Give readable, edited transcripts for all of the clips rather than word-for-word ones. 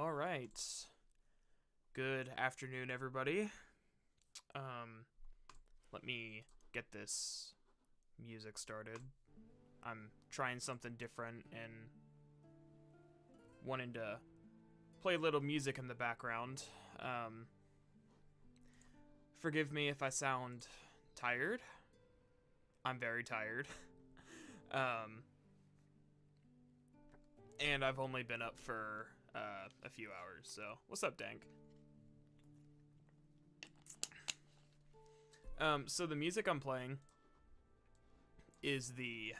All right. Good afternoon, everybody. Let me get this music started. I'm trying something different and wanting to play a little music in the background. Forgive me if I sound tired. I'm very tired. And I've only been up for a few hours, so what's up, Dank? So the music I'm playing is the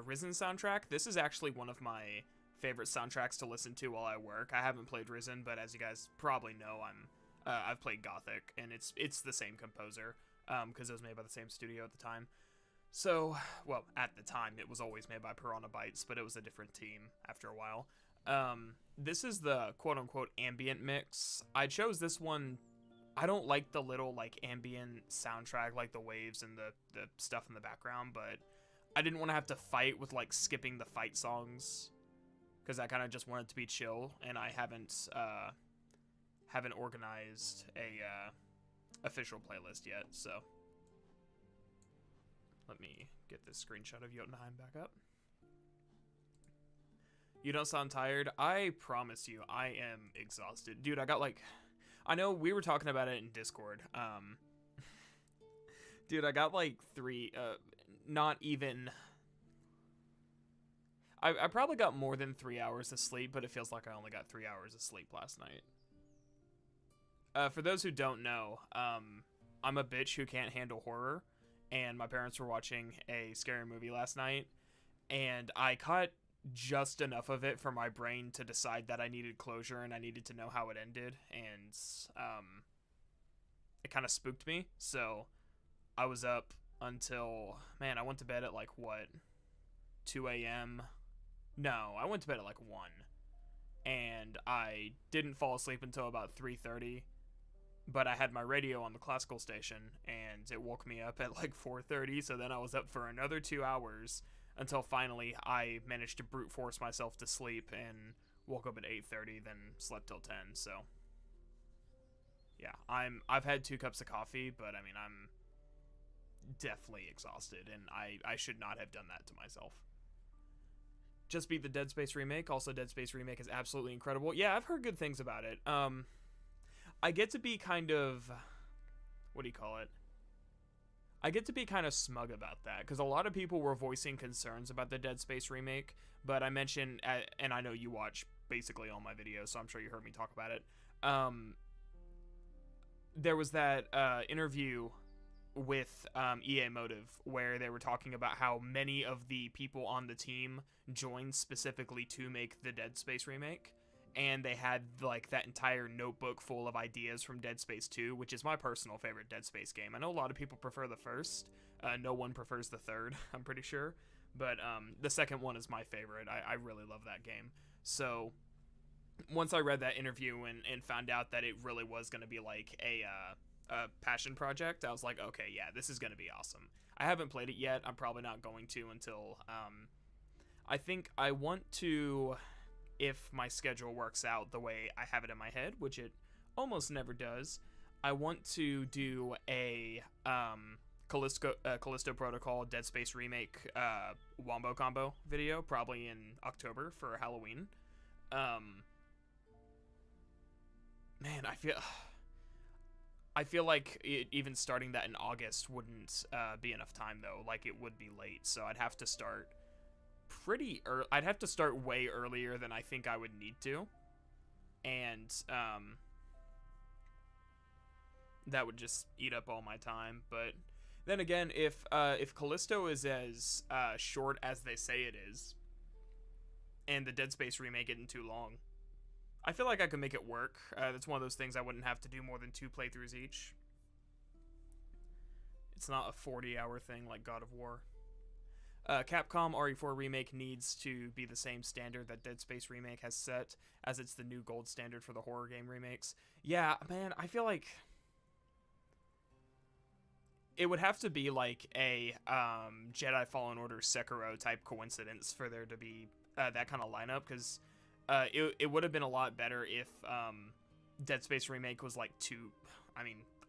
Risen soundtrack. This is actually one of my favorite soundtracks to listen to while I work. I haven't played Risen, but as you guys probably know, I've played Gothic, and it's the same composer because it was made by the same studio at the time. So, well, at the time, it was always made by Piranha Bytes, but it was a different team after a while. This is the quote-unquote ambient mix. I chose this one. I don't like the little, like, ambient soundtrack, like the waves and the stuff in the background, but I didn't want to have to fight with, like, skipping the fight songs, because I kind of just wanted to be chill, and I haven't organized a official playlist yet, so... Let me get this screenshot of Jotunheim back up. You don't sound tired. I promise you, I am exhausted. Dude, I got like... I know we were talking about it in Discord. Dude, I got like not even... I probably got more than 3 hours of sleep, but it feels like I only got 3 hours of sleep last night. For those who don't know, I'm a bitch who can't handle horror. And my parents were watching a scary movie last night, and I caught just enough of it for my brain to decide that I needed closure and I needed to know how it ended, and it kind of spooked me, so I was up until, man, I went to bed at like, what, 2 a.m.? No, I went to bed at like 1, and I didn't fall asleep until about 3:30. But I had my radio on the classical station, and it woke me up at like 4:30, so then I was up for another 2 hours until finally I managed to brute force myself to sleep and woke up at 8:30, then slept till 10, so... Yeah, I've had 2 cups of coffee, but I mean, I'm definitely exhausted, and I should not have done that to myself. Just beat the Dead Space remake. Also, Dead Space remake is absolutely incredible. Yeah, I've heard good things about it. I get to be kind of, what do you call it? I get to be kind of smug about that, because a lot of people were voicing concerns about the Dead Space remake, but I mentioned, and I know you watch basically all my videos, so I'm sure you heard me talk about it. There was that interview with EA Motive, where they were talking about how many of the people on the team joined specifically to make the Dead Space remake. And they had, like, that entire notebook full of ideas from Dead Space 2, which is my personal favorite Dead Space game. I know a lot of people prefer the first. No one prefers the third, I'm pretty sure. But the second one is my favorite. I really love that game. So, once I read that interview and found out that it really was going to be, like, a passion project, I was like, okay, yeah, this is going to be awesome. I haven't played it yet. I'm probably not going to until... I think I want to... If my schedule works out the way I have it in my head, which it almost never does, I want to do a Callisto Protocol Dead Space remake wombo combo video, probably in October for Halloween. Man, I feel like even starting that in August wouldn't be enough time, though. Like, it would be late, so I'd have to start pretty early. I'd have to start way earlier than I think I would need to, and that would just eat up all my time. But then again, if Callisto is as short as they say it is, and the Dead Space remake isn't too long, I feel like I could make it work. That's one of those things I wouldn't have to do more than 2 playthroughs each. It's not a 40-hour thing like God of War. Capcom RE4 Remake needs to be the same standard that Dead Space Remake has set, as it's the new gold standard for the horror game remakes. Yeah, man, I feel like... It would have to be like a Jedi Fallen Order Sekiro type coincidence for there to be that kind of lineup, because it would have been a lot better if Dead Space remake was like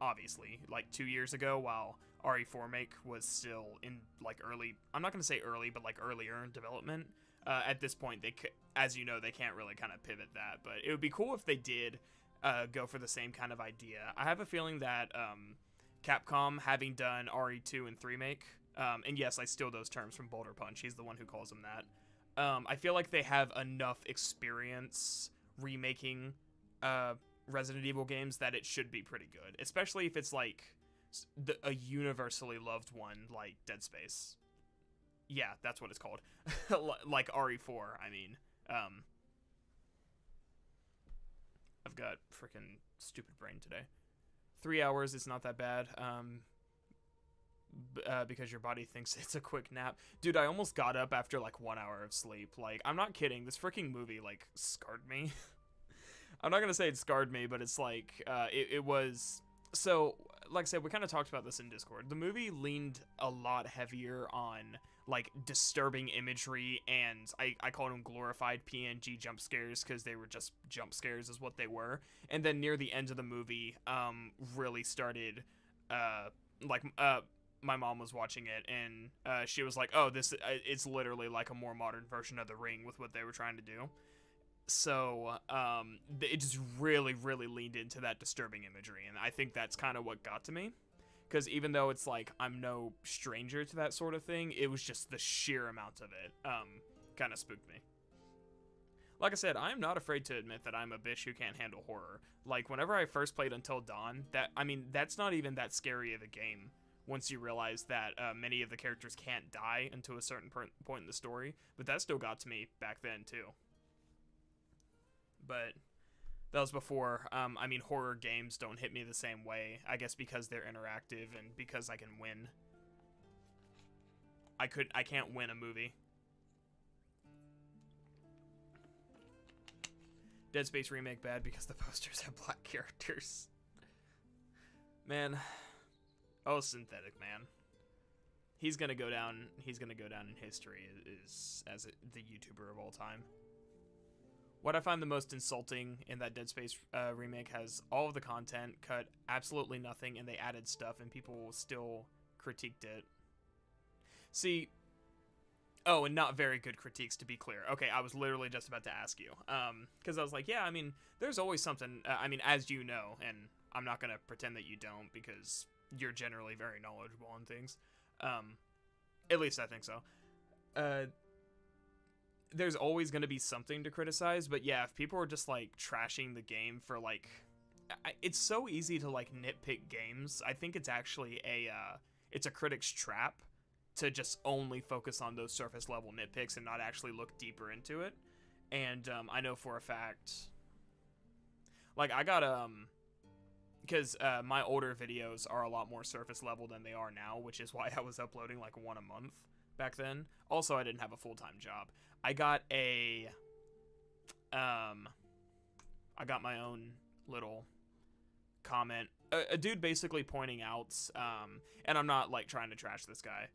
obviously like 2 years ago, while RE4 make was still in like early. I'm not gonna say early, but like earlier in development. At this point, as you know, they can't really kind of pivot that, but it would be cool if they did go for the same kind of idea. I have a feeling that Capcom, having done RE2 and 3 make, and yes, I steal those terms from Boulder Punch. He's the one who calls them that. I feel like they have enough experience remaking Resident Evil games that it should be pretty good, especially if it's like a universally loved one like Dead Space. Yeah, that's what it's called. Like RE4, I mean. I've got freaking stupid brain today. 3 hours is not that bad. Because your body thinks it's a quick nap. Dude, I almost got up after like 1 hour of sleep. Like, I'm not kidding. This freaking movie like scarred me. I'm not gonna say it scarred me, but it's like it was. So, like I said, we kind of talked about this in Discord. The movie leaned a lot heavier on like disturbing imagery, and I called them glorified PNG jump scares because they were just jump scares is what they were. And then near the end of the movie, really started my mom was watching it, and she was like, oh, this it's literally like a more modern version of The Ring with what they were trying to do. So it just really, really leaned into that disturbing imagery, and I think that's kind of what got to me. Because even though it's like I'm no stranger to that sort of thing, it was just the sheer amount of it kind of spooked me. Like I said, I'm not afraid to admit that I'm a bitch who can't handle horror. Like, whenever I first played Until Dawn, that's not even that scary of a game once you realize that many of the characters can't die until a certain point in the story. But that still got to me back then, too. But that was before, horror games don't hit me the same way. I guess because they're interactive and because I can win. I can't win a movie. Dead Space remake bad because the posters have black characters. Man. Oh, Synthetic, man. He's gonna go down in history as the YouTuber of all time. What I find the most insulting in that Dead Space remake has all of the content cut absolutely nothing, and they added stuff, and people still critiqued it. See, oh, and not very good critiques, to be clear. Okay, I was literally just about to ask you, because I was like, yeah, there's always something, as you know, and I'm not gonna pretend that you don't, because you're generally very knowledgeable on things. At least I think so. There's always going to be something to criticize, but yeah, if people are just like trashing the game for like, it's so easy to like nitpick games. I think it's actually it's a critic's trap to just only focus on those surface level nitpicks and not actually look deeper into it. And I know for a fact, like I got because my older videos are a lot more surface level than they are now, which is why I was uploading like one a month back then. Also, I didn't have a full-time job. I got I got my own little comment. A dude basically pointing out, and I'm not like trying to trash this guy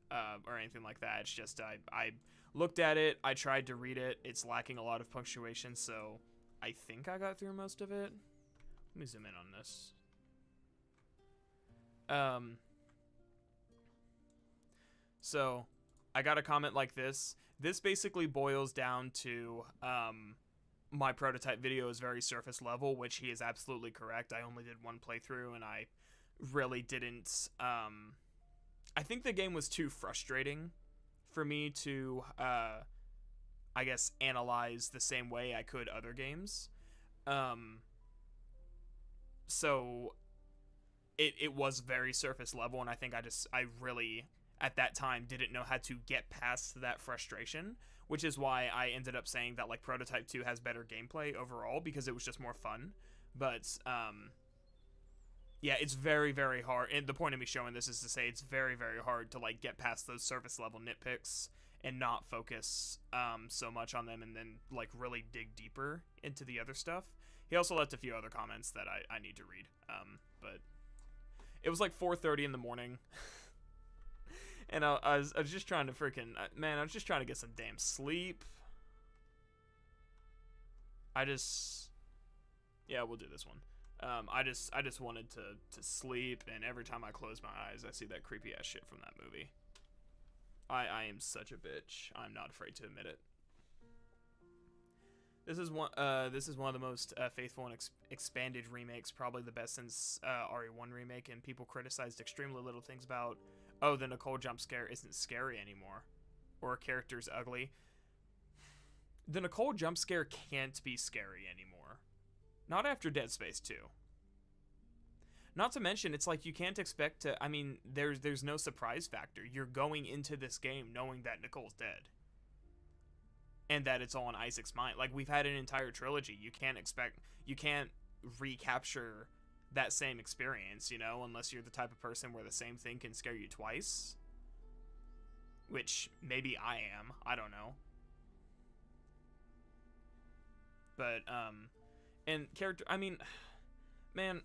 or anything like that. It's just I looked at it, I tried to read it. It's lacking a lot of punctuation, so I think I got through most of it. Let me zoom in on this. So I got a comment like this. This basically boils down to my prototype video is very surface level, which he is absolutely correct. I only did one playthrough, and I really didn't... I think the game was too frustrating for me to, I guess, analyze the same way I could other games. So it was very surface level, and I think I really... at that time didn't know how to get past that frustration, which is why I ended up saying that like Prototype 2 has better gameplay overall, because it was just more fun. But yeah, it's very, very hard, and the point of me showing this is to say it's very, very hard to like get past those surface level nitpicks and not focus so much on them, and then like really dig deeper into the other stuff. He also left a few other comments that I need to read, but it was like 4:30 in the morning. And I was just trying to freaking... Man, I was just trying to get some damn sleep. I just, yeah, we'll do this one. I just wanted to sleep, and every time I close my eyes, I see that creepy ass shit from that movie. I am such a bitch. I'm not afraid to admit it. This is one of the most faithful and expanded remakes, probably the best since RE1 remake, and people criticized extremely little things about, oh, the Nicole jump scare isn't scary anymore, or a character's ugly. The Nicole jump scare can't be scary anymore. Not after Dead Space 2. Not to mention, it's like you can't expect to, I mean, there's no surprise factor. You're going into this game knowing that Nicole's dead. And that it's all in Isaac's mind. Like, we've had an entire trilogy. You can't recapture that same experience, you know, unless you're the type of person where the same thing can scare you twice. Which, maybe I am. I don't know. But, and character, I mean, man,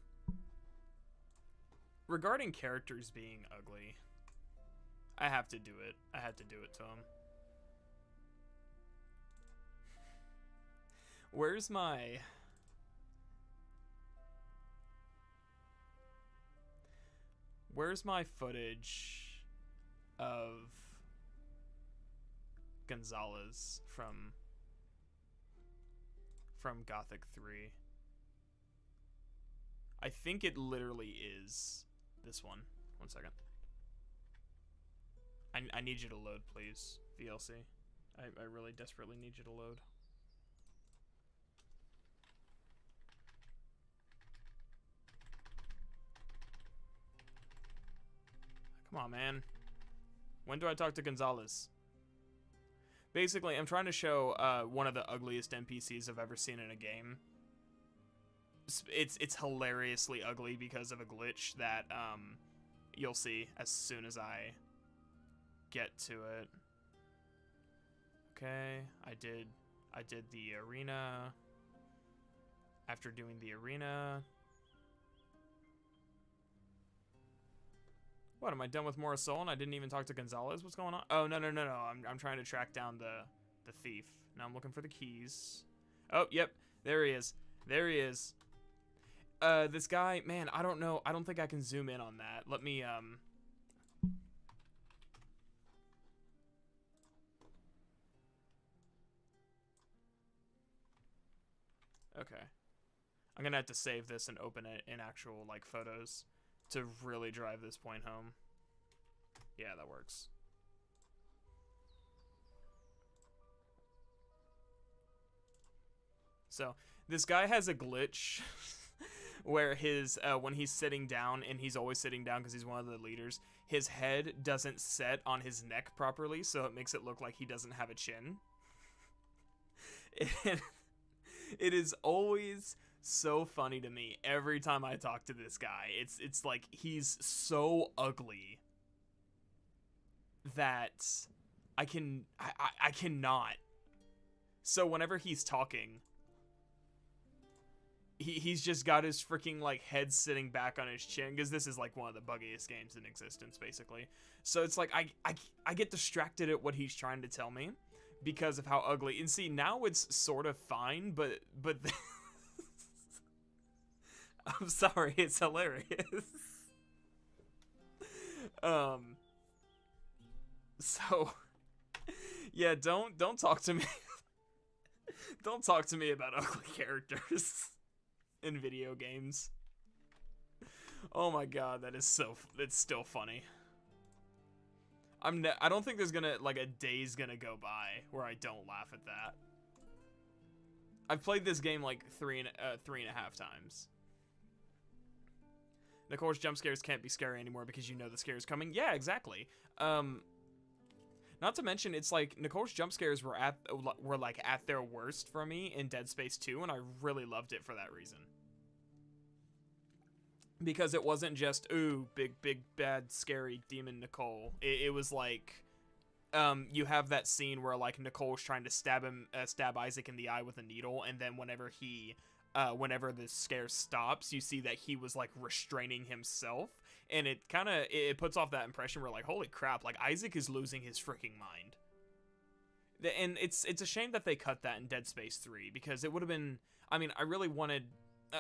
regarding characters being ugly, I have to do it. I had to do it to him. Where's my footage of Gonzalez from Gothic 3? I think it literally is this one. One second. I need you to load, please, VLC. I really desperately need you to load. Come on, man. When do I talk to Gonzalez? Basically, I'm trying to show one of the ugliest NPCs I've ever seen in a game. It's hilariously ugly because of a glitch that you'll see as soon as I get to it. Okay, I did the arena. After doing the arena, what, am I done with Morrisol and I didn't even talk to Gonzalez? What's going on? Oh, no. I'm trying to track down the thief. Now I'm looking for the keys. Oh, yep. There he is. This guy, man, I don't know. I don't think I can zoom in on that. Let me, okay. I'm gonna have to save this and open it in actual, like, photos to really drive this point home. Yeah, that works. So, this guy has a glitch where his, when he's sitting down, and he's always sitting down because he's one of the leaders, his head doesn't set on his neck properly, so it makes it look like he doesn't have a chin. And it is always so funny to me every time I talk to this guy. It's like he's so ugly that I cannot. So whenever he's talking, he's just got his freaking like head sitting back on his chin, because this is like one of the buggiest games in existence, basically. So it's like I get distracted at what he's trying to tell me because of how ugly. And see, now it's sort of fine, but I'm sorry, it's hilarious. So yeah, don't talk to me. Don't talk to me about ugly characters in video games. Oh my god, that is it's still funny. I don't think there's gonna, like, a day's gonna go by where I don't laugh at that. I've played this game like 3.5 times. Nicole's jump scares can't be scary anymore because you know the scare is coming. Yeah, exactly. Not to mention, it's like Nicole's jump scares were like at their worst for me in Dead Space 2, and I really loved it for that reason. Because it wasn't just, ooh, big bad scary demon Nicole. It was like, you have that scene where like Nicole's trying to stab Isaac in the eye with a needle, and then whenever whenever the scare stops, you see that he was like restraining himself, and it kind of, it puts off that impression where like, holy crap, like Isaac is losing his freaking mind. And it's a shame that they cut that in Dead Space 3, because it would have been, I mean, I really wanted,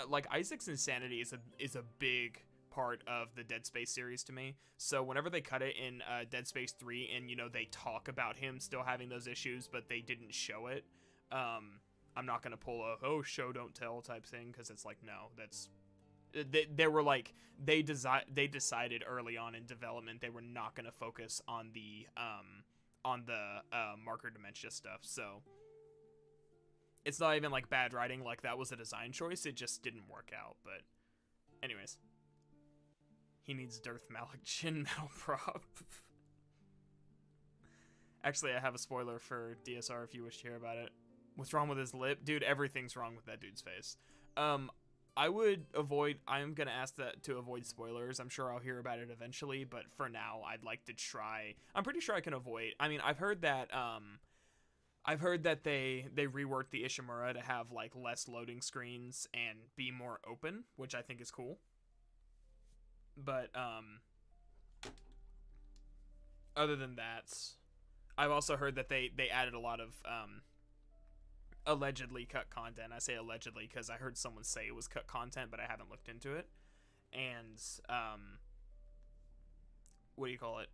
like, Isaac's insanity is a big part of the Dead Space series to me. So whenever they cut it in Dead Space 3, and, you know, they talk about him still having those issues, but they didn't show it, I'm not going to pull a, oh, show don't tell type thing, because it's like, no, that's, they were like, they decided early on in development they were not going to focus on the marker dementia stuff, so it's not even like bad writing, like that was a design choice, it just didn't work out. But anyways, he needs Darth Malik chin metal prop. Actually, I have a spoiler for DSR if you wish to hear about it. What's wrong with his lip? Dude, everything's wrong with that dude's face. I'm gonna ask that to avoid spoilers. I'm sure I'll hear about it eventually, but for now, I'd like to try. I'm pretty sure I can avoid. I mean, I've heard that they reworked the Ishimura to have like less loading screens and be more open, which I think is cool. But other than that, I've also heard that they added a lot of allegedly cut content. I say allegedly because I heard someone say it was cut content, but I haven't looked into it. And what do you call it?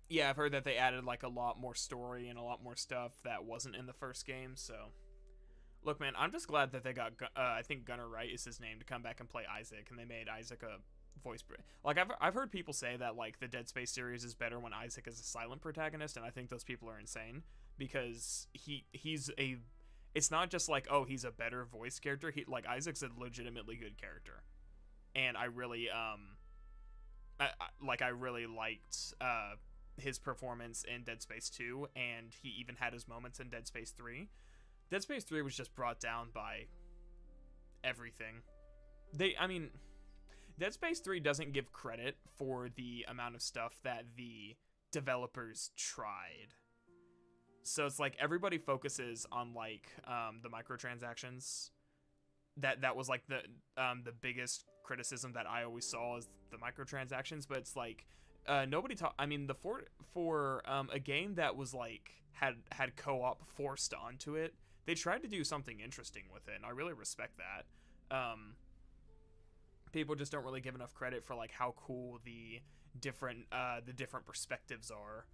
Yeah, I've heard that they added like a lot more story and a lot more stuff that wasn't in the first game. So look, man, I'm just glad that they got I think Gunnar Wright is his name, to come back and play Isaac, and they made Isaac a voice. Like I've heard people say that like the Dead Space series is better when Isaac is a silent protagonist, and I think those people are insane, because he's a, it's not just like, oh, he's a better voice character. He, like, Isaac's a legitimately good character, and I really I really liked his performance in Dead Space 2, and he even had his moments in Dead Space 3. Dead Space 3 was just brought down by everything. Dead Space 3 doesn't give credit for the amount of stuff that the developers tried. So it's like everybody focuses on like the microtransactions. That was like the biggest criticism that I always saw, is the microtransactions. But it's like nobody I mean, for a game that was like had co-op forced onto it, they tried to do something interesting with it, and I really respect that. People just don't really give enough credit for like how cool the different perspectives are.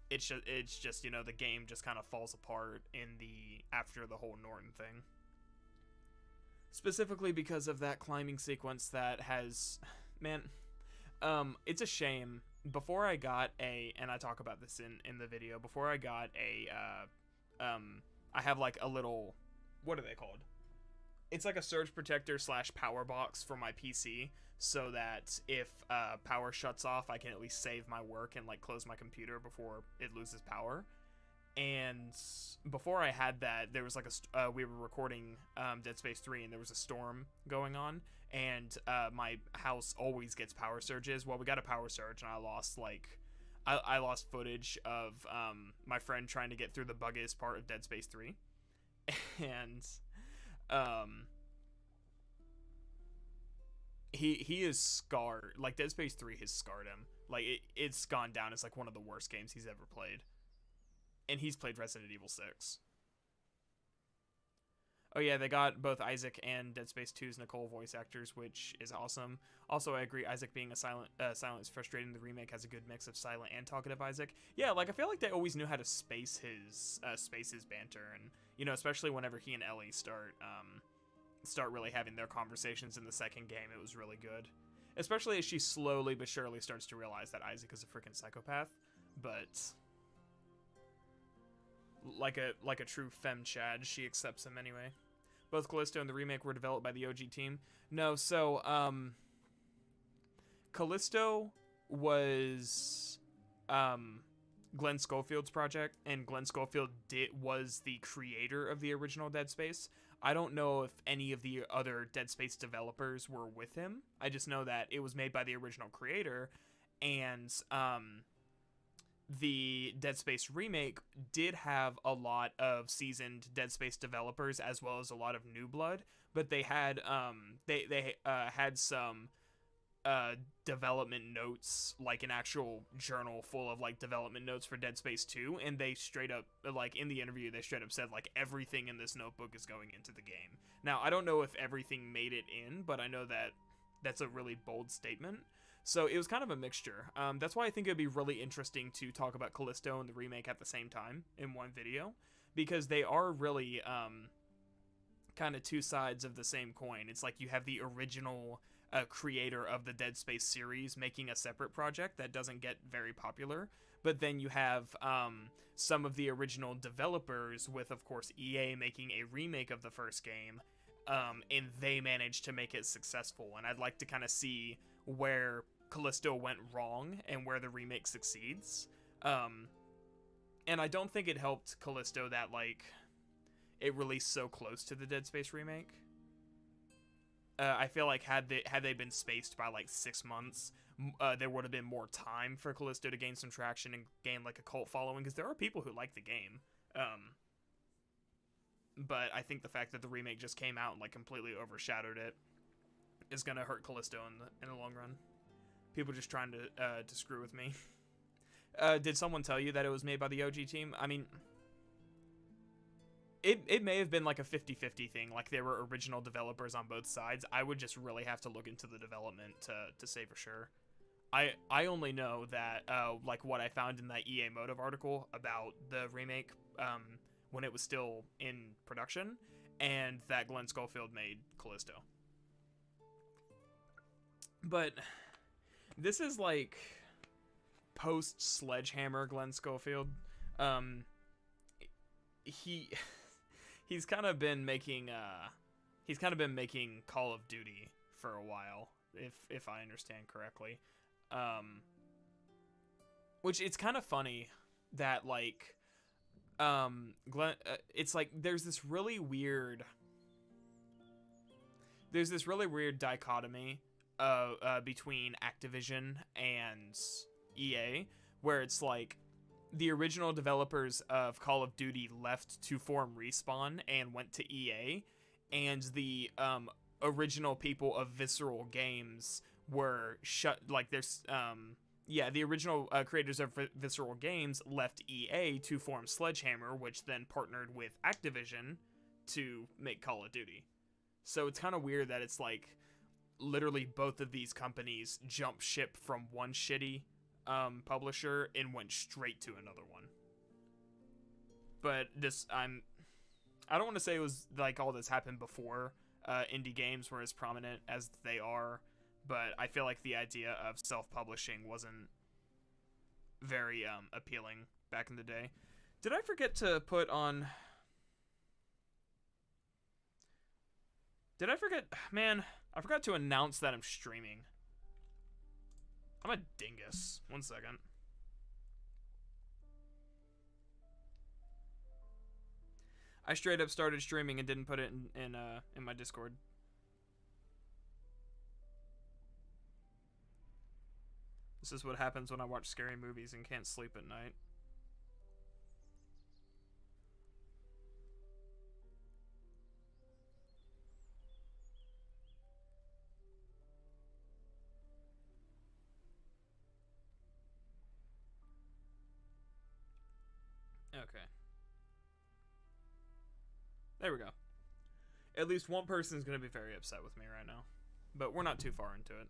It's just you know, the game just kind of falls apart after the whole Norton thing. Specifically because of that climbing sequence that has, man, it's a shame. Before I got and I talk about this in the video, before I got I have like a little, what are they called? It's like a surge protector / power box for my PC, so that if power shuts off, I can at least save my work and like close my computer before it loses power. And before I had that, there was like we were recording Dead Space 3, and there was a storm going on, and my house always gets power surges. Well, we got a power surge, and I lost I lost footage of my friend trying to get through the buggiest part of Dead Space 3. And he is scarred. Like, Dead Space 3 has scarred him. Like, it's gone down as like one of the worst games he's ever played. And he's played Resident Evil 6. Oh yeah, they got both Isaac and Dead Space 2's Nicole voice actors, which is awesome. Also, I agree, Isaac being a silent is frustrating. The remake has a good mix of silent and talkative Isaac. Yeah, like, I feel like they always knew how to space his banter, and, you know, especially whenever he and Ellie start really having their conversations in the second game, it was really good. Especially as she slowly but surely starts to realize that Isaac is a freaking psychopath, but like a true femme chad, she accepts him anyway. Both Callisto and the remake were developed by the OG team. No, so Callisto was Glenn Schofield's project, and Glenn Schofield was the creator of the original Dead Space. I don't know if any of the other Dead Space developers were with him. I just know that it was made by the original creator, and the Dead Space remake did have a lot of seasoned Dead Space developers, as well as a lot of new blood, but they had had some development notes, like an actual journal full of like development notes for Dead Space 2, and they straight up, like in the interview, they straight up said like everything in this notebook is going into the game. Now, I don't know if everything made it in, but I know that that's a really bold statement. So it was kind of a mixture. That's why I think it'd be really interesting to talk about Callisto and the remake at the same time in one video, because they are really kind of two sides of the same coin. It's like you have the original creator of the Dead Space series making a separate project that doesn't get very popular, but then you have some of the original developers with, of course, EA making a remake of the first game, and they managed to make it successful. And I'd like to kind of see where Callisto went wrong and where the remake succeeds. And I don't think it helped Callisto that like it released so close to the Dead Space remake. I feel like had they been spaced by like 6 months, there would have been more time for Callisto to gain some traction and gain like a cult following, because there are people who like the game. But I think the fact that the remake just came out and like completely overshadowed it is gonna hurt Callisto in the long run. People just trying to screw with me. Did someone tell you that it was made by the OG team? I mean, it may have been like a 50-50 thing, like there were original developers on both sides. I would just really have to look into the development to say for sure. I only know that like what I found in that EA Motive article about the remake when it was still in production, and that Glenn Schofield made Callisto. But this is like post Sledgehammer Glenn Schofield. He's kind of been making Call of Duty for a while, if I understand correctly. Which it's kind of funny that like Glenn, it's like there's this really weird dichotomy between Activision and EA, where it's like the original developers of Call of Duty left to form Respawn and went to EA, and the original people of Visceral Games were shut. Like there's the original creators of Visceral Games left EA to form Sledgehammer, which then partnered with Activision to make Call of Duty. So it's kind of weird that it's like literally both of these companies jumped ship from one shitty publisher and went straight to another one. But I don't want to say it was like all this happened before indie games were as prominent as they are, but I feel like the idea of self-publishing wasn't very appealing back in the day. Did I forget to put on... Man, I forgot to announce that I'm streaming. I'm a dingus. 1 second. I straight up started streaming and didn't put it in my Discord. This is what happens when I watch scary movies and can't sleep at night. Okay. There we go. At least one person's going to be very upset with me right now. But we're not too far into it.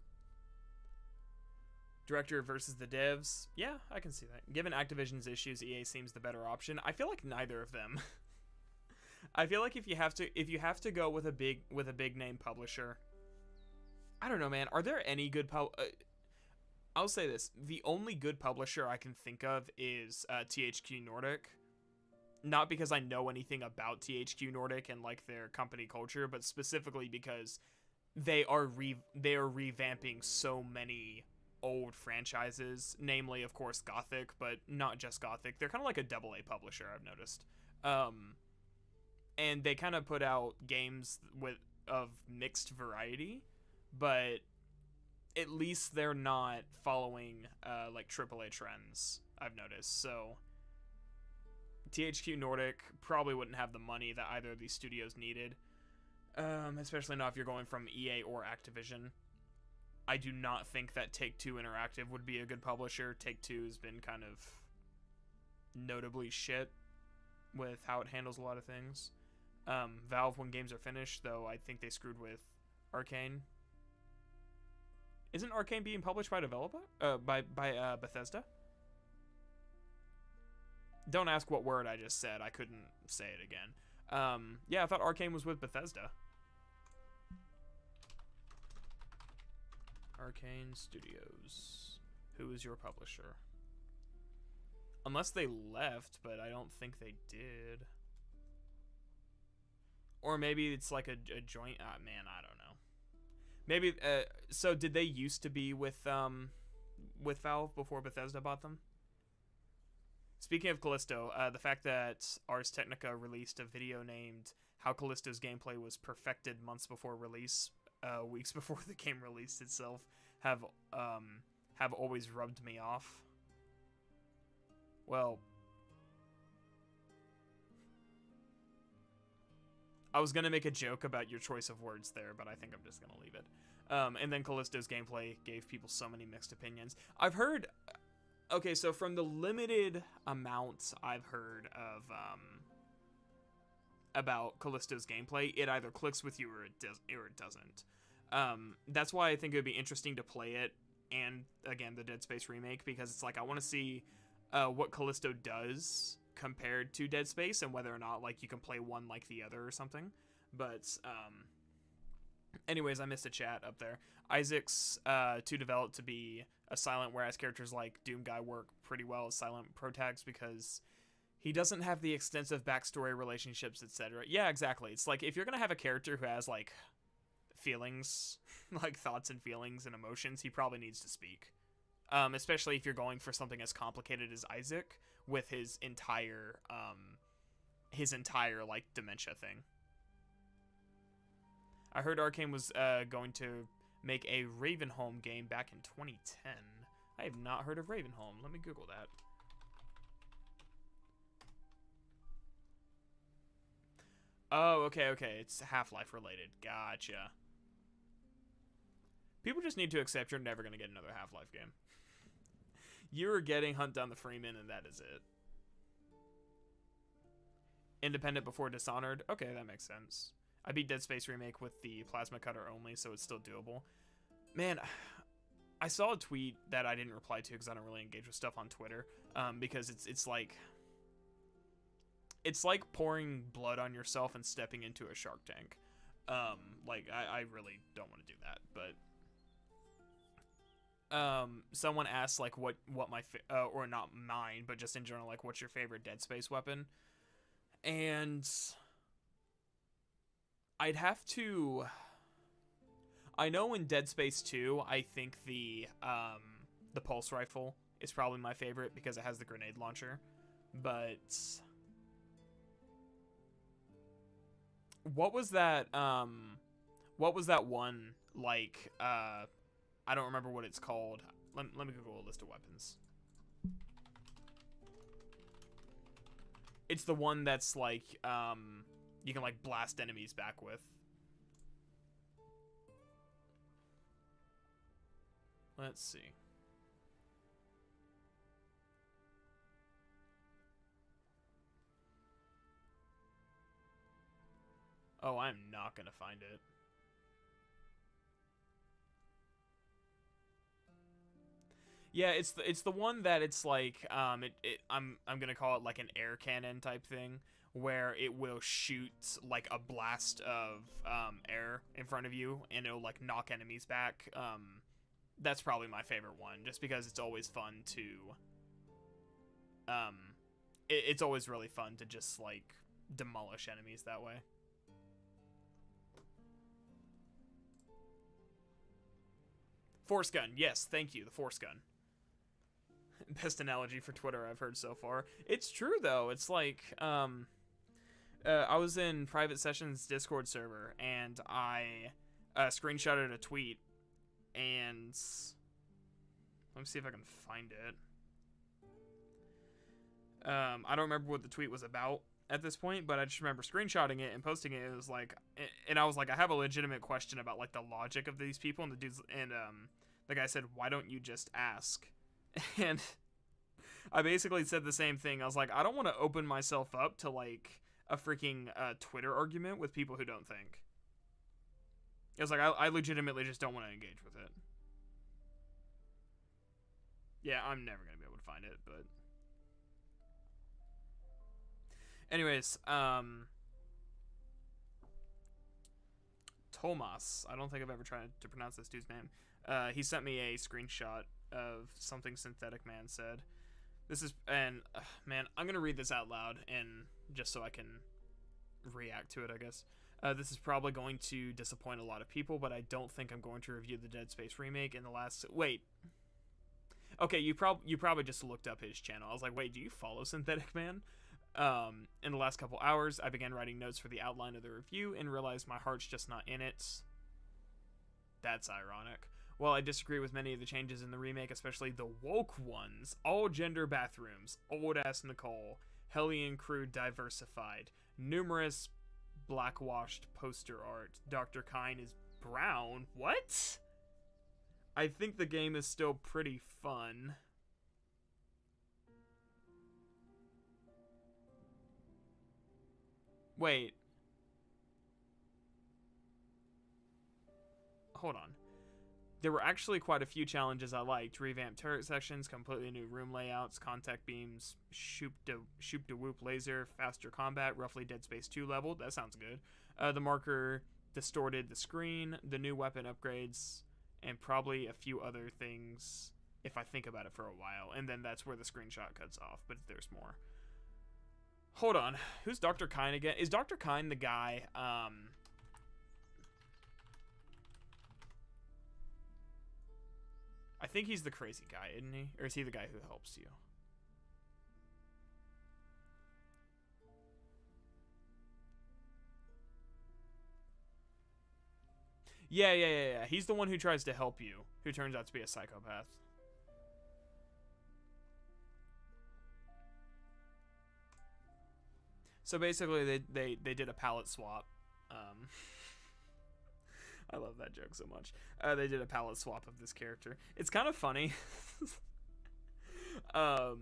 Director versus the devs. Yeah, I can see that. Given Activision's issues, EA seems the better option. I feel like neither of them. I feel like if you have to go with a big name publisher, I don't know, man. Are there any good I'll say this. The only good publisher I can think of is THQ Nordic. Not because I know anything about THQ Nordic and like their company culture, but specifically because they are revamping so many old franchises, namely, of course, Gothic, but not just Gothic. They're kind of like a AA publisher, I've noticed. And they kind of put out games of mixed variety, but at least they're not following like AAA trends, I've noticed. So THQ Nordic probably wouldn't have the money that either of these studios needed, especially not if you're going from EA or Activision. I do not think that Take-Two Interactive would be a good publisher. Take-Two has been kind of notably shit with how it handles a lot of things. Valve, when games are finished, though, I think they screwed with Arcane. Isn't Arcane being published by Bethesda? Don't ask what word I just said. I couldn't say it again. Yeah, I thought Arcane was with Bethesda. Arcane Studios. Who is your publisher? Unless they left, but I don't think they did. Or maybe it's like a joint... man, I don't know. Maybe... so did they used to be with Valve before Bethesda bought them? Speaking of Callisto, the fact that Ars Technica released a video named How Callisto's Gameplay Was Perfected months before release, weeks before the game released itself, have always rubbed me off. Well, I was gonna make a joke about your choice of words there, but I think I'm just gonna leave it. And then Callisto's Gameplay gave people so many mixed opinions. I've heard... Okay, so from the limited amounts I've heard of about Callisto's gameplay, it either clicks with you or it doesn't. That's why I think it would be interesting to play it, and again, the Dead Space remake, because it's like I want to see what Callisto does compared to Dead Space, and whether or not like you can play one like the other or something. But anyways, I missed a chat up there. Isaac's too developed to be a silent, whereas characters like Doom Guy work pretty well as silent protags because he doesn't have the extensive backstory, relationships, etc. Yeah, exactly. It's like if you're gonna have a character who has like feelings, like thoughts and feelings and emotions, he probably needs to speak. Especially if you're going for something as complicated as Isaac with his entire like dementia thing. I heard Arcane was going to make a Ravenholm game back in 2010. I have not heard of Ravenholm. Let me Google that. Oh, okay. It's Half-Life related. Gotcha. People just need to accept you're never going to get another Half-Life game. You're getting Hunt Down the Freeman, and that is it. Independent before Dishonored. Okay, that makes sense. I beat Dead Space Remake with the plasma cutter only, so it's still doable. Man, I saw a tweet that I didn't reply to because I don't really engage with stuff on Twitter. Because it's like pouring blood on yourself and stepping into a Shark Tank. Like I really don't want to do that. But someone asked like what my or not mine, but just in general, like what's your favorite Dead Space weapon? And I'd have to... I know in Dead Space 2, I think the pulse rifle is probably my favorite because it has the grenade launcher. But what was that one like I don't remember what it's called. Let me Google a list of weapons. It's the one that's like you can like blast enemies back with. Let's see. Oh, I'm not gonna find it. Yeah, it's the one that it's like I'm gonna call it like an air cannon type thing, where it will shoot like a blast of air in front of you and it'll like knock enemies back. That's probably my favorite one, just because it's always fun to it's always really fun to just like demolish enemies that way. Force gun, yes, thank you, the force gun. Best analogy for Twitter I've heard so far. It's true though. It's like I was in Private Sessions Discord server and I screenshotted a tweet, and let me see if I can find it. I don't remember what the tweet was about, at this point, but I just remember screenshotting it and posting it. It was like, and I was like, I have a legitimate question about like the logic of these people, and the guy said, why don't you just ask? And I basically said the same thing. I was like, I don't want to open myself up to like a freaking Twitter argument with people who don't think. It was like, I legitimately just don't want to engage with it. Yeah, I'm never going to be able to find it, but... Anyways, Tomas. I don't think I've ever tried to pronounce this dude's name. He sent me a screenshot of something Synthetic Man said. This is... And, man, I'm going to read this out loud, and just so I can react to it, I guess. This is probably going to disappoint a lot of people, but I don't think I'm going to review the Dead Space remake in the last... Wait. Okay, you probably just looked up his channel. I was like, wait, do you follow Synthetic Man? In the last couple hours, I began writing notes for the outline of the review and realized my heart's just not in it. That's ironic. While I disagree with many of the changes in the remake, especially the woke ones, all gender bathrooms, old-ass Nicole, Hellion crew diversified, numerous blackwashed poster art, Dr. Kine is brown, what? I think the game is still pretty fun. Wait. Hold on. There were actually quite a few challenges I liked. Revamped turret sections, completely new room layouts, contact beams, shoop to whoop laser, faster combat, roughly Dead Space 2 level. That sounds good. The marker distorted the screen, the new weapon upgrades, and probably a few other things if I think about it for a while. And then that's where the screenshot cuts off, but there's more. Hold on. Who's Dr. Kine again? Is Dr. Kine the guy, I think he's the crazy guy, isn't he? Or is he the guy who helps you? Yeah. He's the one who tries to help you, who turns out to be a psychopath. So basically, they did a palette swap. I love that joke so much. They did a palette swap of this character. It's kind of funny. Hold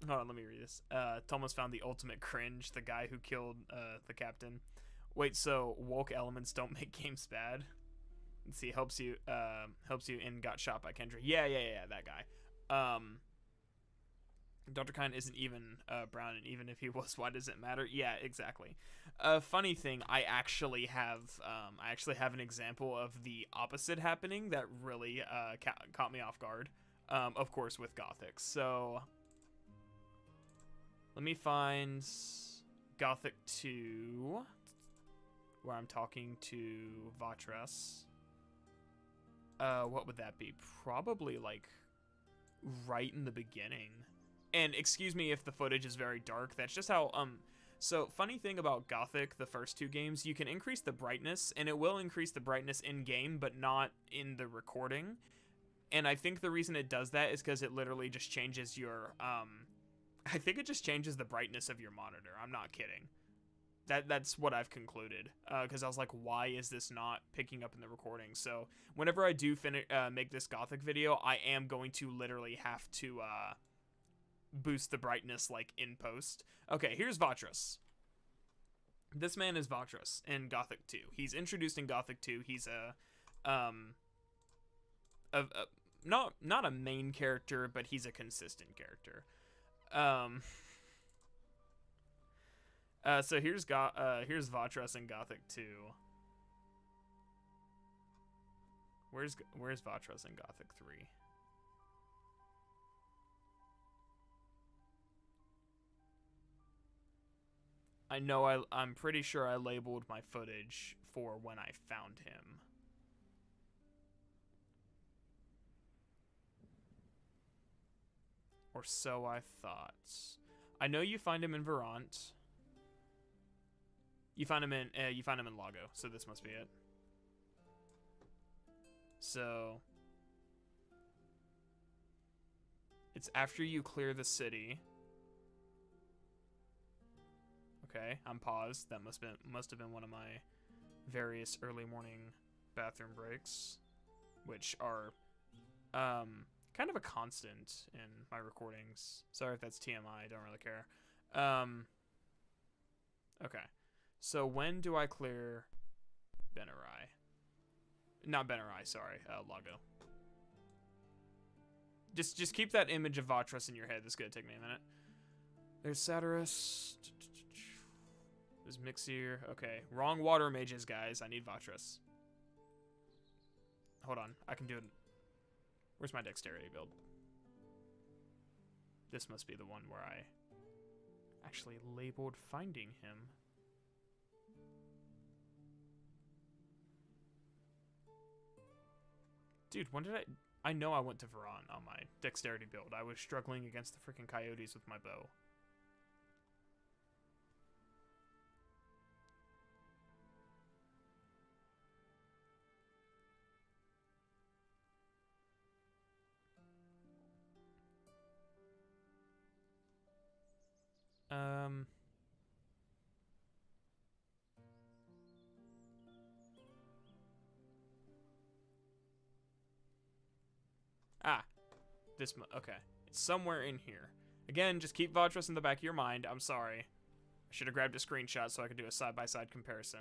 on, let me read this. Thomas found the ultimate cringe, the guy who killed the captain. Wait, so woke elements don't make games bad? Let's see, helps you and got shot by Kendra. Yeah, that guy. Dr. Kine isn't even brown, and even if he was, why does it matter? Yeah, exactly. Funny thing, I actually have an example of the opposite happening that really caught me off guard. Of course, with Gothic. So let me find Gothic 2, where I'm talking to Vatras. What would that be? Probably like right in the beginning. And excuse me if the footage is very dark. That's just how, so funny thing about Gothic, the first two games, you can increase the brightness, and it will increase the brightness in-game, but not in the recording. And I think the reason it does that is because it literally just changes your, I think it just changes the brightness of your monitor. I'm not kidding. That's what I've concluded, because I was like, why is this not picking up in the recording? So whenever I do make this Gothic video, I am going to literally have to, boost the brightness like in post. Okay, here's Vatras. This man is Vatras in Gothic 2. He's introduced in Gothic 2. He's not a main character, but he's a consistent character. So here's Vatras in Gothic 2. Where's Vatras in Gothic 3? I know I'm pretty sure I labeled my footage for when I found him. Or so I thought. I know you find him in Verant. You find him in Lago, so this must be it. So it's after you clear the city. Okay, I'm paused. That must have been one of my various early morning bathroom breaks, which are kind of a constant in my recordings. Sorry if that's TMI. I don't really care. Okay, so when do I clear Benarai? Not Benarai, sorry, Lago. Just keep that image of Vatras in your head. This is gonna take me a minute. There's Satyrus. There's Mixir. Okay, wrong water mages, guys. I need Vatras. Hold on, I can do it. Where's my dexterity build? This must be the one where I actually labeled finding him. Dude, when did I know I went to Varan on my dexterity build. I was struggling against the freaking coyotes with my bow. Okay. It's somewhere in here. Again, just keep Vatras in the back of your mind. I'm sorry. I should have grabbed a screenshot so I could do a side-by-side comparison.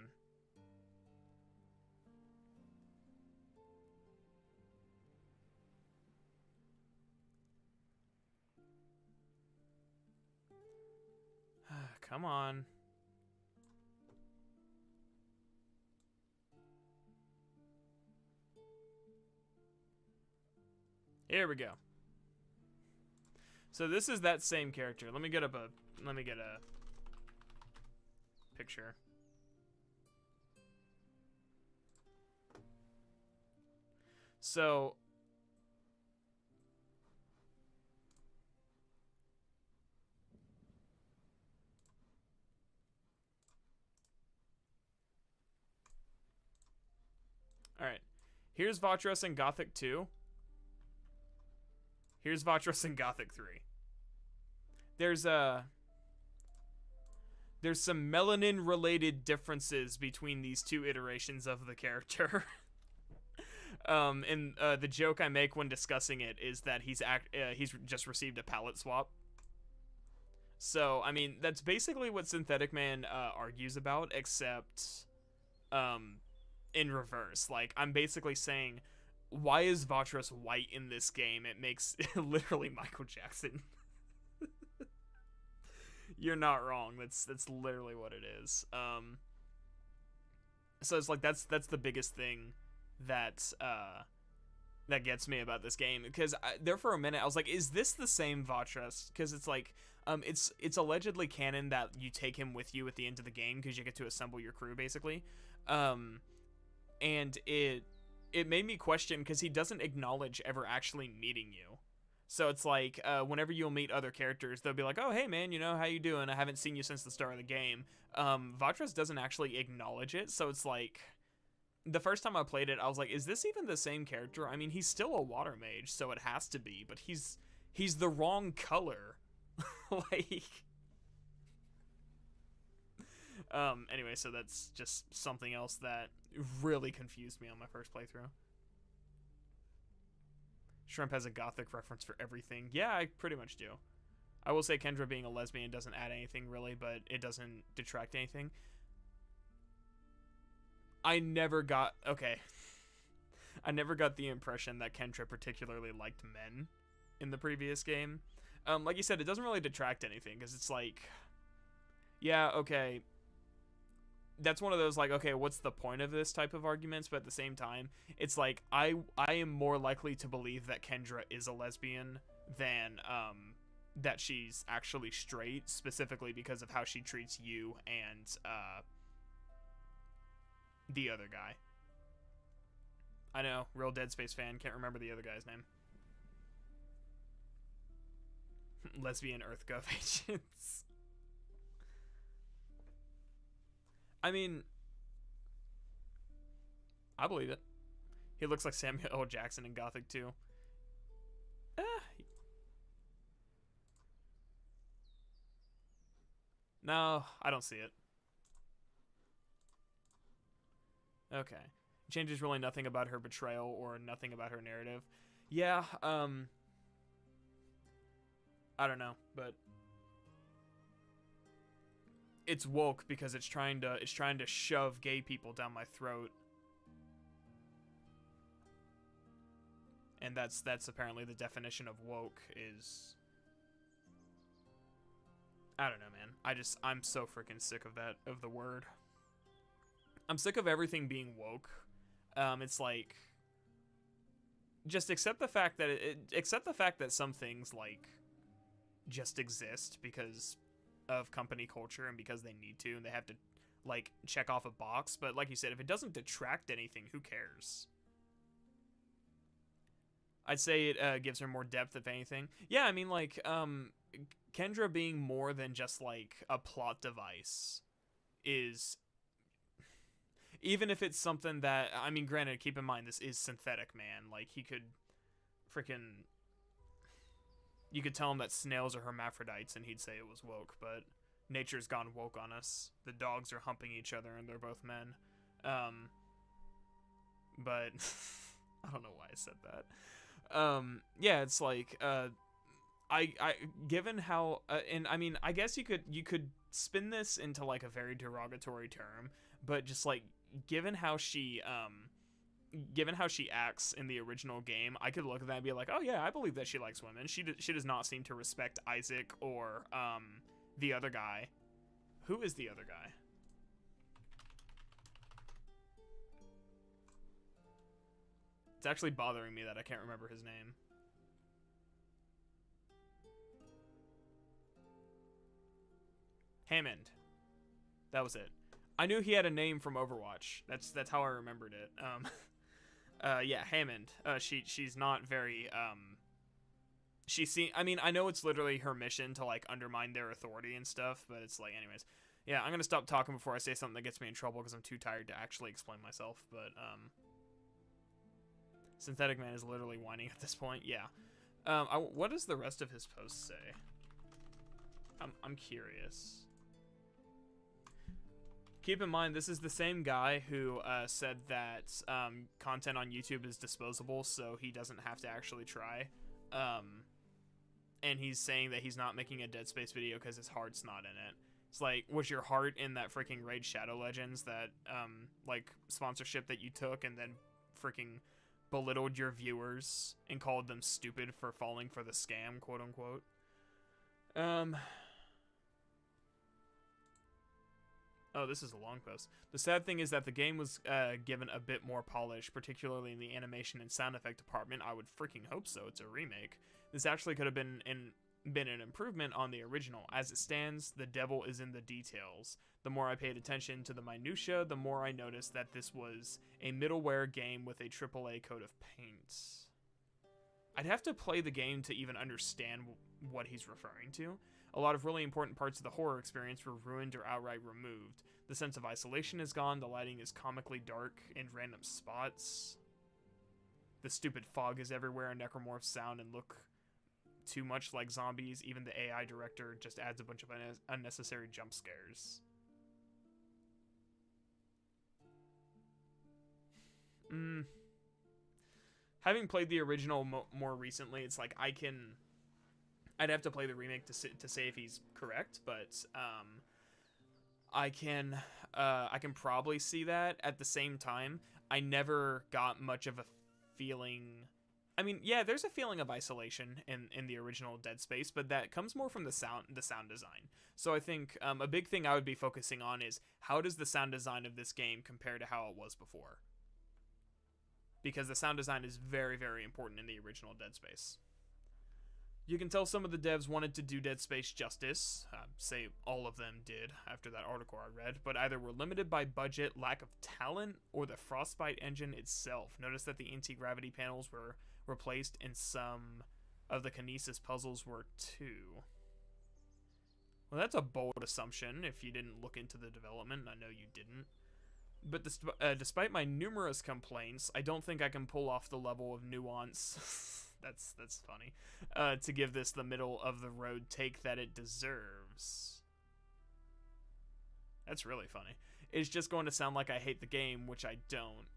Come on. Here we go. So this is that same character. Let me get a picture. So all right. Here's Vatras in Gothic 2. Here's Vatras in Gothic 3. There's some melanin-related differences between these two iterations of the character. And the joke I make when discussing it is that he's just received a palette swap. So, I mean, that's basically what Synthetic Man argues about, except in reverse. Like, I'm basically saying, why is Vatras white in this game? It makes literally Michael Jackson. You're not wrong. That's literally what it is. So it's like that's the biggest thing that that gets me about this game, because there for a minute I was like, is this the same Vatras? Because it's like it's allegedly canon that you take him with you at the end of the game because you get to assemble your crew basically, and it made me question because he doesn't acknowledge ever actually meeting you. So it's like, whenever you'll meet other characters, they'll be like, oh, hey, man, you know, how you doing? I haven't seen you since the start of the game. Vatras doesn't actually acknowledge it, so it's like, the first time I played it, I was like, is this even the same character? I mean, he's still a water mage, so it has to be, but he's the wrong color. Like, anyway, so that's just something else that really confused me on my first playthrough. Shrimp has a Gothic reference for everything. Yeah, I pretty much do. I will say Kendra being a lesbian doesn't add anything really, but it doesn't detract anything. I never got the impression that Kendra particularly liked men in the previous game. Like you said, it doesn't really detract anything, because it's like, yeah, okay, that's one of those, like, okay, what's the point of this type of arguments? But at the same time, it's like, I am more likely to believe that Kendra is a lesbian than that she's actually straight, specifically because of how she treats you and the other guy. I know, real Dead Space fan, can't remember the other guy's name. Lesbian EarthGov agents. I mean, I believe it. He looks like Samuel L. Jackson in Gothic 2. No, I don't see it. Okay. Changes really nothing about her betrayal or nothing about her narrative. Yeah, I don't know, but it's woke because it's trying to shove gay people down my throat. And that's apparently the definition of woke is, I don't know, man. I'm so freaking sick of the word. I'm sick of everything being woke. It's like, just accept the fact that some things like just exist because of company culture and because they need to and they have to like check off a box. But like you said, if it doesn't detract anything, who cares? I'd say it gives her more depth, if anything. Yeah, I mean, like, Kendra being more than just, like, a plot device is... Even if it's something that... I mean, granted, keep in mind, this is synthetic, man. Like, he could freaking... You could tell him that snails are hermaphrodites, and he'd say it was woke, but nature's gone woke on us. The dogs are humping each other, and they're both men. But... I don't know why I said that. Yeah, it's like, I given how, and I mean, I guess you could spin this into like a very derogatory term, but just like, given how she acts in the original game, I could look at that and be like, oh yeah, I believe that she likes women. She does not seem to respect Isaac or, the other guy. Who is the other guy? It's actually bothering me that I can't remember his name. Hammond. That was it. I knew he had a name from Overwatch. That's how I remembered it. Yeah, Hammond. She's not very I mean, I know it's literally her mission to like undermine their authority and stuff, but it's like, anyways. Yeah, I'm gonna stop talking before I say something that gets me in trouble because I'm too tired to actually explain myself, but Synthetic Man is literally whining at this point. Yeah. What does the rest of his post say? I'm curious. Keep in mind, this is the same guy who said that content on YouTube is disposable, so he doesn't have to actually try. And he's saying that he's not making a Dead Space video because his heart's not in it. It's like, was your heart in that freaking Raid Shadow Legends, that like sponsorship that you took and then freaking belittled your viewers and called them stupid for falling for the scam, quote unquote? Oh, this is a long post. The sad thing is that the game was given a bit more polish, particularly in the animation and sound effect department. I would freaking hope so. It's a remake. This actually could have been an improvement on the original. As it stands, the devil is in the details. The more I paid attention to the minutia, the more I noticed that this was a middleware game with a AAA coat of paint. I'd have to play the game to even understand what he's referring to. A lot of really important parts of the horror experience were ruined or outright removed. The sense of isolation is gone, the lighting is comically dark in random spots. The stupid fog is everywhere, and necromorphs sound and look too much like zombies. Even the AI director just adds a bunch of unnecessary jump scares. Having played the original more recently, it's like I'd have to play the remake to say if he's correct, but I can probably see that. At the same time, I never got much of a feeling. I mean, yeah, there's a feeling of isolation in the original Dead Space, but that comes more from the sound design. So I think a big thing I would be focusing on is how does the sound design of this game compare to how it was before? Because the sound design is very, very important in the original Dead Space. You can tell some of the devs wanted to do Dead Space justice, say all of them did after that article I read, but either were limited by budget, lack of talent, or the Frostbite engine itself. Notice that the anti-gravity panels were replaced and some of the Kinesis puzzles were too. Well, that's a bold assumption if you didn't look into the development, and I know you didn't. But despite my numerous complaints, I don't think I can pull off the level of nuance that's funny, to give this the middle of the road take that it deserves. That's really funny. It's just going to sound like I hate the game, which I don't.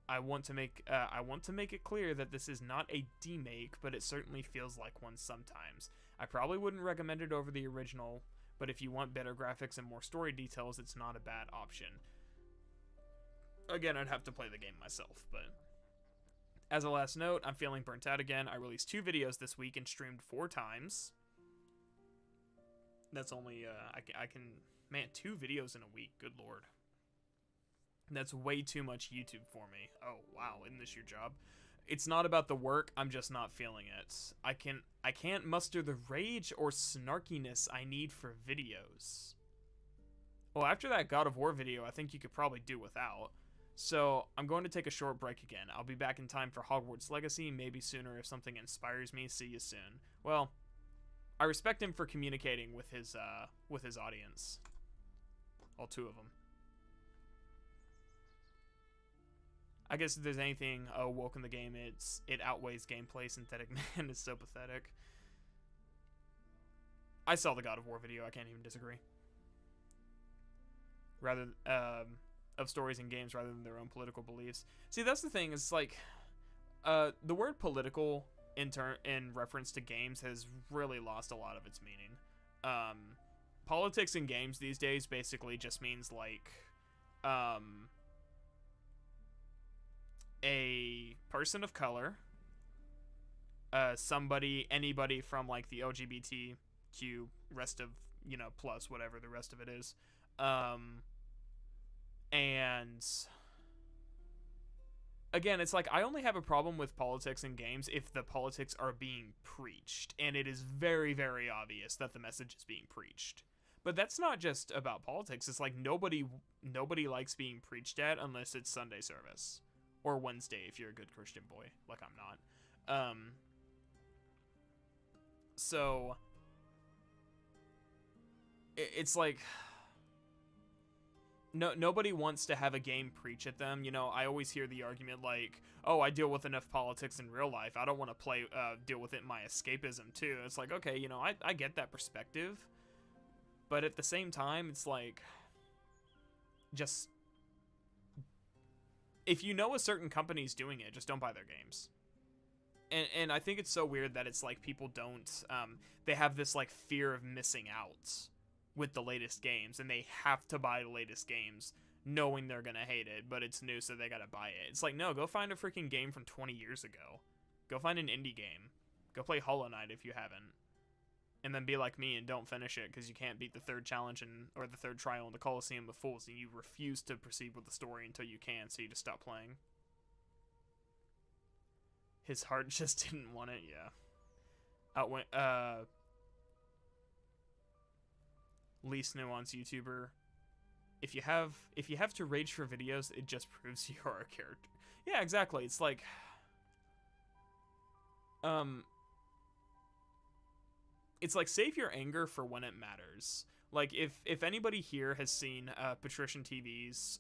I want to make it clear that this is not a demake, but it certainly feels like one sometimes. I probably wouldn't recommend it over the original, but if you want better graphics and more story details, it's not a bad option. Again, I'd have to play the game myself, but as a last note, I'm feeling burnt out again. I released 2 videos this week and streamed 4 times. That's only, I can, man, 2 videos in a week, good lord. That's way too much YouTube for me. Oh, wow, isn't this your job? It's not about the work, I'm just not feeling it. I can't muster the rage or snarkiness I need for videos. Well, after that God of War video, I think you could probably do without. So, I'm going to take a short break again. I'll be back in time for Hogwarts Legacy, maybe sooner if something inspires me. See you soon. Well, I respect him for communicating with his audience. All 2 of them. I guess if there's anything woke in the game, it outweighs gameplay. Synthetic Man is so pathetic. I saw the God of War video. I can't even disagree. Rather, of stories and games rather than their own political beliefs. See, that's the thing. It's like, the word political in reference to games has really lost a lot of its meaning. Politics in games these days basically just means like, a person of color, anybody from like the LGBTQ, rest of, plus whatever the rest of it is, and again, it's like I only have a problem with politics in games if the politics are being preached, and it is very, very obvious that the message is being preached. But that's not just about politics. It's like nobody likes being preached at unless it's Sunday service. Or Wednesday if you're a good Christian boy, like I'm not. So it's like nobody wants to have a game preach at them. I always hear the argument like, "Oh, I deal with enough politics in real life. I don't want to deal with it in my escapism too." It's like, okay, I get that perspective, but at the same time, it's like, just. If you know a certain company's doing it, just don't buy their games. And I think it's so weird that it's like people don't, they have this like fear of missing out with the latest games, and they have to buy the latest games knowing they're gonna hate it, but it's new so they gotta buy it. It's like, no, go find a freaking game from 20 years ago. Go find an indie game. Go play Hollow Knight if you haven't. And then be like me and don't finish it because you can't beat the 3rd challenge or the 3rd trial in the Colosseum of Fools, and you refuse to proceed with the story until you can, so you just stop playing. His heart just didn't want it, yeah. Outwent, least nuanced YouTuber. If you have to rage for videos, it just proves you're a character. Yeah, exactly. It's like, it's like, save your anger for when it matters. Like, if anybody here has seen Patrician TV's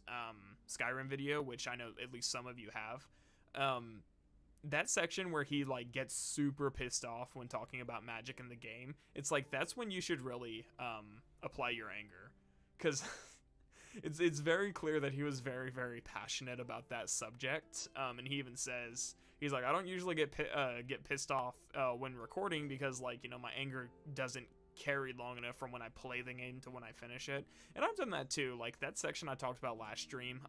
Skyrim video, which I know at least some of you have, that section where he like gets super pissed off when talking about magic in the game, it's like that's when you should really apply your anger, because it's very clear that he was very, very passionate about that subject, and he even says, he's like, I don't usually get pissed off when recording because, like, my anger doesn't carry long enough from when I play the game to when I finish it. And I've done that too. Like, that section I talked about last stream,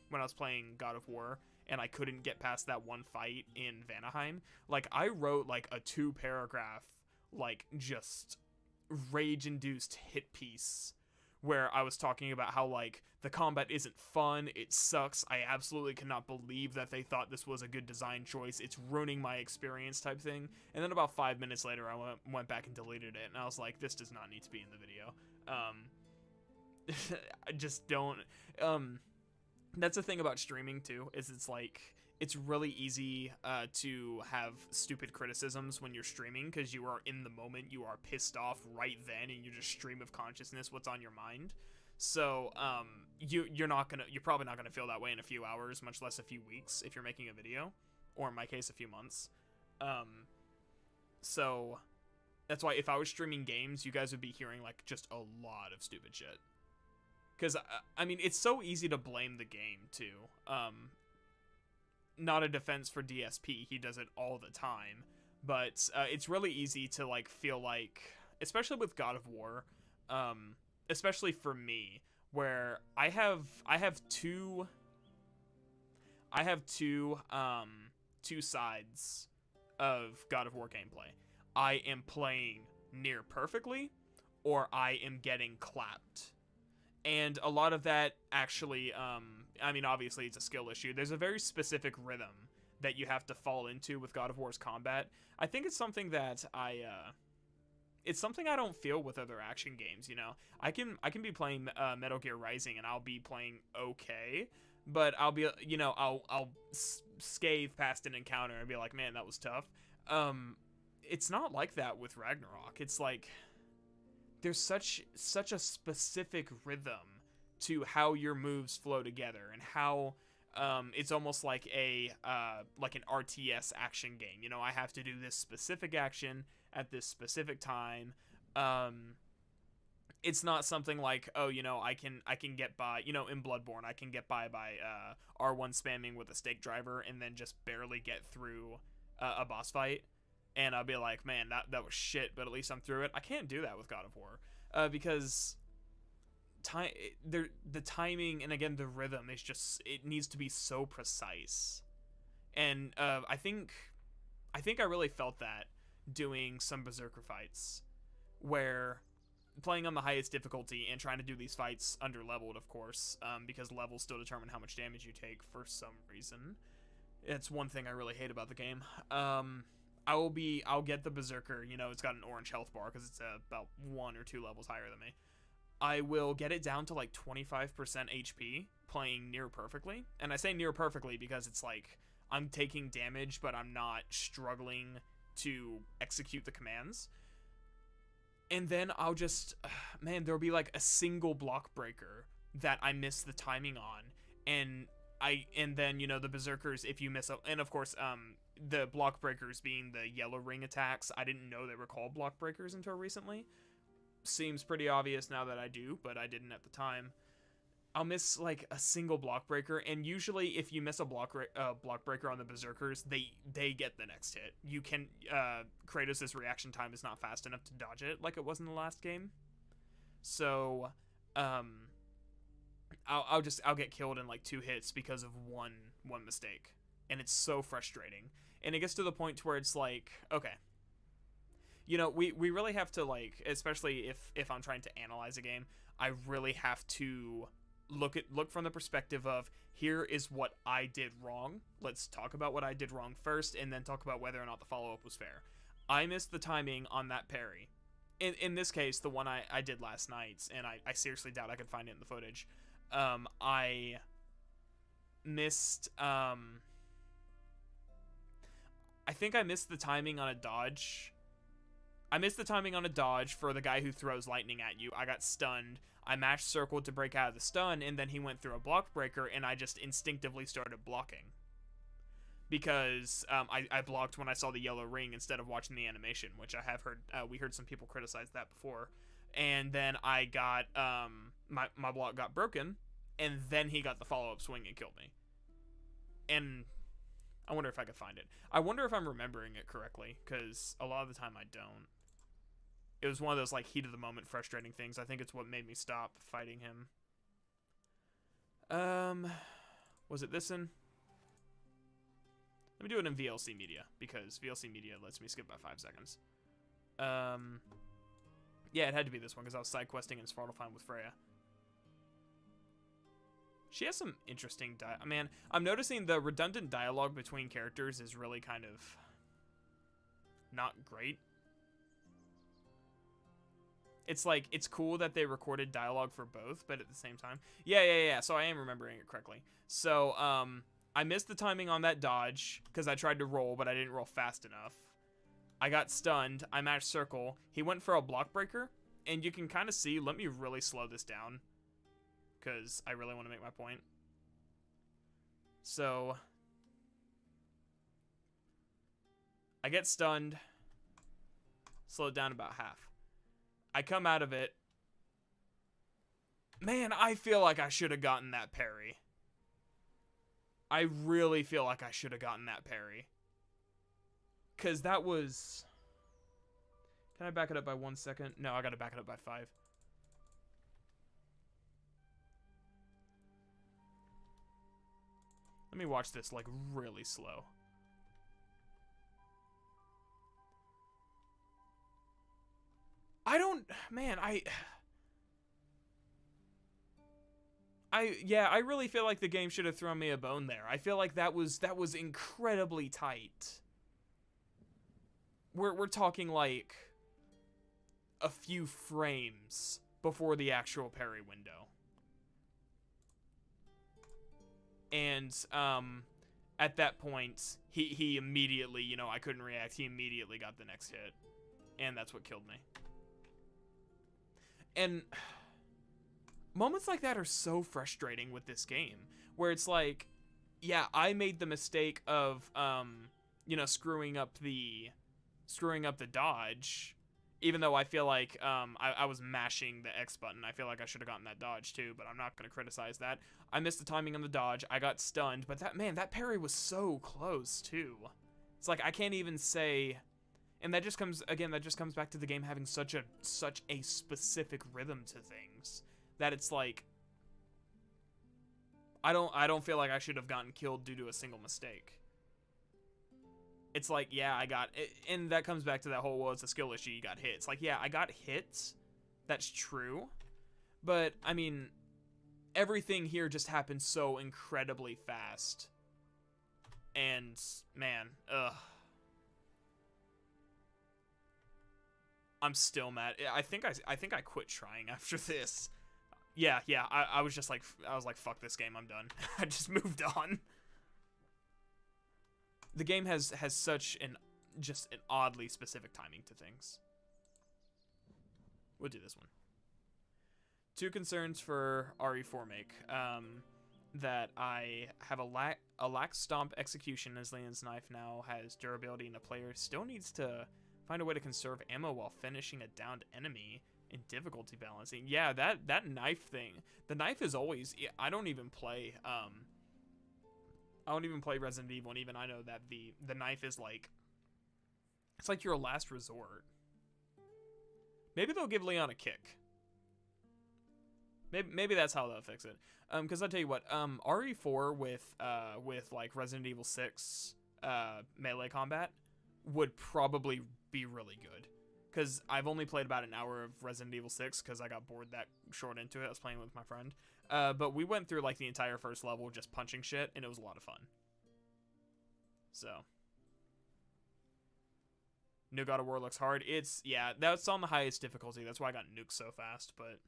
when I was playing God of War, and I couldn't get past that one fight in Vanaheim. Like, I wrote, like, a 2-paragraph, like, just rage-induced hit piece where I was talking about how, like, the combat isn't fun, it sucks, I absolutely cannot believe that they thought this was a good design choice, it's ruining my experience type thing. And then about 5 minutes later, I went back and deleted it, and I was like, this does not need to be in the video. I just don't, that's the thing about streaming too, is it's like, it's really easy to have stupid criticisms when you're streaming, because you are in the moment, you are pissed off right then, and you just stream of consciousness what's on your mind. So you're probably not gonna feel that way in a few hours, much less a few weeks if you're making a video, or in my case, a few months. So that's why if I was streaming games, you guys would be hearing like just a lot of stupid shit. Because, I mean, it's so easy to blame the game, too. Not a defense for DSP, he does it all the time. But it's really easy to, like, feel like, especially with God of War, especially for me, where I have two sides of God of War gameplay. I am playing near perfectly, or I am getting clapped. And a lot of that actually, I mean, obviously it's a skill issue. There's a very specific rhythm that you have to fall into with God of War's combat. I think it's something that it's something I don't feel with other action games, you know. I can be playing Metal Gear Rising and I'll be playing okay, but I'll be, you know, I'll scathe past an encounter and be like, man, that was tough. It's not like that with Ragnarok. It's like there's such a specific rhythm to how your moves flow together, and how it's almost like like an RTS action game. You know, I have to do this specific action at this specific time. It's not something like, oh, you know, I can get by, you know, in Bloodborne, I can get by R1 spamming with a stake driver and then just barely get through a boss fight. And I'll be like, man, that was shit, but at least I'm through it. I can't do that with God of War, because the timing, and again, the rhythm is just, it needs to be so precise. And I think I really felt that doing some Berserker fights, where playing on the highest difficulty and trying to do these fights under leveled, of course, because levels still determine how much damage you take for some reason. It's one thing I really hate about the game. I'll get the Berserker, you know, it's got an orange health bar because it's about 1 or 2 levels higher than me. I will get it down to like 25% HP playing near perfectly. And I say near perfectly because it's like I'm taking damage, but I'm not struggling to execute the commands. And then I'll just, man, there'll be like a single block breaker that I miss the timing on. And then, you know, the Berserkers, if you miss and of course, the block breakers being the yellow ring attacks, I didn't know they were called block breakers until recently. Seems pretty obvious now that I do, but I didn't at the time. I'll miss like a single block breaker, and usually if you miss a block breaker on the Berserkers, they get the next hit. You can Kratos' reaction time is not fast enough to dodge it like it was in the last game. So I'll get killed in like 2 hits because of one mistake, and it's so frustrating. And it gets to the point where it's like, okay, you know, we really have to, like, especially if I'm trying to analyze a game, I really have to look from the perspective of, here is what I did wrong. Let's talk about what I did wrong first, and then talk about whether or not the follow-up was fair. I missed the timing on that parry. In this case, the one I did last night, and I seriously doubt I could find it in the footage. I missed, I think I missed the timing on a dodge. I missed the timing on a dodge for the guy who throws lightning at you. I got stunned. I mashed circle to break out of the stun, and then he went through a block breaker, and I just instinctively started blocking. Because I blocked when I saw the yellow ring instead of watching the animation, which I have heard, we heard some people criticize that before. And then I got, my block got broken, and then he got the follow-up swing and killed me. And I wonder if I could find it. I wonder if I'm remembering it correctly, because a lot of the time I don't. It was one of those, like, heat of the moment frustrating things. I think it's what made me stop fighting him. Was it this in? Let me do it in VLC Media, because VLC Media lets me skip by 5 seconds. Yeah, it had to be this one, because I was side questing in Svartalfheim with Freya. She has some interesting man, I'm noticing the redundant dialogue between characters is really kind of not great. It's like, it's cool that they recorded dialogue for both, but at the same time. Yeah. So I am remembering it correctly. So, I missed the timing on that dodge because I tried to roll, but I didn't roll fast enough. I got stunned. I mashed circle. He went for a block breaker, and you can kind of see, let me really slow this down, because I really want to make my point. So I get stunned, slow it down about half. I come out of it, Man, I feel like I should have gotten that parry. I really feel like I should have gotten that parry. Because that was... Can I back it up by 1 second? No, I gotta back it up by 5. Let me watch this, like, really slow. I don't... Man, yeah, I really feel like the game should have thrown me a bone there. I feel like that was incredibly tight. We're talking like a few frames before the actual parry window. And at that point, he immediately, you know, I couldn't react. He immediately got the next hit. And that's what killed me. And moments like that are so frustrating with this game, where it's like, yeah, I made the mistake of, you know, screwing up the dodge, even though I feel like I was mashing the X button. I feel like I should have gotten that dodge too, but I'm not going to criticize that. I missed the timing on the dodge. I got stunned, but that parry was so close too. It's like I can't even say, and that just comes back to the game having such a specific rhythm to things. That it's like, I don't feel like I should have gotten killed due to a single mistake. It's like, yeah, I got it, and that comes back to that whole, well, it's a skill issue, you got hit. It's like, yeah, I got hit, that's true, but, I mean, everything here just happened so incredibly fast, and, man, ugh. I'm still mad. I think I quit trying after this. Yeah, I was just like, fuck this game, I'm done. I just moved on. The game has such an oddly specific timing to things. We'll do this one. 2 concerns for RE4 make. That I have a lax stomp execution, as Leon's knife now has durability, and the player still needs to find a way to conserve ammo while finishing a downed enemy in difficulty balancing. Yeah, that knife thing. The knife is always... I don't even play Resident Evil, and even I know that the knife is like... It's like your last resort. Maybe they'll give Leon a kick. Maybe that's how they'll fix it. Because I'll tell you what, RE4 with like Resident Evil 6 melee combat would probably be really good. Because I've only played about an hour of Resident Evil 6 because I got bored that short into it. I was playing with my friend. But we went through like the entire first level just punching shit, and it was a lot of fun. So. New God of War looks hard. Yeah, that's on the highest difficulty. That's why I got nuked so fast, but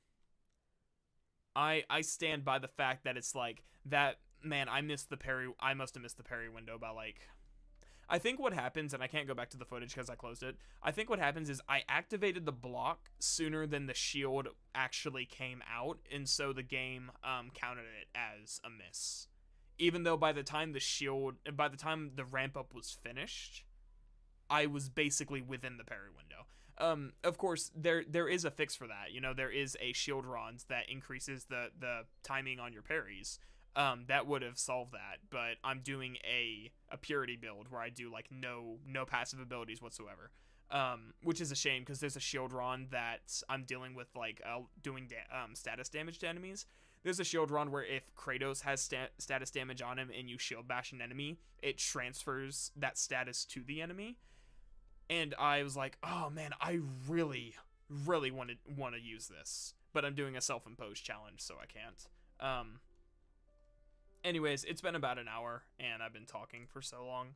I stand by the fact that it's like that, man, I must have missed the parry window by like, I think what happens, and I can't go back to the footage because I closed it. I think what happens is I activated the block sooner than the shield actually came out, and so the game counted it as a miss. Even though by the time the ramp up was finished, I was basically within the parry window. Of course, there is a fix for that. You know, there is a shield rod that increases the timing on your parries. That would have solved that, but I'm doing a purity build where I do like no passive abilities whatsoever, which is a shame because there's a shield rod that I'm dealing with, like doing status damage to enemies. There's a shield rod where if Kratos has status damage on him and you shield bash an enemy, it transfers that status to the enemy. And I was like, oh man, I really want to use this, but I'm doing a self-imposed challenge, so I can't. Anyways, it's been about an hour, and I've been talking for so long,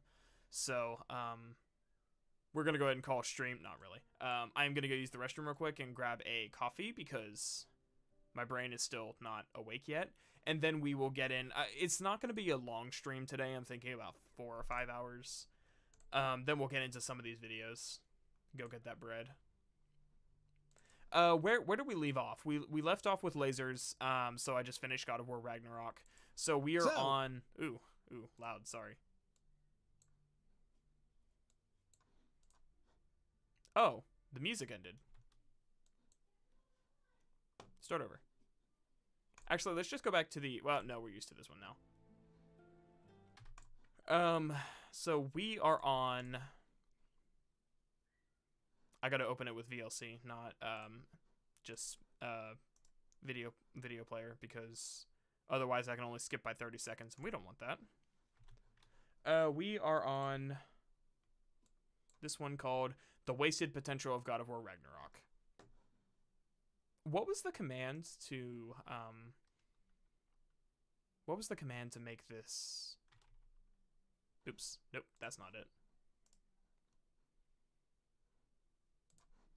so we're gonna go ahead and call a stream. Not really. I'm gonna go use the restroom real quick and grab a coffee because my brain is still not awake yet, and then we will get in. It's not gonna be a long stream today. I'm thinking about 4 or 5 hours. Then we'll get into some of these videos. Go get that bread. Where did we leave off? We left off with lasers. So I just finished God of War Ragnarok. So we are on... Ooh, loud, sorry. Oh, the music ended. Start over. Actually, let's just go back to the... Well, no, we're used to this one now. So we are on... I gotta open it with VLC, not just video player, because otherwise I can only skip by 30 seconds, and we don't want that. We are on this one called The Wasted Potential of God of War Ragnarok. What was the command to make this? Oops, nope, that's not it.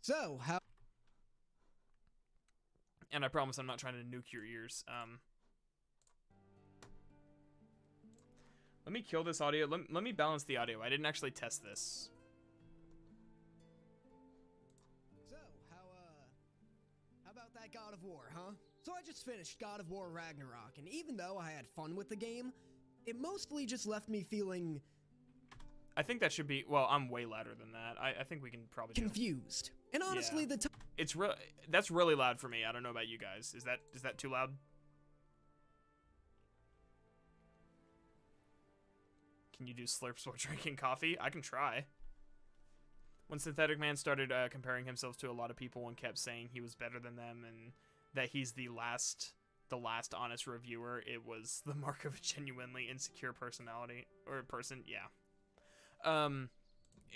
So, how... And I promise I'm not trying to nuke your ears. Let me kill this audio. Let me balance the audio. I didn't actually test this. So, how about that God of War, huh? So I just finished God of War Ragnarok, and even though I had fun with the game, it mostly just left me feeling... I think that should be... Well, I'm way louder than that. I think we can probably... confused. And honestly, yeah. the... It's real. That's really loud for me. I don't know about you guys. Is that too loud? Can you do slurps while drinking coffee? I can try. When Synthetic Man started comparing himself to a lot of people and kept saying he was better than them and that he's the last honest reviewer, it was the mark of a genuinely insecure personality or person. Yeah.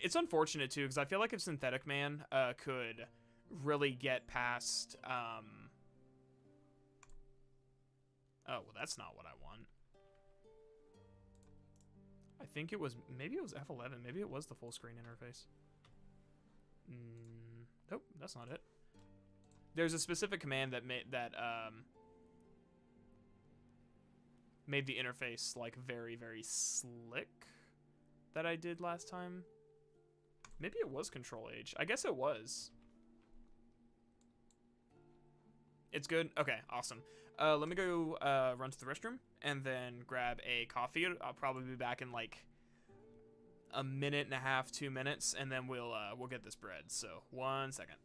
It's unfortunate too, because I feel like if Synthetic Man could really get past oh, well, that's not what I want. I think it was, maybe it was F11, maybe it was the full screen interface. Nope, that's not it. There's a specific command that made the interface like very, very slick that I did last time. Maybe it was Control H. I guess it was. It's good? Okay, awesome. Let me go run to the restroom and then grab a coffee. I'll probably be back in like a minute and a half, 2 minutes, and then we'll get this bread. So 1 second.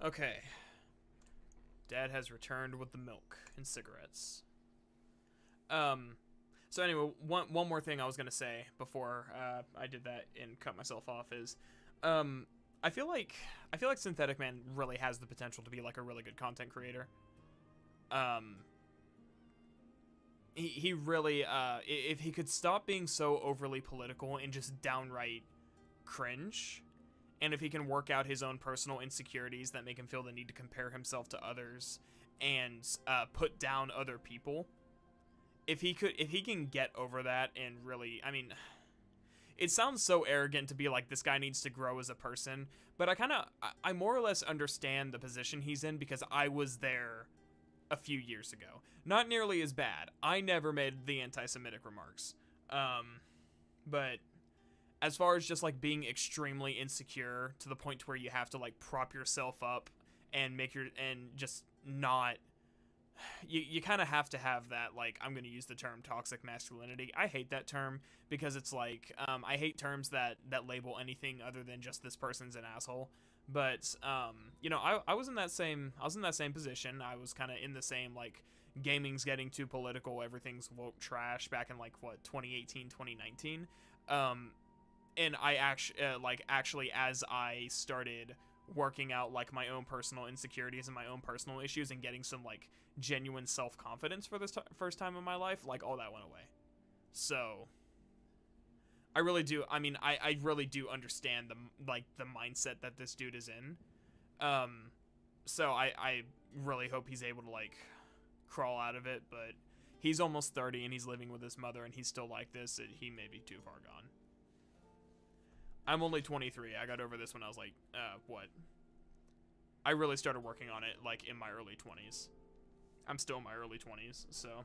Okay. Dad has returned with the milk and cigarettes. So anyway, one more thing I was gonna say before I did that and cut myself off is, I feel like Synthetic Man really has the potential to be like a really good content creator. He really, if he could stop being so overly political and just downright cringe, and if he can work out his own personal insecurities that make him feel the need to compare himself to others and put down other people, if he can get over that and really, I mean, it sounds so arrogant to be like, this guy needs to grow as a person, but I more or less understand the position he's in because I was there a few years ago. Not nearly as bad. I never made the anti-Semitic remarks. But as far as just like being extremely insecure to the point to where you have to like prop yourself up and just not, you kind of have to have that, like, I'm going to use the term toxic masculinity. I hate that term because it's like, I hate terms that label anything other than just this person's an asshole. But, you know, I was in that same position. I was kind of in the same, like, gaming's getting too political, everything's woke trash back in like, what, 2018, 2019. And I actually, as I started working out like my own personal insecurities and my own personal issues and getting some like genuine self-confidence for this first time in my life, like all that went away. So I really do, I mean, I really do understand the mindset that this dude is in. So I really hope he's able to like crawl out of it, but he's almost 30 and he's living with his mother and he's still like this. He may be too far gone. I'm only 23. I got over this when I was like, what? I really started working on it like in my early 20s. I'm still in my early 20s, so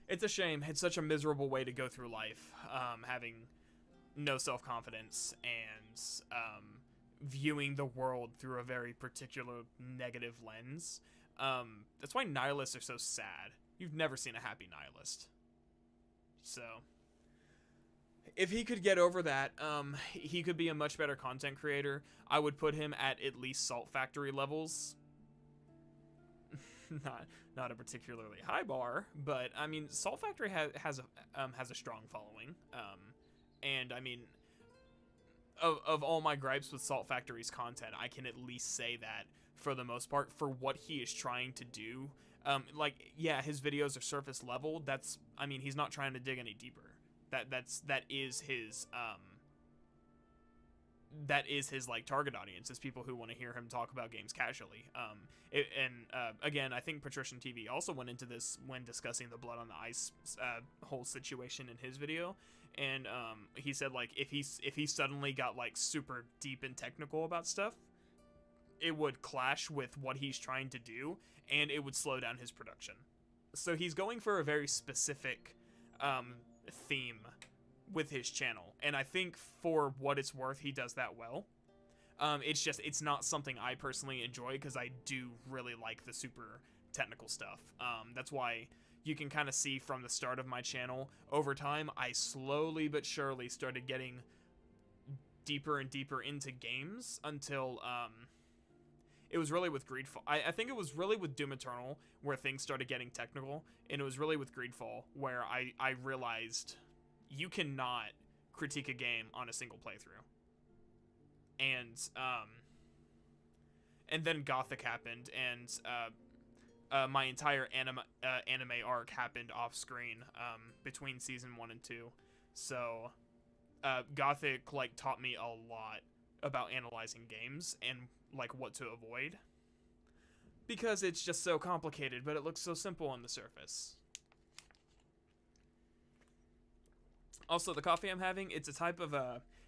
it's a shame. It's such a miserable way to go through life, having no self-confidence and viewing the world through a very particular negative lens. That's why nihilists are so sad. You've never seen a happy nihilist. So if he could get over that, he could be a much better content creator. I would put him at least Salt Factory levels. Not a particularly high bar, but I mean, Salt Factory has a strong following. And I mean, of all my gripes with Salt Factory's content, I can at least say that for the most part, for what he is trying to do, like, yeah, his videos are surface level. That's, I mean, he's not trying to dig any deeper. That is his like target audience, is people who want to hear him talk about games casually. Again, I think Patrician TV also went into this when discussing the Blood on the Ice whole situation in his video, and he said like if he suddenly got like super deep and technical about stuff, it would clash with what he's trying to do, and it would slow down his production. So he's going for a very specific theme with his channel, and I think for what it's worth, he does that well. It's not something I personally enjoy because I do really like the super technical stuff. That's why you can kind of see from the start of my channel, over time, I slowly but surely started getting deeper and deeper into games until it was really with Greedfall. I think it was really with Doom Eternal where things started getting technical, and it was really with Greedfall where I realized you cannot critique a game on a single playthrough. And then Gothic happened, and my entire anime arc happened off screen between season 1 and 2. So Gothic like taught me a lot about analyzing games and like what to avoid, because it's just so complicated, but it looks so simple on the surface. Also, the coffee I'm having, it's a type of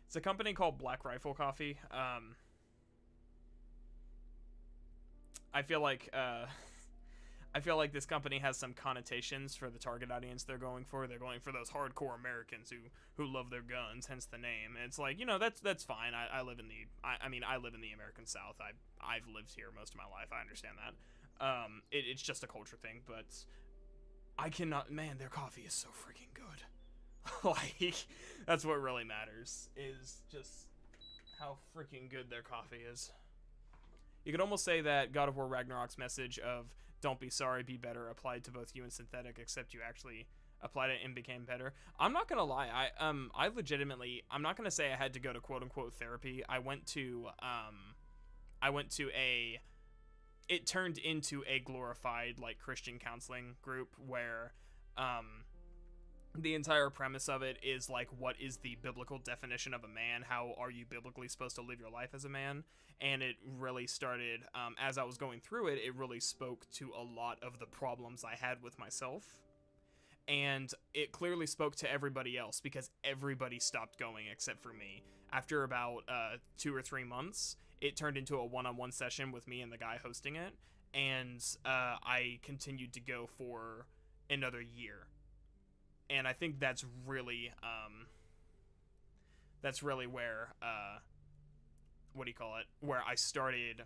it's a company called Black Rifle Coffee. I feel like this company has some connotations for the target audience they're going for. They're going for those hardcore Americans who love their guns, hence the name. And it's like, you know, that's fine. I live in the American South. I've lived here most of my life. I understand that. It's just a culture thing, but I cannot. Man, their coffee is so freaking good. Like, that's what really matters, is just how freaking good their coffee is. You could almost say that God of War Ragnarok's message of "Don't be sorry, be better" applied to both you and Synthetic, except you actually applied it and became better. I'm not gonna lie, I legitimately, I'm not gonna say I had to go to quote unquote therapy. I went to a, it turned into a glorified like Christian counseling group where the entire premise of it is like, what is the biblical definition of a man? How are you biblically supposed to live your life as a man? And it really started, as I was going through it, it really spoke to a lot of the problems I had with myself. And it clearly spoke to everybody else because everybody stopped going except for me. After about 2 or 3 months, it turned into a one-on-one session with me and the guy hosting it. And I continued to go for another year. And I think that's really where, where I started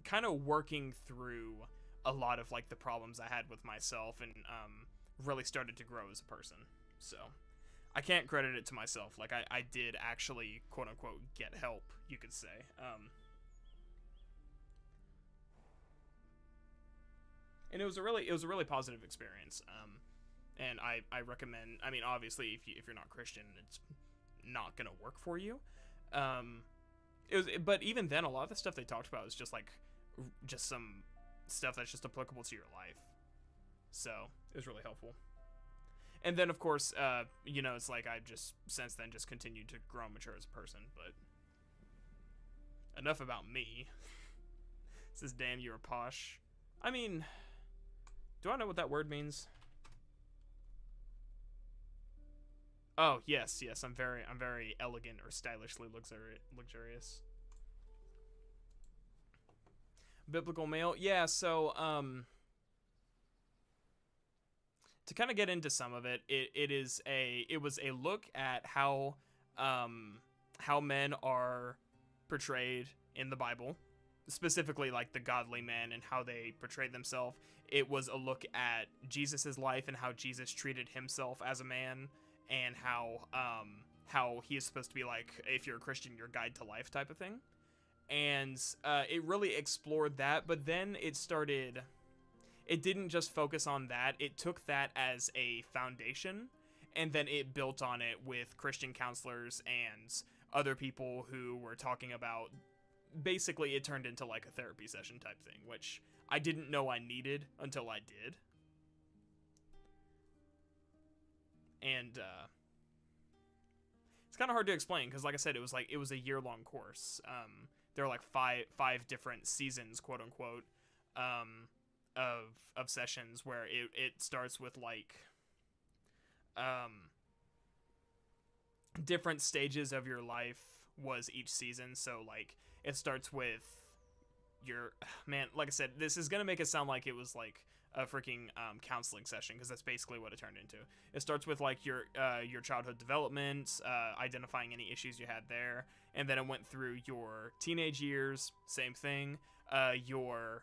kind of working through a lot of like the problems I had with myself, and really started to grow as a person. So I can't credit it to myself. Like I did actually quote unquote get help, you could say. And it was a really positive experience. And I recommend, I mean, obviously if you're not Christian, it's not gonna work for you. But even then, a lot of the stuff they talked about was just some stuff that's just applicable to your life. So it was really helpful. And then of course, it's like I've just since then just continued to grow and mature as a person. But enough about me. It says, "Damn, you're posh." I mean, do I know what that word means? Oh, yes, I'm very elegant or stylishly luxurious. Biblical male. Yeah, so to kind of get into some of it, it was a look at how men are portrayed in the Bible, specifically like the godly men and how they portrayed themselves. It was a look at Jesus's life and how Jesus treated himself as a man, and how he is supposed to be like, if you're a Christian, your guide to life type of thing. And it really explored that, but then it didn't just focus on that. It took that as a foundation, and then it built on it with Christian counselors and other people who were talking about, basically it turned into like a therapy session type thing, which I didn't know I needed until I did. And it's kind of hard to explain because, like I said, it was a year-long course. There were like five different seasons, quote unquote, of sessions where it starts with like different stages of your life was each season. So like it starts with your man. Like I said, this is gonna make it sound like it was like a freaking counseling session, because that's basically what it turned into. It starts with like your childhood development, identifying any issues you had there, and then it went through your teenage years, same thing, your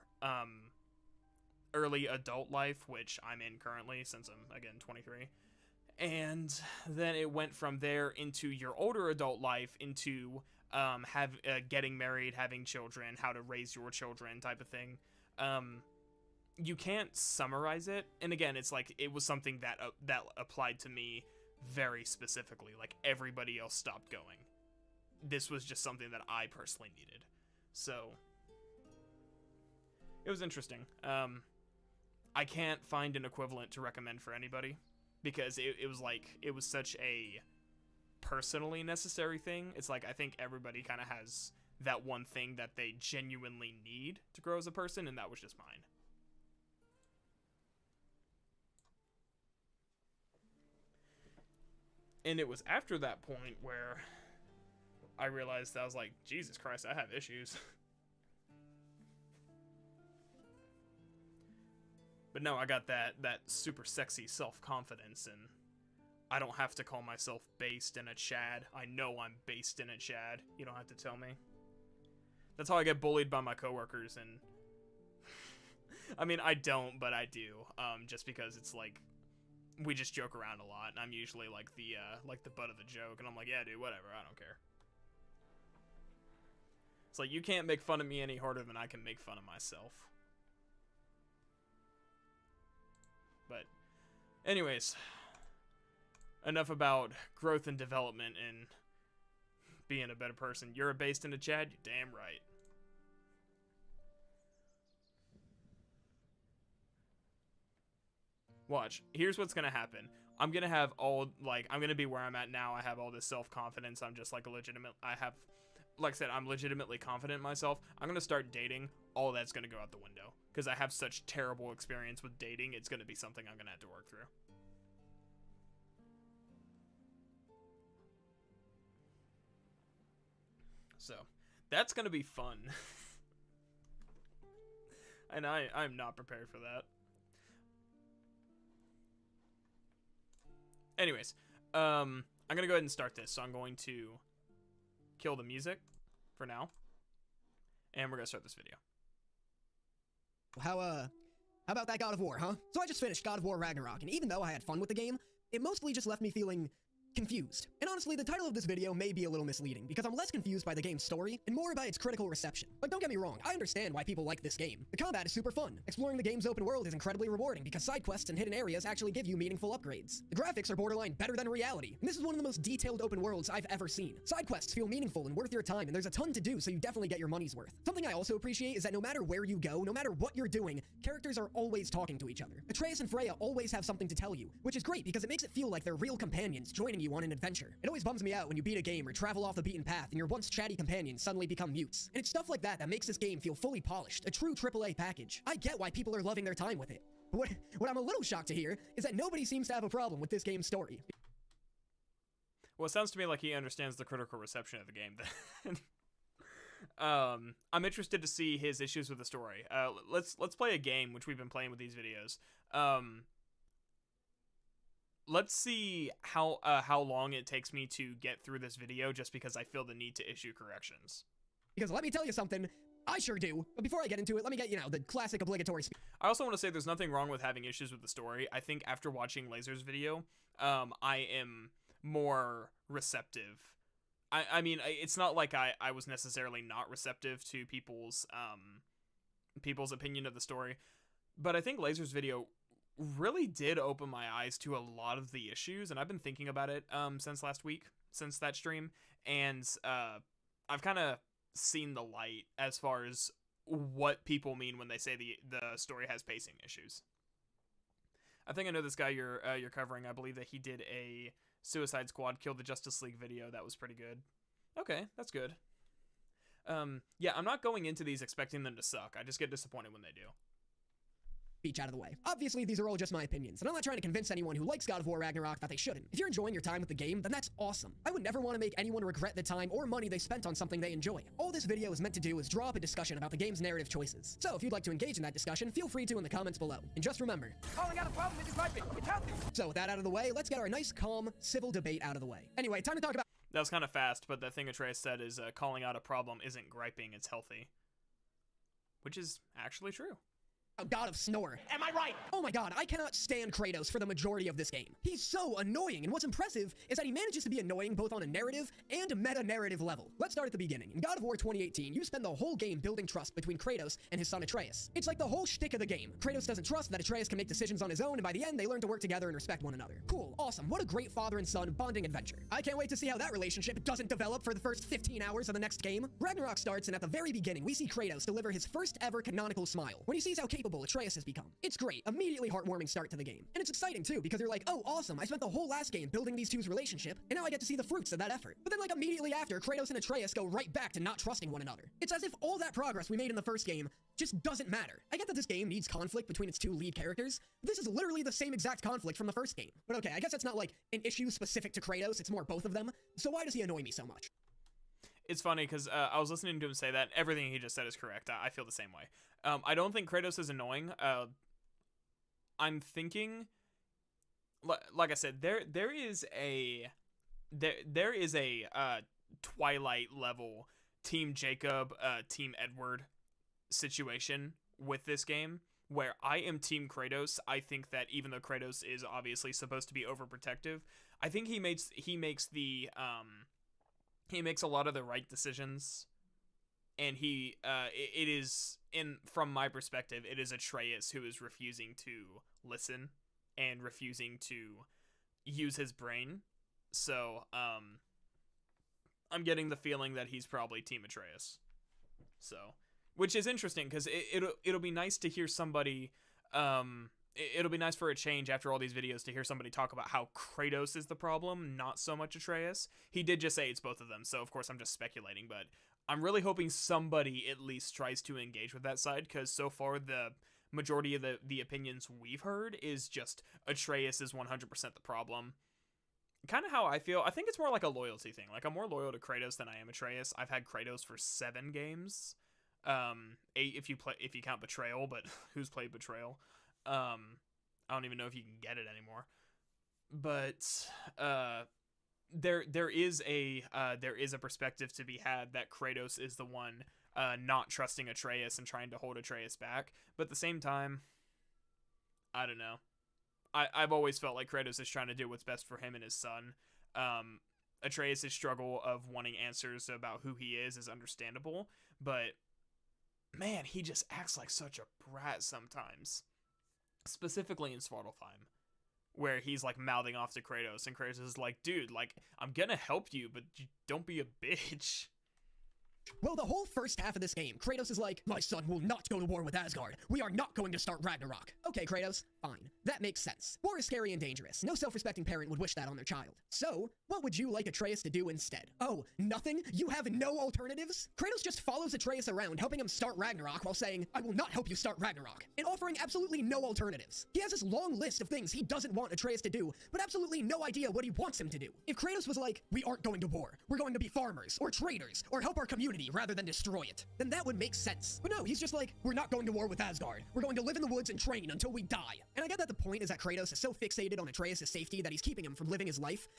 early adult life, which I'm in currently since I'm again 23, and then it went from there into your older adult life, into getting married, having children, how to raise your children type of thing. You can't summarize it, and again, it's like it was something that applied to me very specifically. Like everybody else stopped going. This was just something that I personally needed. So it was interesting. I can't find an equivalent to recommend for anybody, because it was such a personally necessary thing. It's like I think everybody kind of has that one thing that they genuinely need to grow as a person, and that was just mine. And it was after that point where I realized that I was like, Jesus Christ, I have issues. But no, I got that super sexy self-confidence, and I don't have to call myself based in a Chad. I know I'm based in a Chad. You don't have to tell me. That's how I get bullied by my coworkers, and I mean, I don't, but I do. Just because it's like, we just joke around a lot, and I'm usually like the butt of the joke, and I'm like, yeah, dude, whatever, I don't care. It's like, you can't make fun of me any harder than I can make fun of myself. But anyways, enough about growth and development and being a better person. You're based in the chat? You're damn right. Watch. Here's what's gonna happen. I'm gonna have all, like, I'm gonna be where I'm at now. I have all this self-confidence. I'm just, like, a legitimate, like I said, I'm legitimately confident in myself. I'm gonna start dating. All that's gonna go out the window. Because I have such terrible experience with dating, it's gonna be something I'm gonna have to work through. So, that's gonna be fun. And I'm not prepared for that. Anyways, I'm gonna go ahead and start this. So I'm going to kill the music for now, and we're gonna start this video. How about that God of War, huh? So I just finished God of War Ragnarok, and even though I had fun with the game, it mostly just left me feeling confused. And honestly, the title of this video may be a little misleading, because I'm less confused by the game's story and more by its critical reception. But don't get me wrong, I understand why people like this game. The combat is super fun. Exploring the game's open world is incredibly rewarding because side quests and hidden areas actually give you meaningful upgrades. The graphics are borderline better than reality, and this is one of the most detailed open worlds I've ever seen. Side quests feel meaningful and worth your time, and there's a ton to do, so you definitely get your money's worth. Something I also appreciate is that no matter where you go, no matter what you're doing, characters are always talking to each other. Atreus and Freya always have something to tell you, which is great because it makes it feel like they're real companions joining you on an adventure. It always bums me out when you beat a game or travel off the beaten path and your once chatty companions suddenly become mutes. And it's stuff like that that makes this game feel fully polished, a true AAA package. I get why people are loving their time with it. But what I'm a little shocked to hear is that nobody seems to have a problem with this game's story. Well, it sounds to me like he understands the critical reception of the game then. I'm interested to see his issues with the story. Let's play a game, which we've been playing with these videos. Let's see how long it takes me to get through this video, just because I feel the need to issue corrections. Because let me tell you something, I sure do. But before I get into it, let me get, the classic obligatory I also want to say there's nothing wrong with having issues with the story. I think after watching Laser's video, I am more receptive. I mean, it's not like I was necessarily not receptive to people's opinion of the story, but I think Laser's video really did open my eyes to a lot of the issues, and I've been thinking about it since last week, since that stream, and I've kind of seen the light as far as what people mean when they say the story has pacing issues. I think I know this guy you're covering. I believe that he did a Suicide Squad Kill the Justice League video that was pretty good. Okay, that's good. Yeah, I'm not going into these expecting them to suck. I just get disappointed when they do. Speech out of the way. Obviously, these are all just my opinions, and I'm not trying to convince anyone who likes God of War Ragnarok that they shouldn't. If you're enjoying your time with the game, then that's awesome. I would never want to make anyone regret the time or money they spent on something they enjoy. All this video is meant to do is draw up a discussion about the game's narrative choices. So if you'd like to engage in that discussion, feel free to in the comments below. And just remember, calling out a problem is griping. It's healthy. So with that out of the way, let's get our nice, calm, civil debate out of the way. Anyway, time to talk about... That was kind of fast, but the thing Atreus said is calling out a problem isn't griping, it's healthy. Which is actually true. God of Snore. Am I right? Oh my god, I cannot stand Kratos for the majority of this game. He's so annoying, and what's impressive is that he manages to be annoying both on a narrative and meta-narrative level. Let's start at the beginning. In God of War 2018, you spend the whole game building trust between Kratos and his son Atreus. It's like the whole shtick of the game. Kratos doesn't trust that Atreus can make decisions on his own, and by the end, they learn to work together and respect one another. Cool, awesome, what a great father and son bonding adventure. I can't wait to see how that relationship doesn't develop for the first 15 hours of the next game. Ragnarok starts, and at the very beginning, we see Kratos deliver his first ever canonical smile when he sees how capable Atreus has become. It's great, immediately heartwarming start to the game. And it's exciting too, because you're like, oh awesome, I spent the whole last game building these two's relationship, and now I get to see the fruits of that effort. But then like immediately after, Kratos and Atreus go right back to not trusting one another. It's as if all that progress we made in the first game just doesn't matter. I get that this game needs conflict between its two lead characters, but this is literally the same exact conflict from the first game. But okay, I guess that's not like an issue specific to Kratos, it's more both of them. So why does he annoy me so much? It's funny because I was listening to him say that. Everything he just said is correct. I feel the same way. I don't think Kratos is annoying. I'm thinking, like I said, there is a Twilight level Team Jacob, Team Edward situation with this game where I am Team Kratos. I think that even though Kratos is obviously supposed to be overprotective, I think he makes a lot of the right decisions and it is, from my perspective, it is Atreus who is refusing to listen and refusing to use his brain. So I'm getting the feeling that he's probably Team Atreus. So, which is interesting because it'll be nice to hear somebody. It'll be nice for a change after all these videos to hear somebody talk about how Kratos is the problem, not so much Atreus. He did just say it's both of them, so of course I'm just speculating, but I'm really hoping somebody at least tries to engage with that side, because so far the majority of the opinions we've heard is just Atreus is 100% the problem. Kind of how I feel. I think it's more like a loyalty thing. Like, I'm more loyal to Kratos than I am Atreus. I've had Kratos for 7 games. 8 if you count Betrayal, but who's played Betrayal? I don't even know if you can get it anymore. But there is a perspective to be had that Kratos is the one not trusting Atreus and trying to hold Atreus back. But at the same time, I don't know. I've always felt like Kratos is trying to do what's best for him and his son. Atreus' struggle of wanting answers about who he is understandable, but man, he just acts like such a brat sometimes. Specifically in Svartalfheim, where he's like mouthing off to Kratos, and Kratos is like, dude, like, I'm gonna help you, but don't be a bitch. Well, the whole first half of this game, Kratos is like, my son will not go to war with Asgard. We are not going to start Ragnarok. Okay, Kratos, fine. That makes sense. War is scary and dangerous. No self-respecting parent would wish that on their child. So, what would you like Atreus to do instead? Oh, nothing? You have no alternatives? Kratos just follows Atreus around, helping him start Ragnarok while saying, I will not help you start Ragnarok, and offering absolutely no alternatives. He has this long list of things he doesn't want Atreus to do, but absolutely no idea what he wants him to do. If Kratos was like, we aren't going to war, we're going to be farmers, or traders, or help our community rather than destroy it, then that would make sense. But no, he's just like, we're not going to war with Asgard. We're going to live in the woods and train until we die. And I get that the point is that Kratos is so fixated on Atreus' safety that he's keeping him from living his life.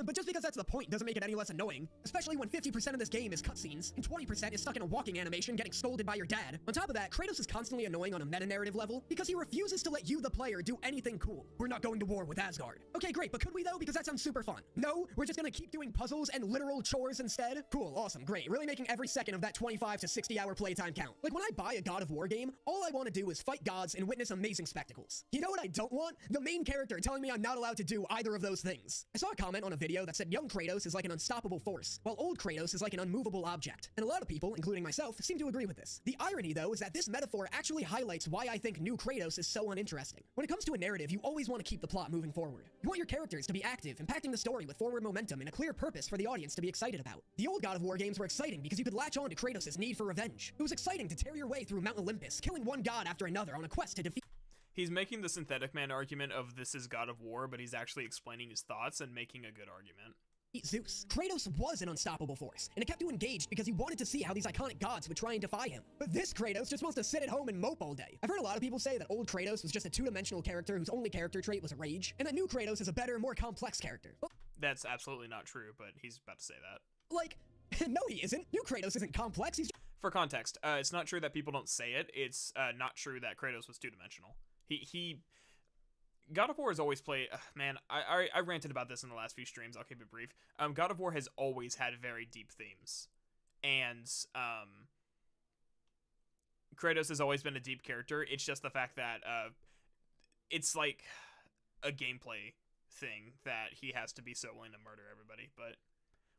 But just because that's the point doesn't make it any less annoying, especially when 50% of this game is cutscenes, and 20% is stuck in a walking animation getting scolded by your dad. On top of that, Kratos is constantly annoying on a meta-narrative level because he refuses to let you, the player, do anything cool. We're not going to war with Asgard. Okay, great, but could we though? Because that sounds super fun. No, we're just gonna keep doing puzzles and literal chores instead? Cool, awesome, great. Really making every second of that 25 to 60-hour playtime count. Like, when I buy a God of War game, all I want to do is fight gods and witness amazing spectacles. You know what I don't want? The main character telling me I'm not allowed to do either of those things. I saw a comment on a video that said young Kratos is like an unstoppable force, while old Kratos is like an unmovable object. And a lot of people, including myself, seem to agree with this. The irony, though, is that this metaphor actually highlights why I think new Kratos is so uninteresting. When it comes to a narrative, you always want to keep the plot moving forward. You want your characters to be active, impacting the story with forward momentum and a clear purpose for the audience to be excited about. The old God of War games were exciting because you could latch on to Kratos' need for revenge. It was exciting to tear your way through Mount Olympus, killing one god after another on a quest to defeat. He's making the Synthetic Man argument of this is God of War, but he's actually explaining his thoughts and making a good argument. Zeus. Kratos was an unstoppable force, and it kept you engaged because you wanted to see how these iconic gods would try and defy him. But this Kratos just wants to sit at home and mope all day. I've heard a lot of people say that old Kratos was just a two-dimensional character whose only character trait was rage, and that new Kratos is a better, more complex character. Well, that's absolutely not true, but he's about to say that. Like, no he isn't. New Kratos isn't complex, he's just... For context, it's not true that people don't say it. It's not true that Kratos was two-dimensional. God of War has always played... man, I ranted about this in the last few streams. I'll keep it brief. God of War has always had very deep themes. And Kratos has always been a deep character. It's just the fact that it's like a gameplay thing that he has to be so willing to murder everybody. But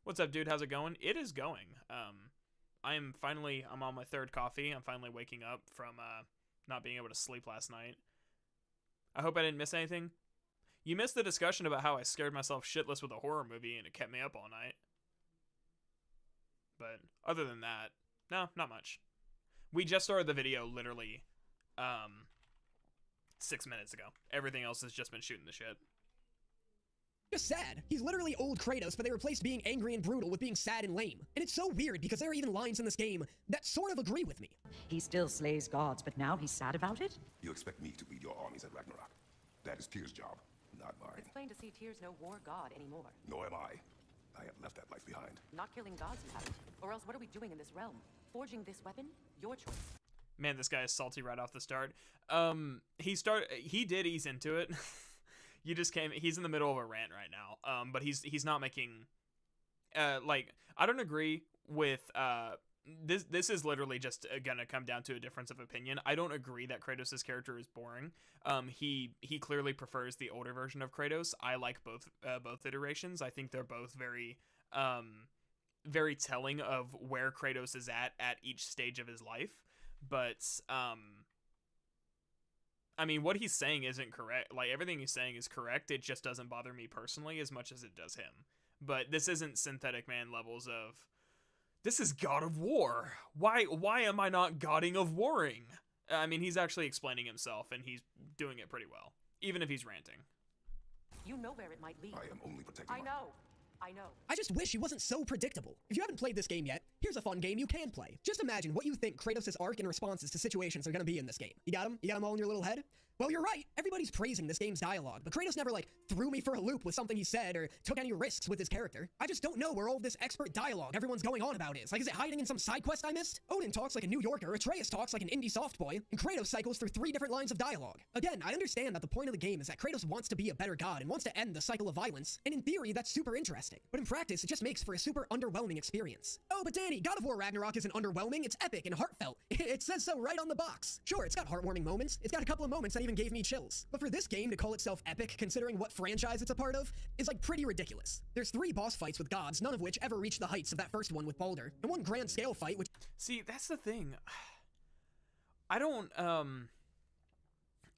what's up, dude? How's it going? It is going. I'm on my 3rd coffee. I'm finally waking up from not being able to sleep last night. I hope I didn't miss anything. You missed the discussion about how I scared myself shitless with a horror movie and it kept me up all night. But other than that, no, not much. We just started the video literally 6 minutes ago. Everything else has just been shooting the shit. Just sad. He's literally old Kratos, but they replaced being angry and brutal with being sad and lame. And it's so weird because there are even lines in this game that sort of agree with me. He still slays gods, but now he's sad about it? You expect me to lead your armies at Ragnarok. That is Tyr's job, not mine. It's plain to see Tyr's no war god anymore. Nor am I. I have left that life behind. Not killing gods, you haven't. Or else what are we doing in this realm? Forging this weapon? Your choice. Man, this guy is salty right off the start. He did ease into it. He's in the middle of a rant right now. But he's not making, like, I don't agree with this is literally just gonna come down to a difference of opinion. I don't agree that Kratos' character is boring. He clearly prefers the older version of Kratos. I like both iterations. I think they're both very very telling of where Kratos is at each stage of his life. But I mean, what he's saying isn't correct. Like, everything he's saying is correct. It just doesn't bother me personally as much as it does him. But this isn't Synthetic Man levels of, this is God of War. Why am I not godding of warring? I mean, he's actually explaining himself, and he's doing it pretty well, even if he's ranting. You know where it might lead. I am only protecting I know. I just wish he wasn't so predictable. If you haven't played this game yet, here's a fun game you can play. Just imagine what you think Kratos' arc and responses to situations are gonna be in this game. You got them? You got them all in your little head? Well, you're right. Everybody's praising this game's dialogue, but Kratos never, threw me for a loop with something he said or took any risks with his character. I just don't know where all of this expert dialogue everyone's going on about is. Is it hiding in some side quest I missed? Odin talks like a New Yorker, Atreus talks like an indie soft boy, and Kratos cycles through 3 different lines of dialogue. Again, I understand that the point of the game is that Kratos wants to be a better god and wants to end the cycle of violence, and in theory, that's super interesting. But in practice, it just makes for a super underwhelming experience. Oh, but Danny, God of War Ragnarok isn't underwhelming, it's epic and heartfelt. It says so right on the box. Sure, it's got heartwarming moments, it's got a couple of moments that even gave me chills. But for this game to call itself epic, considering what franchise it's a part of, is pretty ridiculous. There's 3 boss fights with gods, none of which ever reached the heights of that first one with Baldur, and 1 grand scale fight which— See, that's the thing. I don't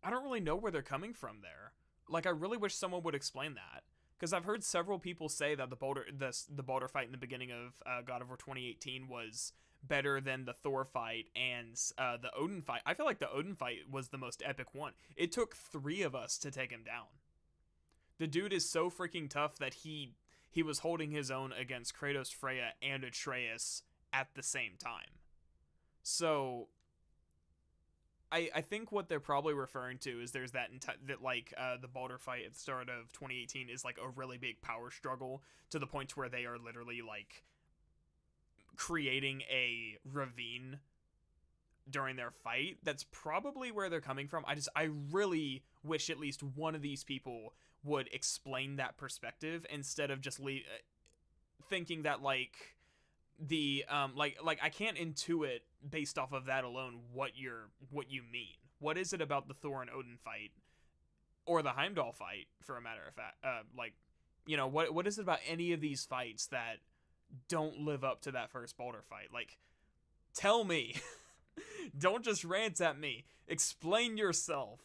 really know where they're coming from there. I really wish someone would explain that. Because I've heard several people say that the Baldur fight in the beginning of God of War 2018 was better than the Thor fight and the Odin fight. I feel like the Odin fight was the most epic one. It took 3 of us to take him down. The dude is so freaking tough that he was holding his own against Kratos, Freya, and Atreus at the same time. So I think what they're probably referring to is there's the Baldur fight at the start of 2018 is a really big power struggle to the point where they are literally creating a ravine during their fight. That's probably where they're coming from. I really wish at least one of these people would explain that perspective instead of just thinking that I can't intuit based off of that alone what you mean. What is it about the Thor and Odin fight, or the Heimdall fight, for a matter of fact? What is it about any of these fights that don't live up to that first Baldur fight? Tell me. Don't just rant at me. Explain yourself.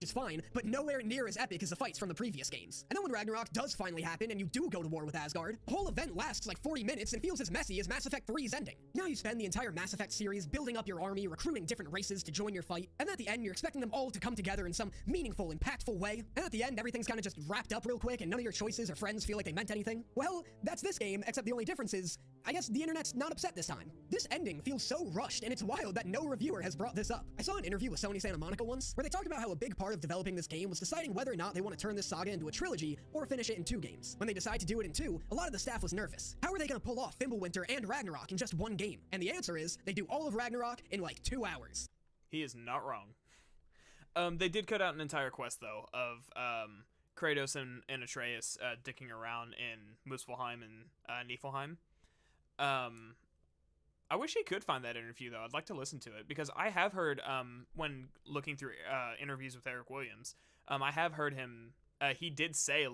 is fine, but nowhere near as epic as the fights from the previous games. And then when Ragnarok does finally happen and you do go to war with Asgard, the whole event lasts 40 minutes and feels as messy as Mass Effect 3's ending. Now you spend the entire Mass Effect series building up your army, recruiting different races to join your fight, and at the end you're expecting them all to come together in some meaningful, impactful way, and at the end everything's kind of just wrapped up real quick and none of your choices or friends feel like they meant anything. Well, that's this game, except the only difference is, I guess the internet's not upset this time. This ending feels so rushed, and it's wild that no reviewer has brought this up. I saw an interview with Sony Santa Monica once, where they talked about how a big part of developing this game was deciding whether or not they want to turn this saga into a trilogy or finish it in 2 games. When they decide to do it in 2, a lot of the staff was nervous. How are they going to pull off Fimbulwinter and Ragnarok in just 1 game? And the answer is, they do all of Ragnarok in 2 hours. He is not wrong. They did cut out an entire quest, though, of Kratos and Atreus dicking around in Muspelheim and Niflheim. I wish he could find that interview, though. I'd like to listen to it, because I have heard, when looking through interviews with Eric Williams, I have heard him, he did say,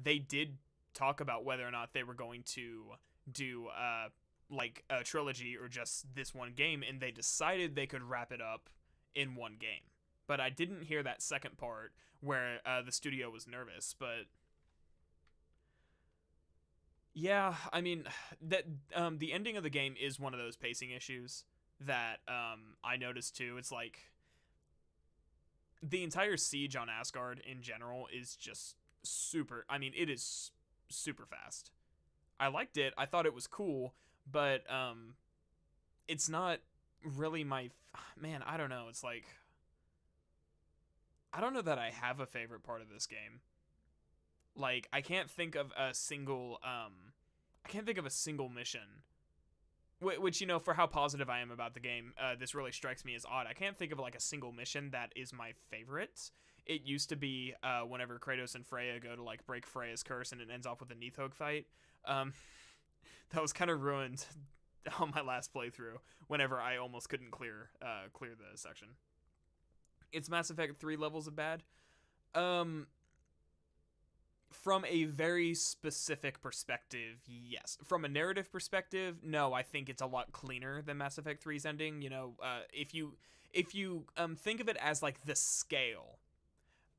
they did talk about whether or not they were going to do, a trilogy or just this 1 game, and they decided they could wrap it up in 1 game. But I didn't hear that second part where the studio was nervous, but... Yeah, I mean, that the ending of the game is one of those pacing issues that I noticed too. It's the entire siege on Asgard in general is just super, I mean, it is super fast. I liked it. I thought it was cool, but it's not really my, man, I don't know. It's I don't know that I have a favorite part of this game. I can't think of a single, mission, which, for how positive I am about the game, this really strikes me as odd. I can't think of, a single mission that is my favorite. It used to be, whenever Kratos and Freya go to, break Freya's curse and it ends off with a Nidhogg fight. That was kind of ruined on my last playthrough whenever I almost couldn't clear the section. It's Mass Effect 3 levels of bad. From a very specific perspective, yes. From a narrative perspective, no, I think it's a lot cleaner than Mass Effect 3's ending. You know, if you think of it as like the scale,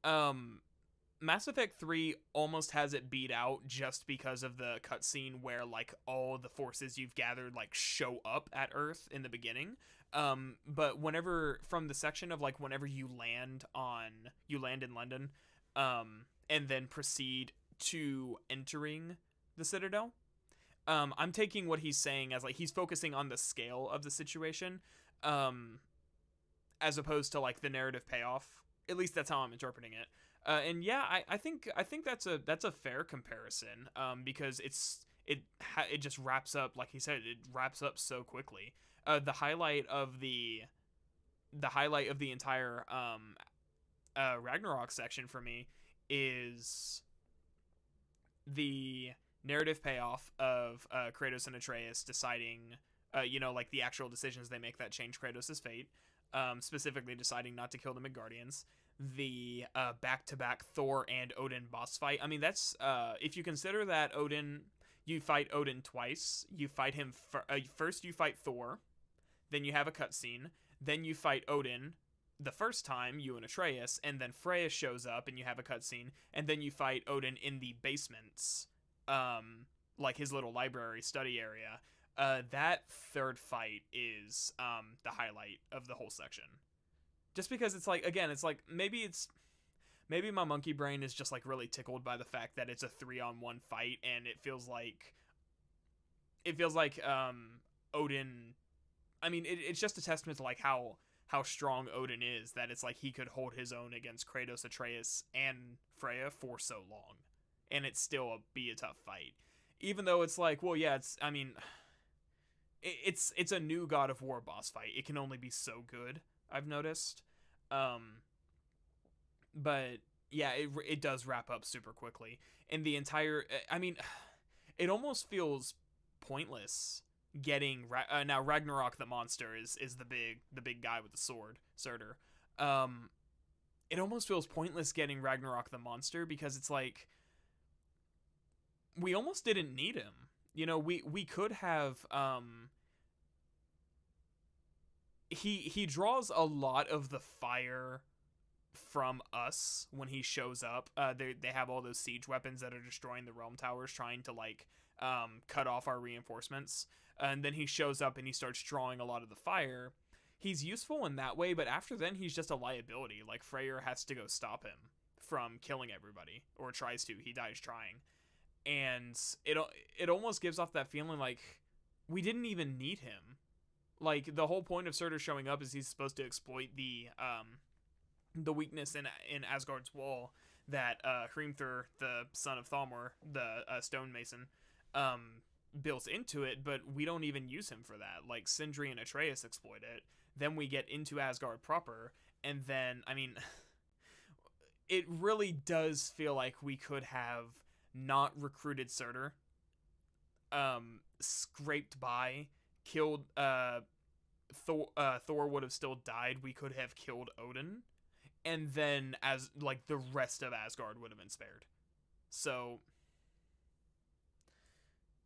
Mass Effect 3 almost has it beat out just because of the cutscene where like all the forces you've gathered like show up at Earth in the beginning. But whenever from the section of like whenever you land in London, and then proceed to entering the Citadel, I'm taking what he's saying as like he's focusing on the scale of the situation, as opposed to like the narrative payoff. At least that's how I'm interpreting it. And yeah, I think that's a fair comparison, because it just wraps up, like he said, it wraps up so quickly. The highlight of the entire Ragnarok section for me is the narrative payoff of Kratos and Atreus deciding, like the actual decisions they make that change Kratos' fate, specifically deciding not to kill the Midgardians. The back-to-back Thor and Odin boss fight. I mean, that's if you consider that you fight Odin twice. You fight him first. You fight Thor, then you have a cutscene. Then you fight Odin the first time, you and Atreus, and then Freya shows up and you have a cutscene, and then you fight Odin in the basements, like his little library study area. That third fight is the highlight of the whole section. Just because it's like, again, it's like maybe my monkey brain is just like really tickled by the fact that it's a 3-on-1 fight, and it feels like Odin. I mean, it's just a testament to like how strong Odin is, that it's like he could hold his own against Kratos, Atreus, and Freya for so long, and it still be a tough fight. Even though it's like, well, yeah, it's a new God of War boss fight. It can only be so good, I've noticed. But yeah, it does wrap up super quickly. And the entire, I mean, it almost feels pointless getting now Ragnarok the monster is the big guy with the sword, Surtur. It almost feels pointless getting Ragnarok the monster, because it's like we almost didn't need him. You know, we could have he draws a lot of the fire from us when he shows up. They have all those siege weapons that are destroying the realm towers, trying to like cut off our reinforcements. And then he shows up and he starts drawing a lot of the fire. He's useful in that way, but after then he's just a liability. Like Freyr has to go stop him from killing everybody, or tries to. He dies trying. And it almost gives off that feeling like we didn't even need him. Like, the whole point of Surtur showing up is he's supposed to exploit the weakness in Asgard's wall that Hrimthur, the son of Thalmor, the stonemason, built into it, but we don't even use him for that. Like, Sindri and Atreus exploit it, then we get into Asgard proper, and then, I mean, it really does feel like we could have not recruited Surtur, scraped by, killed, Thor would have still died, we could have killed Odin, and then as like the rest of Asgard would have been spared. So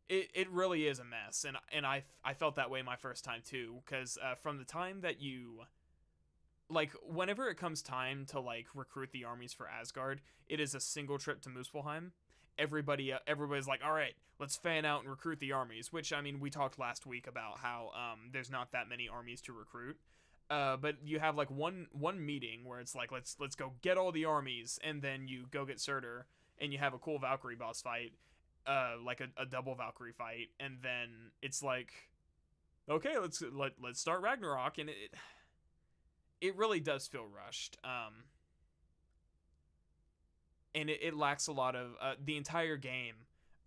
it really is a mess, and I felt that way my first time too, because from the time that you, like, whenever it comes time to like recruit the armies for Asgard, it is a single trip to Muspelheim. Everybody's like, all right, let's fan out and recruit the armies, which, I mean, we talked last week about how there's not that many armies to recruit, but you have like one meeting where it's like, let's go get all the armies, and then you go get Surtur, and you have a cool Valkyrie boss fight, like a double Valkyrie fight, and then it's like, okay, let's start Ragnarok, and it really does feel rushed. And it lacks a lot of the entire game.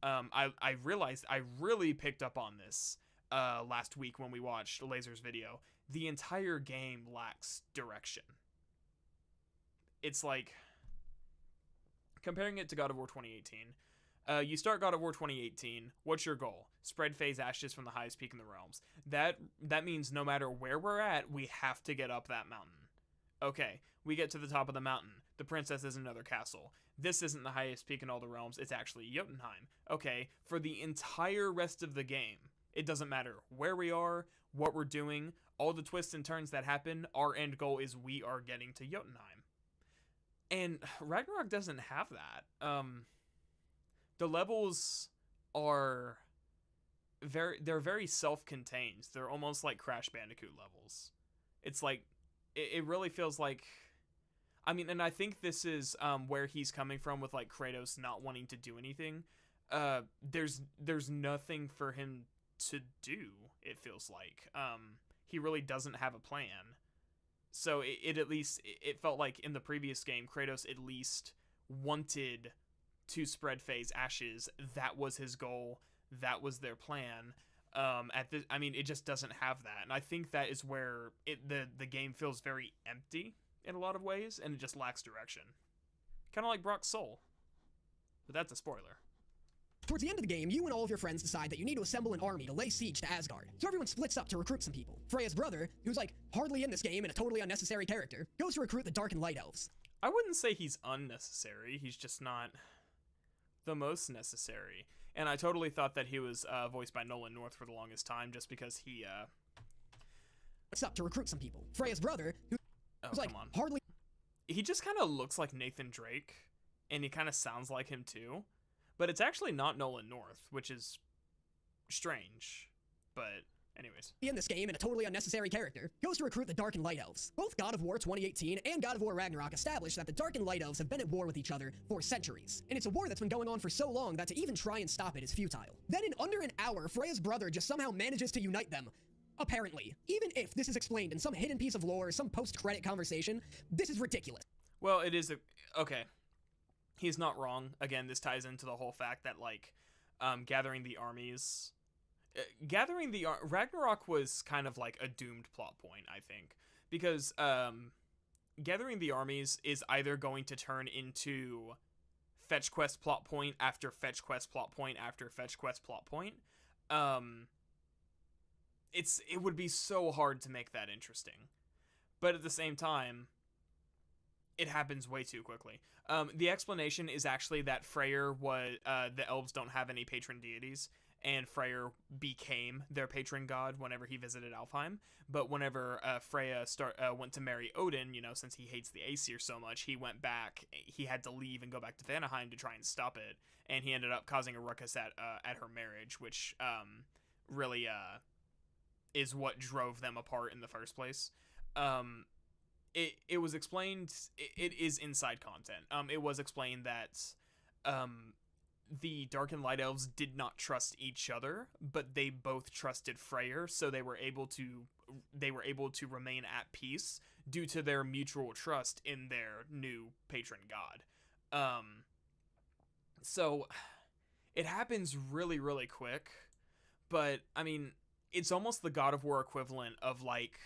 I realized I really picked up on this last week when we watched Laser's video. The entire game lacks direction. It's like, comparing it to God of War 2018, You start God of War 2018. What's your goal? Spread phase ashes from the highest peak in the realms. That means no matter where we're at, we have to get up that mountain. Okay, we get to the top of the mountain. The princess is in another castle. This isn't the highest peak in all the realms. It's actually Jotunheim. Okay, for the entire rest of the game, it doesn't matter where we are, what we're doing, all the twists and turns that happen, our end goal is we are getting to Jotunheim. And Ragnarok doesn't have that. The levels are they're very self-contained. They're almost like Crash Bandicoot levels. It's like, it really feels like, I mean, and I think this is where he's coming from with like Kratos not wanting to do anything. There's nothing for him to do, it feels like. He really doesn't have a plan. So it at least, it felt like in the previous game, Kratos at least wanted to spread phase ashes. That was his goal. That was their plan. I mean, it just doesn't have that. And I think that is where the game feels very empty in a lot of ways, and it just lacks direction. Kind of like Brock's soul. But that's a spoiler. Towards the end of the game, you and all of your friends decide that you need to assemble an army to lay siege to Asgard. So everyone splits up to recruit some people. Freya's brother, who's like hardly in this game and a totally unnecessary character, goes to recruit the Dark and Light Elves. I wouldn't say he's unnecessary. He's just not the most necessary. And I totally thought that he was voiced by Nolan North for the longest time, just because he Splits up to recruit some people. Freya's brother, who's like hardly... He just kind of looks like Nathan Drake, and he kind of sounds like him too. But it's actually not Nolan North, which is strange. But anyways. In this game, and a totally unnecessary character, goes to recruit the Dark and Light Elves. Both God of War 2018 and God of War Ragnarok establish that the Dark and Light Elves have been at war with each other for centuries. And it's a war that's been going on for so long that to even try and stop it is futile. Then in under an hour, Freya's brother just somehow manages to unite them. Apparently. Even if this is explained in some hidden piece of lore or some post-credit conversation, this is ridiculous. Well, it is okay. He's not wrong. Again, this ties into the whole fact that, like, gathering the armies... Ragnarok was kind of like a doomed plot point, I think. Because gathering the armies is either going to turn into fetch quest plot point after fetch quest plot point after fetch quest plot point. It would be so hard to make that interesting. But at the same time, it happens way too quickly. The explanation is actually that Freyr was the elves don't have any patron deities, and Freyr became their patron god whenever he visited Alfheim. But whenever Freya went to marry Odin, you know, since he hates the Aesir so much, he went back. He had to leave and go back to Vanaheim to try and stop it, and he ended up causing a ruckus at her marriage, which really is what drove them apart in the first place. It was explained, it is inside content. It was explained that the Dark and Light Elves did not trust each other, but they both trusted Freyr, so they were able to remain at peace due to their mutual trust in their new patron god. So it happens really, really quick, but I mean, it's almost the God of War equivalent of like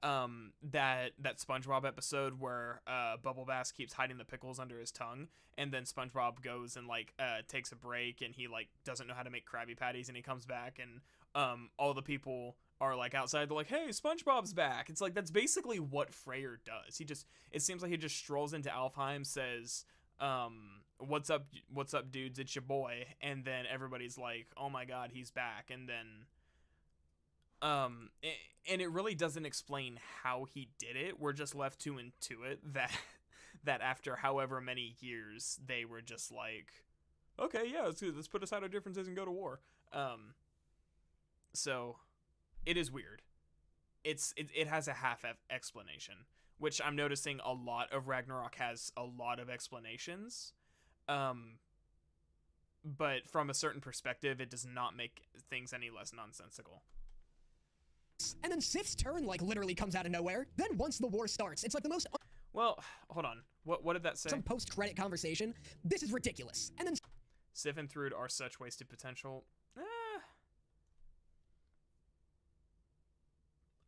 that SpongeBob episode where Bubble Bass keeps hiding the pickles under his tongue, and then SpongeBob goes and like takes a break, and he like doesn't know how to make Krabby Patties, and he comes back, and all the people are like outside, they're like, hey, SpongeBob's back. It's like, that's basically what Freyr does. It seems like he just strolls into Alfheim, says, what's up dudes, it's your boy, and then everybody's like, oh my god, he's back. And then and it really doesn't explain how he did it. We're just left to intuit that after however many years, they were just like, okay, yeah, let's put aside our differences and go to war. So it is weird. It has a half explanation, which I'm noticing a lot of Ragnarok has a lot of explanations. But from a certain perspective, it does not make things any less nonsensical. And then Sif's turn, like, literally comes out of nowhere. Then once the war starts, it's like the most... Well, hold on. What did that say? Some post-credit conversation. This is ridiculous. And then... Sif and Thrud are such wasted potential.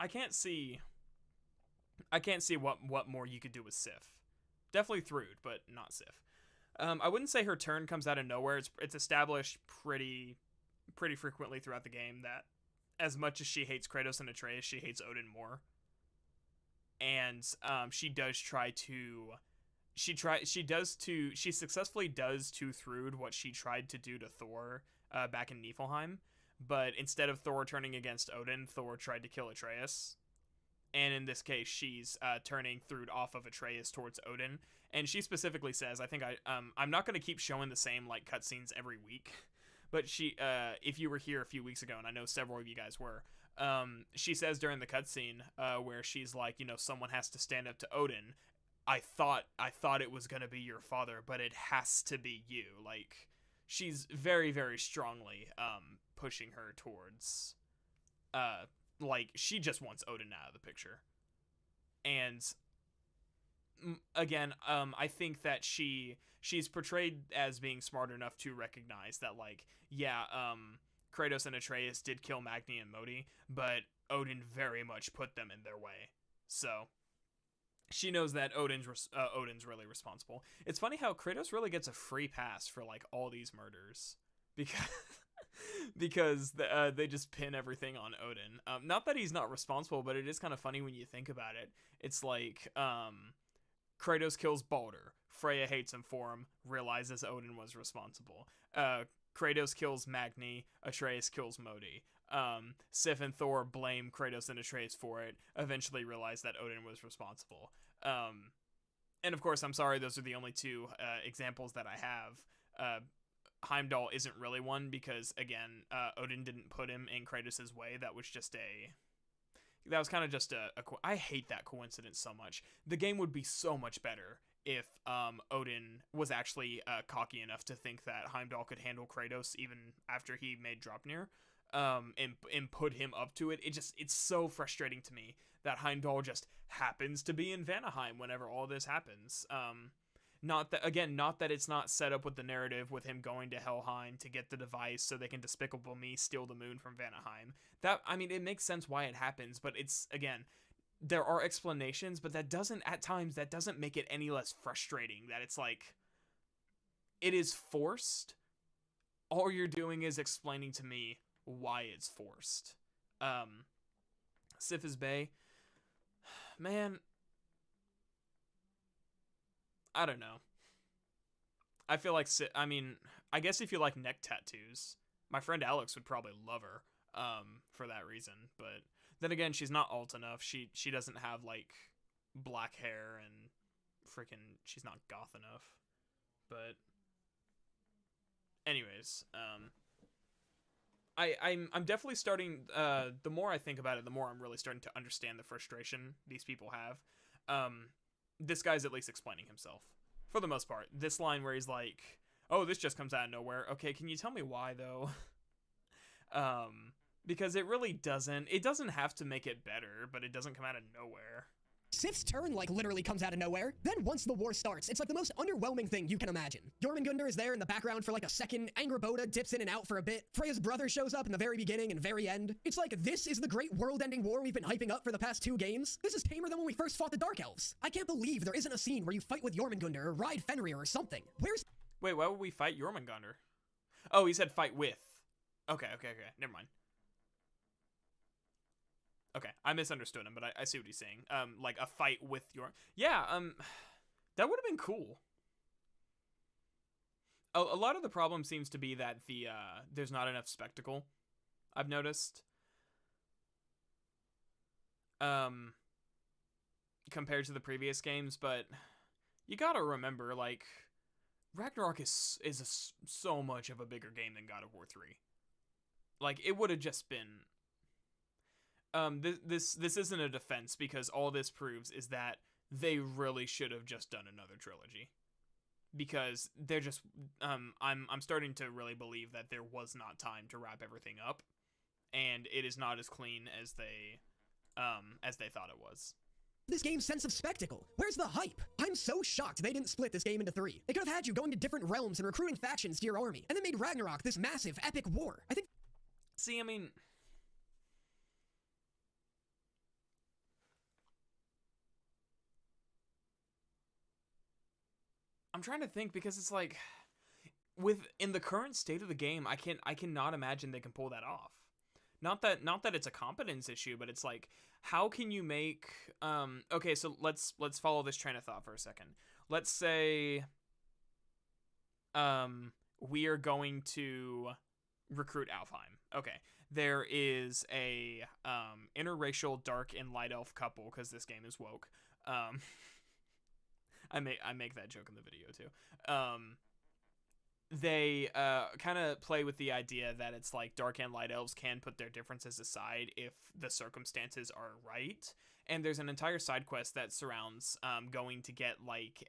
I can't see what more you could do with Sif. Definitely Thrud, but not Sif. I wouldn't say her turn comes out of nowhere. It's established pretty frequently throughout the game that as much as she hates Kratos and Atreus, she hates Odin more. And she successfully does to Thrud what she tried to do to Thor back in Niflheim, but instead of Thor turning against Odin, Thor tried to kill Atreus. And in this case, she's turning Thrud off of Atreus towards Odin. And she specifically says, I think I'm not going to keep showing the same like cutscenes every week, but she, if you were here a few weeks ago, and I know several of you guys were, she says during the cutscene where she's like, you know, someone has to stand up to Odin. I thought it was going to be your father, but it has to be you. Like, she's very, very strongly pushing her towards, like, she just wants Odin out of the picture. And again, I think that she's portrayed as being smart enough to recognize that, like, yeah, Kratos and Atreus did kill Magni and Modi, but Odin very much put them in their way. So she knows that Odin's really responsible. It's funny how Kratos really gets a free pass for like all these murders because they just pin everything on Odin. Not that he's not responsible, but it is kind of funny when you think about it. It's like Kratos kills Baldur. Freya hates him for him, realizes Odin was responsible. Kratos kills Magni, Atreus kills Modi. Sif and Thor blame Kratos and Atreus for it, eventually realize that Odin was responsible. And of course, I'm sorry, those are the only two examples that I have. Heimdall isn't really one because, again, Odin didn't put him in Kratos' way. That was kind of just I hate that coincidence so much. The game would be so much better if Odin was actually cocky enough to think that Heimdall could handle Kratos even after he made Draupnir, and put him up to it. It's so frustrating to me that Heimdall just happens to be in Vanaheim whenever all this happens. Not that it's not set up with the narrative with him going to Helheim to get the device so they can Despicable Me steal the moon from Vanaheim. It makes sense why it happens, but it's, again, there are explanations, but that doesn't make it any less frustrating that it's like, it is forced. All you're doing is explaining to me why it's forced. Sif's Bay, man, I don't know. I feel like, I guess if you like neck tattoos, my friend Alex would probably love her, for that reason, but then again, she's not alt enough. She doesn't have, like, black hair, and she's not goth enough. But anyways, I'm definitely starting, the more I think about it, the more I'm really starting to understand the frustration these people have. This guy's at least explaining himself, for the most part. This line where he's like, oh, this just comes out of nowhere. Okay, can you tell me why, though? Because it really doesn't have to make it better, but it doesn't come out of nowhere. Sif's turn, like, literally comes out of nowhere. Then once the war starts, it's like the most underwhelming thing you can imagine. Jormungandr is there in the background for like a second, Angrboda dips in and out for a bit, Freya's brother shows up in the very beginning and very end. It's like, this is the great world-ending war we've been hyping up for the past 2 games? This is tamer than when we first fought the Dark Elves. I can't believe there isn't a scene where you fight with Jormungandr or ride Fenrir or something. Wait, why would we fight Jormungandr? Oh, he said fight with. Okay, never mind. Okay, I misunderstood him, but I see what he's saying. Like a fight with your... Yeah, that would have been cool. A lot of the problem seems to be that there's not enough spectacle, I've noticed. Compared to the previous games, but you gotta remember, like, Ragnarok is so much of a bigger game than God of War 3. Like, it would have just been... This isn't a defense, because all this proves is that they really should have just done another trilogy, because they're just I'm starting to really believe that there was not time to wrap everything up, and it is not as clean as they thought it was. This game's sense of spectacle. Where's the hype? I'm so shocked they didn't split this game into 3. They could have had you going to different realms and recruiting factions to your army, and then made Ragnarok this massive, epic war. See, I mean, I'm trying to think, because it's like, in the current state of the game, I cannot imagine they can pull that off. Not that it's a competence issue, but it's like, how can you make okay, so let's follow this train of thought for a second. Let's say we are going to recruit Alfheim. Okay. There is a interracial dark and light elf couple, because this game is woke. I make that joke in the video too. They kind of play with the idea that it's like dark and light elves can put their differences aside if the circumstances are right. And there's an entire side quest that surrounds going to get like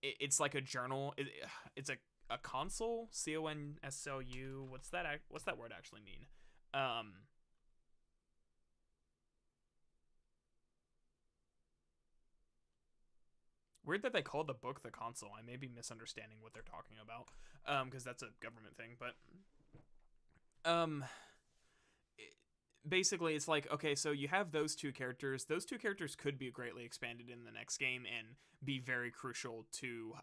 it's like a journal. It's a console, CONSLU. What's that word actually mean? Weird that they called the book the console. I may be misunderstanding what they're talking about, because that's a government thing. But basically, it's like, okay, so you have those two characters. Those two characters could be greatly expanded in the next game and be very crucial to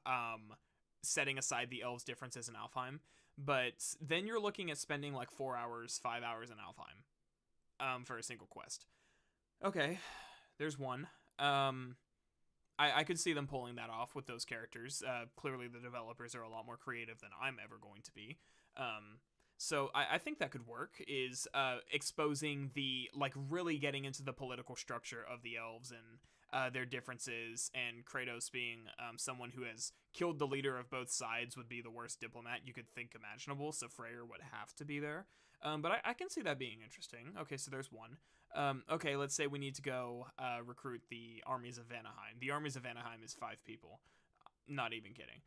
setting aside the elves' differences in Alfheim. But then you're looking at spending like 4 hours, 5 hours in Alfheim for a single quest. Okay, there's one. I could see them pulling that off with those characters. Clearly, the developers are a lot more creative than I'm ever going to be. So I think that could work, is exposing really getting into the political structure of the elves and their differences, and Kratos being someone who has killed the leader of both sides would be the worst diplomat you could think imaginable, so Freyr would have to be there. But I can see that being interesting. Okay, so there's one. Okay, let's say we need to go recruit the armies of Vanaheim. The armies of Vanaheim is 5 people. Not even kidding.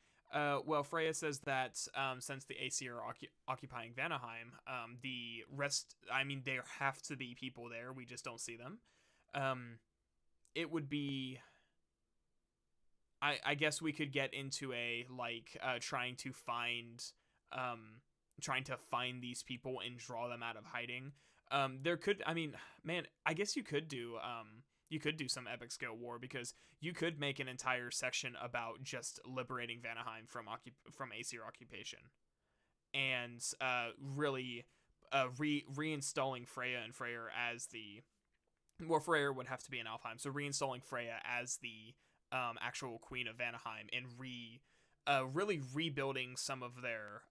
Well, Freya says that since the AC are occupying Vanaheim, the rest, there have to be people there. We just don't see them. It would be... I guess we could get into trying to find these people and draw them out of hiding. There could, I guess you could do some epic scale war, because you could make an entire section about just liberating Vanaheim from Aesir occupation, and really reinstalling Freya and Freyr as the... Well, Freyr would have to be in Alfheim, so reinstalling Freya as the actual queen of Vanaheim, and really rebuilding some of their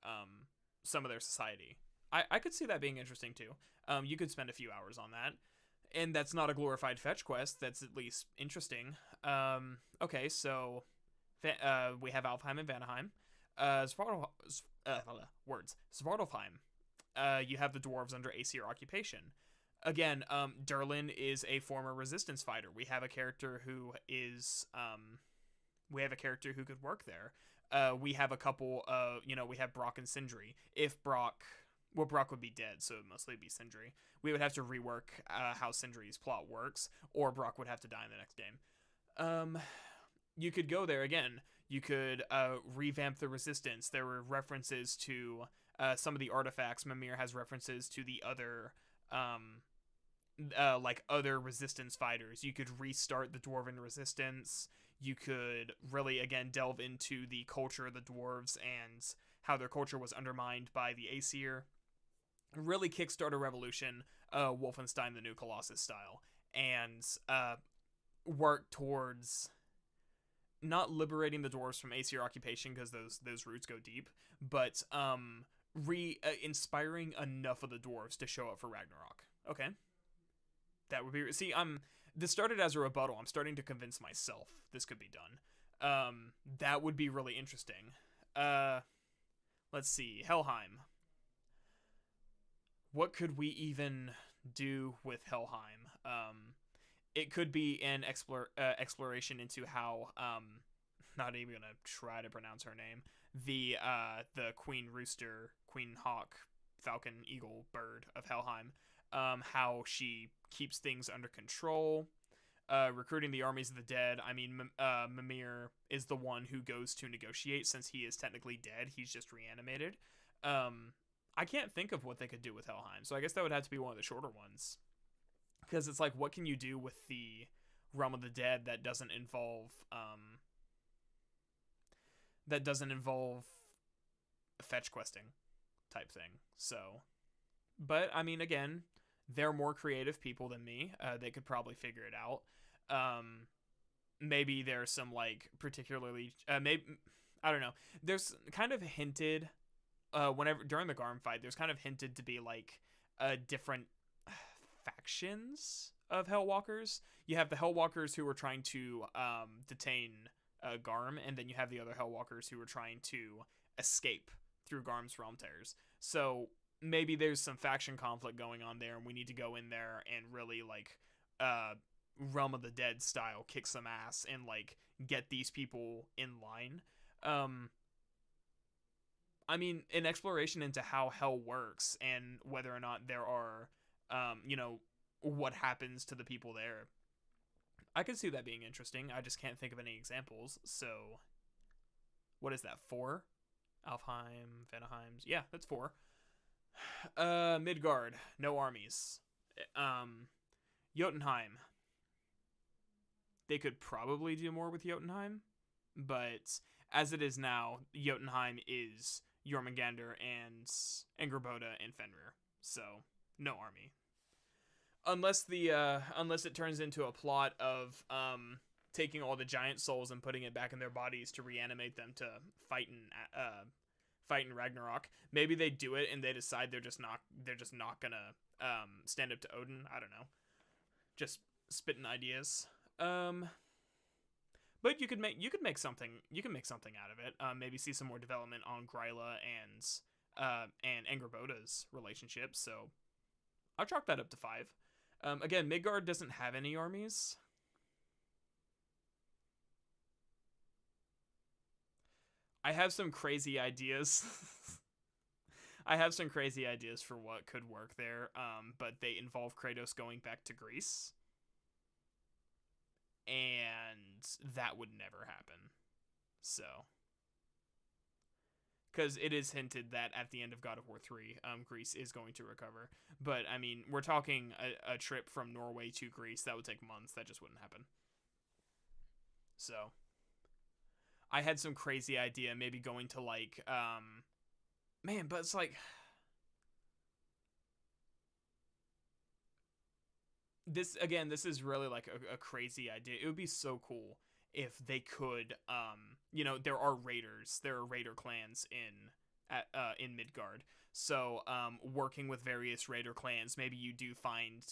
society. I could see that being interesting too. You could spend a few hours on that, and that's not a glorified fetch quest. That's at least interesting. Okay, so we have Alfheim and Vanaheim. Svartalfheim. You have the dwarves under Aesir occupation. Again, Durlin is a former resistance fighter. We have a character who is who could work there. We have a couple of, we have Brock and Sindri. If Brock would be dead, so it would mostly be Sindri. We would have to rework how Sindri's plot works, or Brock would have to die in the next game. You could go there again. You could revamp the resistance. There were references to some of the artifacts. Mimir has references to the other other resistance fighters. You could restart the dwarven resistance. You could really, again, delve into the culture of the dwarves and how their culture was undermined by the Aesir. Really kickstart a revolution, Wolfenstein the New Colossus style, and work towards not liberating the dwarves from Aesir occupation, because those roots go deep, but inspiring enough of the dwarves to show up for Ragnarok. Okay. That would be... See, this started as a rebuttal. I'm starting to convince myself this could be done. That would be really interesting. Let's see. Helheim. What could we even do with Helheim? It could be an exploration into how... not even gonna try to pronounce her name. The Queen Rooster, Queen Hawk, Falcon, Eagle, Bird of Helheim. How she keeps things under control, recruiting the armies of the dead. Mimir is the one who goes to negotiate, since he is technically dead. He's just reanimated. I can't think of what they could do with Helheim, so I guess that would have to be one of the shorter ones. Because it's like, what can you do with the Realm of the Dead that doesn't involve that doesn't involve fetch questing type thing. So, but I mean, again, they're more creative people than me. They could probably figure it out. Maybe there's some like particularly maybe I don't know. There's kind of hinted whenever during the Garm fight, there's kind of hinted to be like different factions of Hellwalkers. You have the Hellwalkers who are trying to detain Garm, and then you have the other Hellwalkers who are trying to escape through Garm's realm tears. So maybe there's some faction conflict going on there, and we need to go in there and really like Realm of the Dead style kick some ass and like get these people in line. I mean, an exploration into how hell works and whether or not there are what happens to the people there. I could see that being interesting. I just can't think of any examples. So what is that, 4? Alfheim, Vanaheim's. Yeah, that's 4. Midgard, no armies. Jotunheim. They could probably do more with Jotunheim, but as it is now, Jotunheim is Jormungandr and Angerboda and Fenrir. So, no army. Unless it turns into a plot of taking all the giant souls and putting it back in their bodies to reanimate them to fight in Ragnarok. Maybe they do it and they decide they're just not gonna stand up to Odin. I don't know. Just spitting ideas. But you could make something out of it. Maybe see some more development on Gryla and Angerboda's relationship. So I'll chalk that up to 5. Again, Midgard doesn't have any armies. I have some crazy ideas. I have some crazy ideas for what could work there, but they involve Kratos going back to Greece. And that would never happen. So, because it is hinted that at the end of God of War 3, Greece is going to recover. But, I mean, we're talking a trip from Norway to Greece. That would take months. That just wouldn't happen. So, I had some crazy idea, maybe going to, like, man, but it's like, this is really, like, a crazy idea. It would be so cool if they could, there are raiders. There are raider clans in Midgard. So, working with various raider clans, maybe you do find,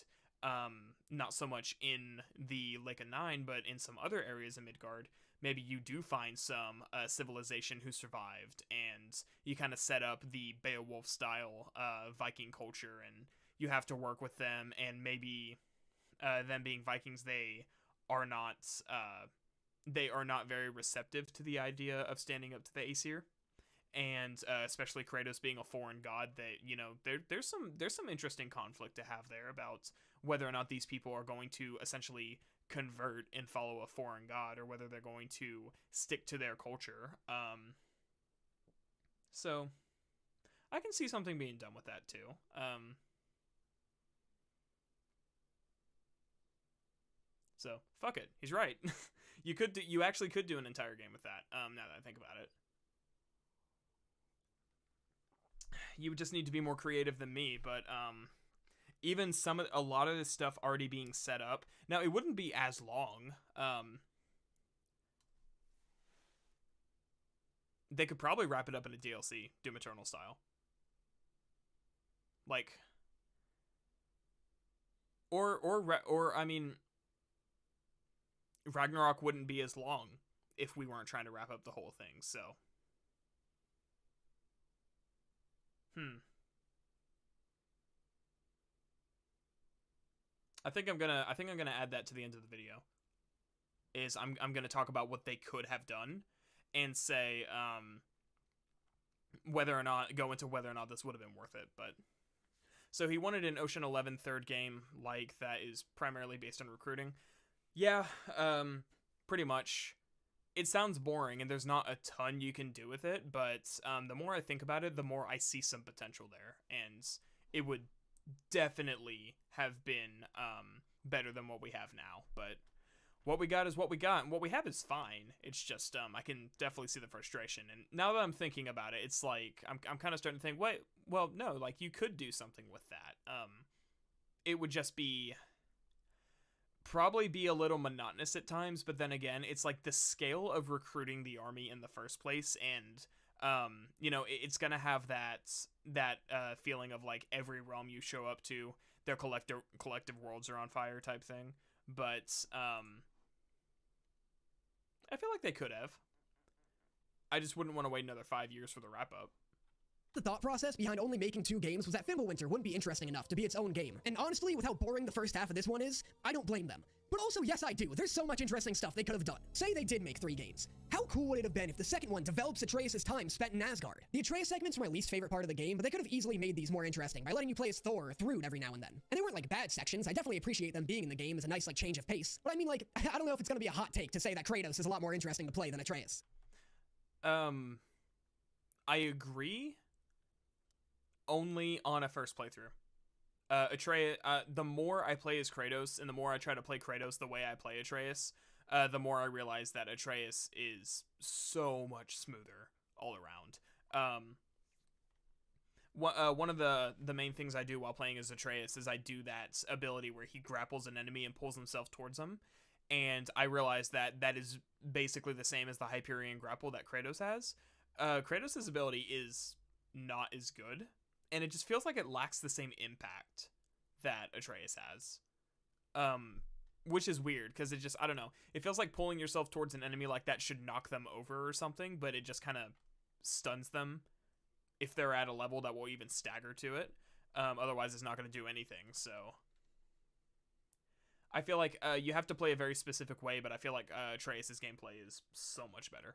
not so much in the Lake of Nine, but in some other areas of Midgard, maybe you do find some civilization who survived, and you kind of set up the Beowulf-style Viking culture, and you have to work with them, and maybe them being Vikings, they are not very receptive to the idea of standing up to the Aesir, and especially Kratos being a foreign god. That there's some interesting conflict to have there about whether or not these people are going to essentially convert and follow a foreign god, or whether they're going to stick to their culture. So I can see something being done with that too. So fuck it, he's right. You actually could do an entire game with that. Now that I think about it, you would just need to be more creative than me. But even a lot of this stuff already being set up now, it wouldn't be as long. They could probably wrap it up in a DLC, Doom Eternal style. Like, or I mean, Ragnarok wouldn't be as long if we weren't trying to wrap up the whole thing. So, I think I'm gonna add that to the end of the video. I'm gonna talk about what they could have done, and say whether or not this would have been worth it. But so he wanted an Ocean 11 third game like that is primarily based on recruiting. Yeah, pretty much. It sounds boring, and there's not a ton you can do with it, but the more I think about it, the more I see some potential there, and it would definitely have been better than what we have now. But what we got is what we got, and what we have is fine. It's just I can definitely see the frustration. And now that I'm thinking about it, it's like I'm kind of starting to think, wait, well, no, like you could do something with that. It would just probably be a little monotonous at times, but then again, it's like the scale of recruiting the army in the first place, and you know, it's gonna have that feeling of like every realm you show up to, their collective worlds are on fire type thing. But I feel like they could have. I just wouldn't want to wait another 5 years for the wrap up. The thought process behind only making 2 games was that Fimbulwinter wouldn't be interesting enough to be its own game. And honestly, with how boring the first half of this one is, I don't blame them. But also, yes, I do. There's so much interesting stuff they could have done. Say they did make 3 games. How cool would it have been if the second one develops Atreus' time spent in Asgard? The Atreus segments are my least favorite part of the game, but they could have easily made these more interesting by letting you play as Thor or Thrud every now and then. And they weren't like bad sections. I definitely appreciate them being in the game as a nice like change of pace. But I mean, like, I don't know if it's gonna be a hot take to say that Kratos is a lot more interesting to play than Atreus. I agree. Only on a first playthrough. Atreus, the more I play as Kratos, and the more I try to play Kratos the way I play Atreus, the more I realize that Atreus is so much smoother all around. One of the main things I do while playing as Atreus is I do that ability where he grapples an enemy and pulls himself towards them, and I realize that that is basically the same as the Hyperion grapple that Kratos has. Kratos' ability is not as good, and it just feels like it lacks the same impact that Atreus has. Which is weird, because it just, I don't know. It feels like pulling yourself towards an enemy like that should knock them over or something, but it just kind of stuns them if they're at a level that will even stagger to it. Otherwise, it's not going to do anything, so... I feel like you have to play a very specific way, but I feel like Atreus' gameplay is so much better.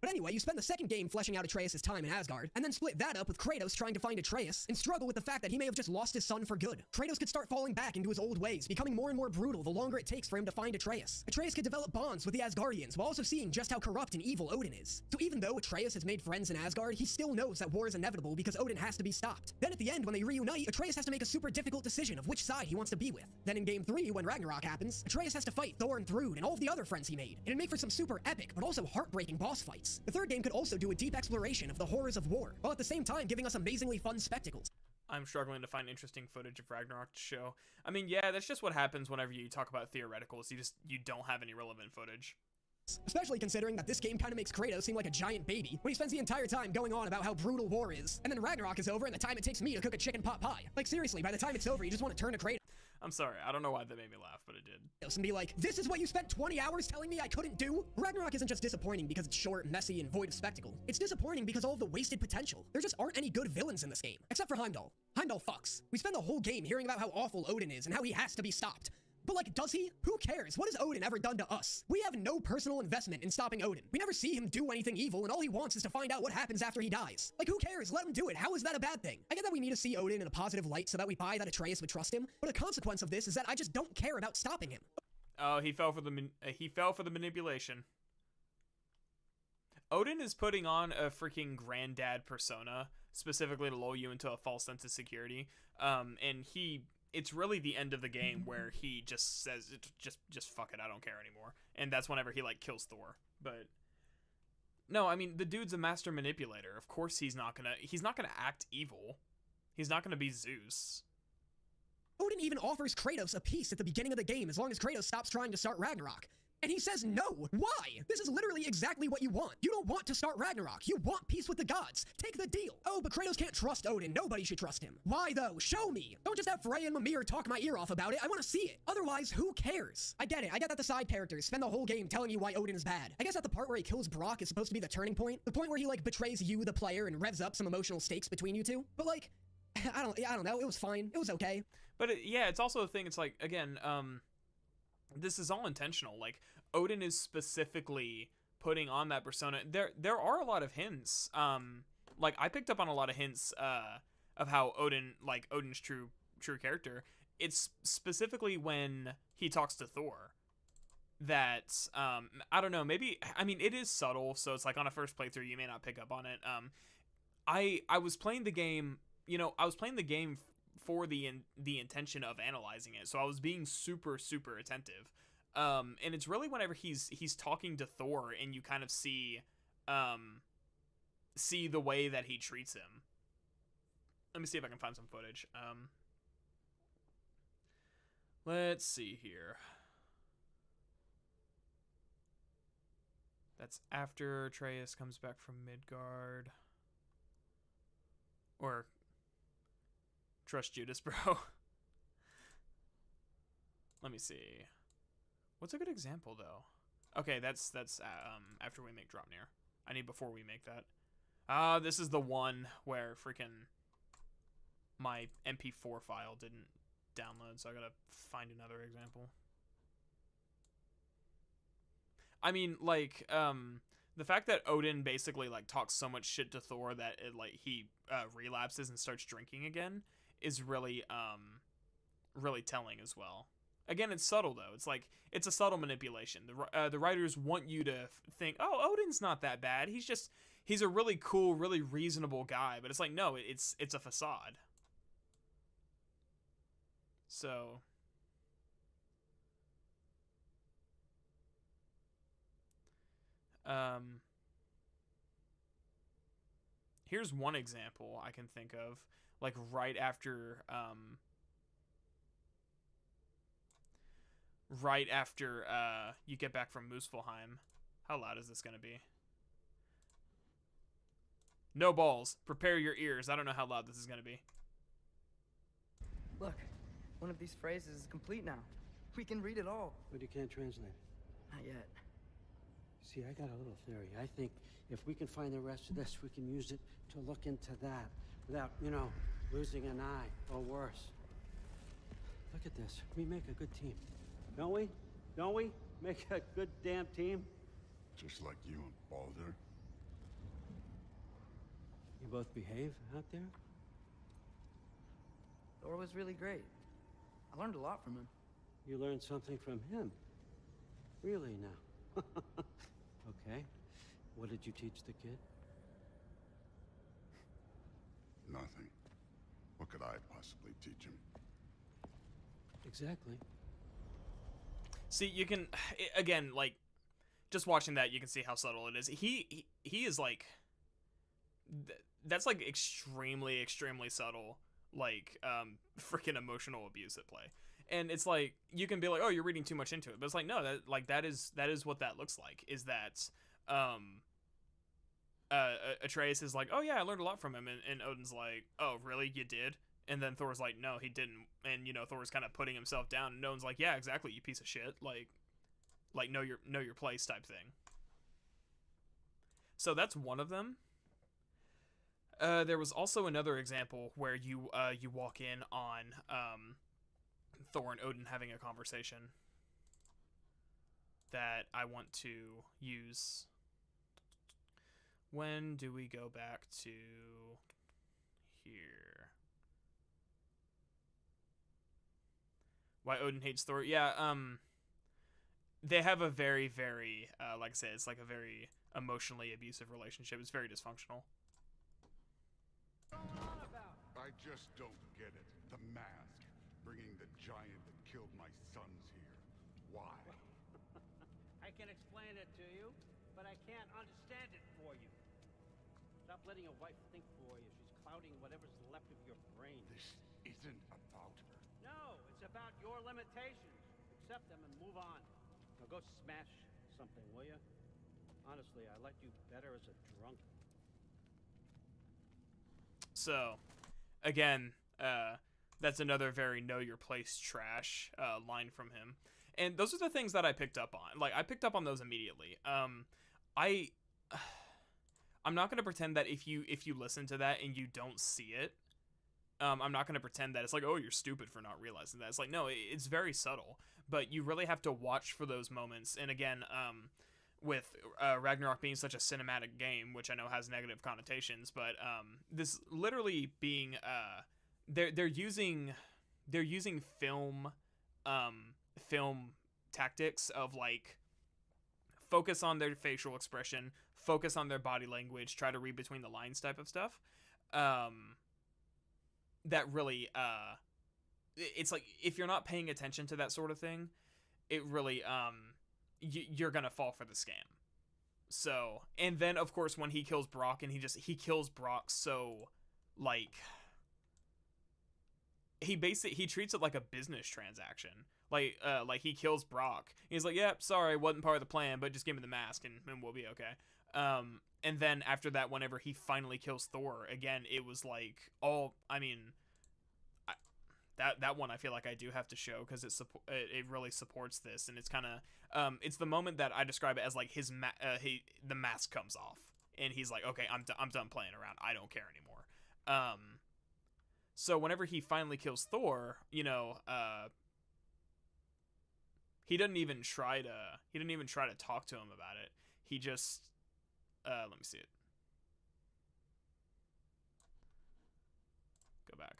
But anyway, you spend the second game fleshing out Atreus' time in Asgard, and then split that up with Kratos trying to find Atreus, and struggle with the fact that he may have just lost his son for good. Kratos could start falling back into his old ways, becoming more and more brutal the longer it takes for him to find Atreus. Atreus could develop bonds with the Asgardians, while also seeing just how corrupt and evil Odin is. So even though Atreus has made friends in Asgard, he still knows that war is inevitable because Odin has to be stopped. Then at the end, when they reunite, Atreus has to make a super difficult decision of which side he wants to be with. Then in Game 3, when Ragnarok happens, Atreus has to fight Thor and Thrud and all of the other friends he made. It'd make for some super epic, but also heartbreaking boss fights. The third game could also do a deep exploration of the horrors of war, while at the same time giving us amazingly fun spectacles. I'm struggling to find interesting footage of Ragnarok to show. I mean, yeah, that's just what happens whenever you talk about theoreticals. You don't have any relevant footage. Especially considering that this game kind of makes Kratos seem like a giant baby when he spends the entire time going on about how brutal war is, and then Ragnarok is over and the time it takes me to cook a chicken pot pie. Like seriously, by the time it's over, you just want to turn to Kratos. I'm sorry, I don't know why that made me laugh, but it did. And be like, this is what you spent 20 hours telling me I couldn't do? Ragnarok isn't just disappointing because it's short, messy, and void of spectacle. It's disappointing because all of the wasted potential. There just aren't any good villains in this game, except for Heimdall. Heimdall fucks. We spend the whole game hearing about how awful Odin is and how he has to be stopped. But like, does he? Who cares? What has Odin ever done to us? We have no personal investment in stopping Odin. We never see him do anything evil, and all he wants is to find out what happens after he dies. Like, who cares? Let him do it. How is that a bad thing? I get that we need to see Odin in a positive light so that we buy that Atreus would trust him, but a consequence of this is that I just don't care about stopping him. Oh, he fell for the manipulation. Odin is putting on a freaking granddad persona, specifically to lull you into a false sense of security. And it's really the end of the game where he just says, just fuck it, I don't care anymore. And that's whenever he, like, kills Thor. But, no, I mean, the dude's a master manipulator. Of course he's not gonna act evil. He's not gonna be Zeus. Odin even offers Kratos a peace at the beginning of the game as long as Kratos stops trying to start Ragnarok. And he says no. Why? This is literally exactly what you want. You don't want to start Ragnarok. You want peace with the gods. Take the deal. Oh, but Kratos can't trust Odin. Nobody should trust him. Why though? Show me. Don't just have Freya and Mimir talk my ear off about it. I want to see it. Otherwise, who cares? I get it. I get that the side characters spend the whole game telling you why Odin is bad. I guess that the part where he kills Brock is supposed to be the turning point. The point where he like betrays you, the player, and revs up some emotional stakes between you two. But like, I don't know. It was fine. It was okay. But yeah, it's also a thing. It's like, again, this is all intentional. Like, Odin is specifically putting on that persona. There are a lot of hints. Like, I picked up on a lot of hints of how Odin's true character. It's specifically when he talks to Thor that I don't know, maybe, I mean, it is subtle, so it's like on a first playthrough you may not pick up on it. I was playing the game, I was playing the game for the intention of analyzing it, so I was being super attentive. And it's really whenever he's talking to Thor and you kind of see the way that he treats him. Let me see if I can find some footage. Let's see here. That's after Atreus comes back from Midgard. Or trust Judas, bro. Let me see. What's a good example though? Okay, that's after we make Drop Near. I need before we make that. This is the one where freaking my MP4 file didn't download, so I gotta find another example. I mean, like, the fact that Odin basically, like, talks so much shit to Thor that it, like, he relapses and starts drinking again is really, really telling as well. Again, it's subtle, though. It's like, it's a subtle manipulation. The writers want you to think, oh, Odin's not that bad. He's a really cool, really reasonable guy. But it's like, no, it's a facade. So... here's one example I can think of, like right after you get back from Muspelheim. How loud is this gonna be? No balls. Prepare your ears. I don't know how loud this is gonna be. Look, one of these phrases is complete now. We can read it all. But you can't translate it. Not yet. See, I got a little theory. I think if we can find the rest of this, we can use it to look into that without, you know, losing an eye or worse. Look at this. We make a good team. Don't we? Don't we? Make a good damn team? Just like you and Baldur. You both behave out there? Thor was really great. I learned a lot from him. You learned something from him? Really now? Okay. What did you teach the kid? Nothing. What could I possibly teach him? Exactly. See, you can, again, like, just watching that, you can see how subtle it is. He is, like, that's, like, extremely, extremely subtle, like, freaking emotional abuse at play. And it's like, you can be like, oh, you're reading too much into it. But it's like, no, that is what that looks like, is that, Atreus is like, oh yeah, I learned a lot from him. And Odin's like, oh, really? You did? And then Thor's like, no, he didn't. And, you know, Thor's kind of putting himself down. And Odin's like, yeah, exactly, you piece of shit. Like know your place type thing. So that's one of them. There was also another example where you walk in on, Thor and Odin having a conversation that I want to use. When do we go back to here? Why Odin hates Thor? Yeah, they have a very, very, like I said, it's like a very emotionally abusive relationship. It's very dysfunctional. I just don't get it. The mask. Bringing the giant that killed my sons here. Why? I can explain it to you, but I can't understand it for you. Stop letting your wife think for you. She's clouding whatever's left of your brain. This isn't about her. No, it's about your limitations. Accept them and move on. Now go smash something, will you? Honestly, I liked you better as a drunk. So, again, that's another very know your place trash line from him. And those are the things that I picked up on. Like, I picked up on those immediately. I'm not going to pretend that if you listen to that and you don't see it, I'm not going to pretend that it's like, oh, you're stupid for not realizing that. It's like, no, it's very subtle. But you really have to watch for those moments. And again, with Ragnarok being such a cinematic game, which I know has negative connotations, but this literally being... They're using film tactics of like focus on their facial expression, focus on their body language, try to read between the lines type of stuff. That really it's like if you're not paying attention to that sort of thing, it really you're gonna fall for the scam. So, and then of course when he kills Brock, and he kills Brock so, like, he treats it like a business transaction. Like he kills Brock. He's like, yep, sorry, wasn't part of the plan, but just give me the mask and we'll be okay. And then after that, whenever he finally kills Thor, again, it was like that one I feel like I do have to show, because it really supports this, and it's kind of it's the moment that I describe it as like the mask comes off, and he's like, okay, I'm done playing around, I don't care anymore. So whenever he finally kills Thor, you know, he didn't even try to talk to him about it. He just let me see it. Go back.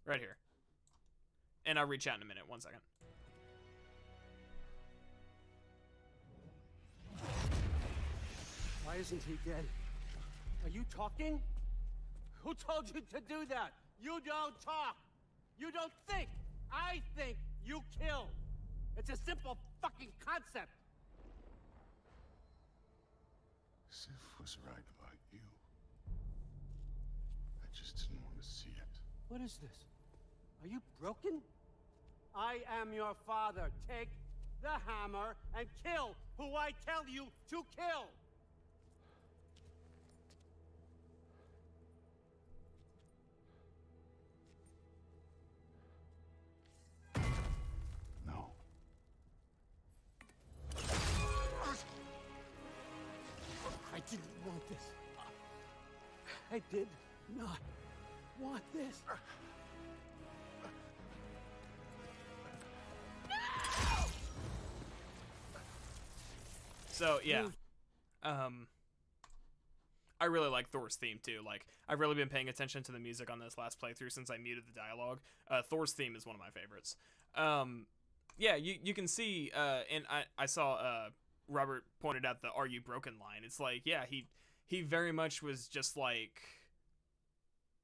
Right here. And I'll reach out in a minute. 1 second. Why isn't he dead? Are you talking? Who told you to do that? You don't talk. You don't think. I think. You kill. It's a simple fucking concept. Sif was right about you. I just didn't want to see it. What is this? Are you broken? I am your father. Take the hammer and kill who I tell you to kill. No. I didn't want this. I did not want this. So yeah, I really like Thor's theme too. Like, I've really been paying attention to the music on this last playthrough since I muted the dialogue. Thor's theme is one of my favorites. Yeah, you can see, and I saw Robert pointed out the "Are you broken?" line. It's like, yeah, he very much was just like,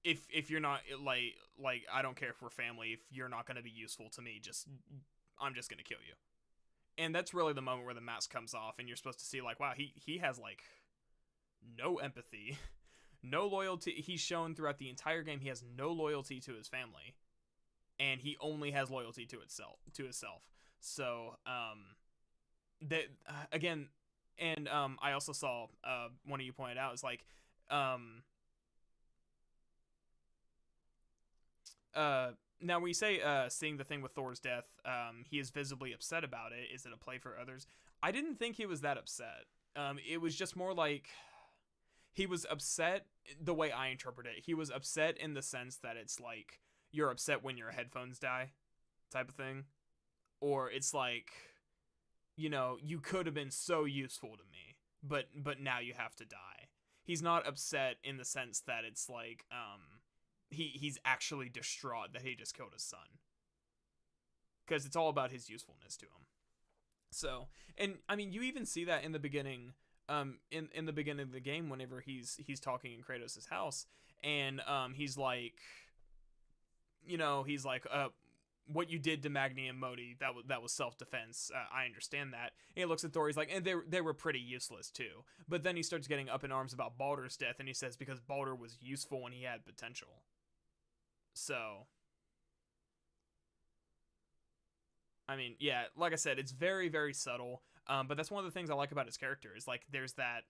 if you're not like I don't care if we're family, if you're not gonna be useful to me, I'm just gonna kill you. And that's really the moment where the mask comes off, and you're supposed to see, like, wow, he has, like, no empathy, no loyalty. He's shown throughout the entire game he has no loyalty to his family, and he only has loyalty to himself. So, that, again, and, I also saw, one of you pointed out, is like, now, when you say seeing the thing with Thor's death, he is visibly upset about it. Is it a play for others? I didn't think he was that upset. It was just more like he was upset the way I interpret it. He was upset in the sense that it's like you're upset when your headphones die type of thing. Or it's like, you know, you could have been so useful to me, but now you have to die. He's not upset in the sense that it's like, he's actually distraught that he just killed his son, because it's all about his usefulness to him. So, and I mean, you even see that in the beginning, in the beginning of the game, whenever he's talking in Kratos' house, and he's like, you know, he's like, what you did to Magni and Modi, that was self-defense. I understand that. And he looks at Thor, he's like, and they were pretty useless too. But then he starts getting up in arms about Baldur's death, and he says because Baldur was useful when he had potential. So, I mean, yeah, like I said, it's very, very subtle, but that's one of the things I like about his character, is like, there's that,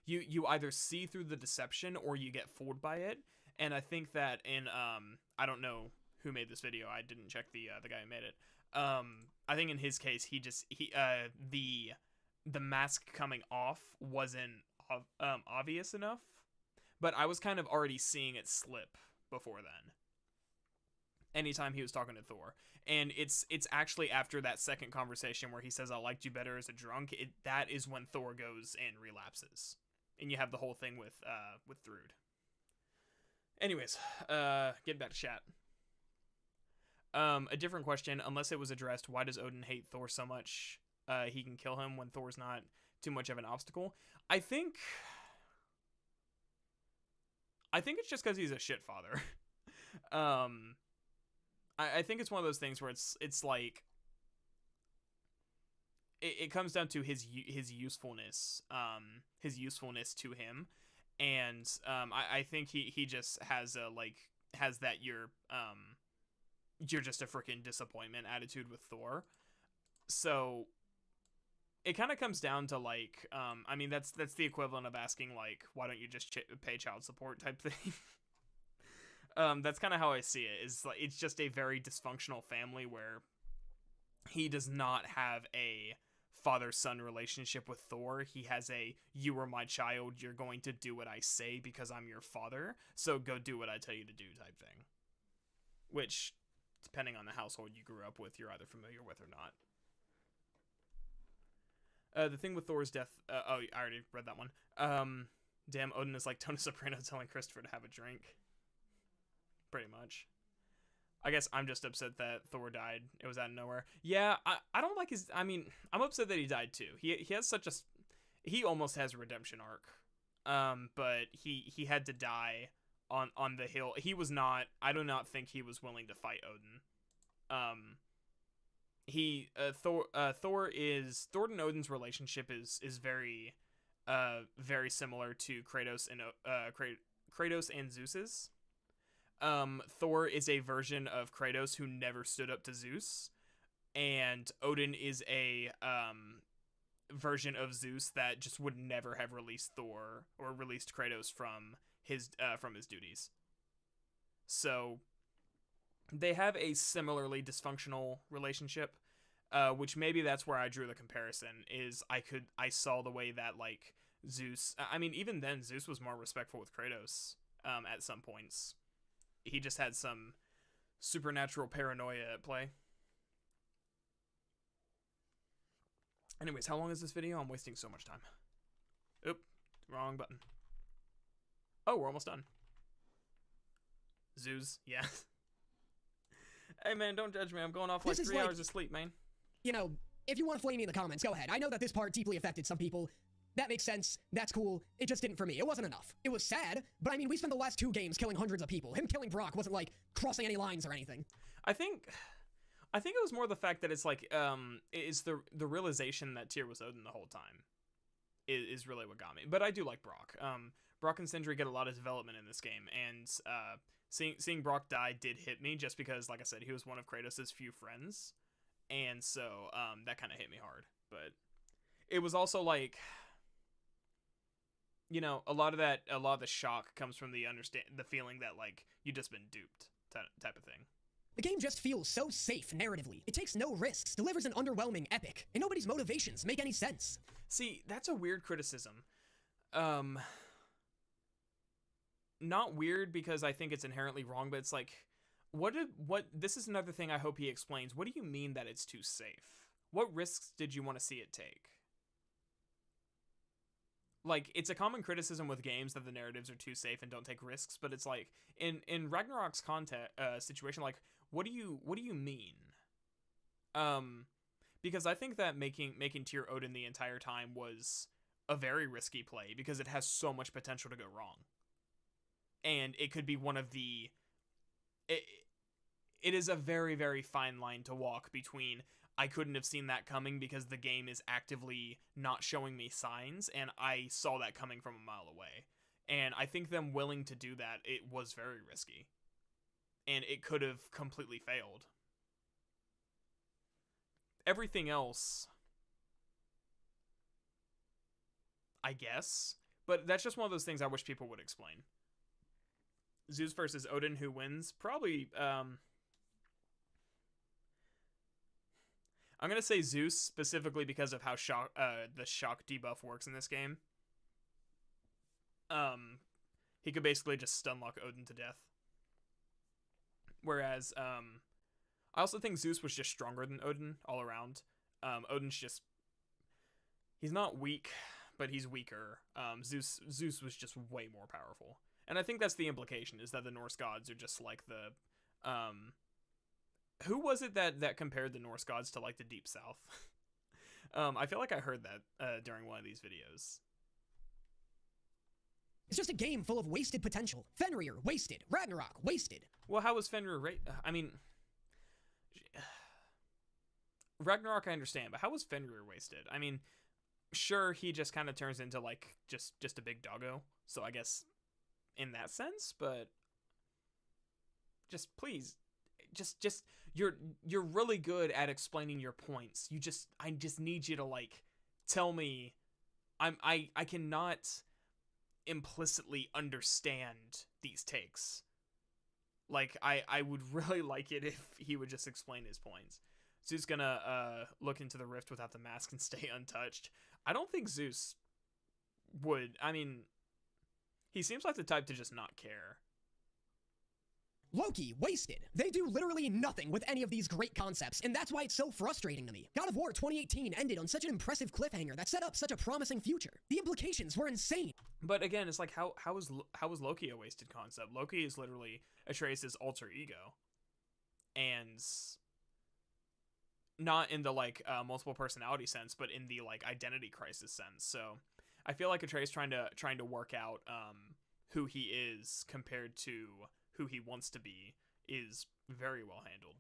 you either see through the deception or you get fooled by it, and I think that in, I don't know who made this video, I didn't check the guy who made it, I think in his case, the mask coming off wasn't, obvious enough, but I was kind of already seeing it slip before then, anytime he was talking to Thor. And it's actually after that second conversation where he says, I liked you better as a drunk, that is when Thor goes and relapses, and you have the whole thing with Thrud. Anyways, getting back to chat. A different question, unless it was addressed, why does Odin hate Thor so much? He can kill him when Thor's not too much of an obstacle. I think it's just because he's a shit father. I think it's one of those things where it's like it comes down to his usefulness to him, and I think he just has that you're just a freaking disappointment attitude with Thor. So it kind of comes down to like, I mean, that's the equivalent of asking like, why don't you just pay child support type thing. That's kind of how I see it. Is like it's just a very dysfunctional family where he does not have a father-son relationship with Thor. He has a, you are my child, you're going to do what I say because I'm your father, so go do what I tell you to do type thing. Which, depending on the household you grew up with, you're either familiar with or not. The thing with Thor's death, oh, I already read that one. Damn, Odin is like Tony Soprano telling Christopher to have a drink. Pretty much. I guess I'm just upset that Thor died. It was out of nowhere. Yeah, I don't like his... I mean, I'm upset that he died too. He has such a... He almost has a redemption arc. But he had to die on the hill. He was not... I do not think he was willing to fight Odin. Thor and Odin's relationship is very very similar to Kratos and Zeus's. Thor is a version of Kratos who never stood up to Zeus, and Odin is a version of Zeus that just would never have released Thor or released Kratos from his duties. So they have a similarly dysfunctional relationship, which maybe that's where I drew the comparison. Is I saw the way that like Zeus. I mean, even then Zeus was more respectful with Kratos at some points. He just had some supernatural paranoia at play. Anyways, how long is this video? I'm wasting so much time. Oop, wrong button. Oh, we're almost done. Zeus, yeah. Hey man, don't judge me. I'm going off like 3 hours of sleep, man. You know, if you want to flame me in the comments, go ahead. I know that this part deeply affected some people. That makes sense. That's cool. It just didn't for me. It wasn't enough. It was sad, but I mean, we spent the last 2 games killing hundreds of people. Him killing Brock wasn't like crossing any lines or anything. I think it was more the fact that it's like it's the realization that Tyr was Odin the whole time is really what got me. But I do like Brock. Brock and Sindri get a lot of development in this game, and seeing Brock die did hit me just because, like I said, he was one of Kratos' few friends, and so that kind of hit me hard. But it was also like, you know, a lot of the shock comes from the feeling that like you just been duped type of thing. The game just feels so safe narratively. It takes no risks, delivers an underwhelming epic, and nobody's motivations make any sense. See, that's a weird criticism. Not weird because I think it's inherently wrong, but it's like, this is another thing I hope he explains. What do you mean that it's too safe? What risks did you want to see it take? Like, it's a common criticism with games that the narratives are too safe and don't take risks, but it's like, in Ragnarok's situation, like, what do you mean? Because I think that making Tyr Odin the entire time was a very risky play because it has so much potential to go wrong. And it could be one of the... It is a very, very fine line to walk between I couldn't have seen that coming because the game is actively not showing me signs, and I saw that coming from a mile away. And I think them willing to do that, it was very risky. And it could have completely failed. Everything else, I guess. But that's just one of those things I wish people would explain. Zeus versus Odin, who wins? Probably, I'm going to say Zeus specifically because of how the shock debuff works in this game. He could basically just stunlock Odin to death. Whereas, I also think Zeus was just stronger than Odin all around. Odin's just... He's not weak, but he's weaker. Zeus was just way more powerful. And I think that's the implication, is that the Norse gods are just like the... who was it that compared the Norse gods to like the Deep South? I feel like I heard that during one of these videos. It's just a game full of wasted potential. Fenrir, wasted. Ragnarok, wasted. Well, how was Fenrir I mean, Ragnarok I understand, but how was Fenrir wasted? I mean, sure, he just kind of turns into like just a big doggo, so I guess in that sense, but just please, just you're really good at explaining your points. I just need you to like tell me. I cannot implicitly understand these takes. Like I would really like it if he would just explain his points. Zeus gonna look into the rift without the mask and stay untouched. I don't think Zeus would. I mean, he seems like the type to just not care. Loki, wasted. They do literally nothing with any of these great concepts, and that's why it's so frustrating to me. God of War 2018 ended on such an impressive cliffhanger that set up such a promising future. The implications were insane. But again, it's like how is Loki a wasted concept? Loki is literally Atreus' alter ego, and not in the like multiple personality sense, but in the like identity crisis sense. So I feel like Atreus trying to work out who he is compared to who he wants to be is very well handled.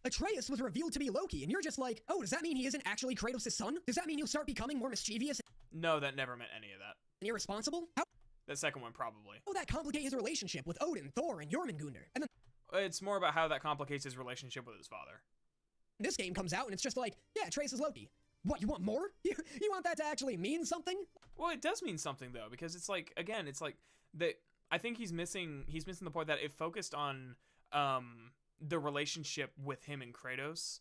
Atreus was revealed to be Loki, and you're just like, oh, does that mean he isn't actually Kratos' son? Does that mean he'll start becoming more mischievous No, that never meant any of that. and irresponsible? How That second one probably. will that complicate his relationship with Odin, Thor, and Jormungandr? And then It's more about how that complicates his relationship with his father. this game comes out, and it's just like, yeah, Atreus is Loki. What, you want more? You want that to actually mean something? Well, it does mean something though, because it's like, again, it's like that. I think he's missing the point that it focused on the relationship with him and Kratos.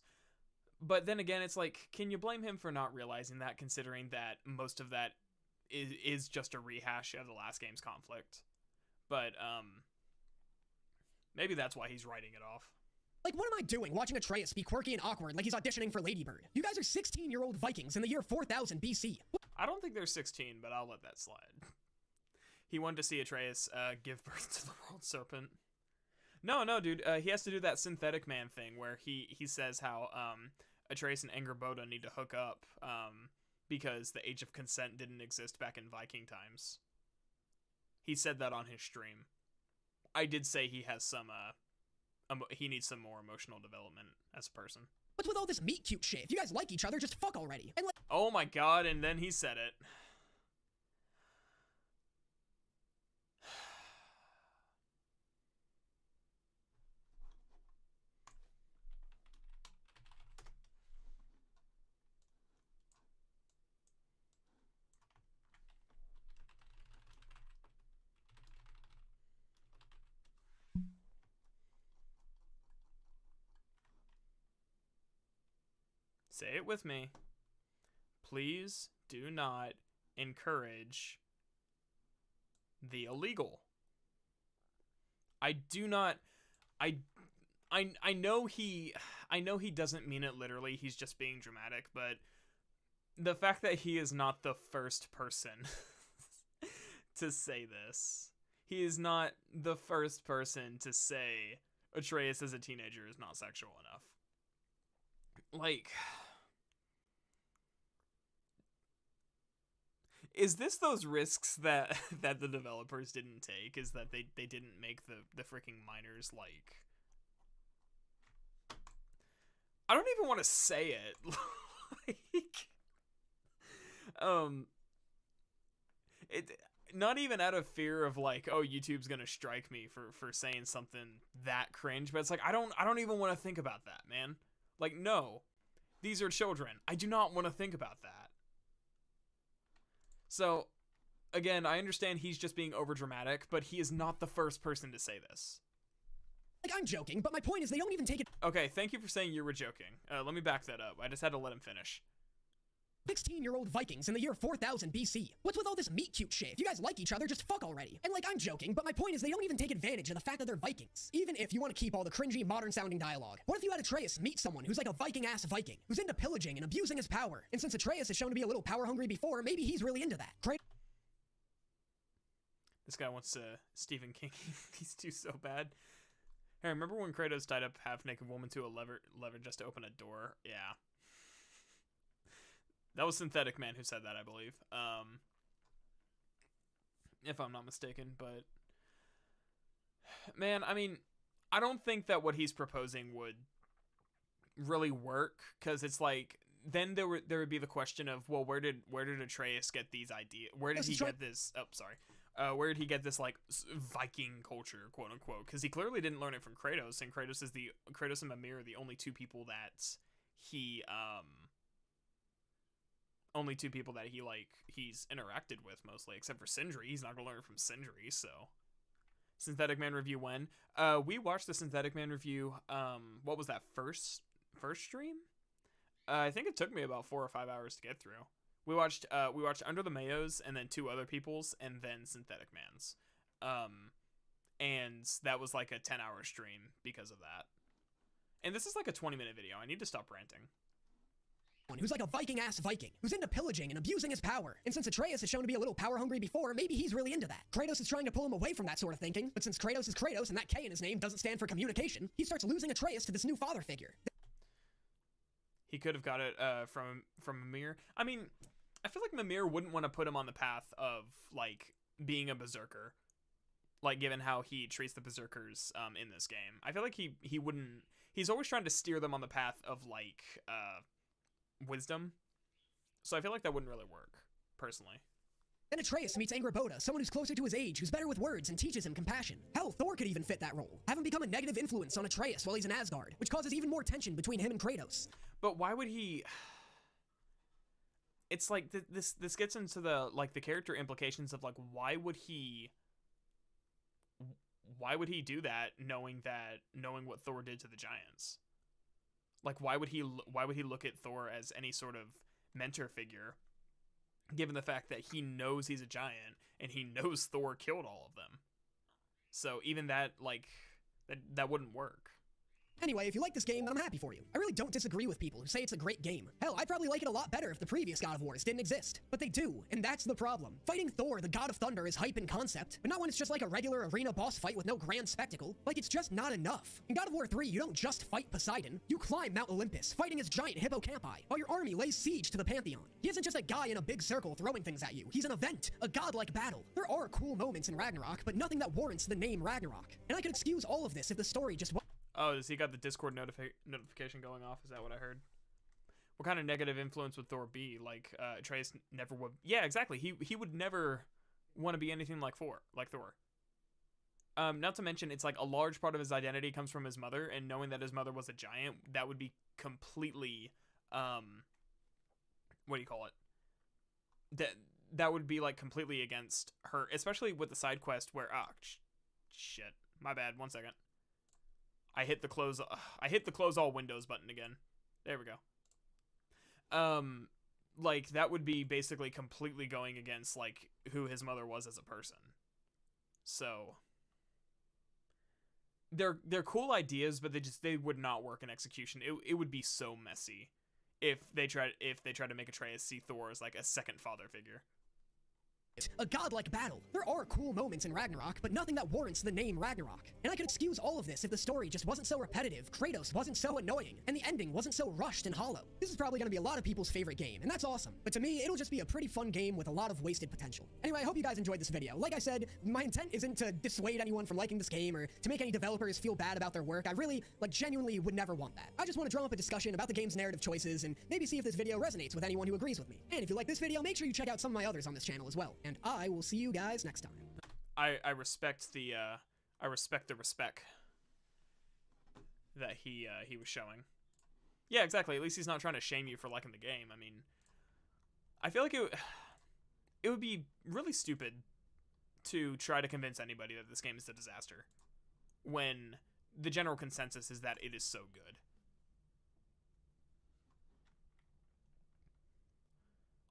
But then again, it's like, can you blame him for not realizing that, considering that most of that is just a rehash of the last game's conflict? But maybe that's why he's writing it off. Like, what am I doing watching Atreus be quirky and awkward like he's auditioning for Lady Bird? You guys are 16-year-old Vikings in the year 4000 BC. I don't think they're 16, but I'll let that slide. He wanted to see Atreus give birth to the world serpent. No, dude. He has to do that synthetic man thing where he says how Atreus and Angerboda need to hook up because the age of consent didn't exist back in Viking times. He said that on his stream. I did say he has some he needs some more emotional development as a person. What's with all this meet cute shit? If you guys like each other, just fuck already. And like, Oh my god, and then he said it. Say it with me. Please do not encourage the illegal. I do not. I know he doesn't mean it literally. He's just being dramatic, but the fact that he is not the first person to say this. He is not the first person to say Atreus as a teenager is not sexual enough. Like, is this those risks that the developers didn't take? Is that they didn't make the freaking minors like, I don't even want to say it. Like, it not even out of fear of like, oh, YouTube's gonna strike me for saying something that cringe, but it's like I don't even want to think about that, man. Like, no, these are children. I do not want to think about that. So, again, I understand he's just being overdramatic, but he is not the first person to say this. Like, I'm joking, but my point is they don't even take it. Okay, thank you for saying you were joking. Let me back that up. I just had to let him finish. 16-year-old Vikings in the year 4000 BC. What's with all this meet cute shit? If you guys like each other, just fuck already. And like, I'm joking, but my point is they don't even take advantage of the fact that they're Vikings. Even if you want to keep all the cringy, modern-sounding dialogue. What if you had Atreus meet someone who's like a Viking-ass Viking, who's into pillaging and abusing his power? And since Atreus is shown to be a little power-hungry before, maybe he's really into that. This guy wants Stephen King. These two so bad. Hey, remember when Kratos tied up half-naked woman to a lever just to open a door? Yeah. That was Synthetic Man who said that, I believe. If I'm not mistaken, but man, I mean, I don't think that what he's proposing would really work, because it's like then there would be the question of, well, where did Atreus get these ideas? Where did he get this? Oh, sorry. Where did he get this like Viking culture, quote unquote? Because he clearly didn't learn it from Kratos, and Kratos and Mimir are the only two people that he like he's interacted with mostly, except for Sindri. He's not gonna learn it from Sindri. So Synthetic Man review when we watched the Synthetic Man review. What was that first stream? I think it took me about 4 or 5 hours to get through. We watched Under the Mayos and then 2 other people's and then Synthetic Man's. And that was like a 10-hour stream because of that. And this is like a 20-minute video. I need to stop ranting. Who's like a Viking-ass Viking, who's into pillaging and abusing his power. And since Atreus is shown to be a little power-hungry before, maybe he's really into that. Kratos is trying to pull him away from that sort of thinking, but since Kratos is Kratos and that K in his name doesn't stand for communication, he starts losing Atreus to this new father figure. He could have got it from Mimir. I mean, I feel like Mimir wouldn't want to put him on the path of like being a berserker, like given how he treats the berserkers in this game. I feel like he wouldn't. He's always trying to steer them on the path of like wisdom. So I feel like that wouldn't really work, personally. Then Atreus meets Angrboda, someone who's closer to his age, who's better with words and teaches him compassion. Hell, Thor could even fit that role. Have him become a negative influence on Atreus while he's in Asgard, which causes even more tension between him and Kratos. But why would he? It's like this gets into the like the character implications of like why would he do that knowing what Thor did to the giants? Like why would he look at Thor as any sort of mentor figure, given the fact that he knows he's a giant and he knows Thor killed all of them? So even that like that wouldn't work. Anyway, if you like this game, then I'm happy for you. I really don't disagree with people who say it's a great game. Hell, I'd probably like it a lot better if the previous God of Wars didn't exist. But they do, and that's the problem. Fighting Thor, the God of Thunder, is hype in concept, but not when it's just like a regular arena boss fight with no grand spectacle. Like, it's just not enough. In God of War 3, you don't just fight Poseidon. You climb Mount Olympus, fighting his giant hippocampi, while your army lays siege to the Pantheon. He isn't just a guy in a big circle throwing things at you. He's an event, a godlike battle. There are cool moments in Ragnarok, but nothing that warrants the name Ragnarok. And I could excuse all of this if the story just Oh, does he got the Discord notification going off? Is that what I heard? What kind of negative influence would Thor be? Like, Atreus never would... Yeah, exactly. He would never want to be anything like Thor. Not to mention, it's like a large part of his identity comes from his mother, and knowing that his mother was a giant, that would be completely... what do you call it? That would be, like, completely against her, especially with the side quest where... Ah, shit. My bad. 1 second. I hit the close all windows button again. There we go. Like that would be basically completely going against like who his mother was as a person. So they're cool ideas, but they would not work in execution. It would be so messy if they tried to make Atreus see Thor as like a second father figure. A godlike battle. There are cool moments in Ragnarok, but nothing that warrants the name Ragnarok. And I could excuse all of this if the story just wasn't so repetitive, Kratos wasn't so annoying, and the ending wasn't so rushed and hollow. This is probably going to be a lot of people's favorite game, and that's awesome. But to me, it'll just be a pretty fun game with a lot of wasted potential. Anyway, I hope you guys enjoyed this video. Like I said, my intent isn't to dissuade anyone from liking this game or to make any developers feel bad about their work. I really, genuinely would never want that. I just want to drum up a discussion about the game's narrative choices and maybe see if this video resonates with anyone who agrees with me. And if you like this video, make sure you check out some of my others on this channel as well. And I will see you guys next time. I respect the respect that he was showing. Yeah, exactly. At least he's not trying to shame you for liking the game. I mean, I feel like it would be really stupid to try to convince anybody that this game is a disaster when the general consensus is that it is so good.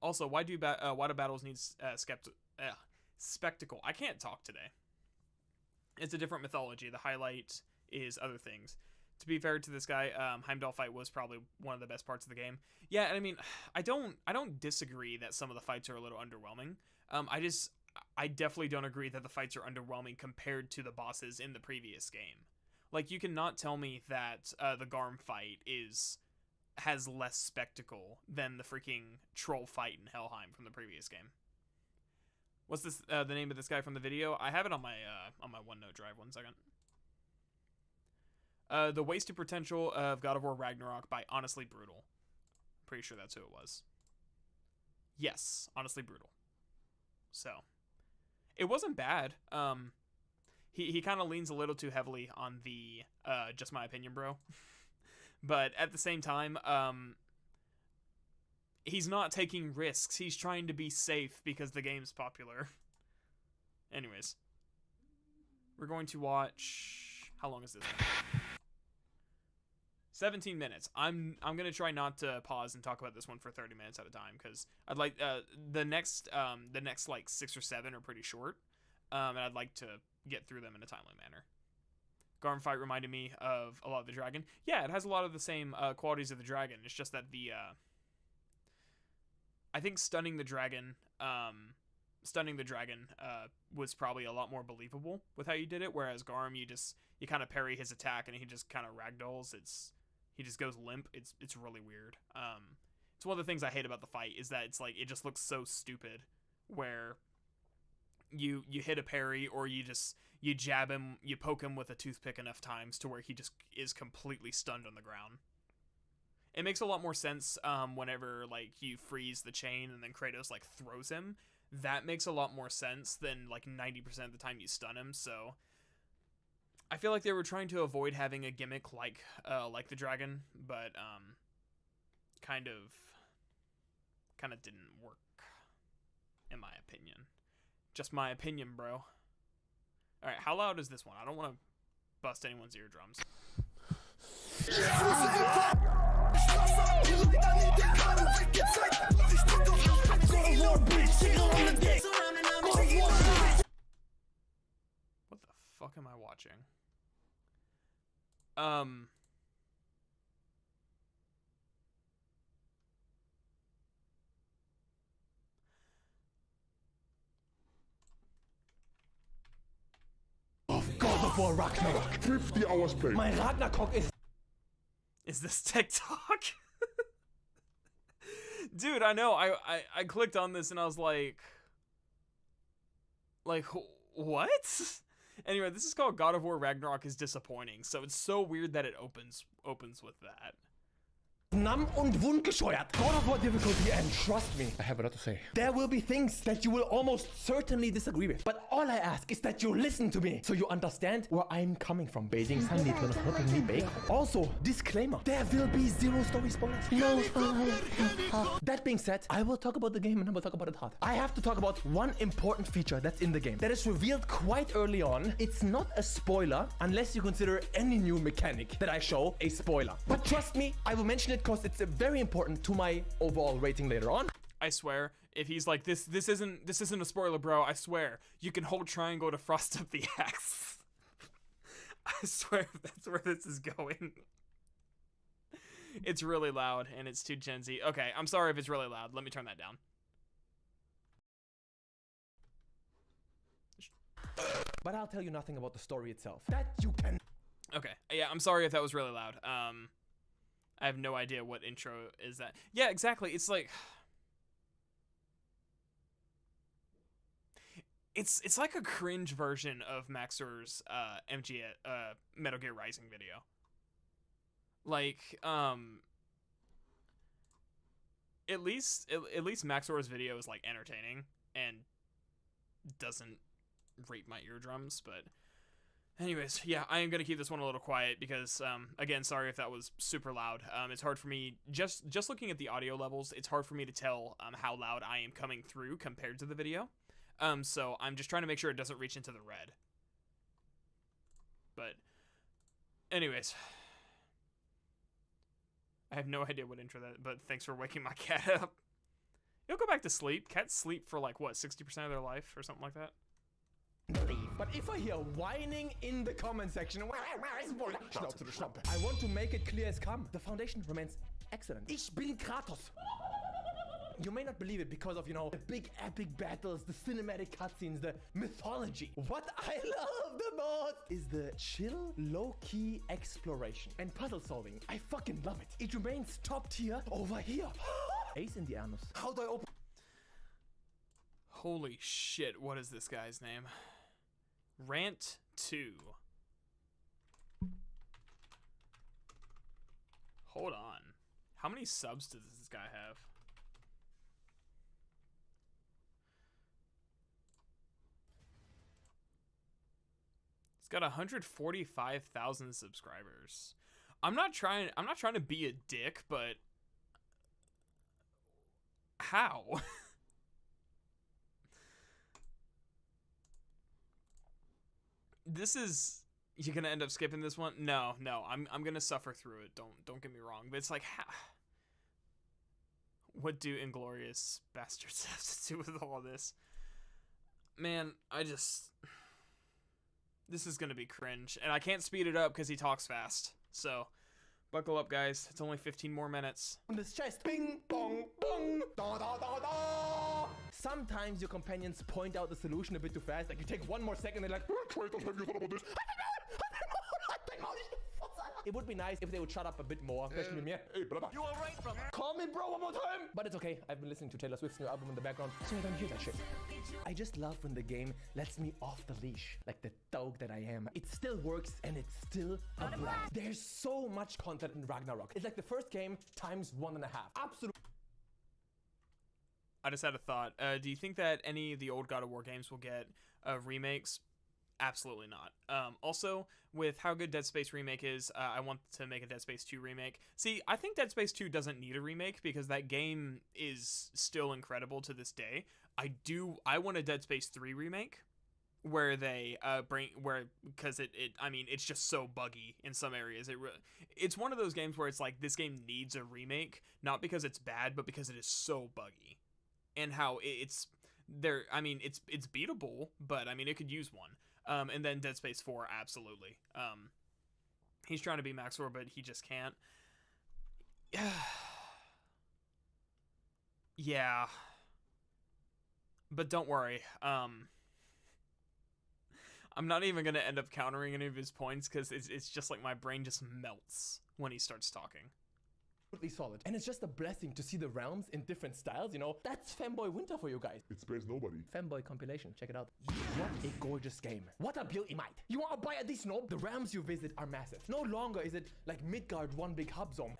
Also, why do battles need spectacle? I can't talk today. It's a different mythology. The highlight is other things. To be fair to this guy, Heimdall fight was probably one of the best parts of the game. Yeah, and I mean, I don't disagree that some of the fights are a little underwhelming. I definitely don't agree that the fights are underwhelming compared to the bosses in the previous game. Like, you cannot tell me that the Garm fight has less spectacle than the freaking troll fight in Helheim from the previous game. What's this? The name of this guy from the video? I have it on my OneNote drive. 1 second. The Wasted Potential of God of War Ragnarok by Honestly Brutal. Pretty sure that's who it was. Yes, Honestly Brutal. So, it wasn't bad. He kind of leans a little too heavily on the just my opinion, bro. But at the same time, he's not taking risks. He's trying to be safe because the game's popular. Anyways, we're going to watch. How long is this one? 17 minutes. I'm gonna try not to pause and talk about this one for 30 minutes at a time because I'd like the next like 6 or 7 are pretty short, and I'd like to get through them in a timely manner. Garm fight reminded me of a lot of the dragon. Yeah, it has a lot of the same qualities of the dragon. It's just that the I think stunning the dragon was probably a lot more believable with how you did it. Whereas Garm, you kind of parry his attack and he just kind of ragdolls. He just goes limp. It's really weird. It's one of the things I hate about the fight is that it's like it just looks so stupid. Where you hit a parry or you jab him, you poke him with a toothpick enough times to where he just is completely stunned on the ground. It makes a lot more sense whenever like you freeze the chain and then Kratos like throws him. That makes a lot more sense than like 90% of the time you stun him. So I feel like they were trying to avoid having a gimmick like the dragon, but kind of didn't work, in my opinion. Just my opinion, bro. All right, how loud is this one? I don't want to bust anyone's eardrums. What the fuck am I watching? God of War Ragnarok. 50 hours played. My Ragnarok Is this TikTok? Dude, I know. I clicked on this and I was like, what? Anyway, this is called God of War Ragnarok is disappointing. So it's so weird that it opens with that. numb und wundgescheuert. God of War difficulty, and trust me, I have a lot to say. There will be things that you will almost certainly disagree with. But all I ask is that you listen to me, so you understand where I'm coming from. Beijing Sanditon helping me bake. Also, disclaimer, there will be zero story spoilers. No spoilers. That being said, I will talk about the game and I will talk about it hard. I have to talk about one important feature that's in the game that is revealed quite early on. It's not a spoiler unless you consider any new mechanic that I show a spoiler. But trust me, I will mention it because it's very important to my overall rating later on. I swear, if he's like this isn't a spoiler, bro. I swear, you can hold triangle to frost up the axe. I swear that's where this is going. It's really loud and it's too Gen Z. Okay, I'm sorry if it's really loud. Let me turn that down. But I'll tell you nothing about the story itself. That you can. Okay, yeah, I'm sorry if that was really loud. I have no idea what intro is that. Yeah, exactly. It's like it's like a cringe version of Maxor's Metal Gear Rising video. Like at least Maxor's video is like entertaining and doesn't rape my eardrums, but anyways, yeah, I am going to keep this one a little quiet because, again, sorry if that was super loud. It's hard for me, just looking at the audio levels, it's hard for me to tell how loud I am coming through compared to the video. So I'm just trying to make sure it doesn't reach into the red. But, anyways, I have no idea what intro that, but thanks for waking my cat up. He'll go back to sleep. Cats sleep for like, what, 60% of their life or something like that? But if I hear whining in the comment section, I want to make it clear as come. The foundation remains excellent. Ich bin Kratos. You may not believe it because of, you know, the big epic battles, the cinematic cutscenes, the mythology. What I love the most is the chill, low-key exploration and puzzle solving. I fucking love it. It remains top tier over here. Ace in the anus. How do I open? Holy shit, what is this guy's name? Ranttwo. Hold on. How many subs does this guy have? He's got 145,000 subscribers. I'm not trying to be a dick, but how? This is, you're gonna end up skipping this one? No, I'm gonna suffer through it. Don't get me wrong, but it's like, what do Inglorious Bastards have to do with all this? Man, this is gonna be cringe, and I can't speed it up because he talks fast. So, buckle up, guys. It's only 15 more minutes. On this chest, bing, bong, bong, da da da da. Sometimes your companions point out the solution a bit too fast. Like you take 1 more second, they're like, Kratos, have you thought about this? It would be nice if they would shut up a bit more, especially with me. Hey, brother. You are right, brother. Call me bro one more time. But it's okay. I've been listening to Taylor Swift's new album in the background, so I don't hear that shit. I just love when the game lets me off the leash, like the dog that I am. It still works and it's still a blast. There's so much content in Ragnarok. It's like the first game times 1.5. Absolutely. I just had a thought. Do you think that any of the old God of War games will get remakes? Absolutely not. Also, with how good Dead Space Remake is, I want to make a Dead Space 2 remake. See, I think Dead Space 2 doesn't need a remake because that game is still incredible to this day. I want a Dead Space 3 remake where they because it's just so buggy in some areas. It's one of those games where it's like this game needs a remake, not because it's bad, but because it is so buggy. And how it's there, it's beatable, but it could use one. And then Dead Space 4, absolutely. He's trying to be Maxor, but he just can't. Yeah. But don't worry. I'm not even gonna end up countering any of his points because it's just like my brain just melts when he starts talking. Solid. And it's just a blessing to see the realms in different styles, you know? That's Fanboy Winter for you guys. It spares nobody. Fanboy compilation, check it out. What a gorgeous game. What a beauty might. You want to buy a decent home? The realms you visit are massive. No longer is it like Midgard, one big hub zone,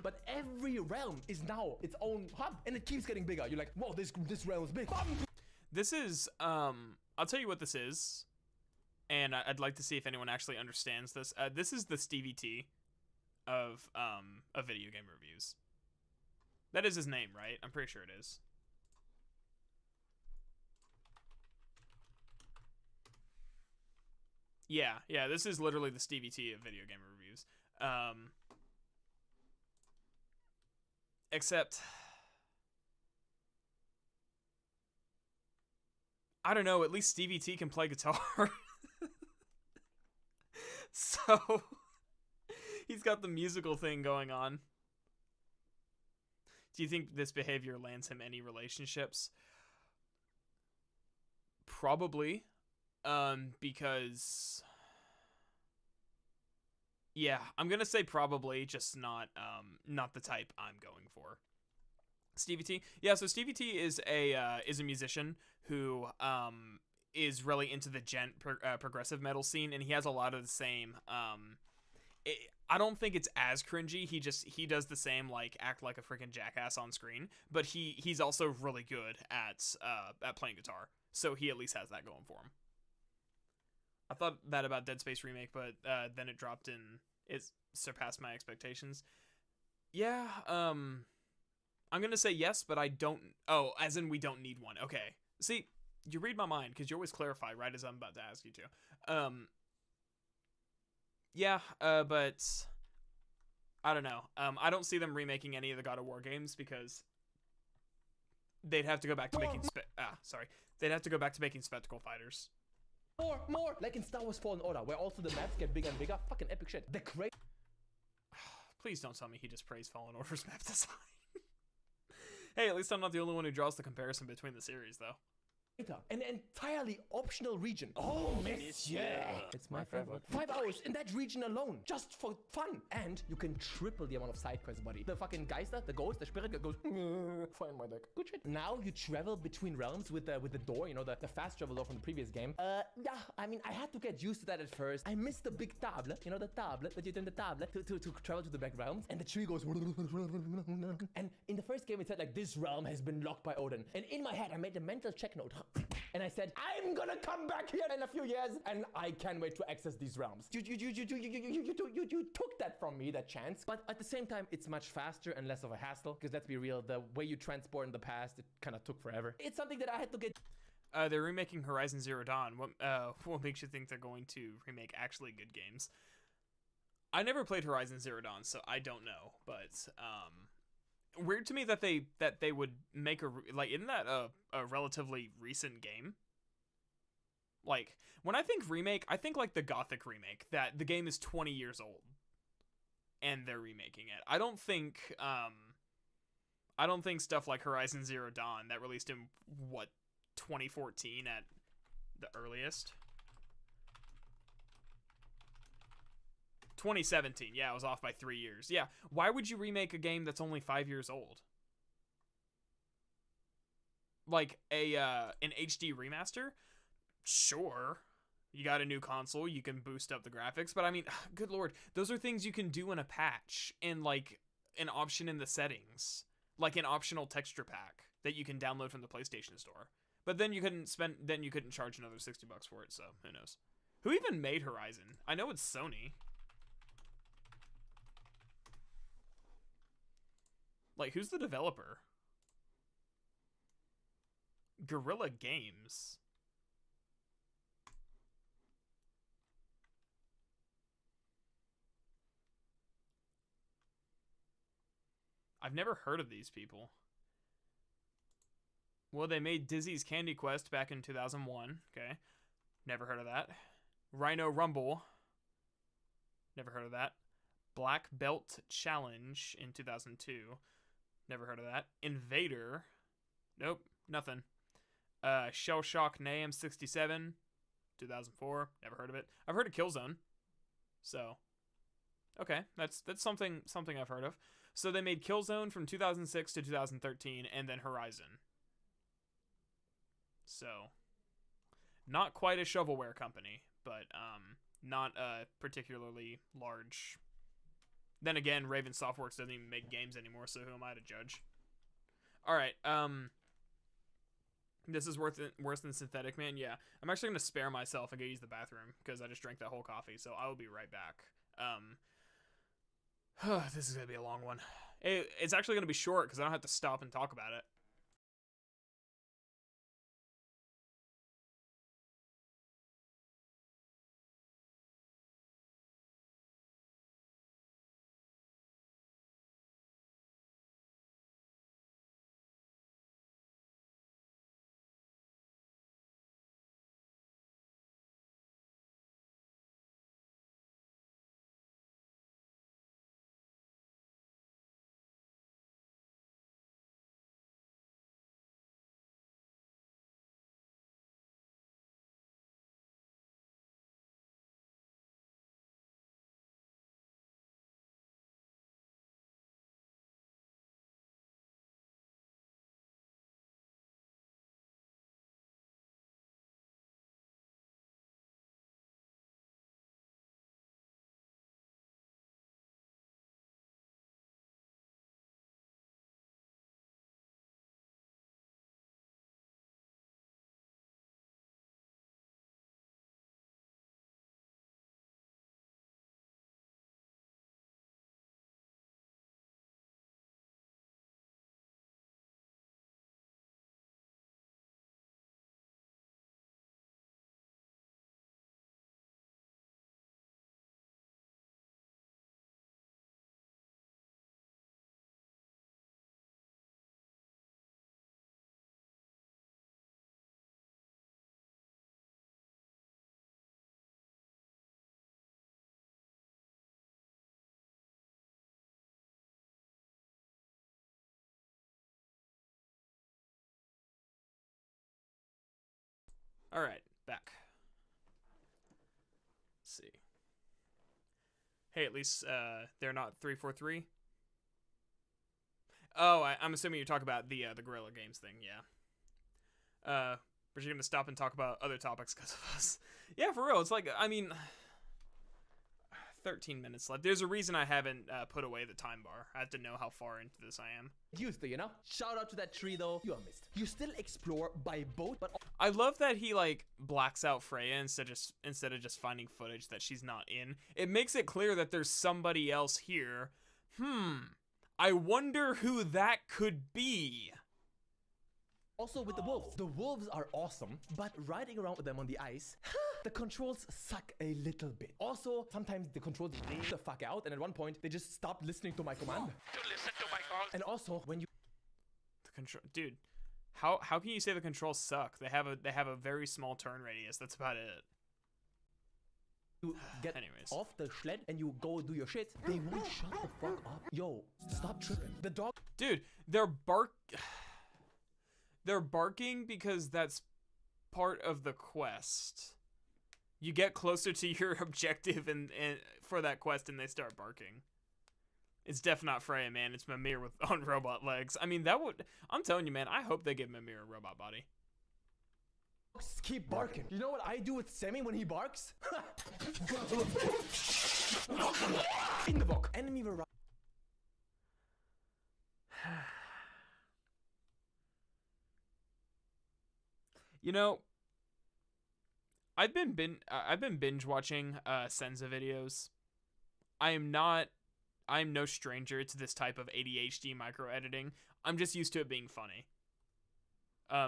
but every realm is now its own hub, and it keeps getting bigger. You're like, whoa, this realm is big. This is, I'll tell you what this is, and I'd like to see if anyone actually understands this. This is the Stevie T of video game reviews. That is his name, right? I'm pretty sure it is. Yeah, this is literally the Stevie T of video game reviews. Except, I don't know, at least Stevie T can play guitar. So he's got the musical thing going on. Do you think this behavior lands him any relationships? Probably. Because... yeah, I'm gonna say probably, just not the type I'm going for. Stevie T? Yeah, so Stevie T is a musician who is really into the progressive metal scene, and he has a lot of the same... I don't think it's as cringy. He does the same, like, act like a freaking jackass on screen, but he's also really good at playing guitar, so he at least has that going for him. I thought that about Dead Space Remake, but then it dropped in, it surpassed my expectations. Yeah, I'm gonna say yes, but I don't, as in we don't need one. Okay, see, you read my mind, because you always clarify right as I'm about to ask you to. Yeah, but I don't know. I don't see them remaking any of the God of War games because they'd have to go back to making they'd have to go back to making spectacle fighters. More, like in Star Wars Fallen Order, where also the maps get bigger and bigger. Fucking epic shit. The crazy. Please don't tell me he just praised Fallen Order's map design. Hey, at least I'm not the only one who draws the comparison between the series, though. An entirely optional region. Oh, monsieur! It's my favorite. 5 hours in that region alone, just for fun. And you can triple the amount of side quests, buddy. The fucking Geister, the ghost, the spirit goes, find my deck. Good shit. Now you travel between realms with the door, you know, the fast travel door from the previous game. Yeah, I mean, I had to get used to that at first. I missed the big tablet, you know, the tablet, that you turn the tablet to travel to the back realms. And the tree goes, and in the first game it said like, this realm has been locked by Odin. And in my head, I made a mental check note. And I said, I'm gonna come back here in a few years, and I can't wait to access these realms. You took that from me, that chance. But at the same time, it's much faster and less of a hassle. Because let's be real, the way you transport in the past, it kind of took forever. It's something that I had to get. They're remaking Horizon Zero Dawn. What makes you think they're going to remake actually good games? I never played Horizon Zero Dawn, so I don't know. But weird to me that they would make isn't that a relatively recent game? Like, when I think remake, I think like the Gothic remake, that the game is 20 years old and they're remaking it. I don't think stuff like Horizon Zero Dawn that released in 2014 at the earliest. 2017, yeah, I was off by 3 years. Yeah, why would you remake a game that's only 5 years old? Like an HD remaster? Sure. You got a new console, you can boost up the graphics, but I mean, good lord, those are things you can do in a patch and like an option in the settings, like an optional texture pack that you can download from the PlayStation Store. But then you couldn't charge another $60 for it, so who knows? Who even made Horizon? I know it's Sony. Like, who's the developer? Guerrilla Games. I've never heard of these people. Well, they made Dizzy's Candy Quest back in 2001. Okay. Never heard of that. Rhino Rumble. Never heard of that. Black Belt Challenge in 2002. Never heard of that. Invader. Nope, nothing. Shell Shock Nahum 67, 2004. Never heard of it. I've heard of Killzone. So, okay, that's something I've heard of. So they made Killzone from 2006 to 2013, and then Horizon. So, not quite a shovelware company, but not a particularly large. Then again, Raven Softworks doesn't even make games anymore, so who am I to judge? All right, this is worse than Synthetic Man. Yeah, I'm actually gonna spare myself and go use the bathroom because I just drank that whole coffee. So I will be right back. This is gonna be a long one. It's actually gonna be short because I don't have to stop and talk about it. All right, back. Let's see. Hey, at least they're not 343. Oh, I'm assuming you're talking about the Guerrilla Games thing, yeah. But you're gonna stop and talk about other topics because of us. Yeah, for real. It's like, I mean, 13 minutes left. There's a reason I haven't put away the time bar. I have to know how far into this I am. Used to, you know? Shout out to that tree though. You are missed. You still explore by boat, but I love that he like blacks out Freya instead of just finding footage that she's not in. It makes it clear that there's somebody else here. I wonder who that could be. also with the wolves. The wolves are awesome, but riding around with them on the ice, the controls suck a little bit. Also, sometimes the controls leave the fuck out, and at one point, they just stopped listening to my command. And also, when you... The control... Dude, how can you say the controls suck? They have a very small turn radius. That's about it. You get off the sled and you go do your shit, they won't shut the fuck up. Yo, stop tripping. The dog... Dude, they're barking because that's part of the quest. You get closer to your objective and for that quest and they start barking. It's definitely not Freya, man. It's Mimir on robot legs. I mean, that would... I'm telling you, man, I hope they give Mimir a robot body. Keep barking. You know what I do with Semi when he barks? In the book. Enemy variety. You know, I've been binge watching Senza videos. I'm no stranger to this type of ADHD micro editing. I'm just used to it being funny.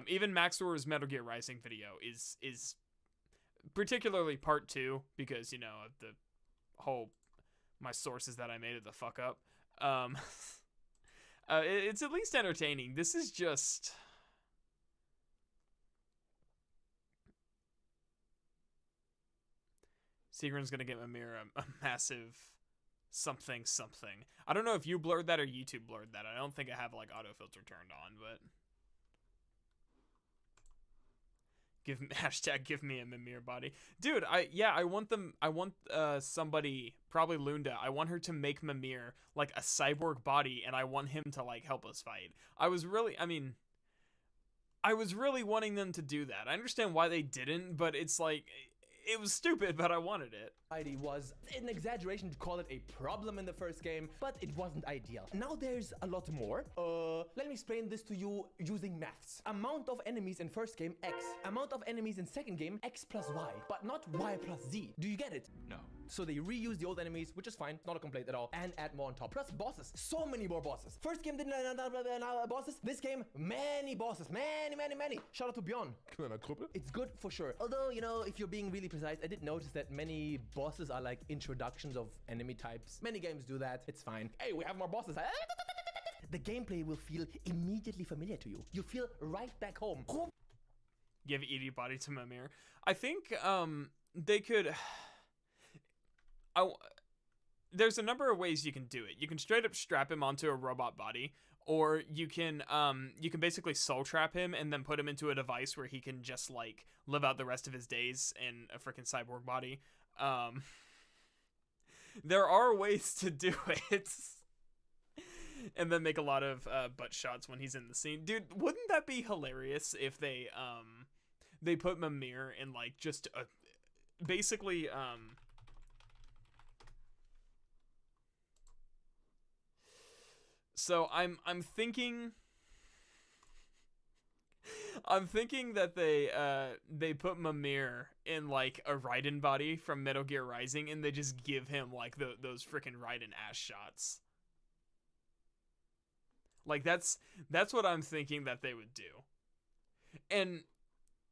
Even Maxor's Metal Gear Rising video is particularly part 2 because, you know, of the whole my sources that I made it the fuck up. It's at least entertaining. This is just... Sigrun's gonna get Mimir a massive something. I don't know if you blurred that or YouTube blurred that. I don't think I have like autofilter turned on, but give me a Mimir body. Dude, I want somebody, probably Lunda. I want her to make Mimir like a cyborg body and I want him to like help us fight. I was really wanting them to do that. I understand why they didn't, but it's like it was stupid, but I wanted it. Was an exaggeration to call it a problem in the first game, but it wasn't ideal. Now there's a lot more. Let me explain this to you using maths. Amount of enemies in first game, X. Amount of enemies in second game, X plus Y, but not Y plus Z. Do you get it? No. So they reuse the old enemies, which is fine, not a complaint at all, and add more on top. Plus bosses, so many more bosses. First game didn't have bosses. This game, many bosses, many. Shout out to Bjorn. It's good for sure. Although, you know, if you're being really precise, I did notice that many bosses are like introductions of enemy types. Many games do that. It's fine. Hey, we have more bosses. The gameplay will feel immediately familiar to you. You feel right back home. Give Edie body to Mimir. I think they could... There's a number of ways you can do it. You can straight up strap him onto a robot body, or you can basically soul trap him and then put him into a device where he can just like live out the rest of his days in a freaking cyborg body. There are ways to do it. And then make a lot of butt shots when he's in the scene. Dude, wouldn't that be hilarious if they put Mimir in like just a basically so I'm thinking that they put Mimir in like a Raiden body from Metal Gear Rising and they just give him like those freaking Raiden ass shots. Like that's what I'm thinking that they would do. And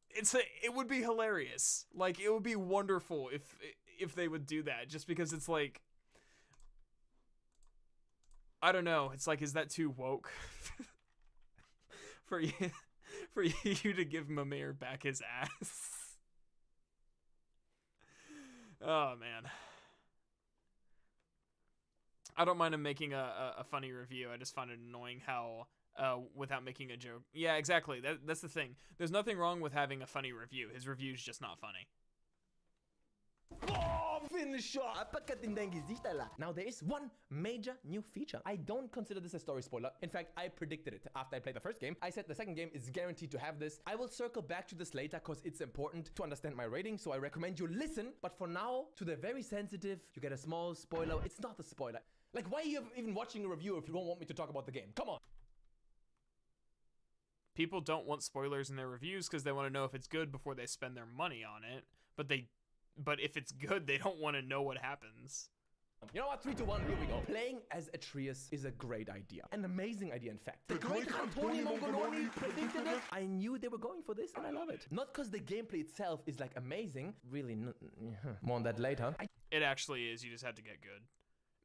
it would be hilarious. Like it would be wonderful if they would do that, just because it's like, I don't know. It's like, is that too woke for you to give Mimir back his ass? Oh man, I don't mind him making a funny review. I just find it annoying how without making a joke. Yeah, exactly. That's the thing. There's nothing wrong with having a funny review. His review's just not funny. Oh, finisher! Uppercut in dein Gesicht, Alter. Now, there is one major new feature. I don't consider this a story spoiler. In fact, I predicted it after I played the first game. I said the second game is guaranteed to have this. I will circle back to this later because it's important to understand my rating, so I recommend you listen. But for now, to the very sensitive, you get a small spoiler. It's not a spoiler. Like, why are you even watching a review if you don't want me to talk about the game? Come on. People don't want spoilers in their reviews because they want to know if it's good before they spend their money on it. But if it's good, they don't want to know what happens. You know what? 3, 2, 1, here we go. Playing as Atreus is a great idea. An amazing idea, in fact. The great Antonio Mongoloni predicted it. I knew they were going for this, and I love it. Not because the gameplay itself is, like, amazing. Really, more on that later. It actually is. You just have to get good.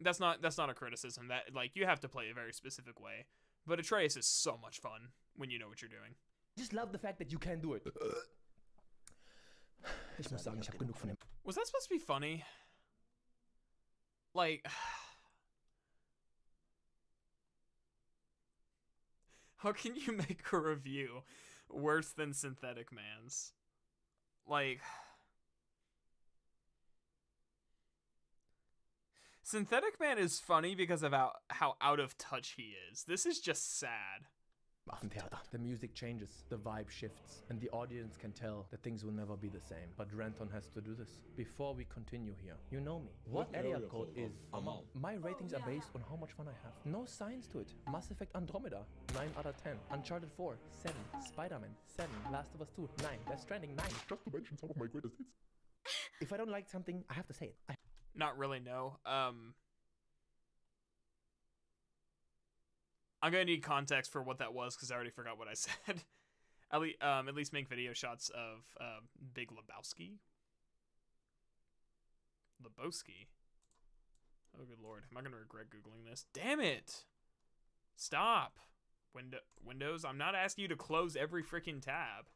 That's not a criticism. That, like, you have to play a very specific way. But Atreus is so much fun when you know what you're doing. I just love the fact that you can do it. Ich muss sagen, ich hab genug von dem. Was that supposed to be funny? Like, how can you make a review worse than Synthetic Man's? Like, Synthetic Man is funny because of how out of touch he is. This is just sad. Waffentheater. The music changes, the vibe shifts, and the audience can tell that things will never be the same. But Ranttwo has to do this. Before we continue here, you know me. What area code is amount? My ratings are based on how much fun I have. No science to it. Mass Effect Andromeda, 9 out of 10. Uncharted 4, 7. Spider-Man, 7. Last of Us 2, 9. Death Stranding, 9. Just to mention some of my greatest hits. If I don't like something, I have to say it. Not really, no. I'm gonna need context for what that was because I already forgot what I said. At least make video shots of Big Lebowski. Lebowski. Oh good lord, am I gonna regret googling this? Damn it! Stop. Windows. I'm not asking you to close every freaking tab.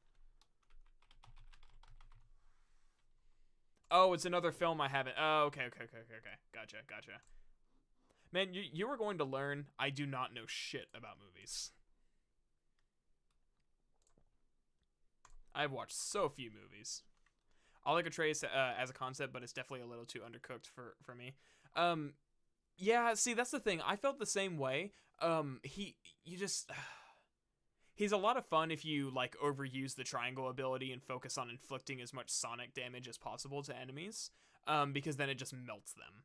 Oh, it's another film I haven't. Oh, okay. Gotcha. Man, you were going to learn I do not know shit about movies. I've watched so few movies. I like Atreus as a concept, but it's definitely a little too undercooked for me. Yeah, see, that's the thing. I felt the same way. He's a lot of fun if you, like, overuse the triangle ability and focus on inflicting as much sonic damage as possible to enemies, because then it just melts them.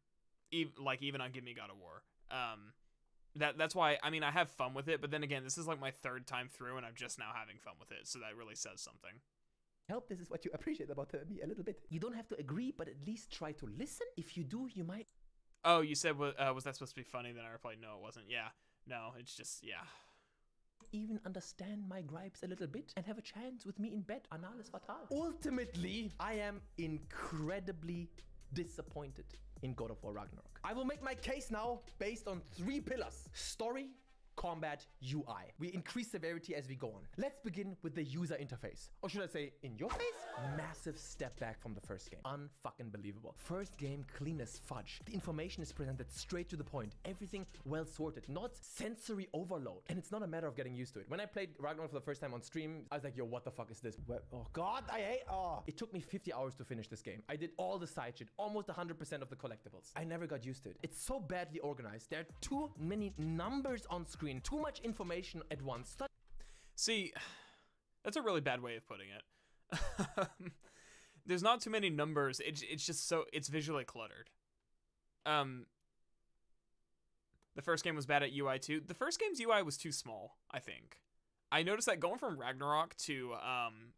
Even on Give Me God of War. That's why, I mean, I have fun with it, but then again, this is like my third time through, and I'm just now having fun with it, so that really says something. I hope this is what you appreciate about me a little bit. You don't have to agree, but at least try to listen. If you do, you might... Oh, you said, was that supposed to be funny? Then I replied, no, it wasn't. Yeah. No, it's just, yeah. Even understand my gripes a little bit and have a chance with me in bed. Anal is fatal. Ultimately, I am incredibly disappointed in God of War Ragnarok. I will make my case now based on 3 pillars: story, combat, UI. We increase severity as we go on. Let's begin with the user interface. Or should I say, in your face? Massive step back from the first game. Unfucking believable. First game, clean as fudge. The information is presented straight to the point. Everything well sorted, not sensory overload. And it's not a matter of getting used to it. When I played Ragnarok for the first time on stream, I was like, yo, what the fuck is this? Oh god, I hate, It took me 50 hours to finish this game. I did all the side shit, almost 100% of the collectibles. I never got used to it. It's so badly organized. There are too many numbers on screen. Too much information at once. See, that's a really bad way of putting it. There's not too many numbers. It's just so, it's visually cluttered. The first game was bad at UI too. The first game's UI was too small, I think. I noticed that going from Ragnarok to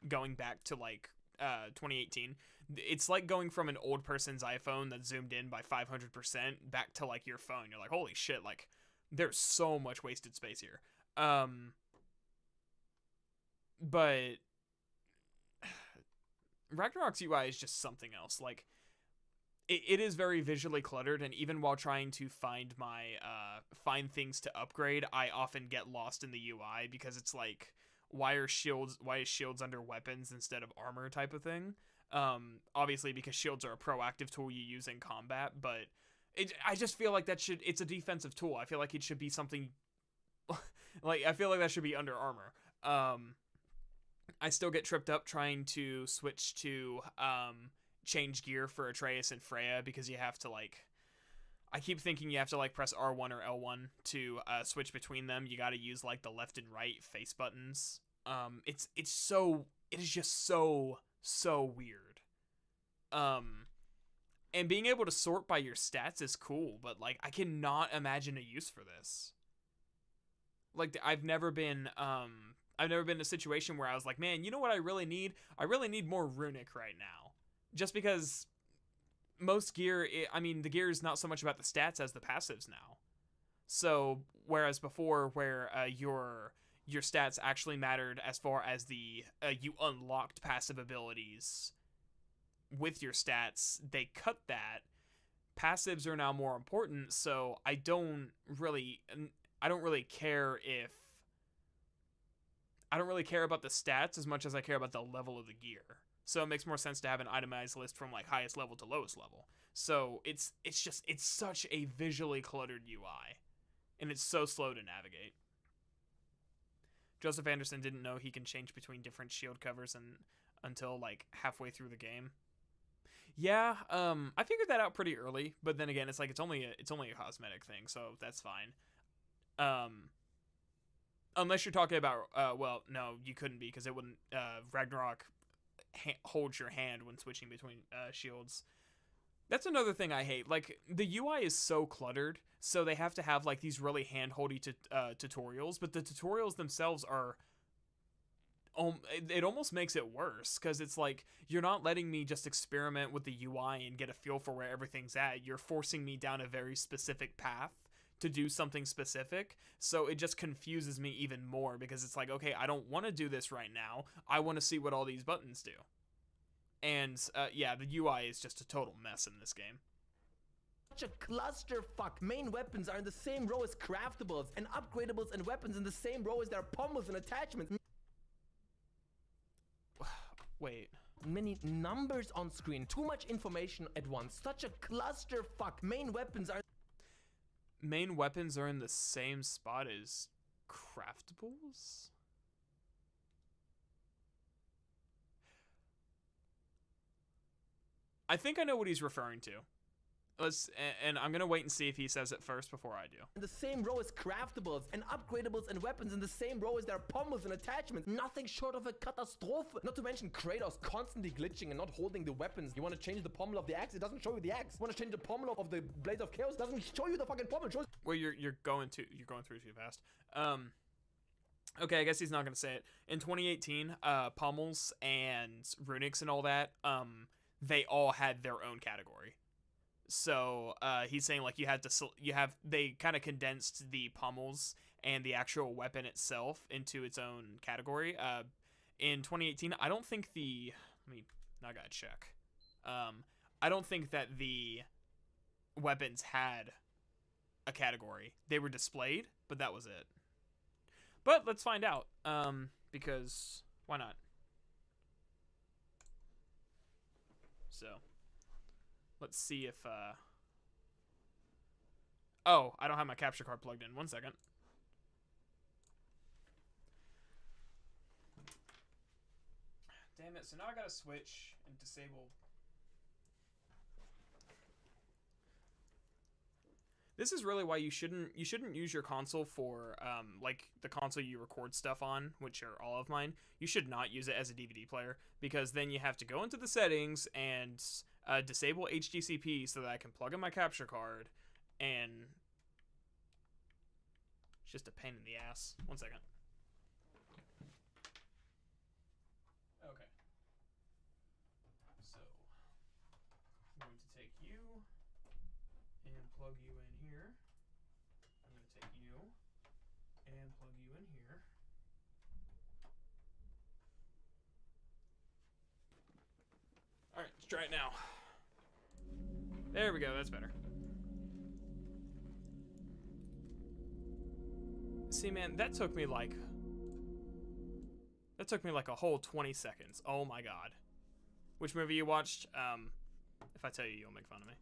going back to like 2018, it's like going from an old person's iPhone that zoomed in by 500% back to like your phone. You're like, holy shit, like there's so much wasted space here. But Ragnarok's UI is just something else. Like, it is very visually cluttered, and even while trying to find find things to upgrade, I often get lost in the UI because it's like, why is shields under weapons instead of armor type of thing? Obviously because shields are a proactive tool you use in combat, but I just feel like it's a defensive tool. I feel like it should be something Like, I feel like that should be under armor. I still get tripped up trying to switch to change gear for Atreus and Freya, because you have to, like, I keep thinking you have to, like, press R1 or L1 to switch between them. You got to use, like, the left and right face buttons. It is just so weird. And being able to sort by your stats is cool, but, like, I cannot imagine a use for this. Like, I've never been in a situation where I was like, man, you know what I really need? I really need more runic right now. Just because most gear, the gear is not so much about the stats as the passives now. So, whereas before, where your stats actually mattered as far as the you unlocked passive abilities with your stats, they cut that. Passives are now more important, so I don't really care about the stats as much as I care about the level of the gear. So it makes more sense to have an itemized list from, like, highest level to lowest level. So it's such a visually cluttered UI, and it's so slow to navigate. Joseph Anderson didn't know he can change between different shield covers until, like, halfway through the game. Yeah, I figured that out pretty early, but then again, it's like it's only a cosmetic thing, so that's fine. Unless you're talking about, well, no, you couldn't be, because it wouldn't, Ragnarok holds your hand when switching between shields. That's another thing I hate. Like, the UI is so cluttered, so they have to have, like, these really hand-holdy tutorials, but the tutorials themselves are, it almost makes it worse, because it's like, you're not letting me just experiment with the UI and get a feel for where everything's at. You're forcing me down a very specific path to do something specific, so it just confuses me even more, because it's like, okay, I don't want to do this right now. I want to see what all these buttons do. And yeah, the UI is just a total mess in this game. Such a clusterfuck. Main weapons are in the same row as craftables, and upgradables and weapons in the same row as their pommels and attachments. Wait. Many numbers on screen. Too much information at once. Such a clusterfuck. Main weapons are in the same spot as craftables? I think I know what he's referring to. And I'm gonna wait and see if he says it first before I do. In the same row as craftables, and upgradables and weapons in the same row as their pommels and attachments. Nothing short of a catastrophe. Not to mention Kratos constantly glitching and not holding the weapons. You want to change the pommel of the axe? It doesn't show you the axe. You want to change the pommel of the Blades of Chaos? It doesn't show you the fucking pommel. It shows. Well, you're going through too fast. Okay, I guess he's not gonna say it. In 2018, pommels and runics and all that, they all had their own category. So he's saying, like, they kind of condensed the pommels and the actual weapon itself into its own category. In 2018, I don't think I gotta check. I don't think that the weapons had a category. They were displayed, but that was it. But let's find out, because why not? So let's see if, oh, I don't have my capture card plugged in. 1 second. Damn it, so now I gotta switch and disable. This is really why you shouldn't use your console for, like, the console you record stuff on, which are all of mine. You should not use it as a DVD player, because then you have to go into the settings and disable HDCP so that I can plug in my capture card, and it's just a pain in the ass. 1 second. Okay. So, I'm going to take you and plug you in here. I'm going to take you and plug you in here. Alright, let's try it now. There we go, that's better. See, man, that took me like a whole 20 seconds. Oh my god. Which movie you watched? If I tell you, you'll make fun of me.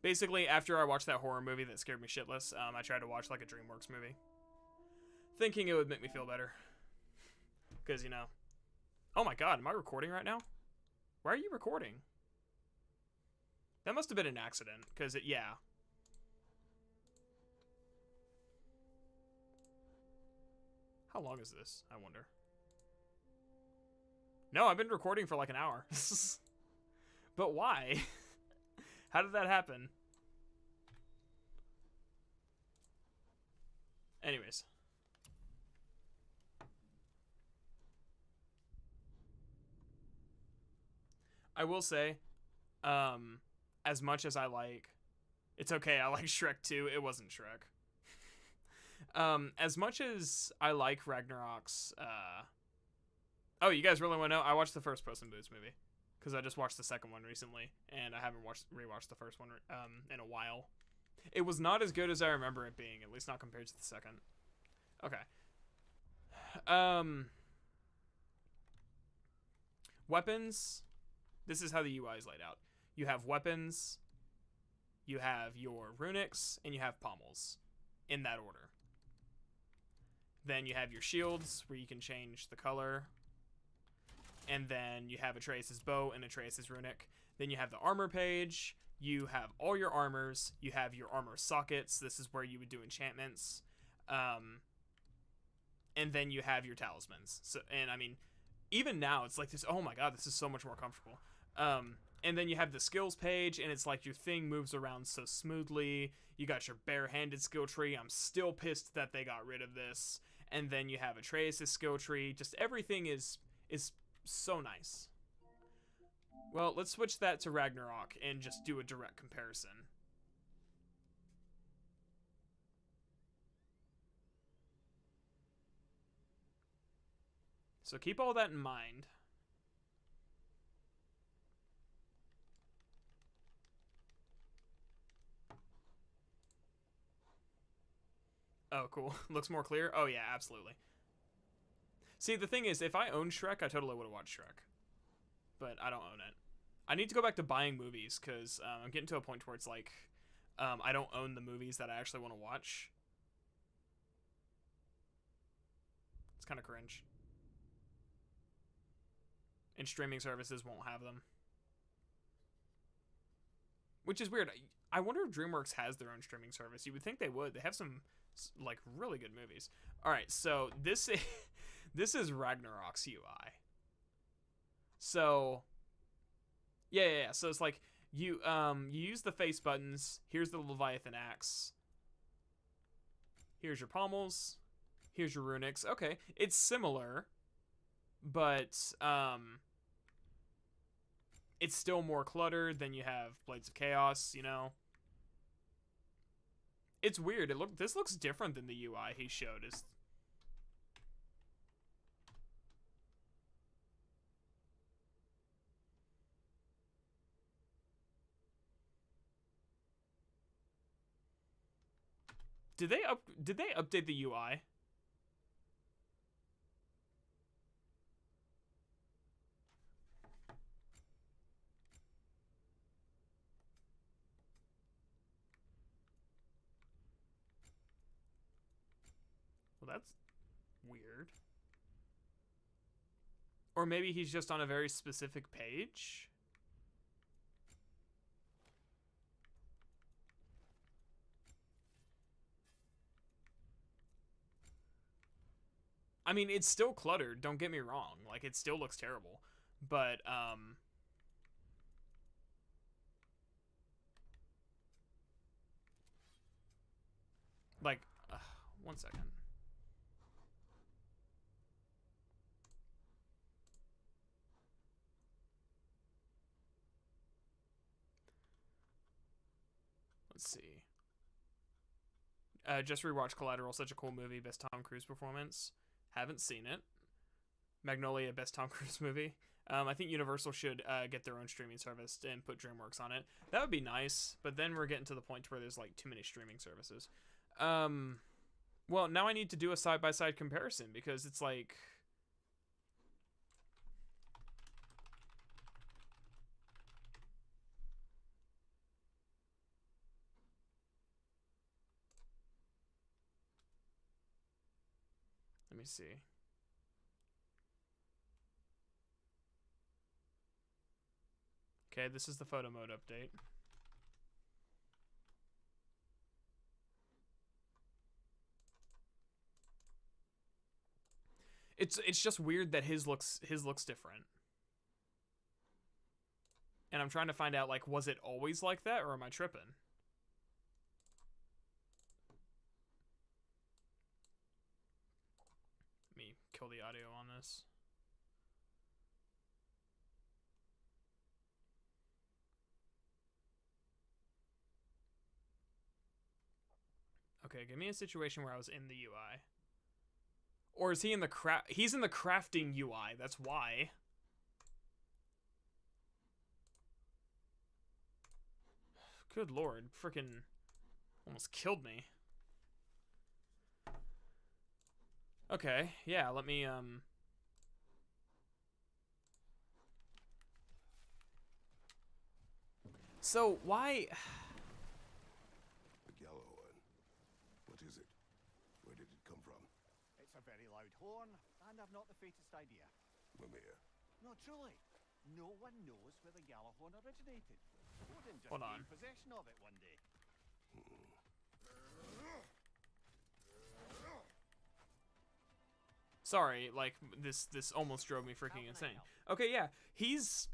Basically, after I watched that horror movie that scared me shitless, I tried to watch like a DreamWorks movie, thinking it would make me feel better. Because, you know. Oh my god, am I recording right now? Why are you recording? That must have been an accident, because yeah. How long is this, I wonder? No, I've been recording for like an hour. But why? How did that happen? Anyways. I will say, as much as I like... It's okay, I like Shrek 2. It wasn't Shrek. As much as I like Ragnarok's... Oh, you guys really want to know? I watched the first Puss in Boots movie. Because I just watched the second one recently. And I haven't rewatched the first one in a while. It was not as good as I remember it being. At least not compared to the second. Okay. Weapons. This is how the UI is laid out. You have weapons. You have your runics. And you have pommels. In that order. Then you have your shields, where you can change the color. And then you have Atreus' bow and Atreus' runic. Then you have the armor page. You have all your armors. You have your armor sockets. This is where you would do enchantments. And then you have your talismans. So, and I mean, even now it's like this. Oh my god, this is so much more comfortable. And then you have the skills page, and it's like your thing moves around so smoothly. You got your barehanded skill tree. I'm still pissed that they got rid of this. And then you have Atreus' skill tree. Just everything is so nice. Well, let's switch that to Ragnarok and just do a direct comparison. So keep all that in mind. Oh, cool. Looks more clear? Oh, yeah, absolutely. See, the thing is, if I owned Shrek, I totally would have watched Shrek. But I don't own it. I need to go back to buying movies, because I'm getting to a point where it's like, I don't own the movies that I actually want to watch. It's kind of cringe. And streaming services won't have them. Which is weird. I wonder if DreamWorks has their own streaming service. You would think they would. They have some, like, really good movies. Alright, so this is, this is Ragnarok's UI. So, yeah. So it's like, you use the face buttons. Here's the Leviathan axe. Here's your pommels. Here's your runics. Okay, it's similar, but, it's still more cluttered. Then you have Blades of Chaos, you know. It's weird. This looks different than the UI he showed. Did they update the UI? Well, that's weird. Or maybe he's just on a very specific page? I mean, it's still cluttered, don't get me wrong. Like, it still looks terrible. But, like, one second. Let's see. Just rewatched Collateral, such a cool movie, best Tom Cruise performance. Haven't seen it. Magnolia, best Tom Cruise movie. I think Universal should get their own streaming service and put DreamWorks on it. That would be nice, but then we're getting to the point where there's like too many streaming services. Well, now I need to do a side-by-side comparison because it's like... me see. Okay, this is the photo mode update. It's just weird that his looks different. And I'm trying to find out, like, was it always like that, or am I tripping? Let me kill the audio on this. Okay, give me a situation where I was in the UI. Or is he in the he's in the crafting UI, that's why. Good lord, freaking almost killed me. Okay, yeah, let me so why The yellow one. What is it? Where did it come from? It's a very loud horn, and I've not the faintest idea. Mimir. No, truly. No one knows where the Gjallarhorn originated. Odin just Hold on. gained possession of it one day. Sorry, like this almost drove me freaking insane. Okay, yeah, he's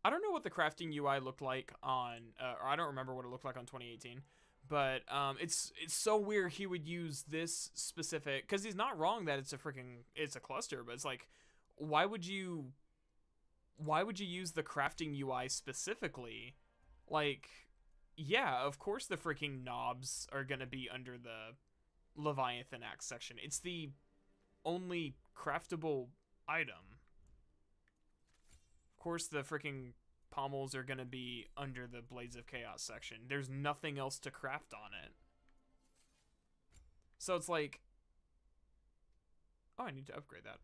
I don't know what the crafting UI looked like on or I don't remember what it looked like on 2018, but it's so weird he would use this specific, cuz he's not wrong that it's a cluster, but it's like why would you use the crafting UI specifically? Like, yeah, of course the freaking knobs are going to be under the Leviathan axe section. It's the only craftable item. Of course the freaking pommels are going to be under the Blades of Chaos section. There's nothing else to craft on it. So it's like, oh, I need to upgrade that.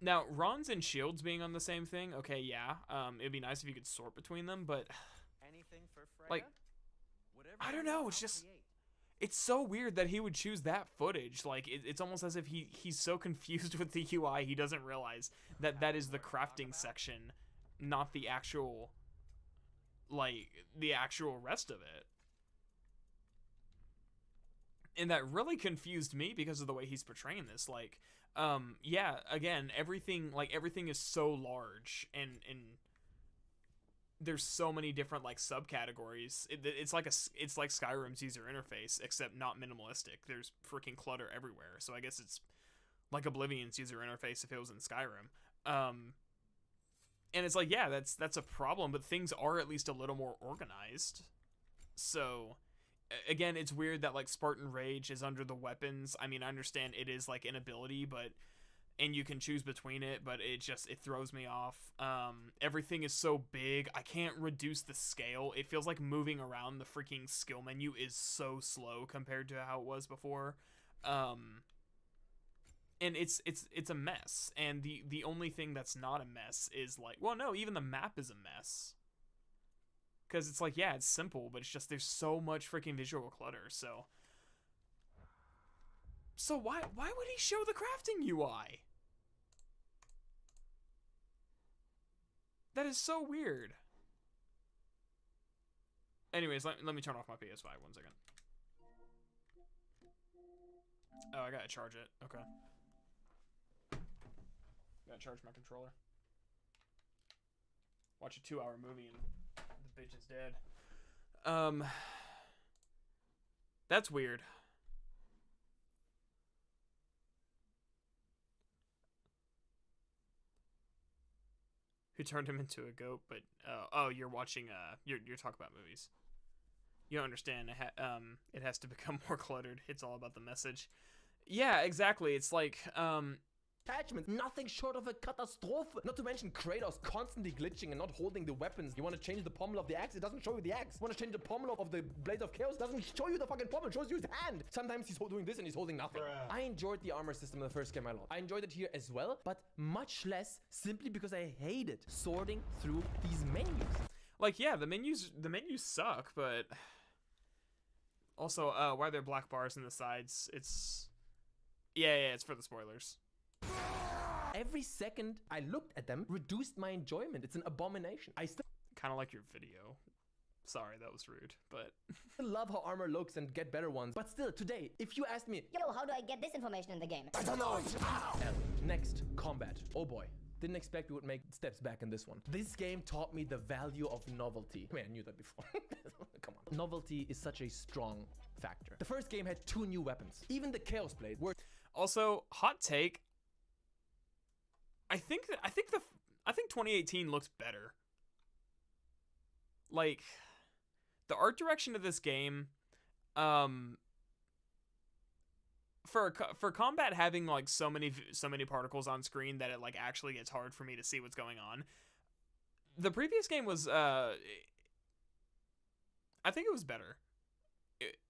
Now, runs and shields being on the same thing, okay, yeah. It'd be nice if you could sort between them, but Anything for Freya? like, Whatever I you don't know. want, It's I'll just, create. it's so weird that he would choose that footage. Like, it's almost as if he's so confused with the UI, he doesn't realize that that is the crafting section, not the actual, like, the actual rest of it. And that really confused me because of the way he's portraying this. Like, yeah, again, everything is so large, and there's so many different like subcategories. It's like Skyrim's user interface, except not minimalistic. There's freaking clutter everywhere. So I guess it's like Oblivion's user interface if it was in Skyrim. And it's like, yeah, that's a problem, but things are at least a little more organized. So again, it's weird that like Spartan Rage is under the weapons. I mean, I understand it is like an ability, and you can choose between it, but it throws me off. Everything is so big, I can't reduce the scale. It feels like moving around the freaking skill menu is so slow compared to how it was before. And it's a mess. And the only thing that's not a mess is like, well, no, even the map is a mess. Because it's like, yeah, it's simple, but it's just there's so much freaking visual clutter. So why would he show the crafting UI? That is so weird. Anyways, let me turn off my PS5 1 second. Oh, I gotta charge it. Okay. Gotta charge my controller. Watch a 2-hour movie and the bitch is dead. That's weird. Who turned him into a goat? But oh, you're watching. You're talking about movies. You don't understand. It has to become more cluttered. It's all about the message. Yeah, exactly. It's like attachments, nothing short of a catastrophe. Not to mention Kratos constantly glitching and not holding the weapons. You want to change the pommel of the axe, it doesn't show you the axe. You want to change the pommel of the Blades of Chaos, it doesn't show you the fucking pommel, it shows you his hand. Sometimes he's doing this and he's holding nothing. I enjoyed the armor system in the first game a lot. I enjoyed it here as well, but much less simply because I hated sorting through these menus. Like, yeah, the menus suck, but also, why are there black bars in the sides? It's it's for the spoilers. Every second I looked at them reduced my enjoyment. It's an abomination. I still Kind of like your video. Sorry, that was rude, but love how armor looks and get better ones. But still, today, if you asked me, Yo, how do I get this information in the game? I don't know. Next, combat. Oh boy. Didn't expect we would make steps back in this one. This game taught me the value of novelty. I mean, I knew that before. Come on. Novelty is such a strong factor. The first game had 2 new weapons. Even the Chaos Blade were... Also, hot take. I think 2018 looks better. Like, the art direction of this game, for combat having like so many particles on screen that it like actually gets hard for me to see what's going on. The previous game was I think it was better.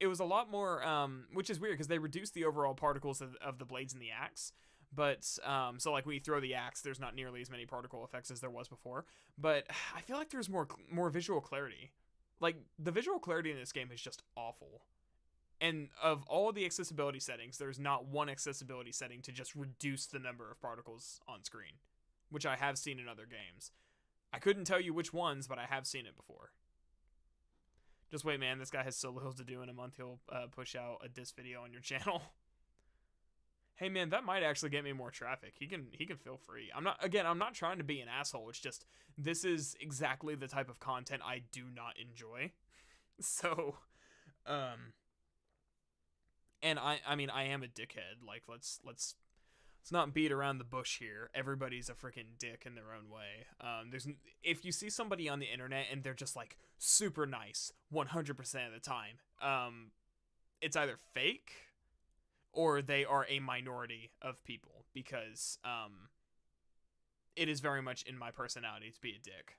It was a lot more which is weird because they reduced the overall particles of the blades in the axe. But so like when you throw the axe, there's not nearly as many particle effects as there was before. But I feel like there's more visual clarity. Like the visual clarity in this game is just awful. And of all the accessibility settings, there's not one accessibility setting to just reduce the number of particles on screen, which I have seen in other games. I couldn't tell you which ones, but I have seen it before. Just wait, man. This guy has so little to do. In a month, he'll push out a diss video on your channel. Hey, man, that might actually get me more traffic. He can feel free. I'm not trying to be an asshole. It's just this is exactly the type of content I do not enjoy. So, and I mean, I am a dickhead. Like, let's not beat around the bush here. Everybody's a freaking dick in their own way. If you see somebody on the internet and they're just like super nice 100% of the time, it's either fake or they are a minority of people, because it is very much in my personality to be a dick.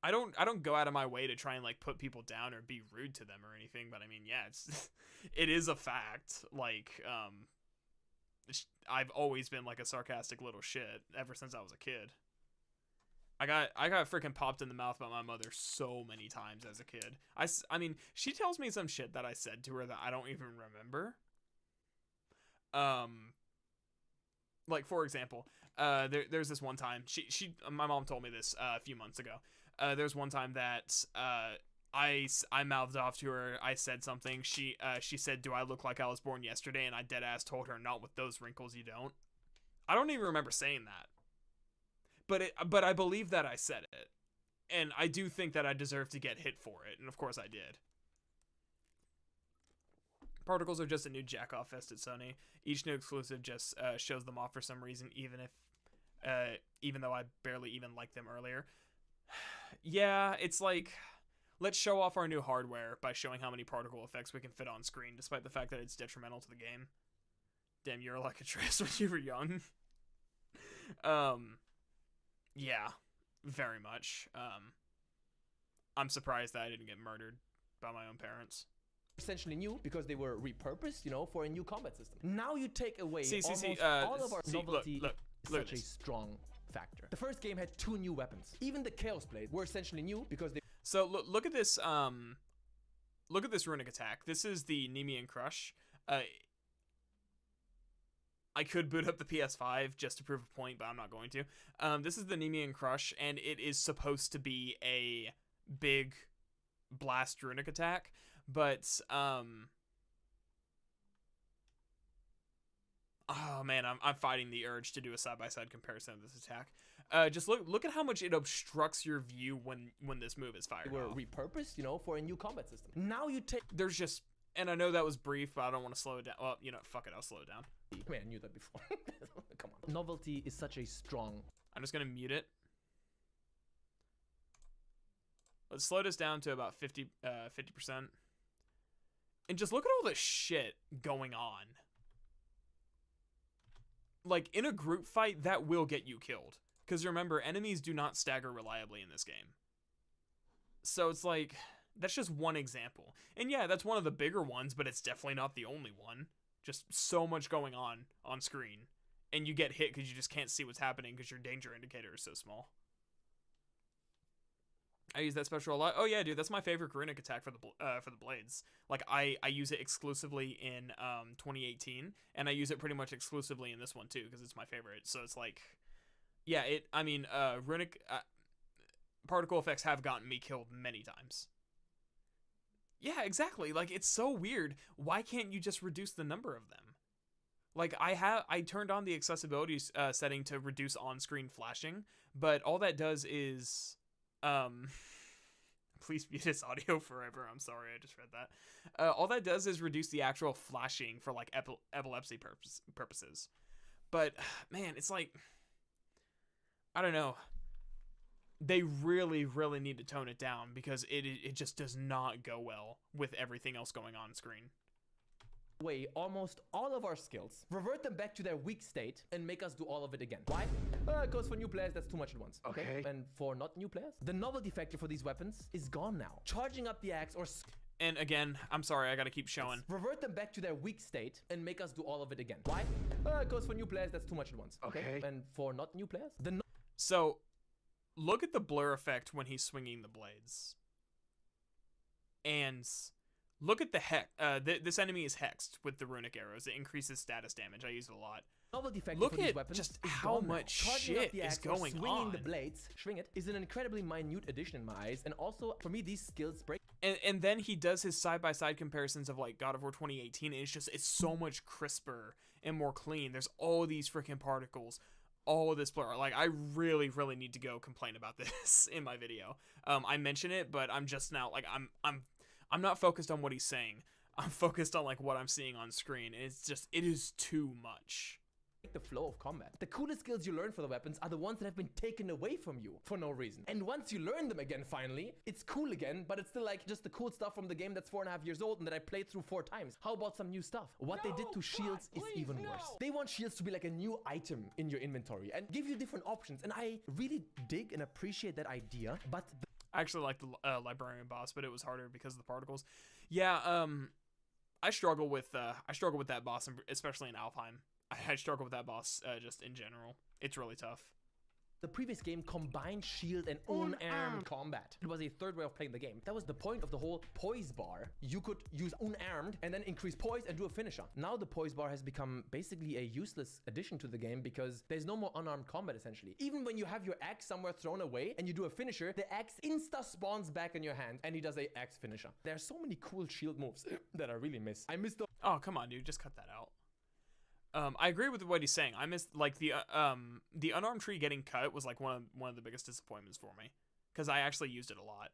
I don't go out of my way to try and like put people down or be rude to them or anything, but I mean, yeah, it is a fact. Like, I've always been like a sarcastic little shit ever since I was a kid. I got freaking popped in the mouth by my mother so many times as a kid. I mean, she tells me some shit that I said to her that I don't even remember. Like for example, there's this one time my mom told me this a few months ago. There's one time that I mouthed off to her. I said something. She said, "Do I look like I was born yesterday?" And I dead ass told her, "Not with those wrinkles, you don't." I don't even remember saying that. But I believe that I said it, and I do think that I deserve to get hit for it, and of course I did. Particles are just a new jack-off fest at Sony. Each new exclusive just shows them off for some reason, even though I barely even liked them earlier. Yeah, it's like, let's show off our new hardware by showing how many particle effects we can fit on screen, despite the fact that it's detrimental to the game. Damn, you were like a dress when you were young. Yeah, very much. I'm surprised that I didn't get murdered by my own parents. Essentially new because they were repurposed, you know, for a new combat system. Now you take away all of our novelty. Look such a strong factor. The first game had 2 new weapons. Even the Chaos Blade were essentially new because they... So look at this runic attack. This is the Nemean Crush. I could boot up the PS5 just to prove a point, but I'm not going to. This is the Nemean Crush, and it is supposed to be a big blast runic attack, but oh man, I'm fighting the urge to do a side-by-side comparison of this attack. Just look at how much it obstructs your view when this move is fired. They were repurposed, you know, for a new combat system. Now you take... There's just... And I know that was brief, but I don't want to slow it down. Well, you know, fuck it, I'll slow it down. I mean, I knew that before. Come on. Novelty is such a strong... I'm just going to mute it. Let's slow this down to about 50%. And just look at all this shit going on. Like, in a group fight, that will get you killed. Because remember, enemies do not stagger reliably in this game. So it's like, that's just one example. And yeah, that's one of the bigger ones, but it's definitely not the only one. Just so much going on screen. And you get hit because you just can't see what's happening because your danger indicator is so small. I use that special a lot. Oh yeah, dude, that's my favorite runic attack for the blades. Like I use it exclusively in 2018, and I use it pretty much exclusively in this one too because it's my favorite. So it's like, yeah, runic particle effects have gotten me killed many times. Yeah, exactly. Like it's so weird. Why can't you just reduce the number of them? Like I turned on the accessibility setting to reduce on-screen flashing, but all that does is please mute this audio forever. I'm sorry, I just read that. All that does is reduce the actual flashing for like epilepsy purposes. But man, it's like, I don't know. They really, really need to tone it down because it just does not go well with everything else going on screen. Away almost all of our skills, revert them back to their weak state, and make us do all of it again. Why? Because for new players, that's too much at once. Okay. And for not new players, the novelty factor for these weapons is gone now. Charging up the axe or... And again, I'm sorry, I gotta keep showing. Revert them back to their weak state and make us do all of it again. Why? Because for new players, that's too much at once. Okay. And for not new players, So, look at the blur effect when he's swinging the blades. And look at the hex. This enemy is hexed with the runic arrows. It increases status damage. I use it a lot. Look at just how much shit is going on. Swinging the blades, swing it, is an incredibly minute addition in my eyes. And also, for me, these skills break. And then he does his side-by-side comparisons of like God of War 2018. And it's so much crisper and more clean. There's all these freaking particles. All of this blur. Like I really, really need to go complain about this in my video. I mention it, but I'm just now like I'm not focused on what he's saying. I'm focused on like what I'm seeing on screen. And it is too much. The flow of combat. The coolest skills you learn for the weapons are the ones that have been taken away from you for no reason. And once you learn them again finally, it's cool again, but it's still like just the cool stuff from the game that's 4.5 years old and that I played through 4 times. How about some new stuff? What they did to shields is even worse. They want shields to be like a new item in your inventory and give you different options. And I really dig and appreciate that idea, but I actually like the librarian boss, but it was harder because of the particles. Yeah, I struggle with that boss, especially in Alfheim. I struggle with that boss just in general. It's really tough. The previous game combined shield and unarmed combat. It was a third way of playing the game. That was the point of the whole poise bar. You could use unarmed and then increase poise and do a finisher. Now the poise bar has become basically a useless addition to the game because there's no more unarmed combat essentially. Even when you have your axe somewhere thrown away and you do a finisher, the axe insta spawns back in your hand and he does a axe finisher. There are so many cool shield moves that I really miss. I miss the... Oh, come on, dude. Just cut that out. I agree with what he's saying. I missed like the unarmed tree getting cut was like one of the biggest disappointments for me because I actually used it a lot.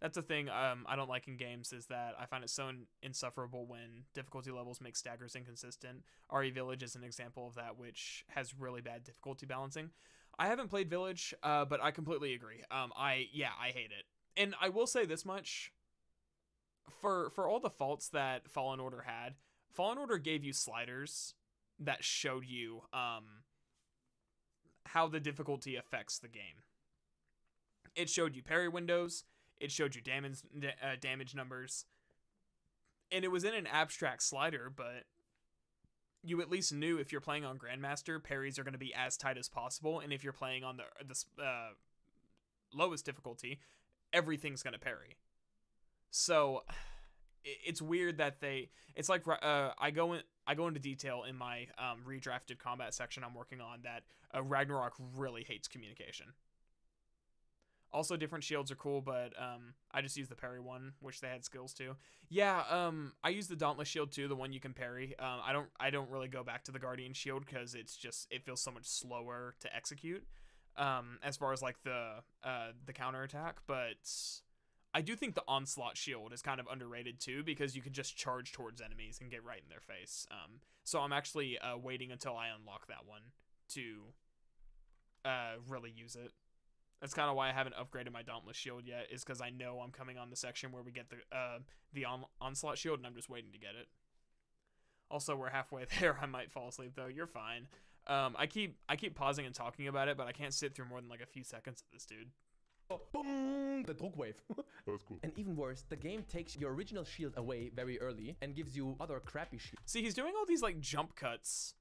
That's the thing I don't like in games is that I find it so insufferable when difficulty levels make staggers inconsistent. RE Village is an example of that, which has really bad difficulty balancing. I haven't played Village, but I completely agree. I hate it. And I will say this much: for all the faults that Fallen Order had. Fallen Order gave you sliders that showed you how the difficulty affects the game. It showed you parry windows, it showed you damage numbers, and it was in an abstract slider, but you at least knew if you're playing on Grandmaster, parries are going to be as tight as possible, and if you're playing on the lowest difficulty, everything's going to parry. So... it's weird that it's like I go into detail in my redrafted combat section I'm working on that Ragnarok really hates communication. Also, different shields are cool, but I just use the parry one, which they had skills too. Yeah, I use the Dauntless shield too, the one you can parry. I don't really go back to the Guardian shield because it feels so much slower to execute as far as like the counterattack, but I do think the Onslaught shield is kind of underrated too because you can just charge towards enemies and get right in their face. So I'm actually waiting until I unlock that one to really use it. That's kind of why I haven't upgraded my Dauntless shield yet, is because I know I'm coming on the section where we get the Onslaught shield and I'm just waiting to get it. Also, we're halfway there. I might fall asleep though. You're fine. I keep pausing and talking about it, but I can't sit through more than like a few seconds of this, dude. Oh, boom, the Druck wave. That's cool. And even worse, the game takes your original shield away very early and gives you other crappy shields. See, he's doing all these like jump cuts,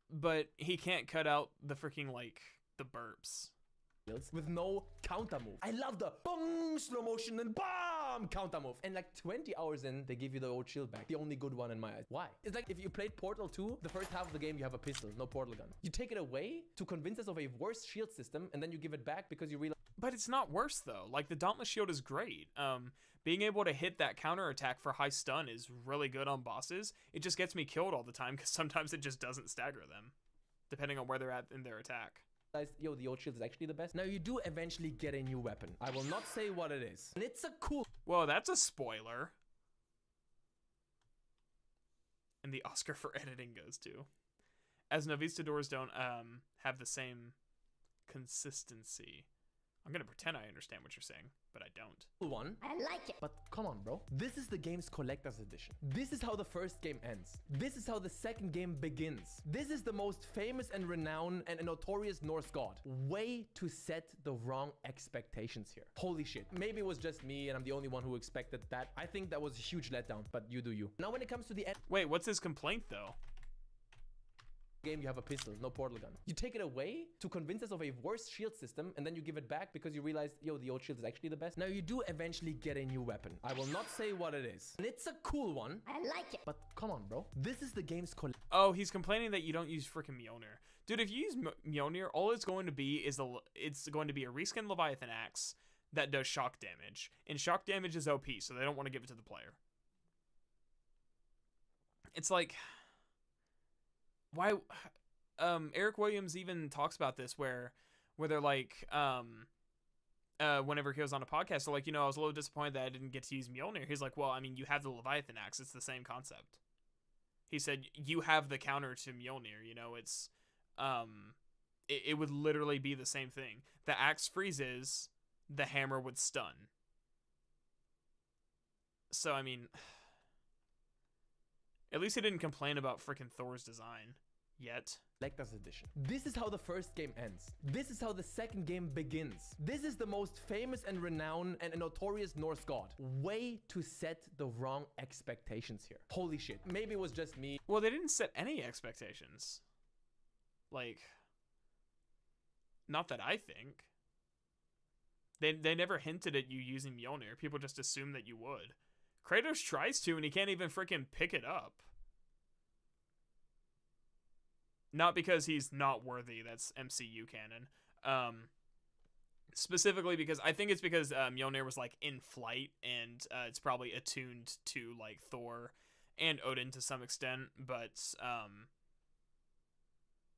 but he can't cut out the freaking like the burps. with no counter move. I love the boom, slow motion, and BAM counter move. And like 20 hours in, they give you the old shield back. The only good one in my eyes. Why? It's like if you played Portal 2, the first half of the game you have a pistol, no portal gun. You take it away to convince us of a worse shield system, and then you give it back because you realize. But it's not worse though. Like the Dauntless Shield is great. Being able to hit that counter attack for high stun is really good on bosses. It just gets me killed all the time because sometimes it just doesn't stagger them, depending on where they're at in their attack. Yo, the old shield is actually the best. Now you do eventually get a new weapon. I will not say what it is. And it's a cool. Well, that's a spoiler. And the Oscar for editing goes to, as Novistadors don't have the same consistency. I'm gonna pretend I understand what you're saying, but I don't. One. I like it. But come on, bro. This is the game's collector's edition. This is how the first game ends. This is how the second game begins. This is the most famous and renowned and notorious Norse god. Way to set the wrong expectations here. Holy shit. Maybe it was just me and I'm the only one who expected that. I think that was a huge letdown, but you do you. Now when it comes to the end. Wait, what's his complaint though? Game you have a pistol, no portal gun. You take it away to convince us of a worse shield system, and then you give it back because you realize, yo, the old shield is actually the best. Now you do eventually get a new weapon. I will not say what it is. And it's a cool one. I like it. But come on, bro. This is the game's Oh, he's complaining that you don't use freaking Mjolnir. Dude, if you use Mjolnir, all it's going to be is it's going to be a reskin Leviathan axe that does shock damage. And shock damage is OP, so they don't want to give it to the player. It's like, why? Eric Williams even talks about this where they're like, whenever he was on a podcast, they're like, you know, I was a little disappointed that I didn't get to use Mjolnir. He's like, well, I mean, you have the Leviathan axe. It's the same concept. He said, you have the counter to Mjolnir. You know, it's, it would literally be the same thing. The axe freezes, the hammer would stun. So, I mean, at least he didn't complain about freaking Thor's design yet. Collector's edition. This is how the first game ends. This is how the second game begins. This is the most famous and renowned and notorious Norse god. Way to set the wrong expectations here. Holy shit. Maybe it was just me. Well, they didn't set any expectations. Like, not that I think. They never hinted at you using Mjolnir. People just assume that you would. Kratos tries to, and he can't even freaking pick it up. Not because he's not worthy, that's MCU canon. Specifically because, I think it's because Mjolnir was like in flight, and it's probably attuned to like Thor and Odin to some extent, but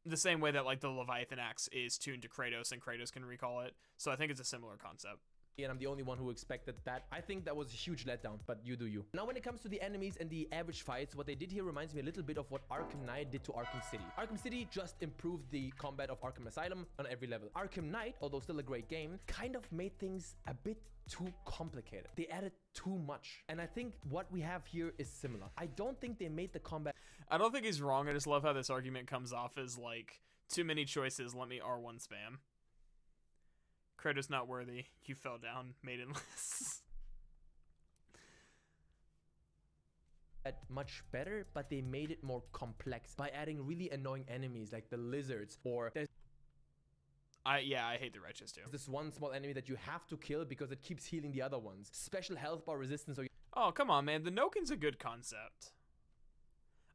the same way that like the Leviathan axe is tuned to Kratos and Kratos can recall it. So I think it's a similar concept. And I'm the only one who expected that. I think that was a huge letdown, but you do you. Now when it comes to the enemies and the average fights, what they did here reminds me a little bit of what Arkham Knight did to Arkham City. Arkham City just improved the combat of Arkham Asylum on every level. Arkham Knight, although still a great game, kind of made things a bit too complicated. They added too much. And I think what we have here is similar. I don't think they made the combat... I don't think he's wrong. I just love how this argument comes off as like, too many choices, let me R1 spam. Kratos not worthy. You fell down, maidenless. Much better, but they made it more complex by adding really annoying enemies like the lizards, or there's I hate the Righteous too. this one small enemy that you have to kill because it keeps healing the other ones. Special health bar resistance. Or oh, come on, man. The Nokin's a good concept.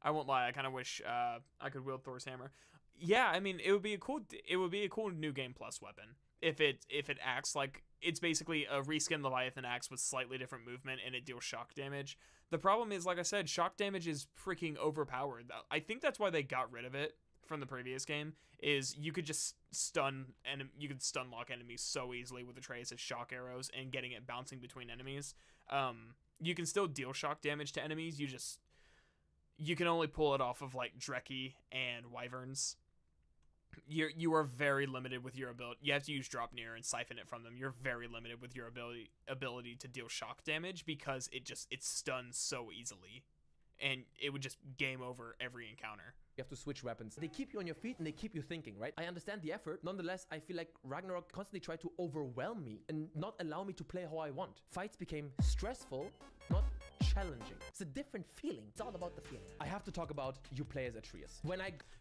I won't lie. I kind of wish I could wield Thor's hammer. Yeah, I mean, it would be a cool new Game Plus weapon. If it acts like it's basically a reskin Leviathan axe with slightly different movement and it deals shock damage. The problem is, like I said, shock damage is freaking overpowered. I think that's why they got rid of it from the previous game, is you could just stun lock enemies so easily with Atreus' shock arrows and getting it bouncing between enemies. You can still deal shock damage to enemies, you can only pull it off of like Dreki and Wyverns. You are very limited with your ability. You have to use Draupnir and siphon it from them. You're very limited with your ability to deal shock damage because it stuns so easily, and it would just game over every encounter. You have to switch weapons. They keep you on your feet and they keep you thinking, right? I understand the effort. Nonetheless, I feel like Ragnarok constantly tried to overwhelm me and not allow me to play how I want. Fights became stressful, not challenging. It's a different feeling. It's all about the feeling. I have to talk about you play as Atreus.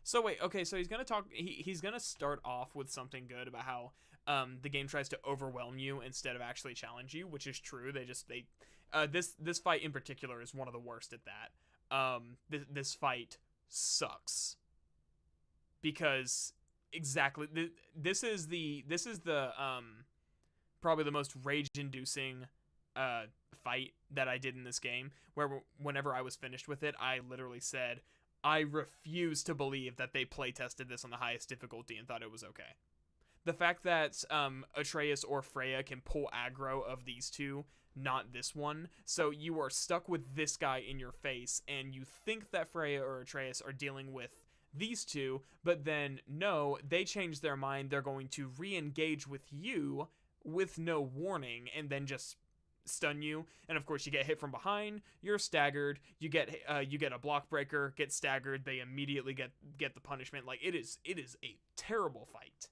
So wait, okay, so he's gonna talk. He's gonna start off with something good about how the game tries to overwhelm you instead of actually challenge you, which is true. This fight in particular is one of the worst at that. This fight sucks because exactly this is the probably the most rage-inducing fight that I did in this game, where whenever I was finished with it, I literally said, I refuse to believe that they play tested this on the highest difficulty and thought it was okay. The fact that Atreus or Freya can pull aggro of these two, not this one, so you are stuck with this guy in your face, and you think that Freya or Atreus are dealing with these two, but then no, they change their mind. They're going to re-engage with you with no warning, and then just stun you. And of course, you get hit from behind. You're staggered. You get a block breaker. Get staggered. They immediately get the punishment. Like it is a terrible fight,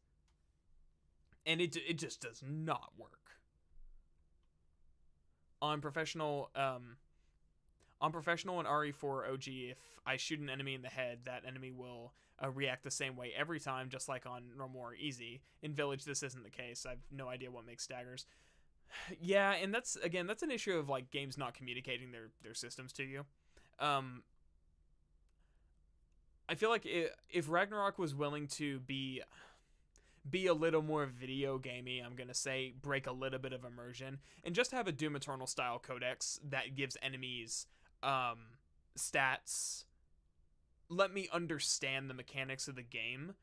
and it just does not work. On professional and RE4 OG, if I shoot an enemy in the head, that enemy will react the same way every time, just like on normal or easy. In Village, this isn't the case. I have no idea what makes staggers. Yeah, and that's an issue of like games not communicating their systems to you. I feel like if Ragnarok was willing to be a little more video gamey, I'm gonna say, break a little bit of immersion, and just have a Doom Eternal style codex that gives enemies stats, let me understand the mechanics of the game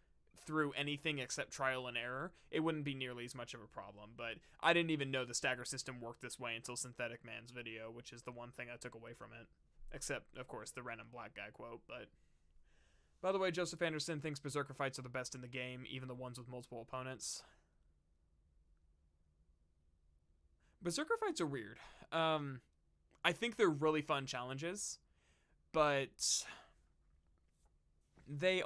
through anything except trial and error, it wouldn't be nearly as much of a problem. But I didn't even know the stagger system worked this way until Synthetic Man's video, which is the one thing I took away from it. Except, of course, the Ren and Black guy quote. But by the way, Joseph Anderson thinks Berserker fights are the best in the game, even the ones with multiple opponents. Berserker fights are weird. I think they're really fun challenges, but they're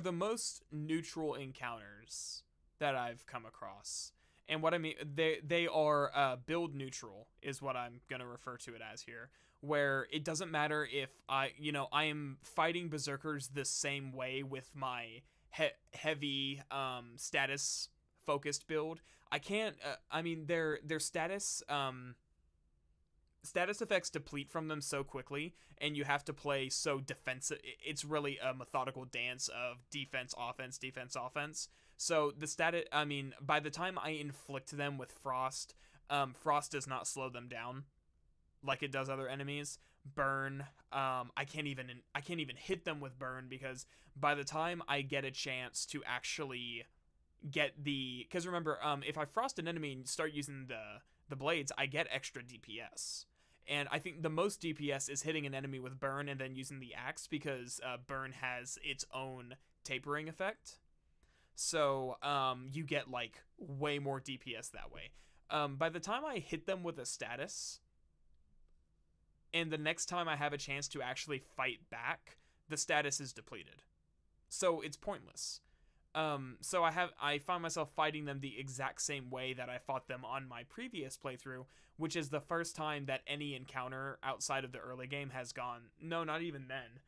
the most neutral encounters that I've come across. And what I mean, they are build neutral is what I'm going to refer to it as here, where it doesn't matter if I am fighting berserkers the same way with my heavy status focused build. I can't their status effects deplete from them so quickly, and you have to play so defensive. It's really a methodical dance of defense, offense, defense, offense. So by the time I inflict them with Frost, Frost does not slow them down like it does other enemies. Burn, I can't even hit them with Burn, because by the time I get a chance to actually get because remember, if I frost an enemy and start using the blades, I get extra DPS. And I think the most DPS is hitting an enemy with Burn and then using the axe, because Burn has its own tapering effect. So you get like way more DPS that way. By the time I hit them with a status, and the next time I have a chance to actually fight back, the status is depleted. So it's pointless. So I find myself fighting them the exact same way that I fought them on my previous playthrough, which is the first time that any encounter outside of the early game has gone. No, not even then,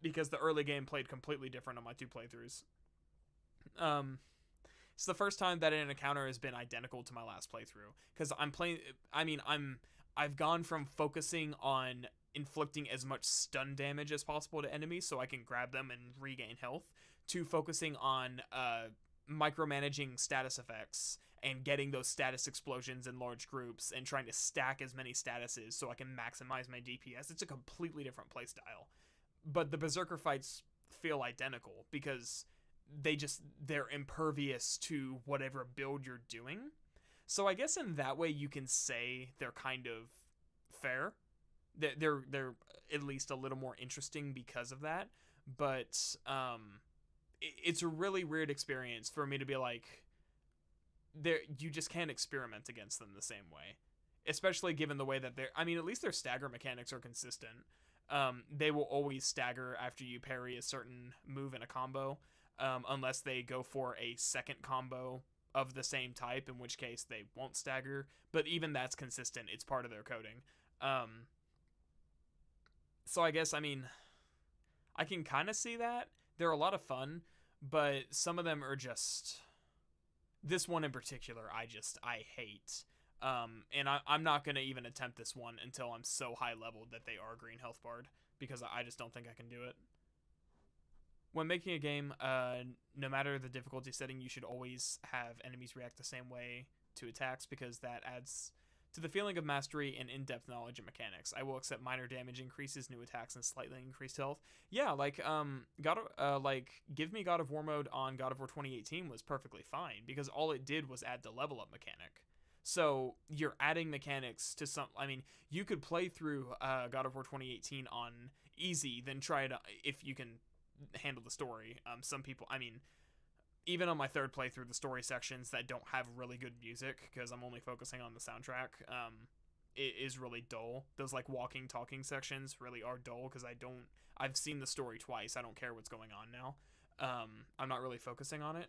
because the early game played completely different on my two playthroughs. It's the first time that an encounter has been identical to my last playthrough, because I've gone from focusing on inflicting as much stun damage as possible to enemies so I can grab them and regain health, to focusing on micromanaging status effects and getting those status explosions in large groups and trying to stack as many statuses so I can maximize my DPS. It's a completely different playstyle. But the Berserker fights feel identical because they're impervious to whatever build you're doing. So I guess in that way you can say they're kind of fair. They're at least a little more interesting because of that. But it's a really weird experience for me to be like, you just can't experiment against them the same way, especially given the way that at least their stagger mechanics are consistent. They will always stagger after you parry a certain move in a combo, unless they go for a second combo of the same type, in which case they won't stagger. But even that's consistent. It's part of their coding. So I guess, I can kind of see that. They're a lot of fun, but some of them are just... This one in particular, I hate. And I'm not going to even attempt this one until I'm so high leveled that they are green health barred, because I just don't think I can do it. When making a game, no matter the difficulty setting, you should always have enemies react the same way to attacks, because that adds to the feeling of mastery and in-depth knowledge of mechanics. I will accept minor damage increases, new attacks, and slightly increased health. Yeah, like Give Me God of War mode on God of War 2018 was perfectly fine, because all it did was add the level up mechanic. So you're adding mechanics to some... I mean, you could play through God of War 2018 on easy, then try it if you can handle the story. Some people... I mean, even on my third playthrough, the story sections that don't have really good music, because I'm only focusing on the soundtrack, it is really dull. Those, like, walking, talking sections really are dull, because I've seen the story twice. I don't care what's going on now. I'm not really focusing on it.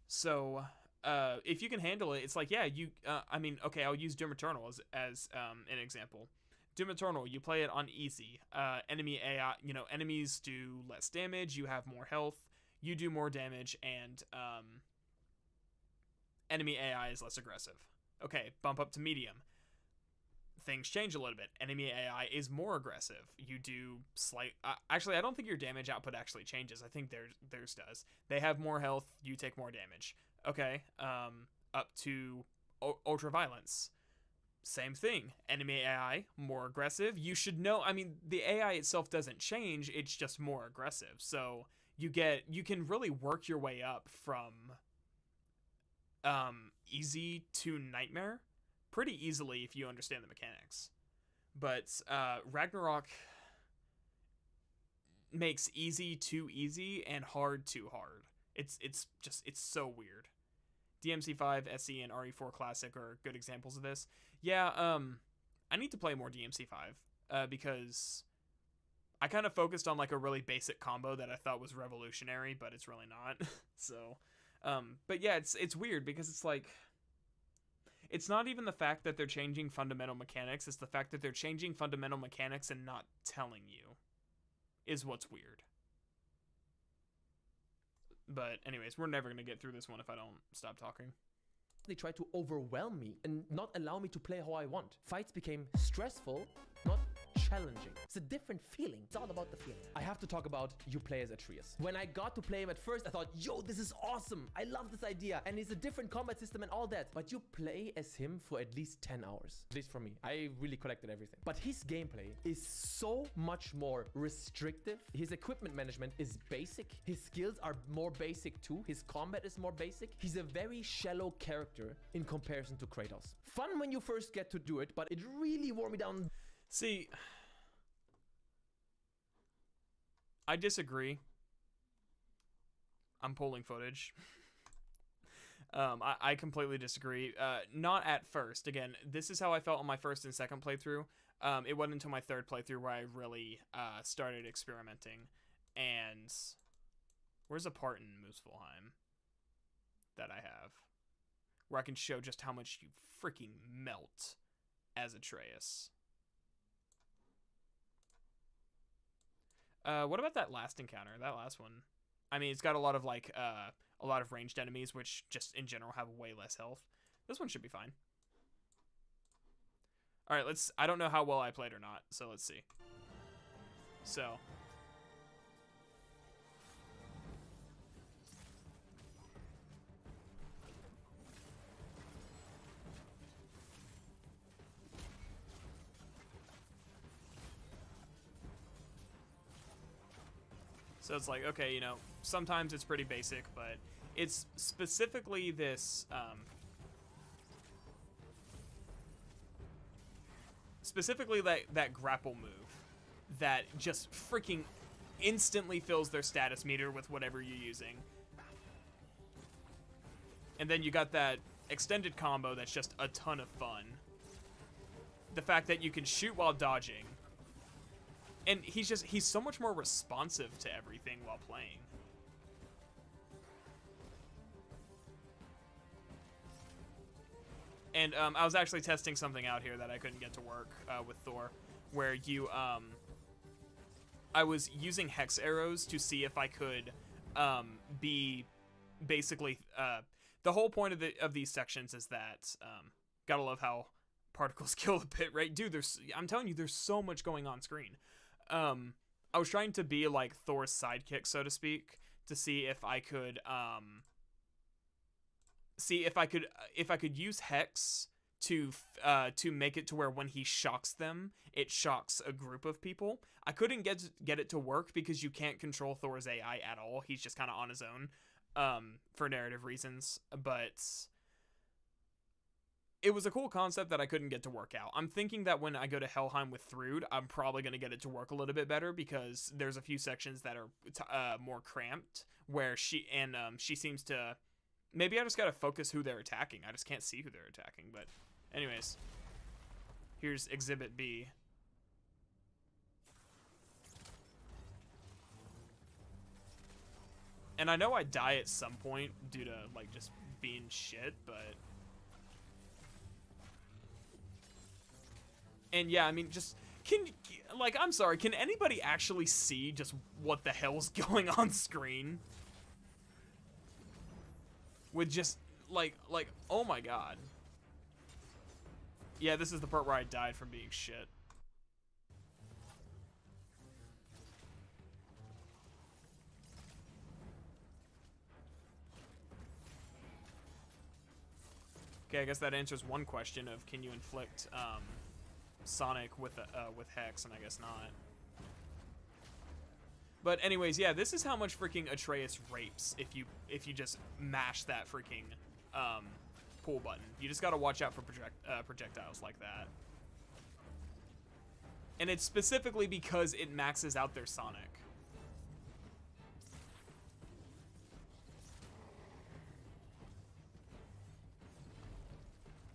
So... if you can handle it, it's like, yeah, I mean, okay, I'll use Doom Eternal as an example. Doom Eternal, you play it on easy. Enemy AI, enemies do less damage, you have more health, you do more damage, and enemy AI is less aggressive. Okay, bump up to medium. Things change a little bit. Enemy AI is more aggressive. You do actually, I don't think your damage output actually changes. I think theirs does. They have more health, you take more damage. Okay, up to Ultra Violence. Same thing. Enemy AI, more aggressive. You should know, I mean, the AI itself doesn't change, it's just more aggressive. So you can really work your way up from easy to nightmare pretty easily if you understand the mechanics. But Ragnarok makes easy too easy and hard too hard. It's so weird. DMC5, SE, and RE4 Classic are good examples of this. Yeah, I need to play more DMC5 because I kind of focused on like a really basic combo that I thought was revolutionary, but it's really not. So, but yeah, it's weird because it's like, it's not even the fact that they're changing fundamental mechanics, it's the fact that they're changing fundamental mechanics and not telling you is what's weird. But anyways, we're never going to get through this one if I don't stop talking. They tried to overwhelm me and not allow me to play how I want. Fights became stressful, not challenging. It's a different feeling. It's all about the feeling. I have to talk about you play as Atreus. When I got to play him at first, I thought, yo, this is awesome. I love this idea. And it's a different combat system and all that. But you play as him for at least 10 hours. At least for me. I really collected everything. But his gameplay is so much more restrictive. His equipment management is basic. His skills are more basic too. His combat is more basic. He's a very shallow character in comparison to Kratos. Fun when you first get to do it, but it really wore me down. See, I disagree. I'm pulling footage. I completely disagree. Not at first. Again, this is how I felt on my first and second playthrough. It wasn't until my third playthrough where I really started experimenting. And where's a part in Muspelheim that I have where I can show just how much you freaking melt as Atreus? What about that last encounter? That last one. I mean, it's got a lot of like a lot of ranged enemies, which just in general have way less health. This one should be fine. All right, I don't know how well I played or not, so let's see. So. So it's like, okay, sometimes it's pretty basic, but it's specifically this, specifically that grapple move that just freaking instantly fills their status meter with whatever you're using. And then you got that extended combo that's just a ton of fun. The fact that you can shoot while dodging. And he's so much more responsive to everything while playing. And I was actually testing something out here that I couldn't get to work with Thor, where I was using hex arrows to see if I could be basically the whole point of these sections is that gotta love how particles kill the bit rate, dude. I'm telling you, there's so much going on screen. I was trying to be like Thor's sidekick, so to speak, to see if I could use Hex to make it to where when he shocks them, it shocks a group of people. I couldn't get it to work because you can't control Thor's AI at all. He's just kind of on his own for narrative reasons, but it was a cool concept that I couldn't get to work out. I'm thinking that when I go to Helheim with Thrud, I'm probably going to get it to work a little bit better because there's a few sections that are more cramped where she seems to... Maybe I just got to focus who they're attacking. I just can't see who they're attacking, but anyways. Here's Exhibit B. And I know I die at some point due to, like, just being shit, but... And yeah, I mean, just... I'm sorry, can anybody actually see just what the hell's going on screen? With just, like, oh my god. Yeah, this is the part where I died from being shit. Okay, I guess that answers one question of can you inflict Sonic with Hex, and I guess not. But anyways, yeah, this is how much freaking Atreus rapes if you just mash that freaking pull button. You just gotta watch out for projectiles like that. And it's specifically because it maxes out their Sonic.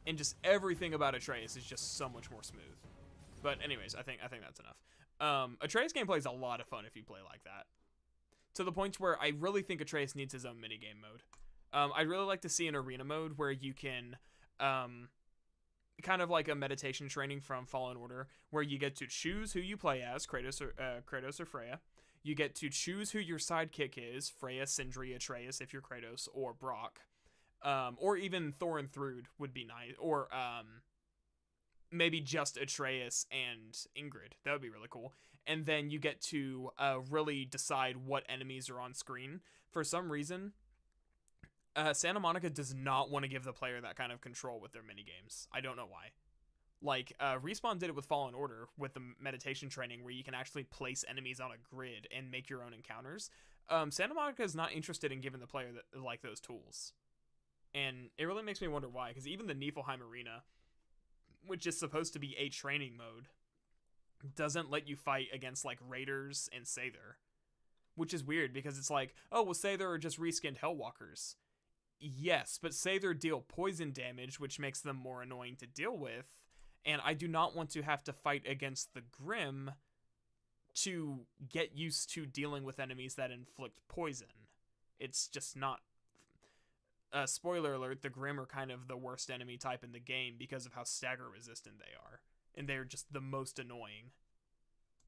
And just everything about Atreus is just so much more smooth. But anyways, I think that's enough. Atreus gameplay is a lot of fun if you play like that. To the point where I really think Atreus needs his own minigame mode. I'd really like to see an arena mode where you can, kind of like a meditation training from Fallen Order, where you get to choose who you play as, Kratos or Freya. You get to choose who your sidekick is, Freya, Sindri, Atreus if you're Kratos, or Brock. Or even Thor and Thrud would be nice. Or maybe just Atreus and Ingrid. That would be really cool. And then you get to really decide what enemies are on screen. For some reason, Santa Monica does not want to give the player that kind of control with their minigames. I don't know why. Like, Respawn did it with Fallen Order, with the meditation training, where you can actually place enemies on a grid and make your own encounters. Santa Monica is not interested in giving the player those tools. And it really makes me wonder why, because even the Niflheim Arena, which is supposed to be a training mode, doesn't let you fight against, like, Raiders and Sather. Which is weird, because it's like, oh, well, Sather are just reskinned Hellwalkers. Yes, but Sather deal poison damage, which makes them more annoying to deal with, and I do not want to have to fight against the Grimm to get used to dealing with enemies that inflict poison. It's just not... spoiler alert, the Grimm are kind of the worst enemy type in the game because of how stagger resistant they are. And they're just the most annoying.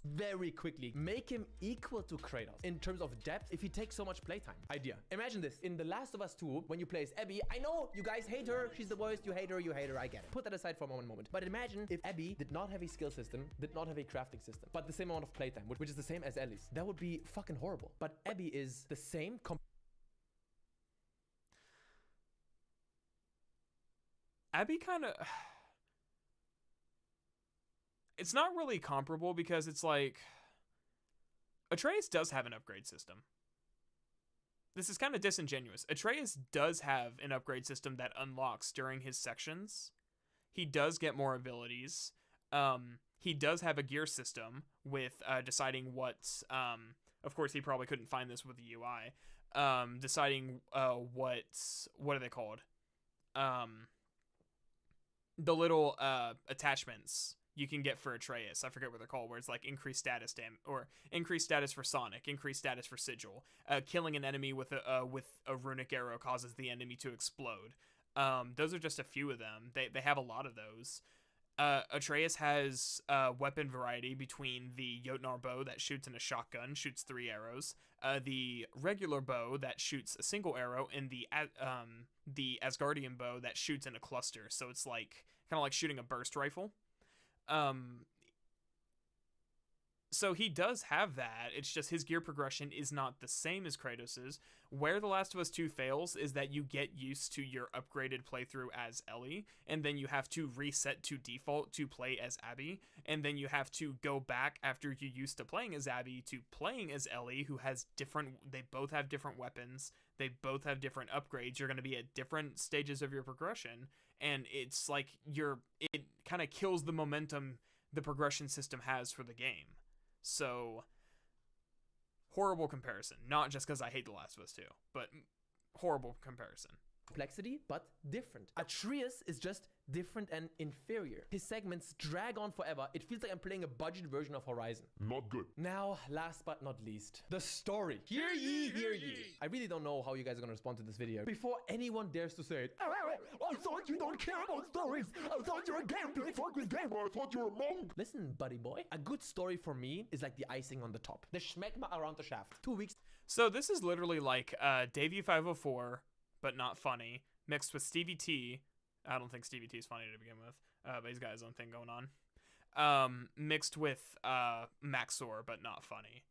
Very quickly, make him equal to Kratos in terms of depth if he takes so much playtime. Idea. Imagine this. In The Last of Us 2, when you play as Abby, I know you guys hate her. She's the worst. You hate her. I get it. Put that aside for one moment. But imagine if Abby did not have a skill system, did not have a crafting system, but the same amount of playtime, which is the same as Ellie's. That would be fucking horrible. But Abby is the same... Abby kind of... It's not really comparable because it's like... Atreus does have an upgrade system. This is kind of disingenuous. Atreus does have an upgrade system that unlocks during his sections. He does get more abilities. He does have a gear system with deciding what... of course, he probably couldn't find this with the UI. Deciding what are they called? The little attachments you can get for Atreus. I forget what they're called, where it's like increased status or increased status for Sonic, increased status for Sigil. Killing an enemy with a runic arrow causes the enemy to explode. Those are just a few of them. They have a lot of those. Atreus has weapon variety between the Jotnar bow that shoots in a shotgun, shoots 3 arrows, the regular bow that shoots a single arrow, and the Asgardian bow that shoots in a cluster. So it's like kind of like shooting a burst rifle. So he does have that. It's just his gear progression is not the same as Kratos's. Where The Last of Us 2 fails is that you get used to your upgraded playthrough as Ellie, and then you have to reset to default to play as Abby, and then you have to go back after you used to playing as Abby to playing as Ellie, who has they both have different weapons, they both have different upgrades. You're going to be at different stages of your progression, and it's like it kind of kills the momentum the progression system has for the game. So, horrible comparison. Not just because I hate The Last of Us 2, but horrible comparison. Complexity, but different. Atreus is just different and inferior. His segments drag on forever. It feels like I'm playing a budget version of Horizon. Not good. Now, last but not least, the story. Hear ye, hear ye. I really don't know how you guys are gonna respond to this video. Before anyone dares to say it, I thought you don't care about stories. I thought you're a gameplay-focused gamer. I thought you were a monk. Listen, buddy boy. A good story for me is like the icing on the top. The schmegma around the shaft. 2 weeks. So this is literally like Davey 504, but not funny, mixed with Stevie T. I don't think Stevie T is funny to begin with, but he's got his own thing going on. Mixed with Maxor, but not funny.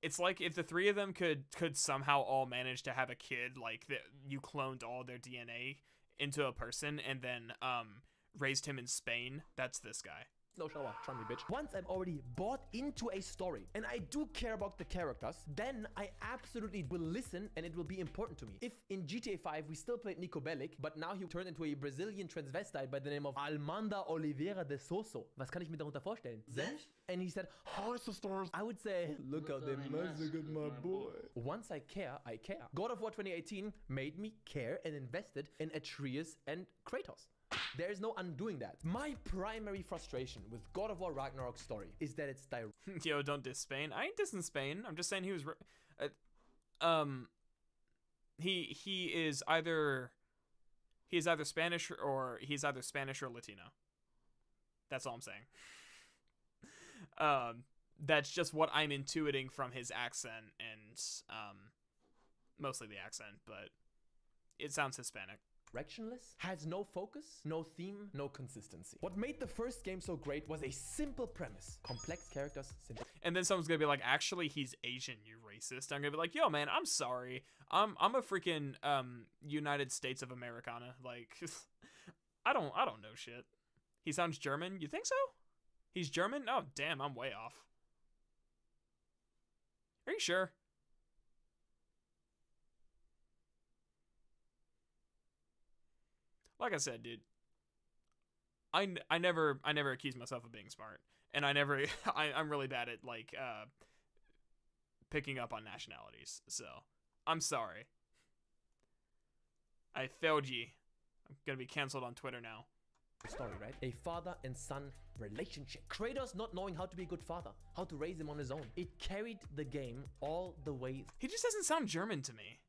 It's like if the 3 of them could somehow all manage to have a kid, like you cloned all their DNA into a person and then raised him in Spain. That's this guy. No shower, try me, bitch. Once I'm already bought into a story and I do care about the characters, then I absolutely will listen and it will be important to me. If in GTA 5 we still played Nico Bellic, but now he turned into a Brazilian transvestite by the name of Almanda Oliveira de Soso. Was kann ich mir darunter vorstellen? Senf? And he said, "How is the stars?" I would say, look how they massacred my boy. Once I care, I care. God of War 2018 made me care and invested in Atreus and Kratos. There is no undoing that. My primary frustration with God of War Ragnarok's story is that it's direct. Yo, don't diss Spain. I ain't dissing Spain. I'm just saying he was he is either Spanish or Latino. That's all I'm saying. That's just what I'm intuiting from his accent and mostly the accent, but it sounds Hispanic. Directionless, has no focus, no theme, no consistency. What made the first game so great was a simple premise. Complex characters, simple. And then someone's gonna be like, actually, he's Asian, you racist. I'm gonna be like, yo, man, I'm sorry. I'm a freaking United States of Americana. Like, I don't know shit. He sounds German? You think so? He's German? Oh, damn, I'm way off. Are you sure? Like I said, dude, I never accuse myself of being smart, and I'm really bad at like picking up on nationalities. So I'm sorry. I failed ye. I'm gonna be canceled on Twitter now. Story, right? A father and son relationship. Kratos not knowing how to be a good father, how to raise him on his own. It carried the game all the way. He just doesn't sound German to me.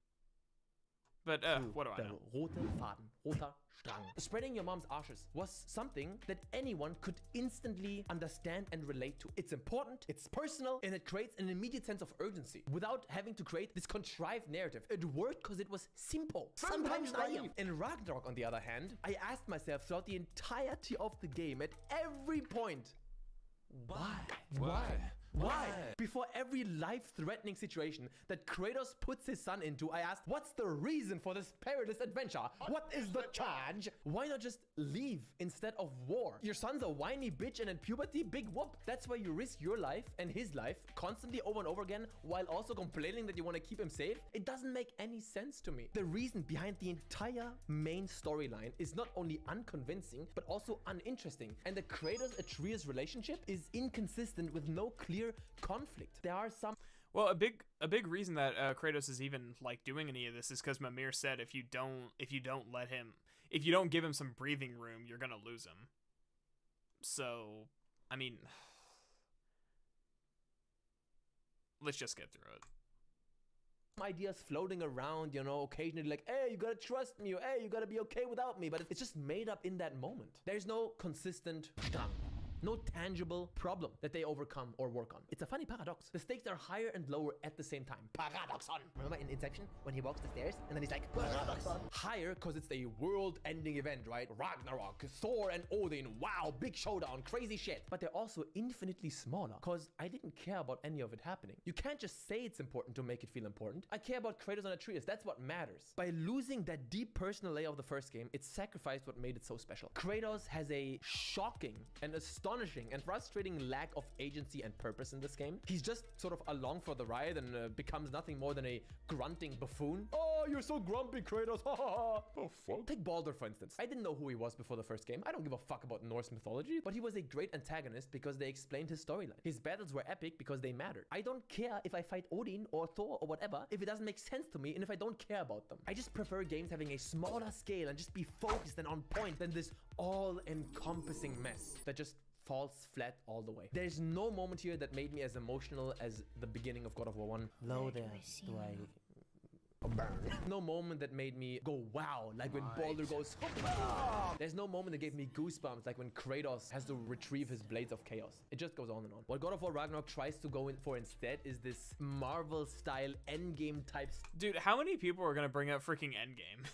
But what do I know? Rote Faden, roter Strang. Spreading your mom's ashes was something that anyone could instantly understand and relate to. It's important, it's personal, and it creates an immediate sense of urgency without having to create this contrived narrative. It worked because it was simple, sometimes naive. In Ragnarok, on the other hand, I asked myself throughout the entirety of the game at every point, why? Before every life-threatening situation that Kratos puts his son into, I asked, what's the reason for this perilous adventure? What is the charge? Why not just leave instead of war? Your son's a whiny bitch and in puberty, big whoop. That's why you risk your life and his life constantly over and over again while also complaining that you want to keep him safe? It doesn't make any sense to me. The reason behind the entire main storyline is not only unconvincing, but also uninteresting. And the Kratos-Atreus relationship is inconsistent with no clear conflict. There are some. Well, a big reason that Kratos is even like doing any of this is because Mimir said if you don't give him some breathing room, you're gonna lose him. So, I mean, let's just get through it. ideas floating around, you know, occasionally like, hey, you gotta trust me, or hey, you gotta be okay without me, but it's just made up in that moment. There's no consistent no tangible problem that they overcome or work on. It's a funny paradox. The stakes are higher and lower at the same time. Paradoxon. Remember in Inception when he walks the stairs and then he's like, paradoxon. Higher because it's a world-ending event, right? Ragnarok, Thor and Odin, wow, big showdown, crazy shit. But they're also infinitely smaller because I didn't care about any of it happening. You can't just say it's important to make it feel important. I care about Kratos and Atreus. That's what matters. By losing that deep personal layer of the first game, it sacrificed what made it so special. Kratos has a shocking and astonishing and frustrating lack of agency and purpose in this game. He's just sort of along for the ride and becomes nothing more than a grunting buffoon. Oh, you're so grumpy, Kratos. Ha ha ha. The fuck? Take Baldur, for instance. I didn't know who he was before the first game. I don't give a fuck about Norse mythology, but he was a great antagonist because they explained his storyline. His battles were epic because they mattered. I don't care if I fight Odin or Thor or whatever if it doesn't make sense to me and if I don't care about them. I just prefer games having a smaller scale and just be focused and on point than this all-encompassing mess that just falls flat all the way. There's no moment here that made me as emotional as the beginning of God of War 1. Hello there, do I burn? No moment that made me go wow, like when Baldur goes There's no moment that gave me goosebumps like when Kratos has to retrieve his blades of chaos. It just goes on and on. What God of War Ragnarok tries to go in for instead is this Marvel style endgame type. Dude, how many people are gonna bring up freaking endgame?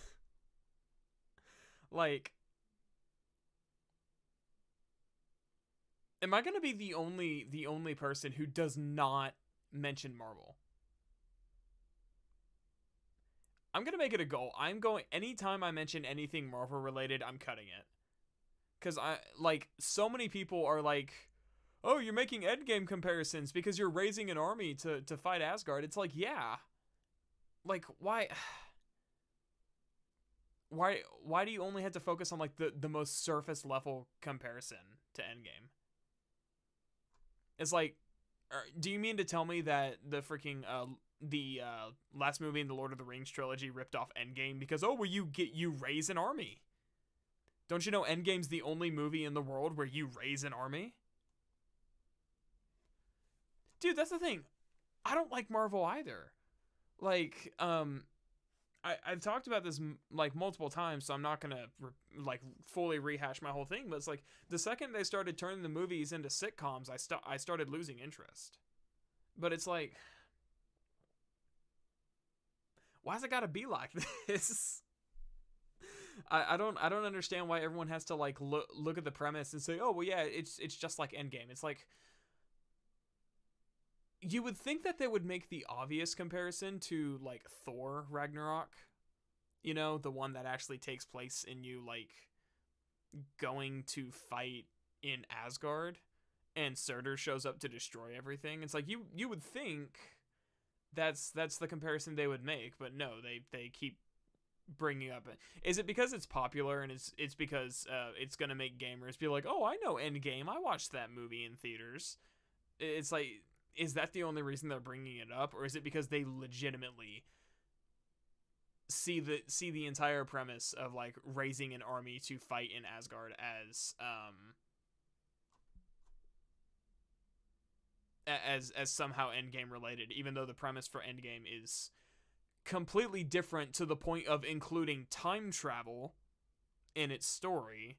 Like, am I gonna be the only person who does not mention Marvel? I'm gonna make it a goal. Anytime I mention anything Marvel related, I'm cutting it. Cause so many people are like, oh, you're making endgame comparisons because you're raising an army to fight Asgard. It's like, yeah. Like, why do you only have to focus on like the most surface level comparison to endgame? It's like, do you mean to tell me that the freaking last movie in the Lord of the Rings trilogy ripped off Endgame because, oh, well, you raise an army? Don't you know Endgame's the only movie in the world where you raise an army? Dude, that's the thing. I don't like Marvel either. Like, I've talked about this like multiple times, so I'm not gonna fully rehash my whole thing. But it's like the second they started turning the movies into sitcoms, I started losing interest. But it's like, why's it gotta be like this? I don't understand why everyone has to like look at the premise and say, oh well, yeah, it's just like Endgame. It's like, you would think that they would make the obvious comparison to like Thor Ragnarok, you know, the one that actually takes place in you like going to fight in Asgard and Surtur shows up to destroy everything. It's like you would think that's the comparison they would make, but no, they keep bringing up. Is it because it's popular and it's because it's gonna make gamers be like, oh, I know Endgame, I watched that movie in theaters? It's like, is that the only reason they're bringing it up, or is it because they legitimately see the entire premise of like raising an army to fight in Asgard as somehow Endgame related, even though the premise for Endgame is completely different to the point of including time travel in its story?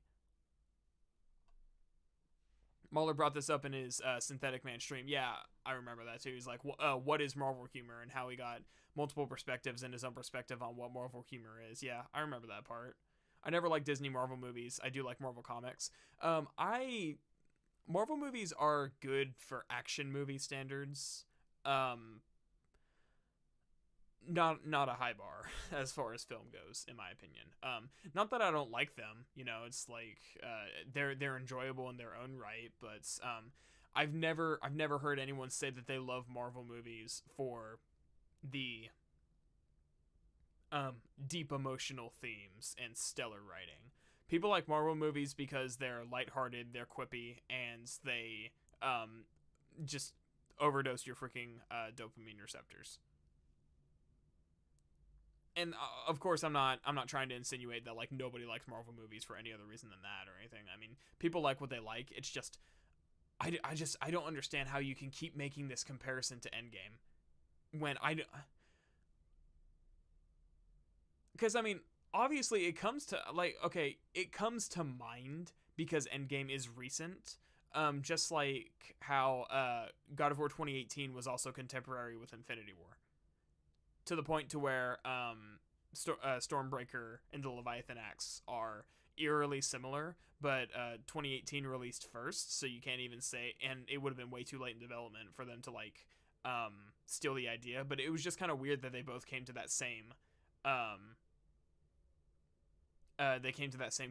Mahler brought this up in his Synthetic Man stream. Yeah, I remember that too. He's like, what is Marvel humor, and how he got multiple perspectives and his own perspective on what Marvel humor is. Yeah, I remember that part. I never liked Disney Marvel movies. I do like Marvel comics. Marvel movies are good for action movie standards. Not a high bar as far as film goes, in my opinion. Not that I don't like them, you know, it's like they're enjoyable in their own right, but I've never heard anyone say that they love Marvel movies for the deep emotional themes and stellar writing. People like Marvel movies because they're lighthearted, they're quippy, and they just overdose your freaking dopamine receptors. And of course, I'm not trying to insinuate that like nobody likes Marvel movies for any other reason than that or anything. I mean, people like what they like. It's just I don't understand how you can keep making this comparison to Endgame when because I mean, obviously it comes to like, okay, it comes to mind because Endgame is recent. Just like how God of War 2018 was also contemporary with Infinity War, to the point to where Stormbreaker and the Leviathan Axe are eerily similar, but 2018 released first, so you can't even say, and it would have been way too late in development for them to like steal the idea. But it was just kind of weird that they both came to that same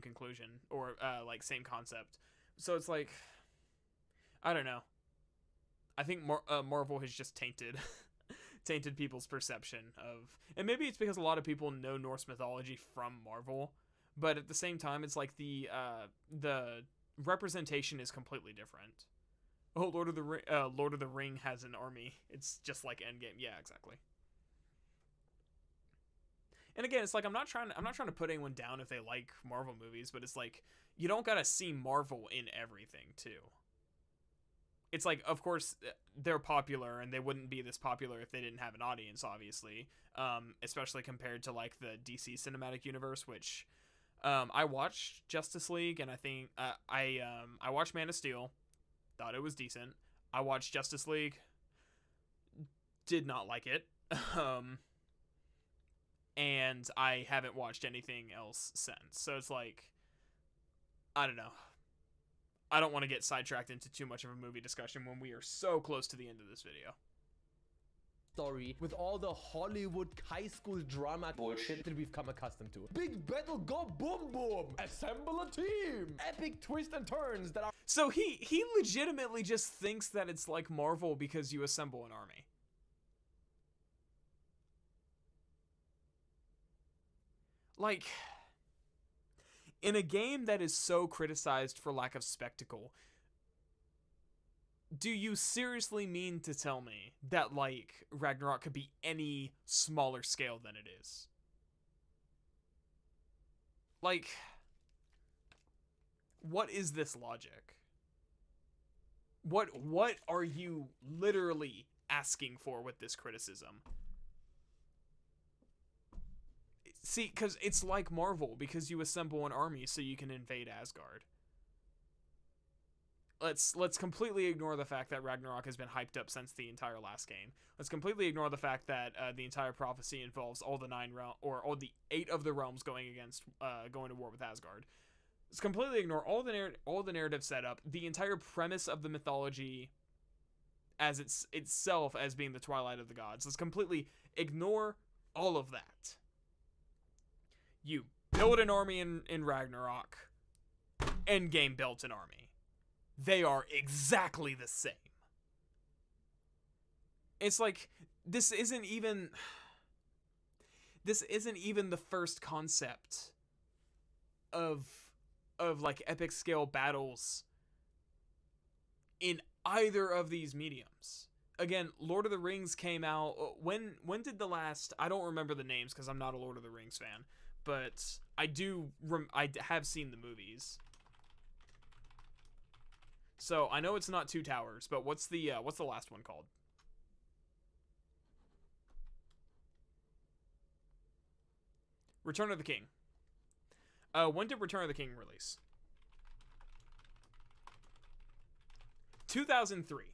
conclusion, or like same concept. So it's like, I don't know. I think Marvel has just tainted people's perception of, and maybe it's because a lot of people know Norse mythology from Marvel, but at the same time, it's like the representation is completely different. Oh, Lord of the Ring has an army. It's just like Endgame. Yeah, exactly. And again, it's like I'm not trying to put anyone down if they like Marvel movies, but it's like you don't gotta see Marvel in everything too. It's like, of course, they're popular, and they wouldn't be this popular if they didn't have an audience, obviously. Especially compared to like the DC cinematic universe, which I watched Justice League, and I think I watched Man of Steel, thought it was decent. I watched Justice League, did not like it. And I haven't watched anything else since. So it's like, I don't know. I don't want to get sidetracked into too much of a movie discussion when we are so close to the end of this video. Story with all the Hollywood high school drama bullshit that we've come accustomed to. Big battle, go boom boom, assemble a team, epic twists and turns that are... So he legitimately just thinks that it's like Marvel because you assemble an army. Like, in a game that is so criticized for lack of spectacle, do you seriously mean to tell me that, like, Ragnarok could be any smaller scale than it is? Like, what is this logic? What are you literally asking for with this criticism? See, because it's like Marvel, because you assemble an army so you can invade Asgard. Let's completely ignore the fact that Ragnarok has been hyped up since the entire last game. Let's completely ignore the fact that the entire prophecy involves all the all the 8 of the realms going to war with Asgard. Let's completely ignore all the narrative setup, the entire premise of the mythology as itself as being the twilight of the gods. Let's completely ignore all of that. You build an army in Ragnarok. Endgame built an army. They are exactly the same. It's like, this isn't even the first concept of like epic scale battles in either of these mediums. Again, Lord of the Rings came out, when did the last, I don't remember the names because I'm not a Lord of the Rings fan, but I have seen the movies. So I know it's not Two Towers, but what's the last one called? Return of the King. When did Return of the King release? 2003.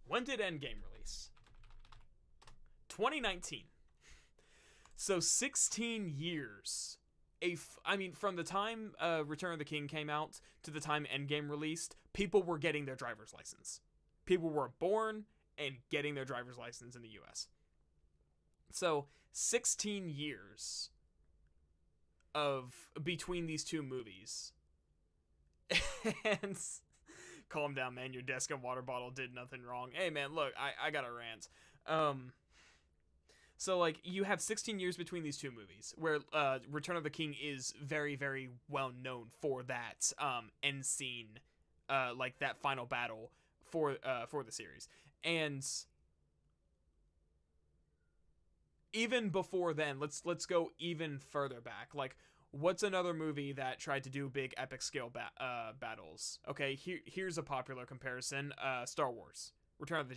When did Endgame release? 2019. So 16 years. From the time Return of the King came out to the time Endgame released, people were getting their driver's license. People were born and getting their driver's license in the US. So 16 years of between these two movies. And calm down, man. Your desk and water bottle did nothing wrong. Hey, man, look, I got a rant. So, like, you have 16 years between these two movies, where Return of the King is very, very well known for that end scene, like that final battle for the series. And even before then, let's go even further back. Like, what's another movie that tried to do big epic scale battles? Okay, here's a popular comparison: Star Wars, Return of the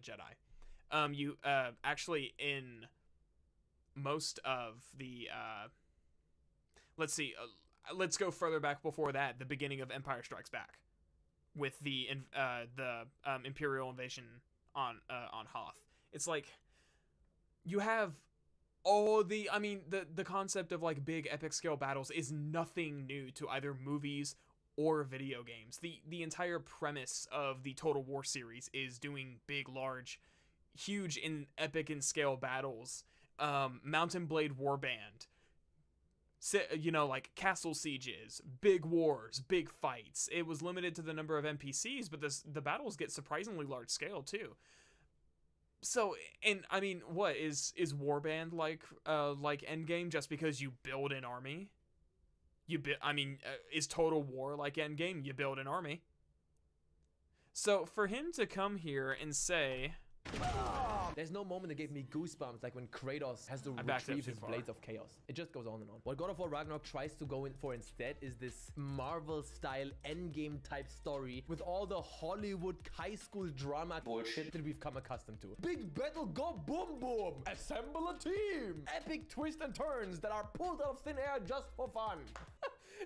Jedi. You actually, in most of the let's see, let's go further back before that, the beginning of Empire Strikes Back, with the Imperial invasion on Hoth. It's like you have all the, I mean, the concept of like big epic scale battles is nothing new to either movies or video games. The entire premise of the Total War series is doing big, large, huge and epic in scale battles. Mountain Blade Warband, you know, like castle sieges, big wars, big fights. It was limited to the number of NPCs, but the battles get surprisingly large scale too. So, and I mean, what is Warband like Endgame just because you build an army? Is Total War like Endgame? You build an army. So for him to come here and say, there's no moment that gave me goosebumps like when Kratos has to retrieve his Blades of Chaos. It just goes on and on. What God of War Ragnarok tries to go in for instead is this Marvel-style endgame type story with all the Hollywood high school drama bullshit that we've come accustomed to. Big battle, go boom boom! Assemble a team! Epic twists and turns that are pulled out of thin air just for fun.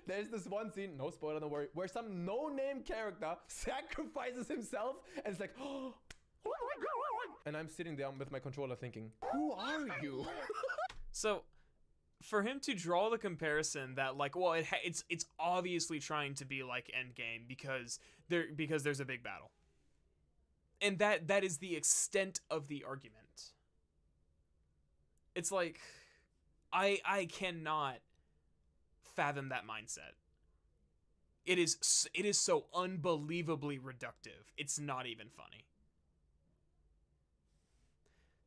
There's this one scene, no spoiler, don't worry, where some no-name character sacrifices himself and it's like, oh, and I'm sitting down with my controller thinking, who are you? So for him to draw the comparison that like, well, it's obviously trying to be like Endgame because there's a big battle, and that is the extent of the argument. It's like I cannot fathom that mindset. It is so unbelievably reductive. It's not even funny.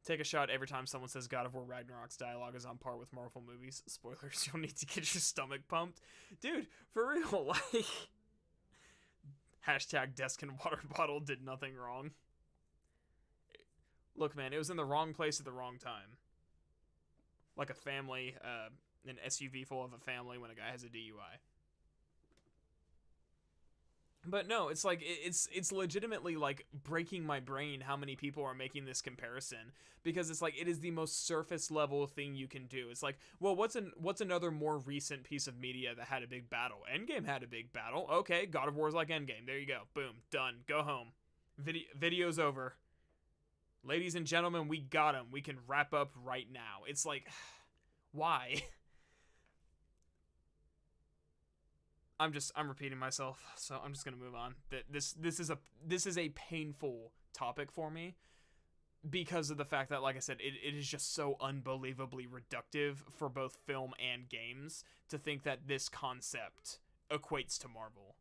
Take a shot every time someone says God of War Ragnarok's dialogue is on par with Marvel movies. Spoilers, you'll need to get your stomach pumped. Dude, for real, like... Hashtag desk and water bottle did nothing wrong. Look, man, it was in the wrong place at the wrong time. Like a family, an SUV full of a family when a guy has a DUI. But no, it's like, it's legitimately like breaking my brain how many people are making this comparison, because it's like, it is the most surface level thing you can do. It's like, well, what's another more recent piece of media that had a big battle? Endgame had a big battle. Okay, God of War is like Endgame. There you go. Boom. Done. Go home. Video's over. Ladies and gentlemen, we got him. We can wrap up right now. It's like, why? I'm repeating myself, so I'm just gonna move on. This is a painful topic for me because of the fact that, like I said, it is just so unbelievably reductive for both film and games to think that this concept equates to Marvel.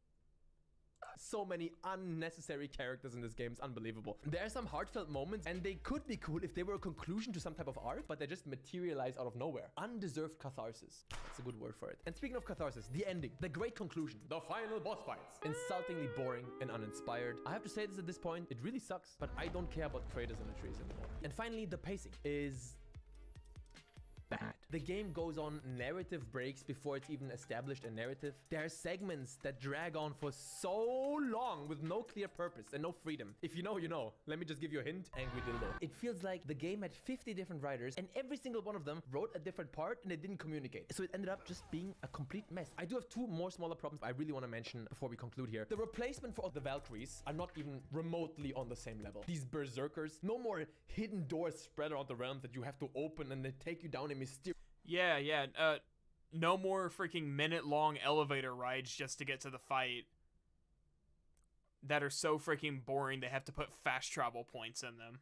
So many unnecessary characters in this game. It's unbelievable. There are some heartfelt moments, and they could be cool if they were a conclusion to some type of arc, but they just materialize out of nowhere. Undeserved catharsis. That's a good word for it. And speaking of catharsis, the ending, the great conclusion, the final boss fights. Insultingly boring and uninspired. I have to say this at this point, it really sucks, but I don't care about Kratos and Atreus anymore. And finally, the pacing is bad. The game goes on narrative breaks before it's even established a narrative. There are segments that drag on for so long with no clear purpose and no freedom. If you know, you know. Let me just give you a hint. Angry dildo. It feels like the game had 50 different writers and every single one of them wrote a different part and they didn't communicate. So it ended up just being a complete mess. I do have two more smaller problems I really want to mention before we conclude here. The replacement for all the Valkyries are not even remotely on the same level. These berserkers, no more hidden doors spread around the realm that you have to open and they take you down a mysterious... Yeah, no more freaking minute-long elevator rides just to get to the fight that are so freaking boring they have to put fast travel points in them.